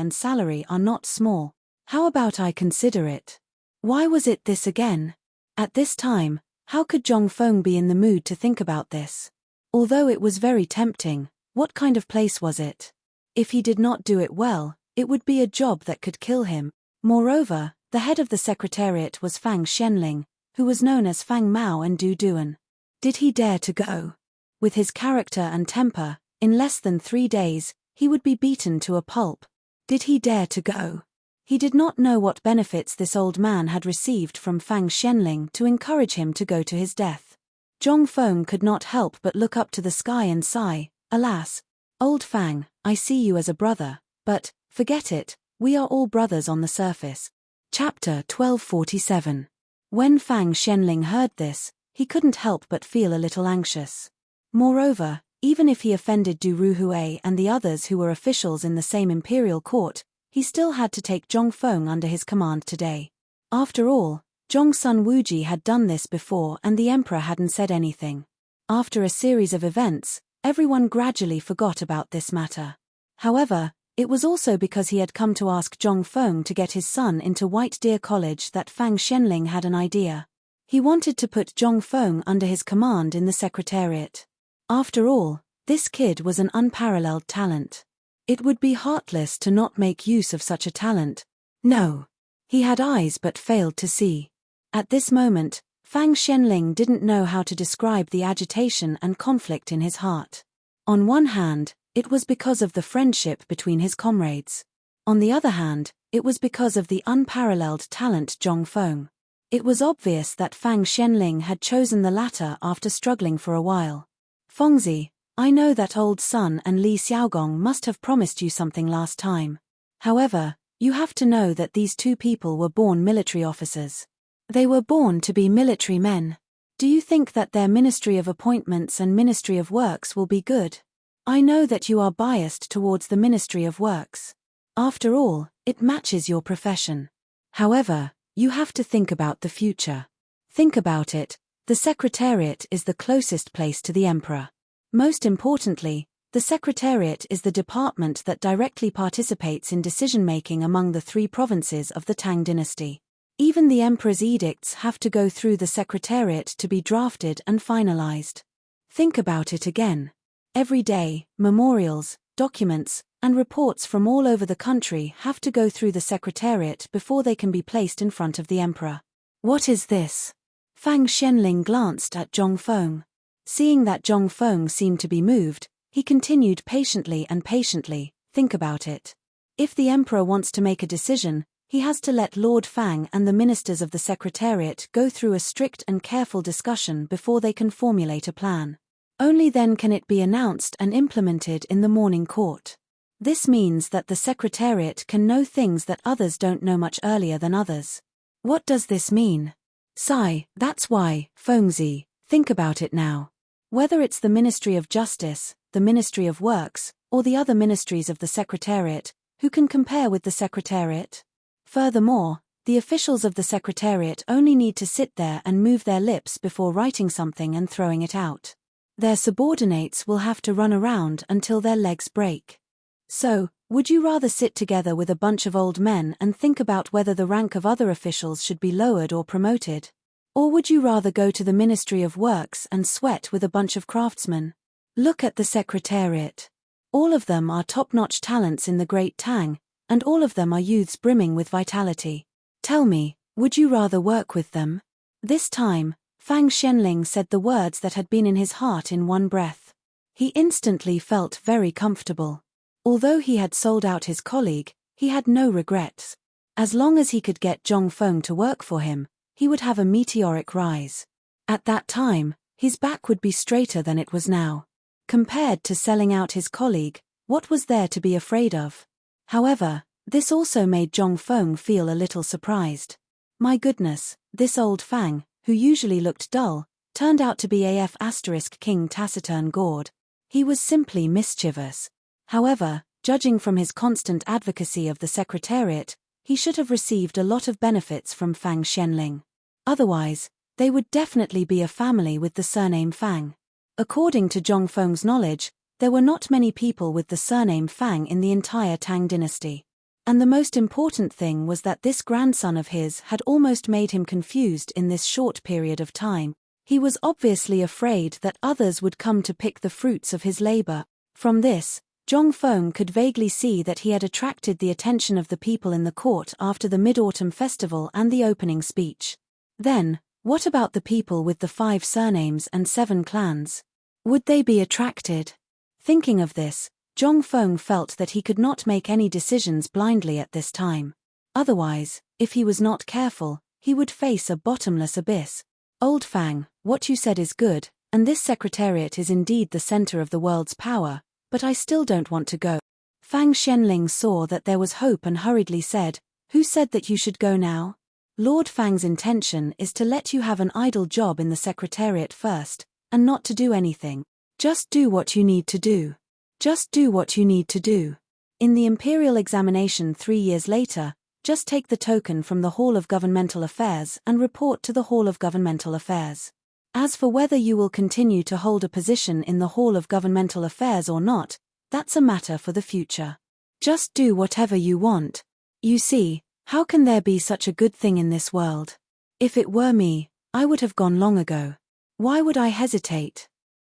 are not small. How about I consider it?" Why was it this again? At this time, how could Zhong Feng be in the mood to think about this? Although it was very tempting, what kind of place was it? If he did not do it well, it would be a job that could kill him. Moreover, the head of the secretariat was Fang Xianling, who was known as Fang Mao and Du Duan. Did he dare to go? With his character and temper, in less than 3 days, he would be beaten to a pulp. Did he dare to go? He did not know what benefits this old man had received from Fang Xianling to encourage him to go to his death. Zhong Feng could not help but look up to the sky and sigh, "Alas, old Fang, I see you as a brother, but, forget it, we are all brothers on the surface." Chapter 1247. When Fang Xianling heard this, he couldn't help but feel a little anxious. Moreover, even if he offended Du Ruhui and the others who were officials in the same imperial court, he still had to take Zhong Feng under his command today. After all, Zhongsun Wuji had done this before and the emperor hadn't said anything. After a series of events, everyone gradually forgot about this matter. However, it was also because he had come to ask Zhong Feng to get his son into White Deer College that Fang Xianling had an idea. He wanted to put Zhong Feng under his command in the secretariat. After all, this kid was an unparalleled talent. It would be heartless to not make use of such a talent. No. He had eyes but failed to see. At this moment, Fang Xianling didn't know how to describe the agitation and conflict in his heart. On one hand, it was because of the friendship between his comrades. On the other hand, it was because of the unparalleled talent Zhong Feng. It was obvious that Fang Xianling had chosen the latter after struggling for a while. Fengzi, I know that old Sun and Li Xiaogong must have promised you something last time. However, you have to know that these two people were born military officers. They were born to be military men. Do you think that their Ministry of Appointments and Ministry of Works will be good? I know that you are biased towards the Ministry of Works. After all, it matches your profession. However, you have to think about the future. Think about it, the Secretariat is the closest place to the Emperor. Most importantly, the Secretariat is the department that directly participates in decision-making among the 3 provinces of the Tang dynasty. Even the Emperor's edicts have to go through the Secretariat to be drafted and finalized. Think about it again. Every day, memorials, documents, and reports from all over the country have to go through the Secretariat before they can be placed in front of the Emperor. What is this? Fang Xianling glanced at Zhong Feng. Seeing that Zhong Feng seemed to be moved, he continued patiently, think about it. If the Emperor wants to make a decision, he has to let Lord Fang and the ministers of the Secretariat go through a strict and careful discussion before they can formulate a plan. Only then can it be announced and implemented in the morning court. This means that the Secretariat can know things that others don't know much earlier than others. What does this mean? Sigh, that's why, Fengzi, think about it now. Whether it's the Ministry of Justice, the Ministry of Works, or the other ministries of the Secretariat, who can compare with the Secretariat? Furthermore, the officials of the Secretariat only need to sit there and move their lips before writing something and throwing it out. Their subordinates will have to run around until their legs break. So, would you rather sit together with a bunch of old men and think about whether the rank of other officials should be lowered or promoted? Or would you rather go to the Ministry of Works and sweat with a bunch of craftsmen? Look at the Secretariat. All of them are top-notch talents in the Great Tang, and all of them are youths brimming with vitality. Tell me, would you rather work with them? This time, Fang Xianling said the words that had been in his heart in one breath. He instantly felt very comfortable. Although he had sold out his colleague, he had no regrets. As long as he could get Zhong Feng to work for him, he would have a meteoric rise. At that time, his back would be straighter than it was now. Compared to selling out his colleague, what was there to be afraid of? However, this also made Zhong Feng feel a little surprised. My goodness, this old Fang, who usually looked dull, turned out to be King Taciturn Gord. He was simply mischievous. However, judging from his constant advocacy of the Secretariat, he should have received a lot of benefits from Fang Xianling. Otherwise, they would definitely be a family with the surname Fang. According to Zhong Feng's knowledge, there were not many people with the surname Fang in the entire Tang dynasty. And the most important thing was that this grandson of his had almost made him confused in this short period of time. He was obviously afraid that others would come to pick the fruits of his labor. From this, Zhong Feng could vaguely see that he had attracted the attention of the people in the court after the Mid-Autumn Festival and the opening speech. Then, what about the people with the 5 surnames and 7 clans? Would they be attracted? Thinking of this, Zhong Feng felt that he could not make any decisions blindly at this time. Otherwise, if he was not careful, he would face a bottomless abyss. Old Fang, what you said is good, and this Secretariat is indeed the center of the world's power, but I still don't want to go. Fang Xianling saw that there was hope and hurriedly said, Who said that you should go now? Lord Fang's intention is to let you have an idle job in the Secretariat first, and not to do anything. Just do what you need to do. Just do what you need to do. In the Imperial examination 3 years later, just take the token from the Hall of Governmental Affairs and report to the Hall of Governmental Affairs. As for whether you will continue to hold a position in the Hall of Governmental Affairs or not, that's a matter for the future. Just do whatever you want. You see, how can there be such a good thing in this world? If it were me, I would have gone long ago. Why would I hesitate?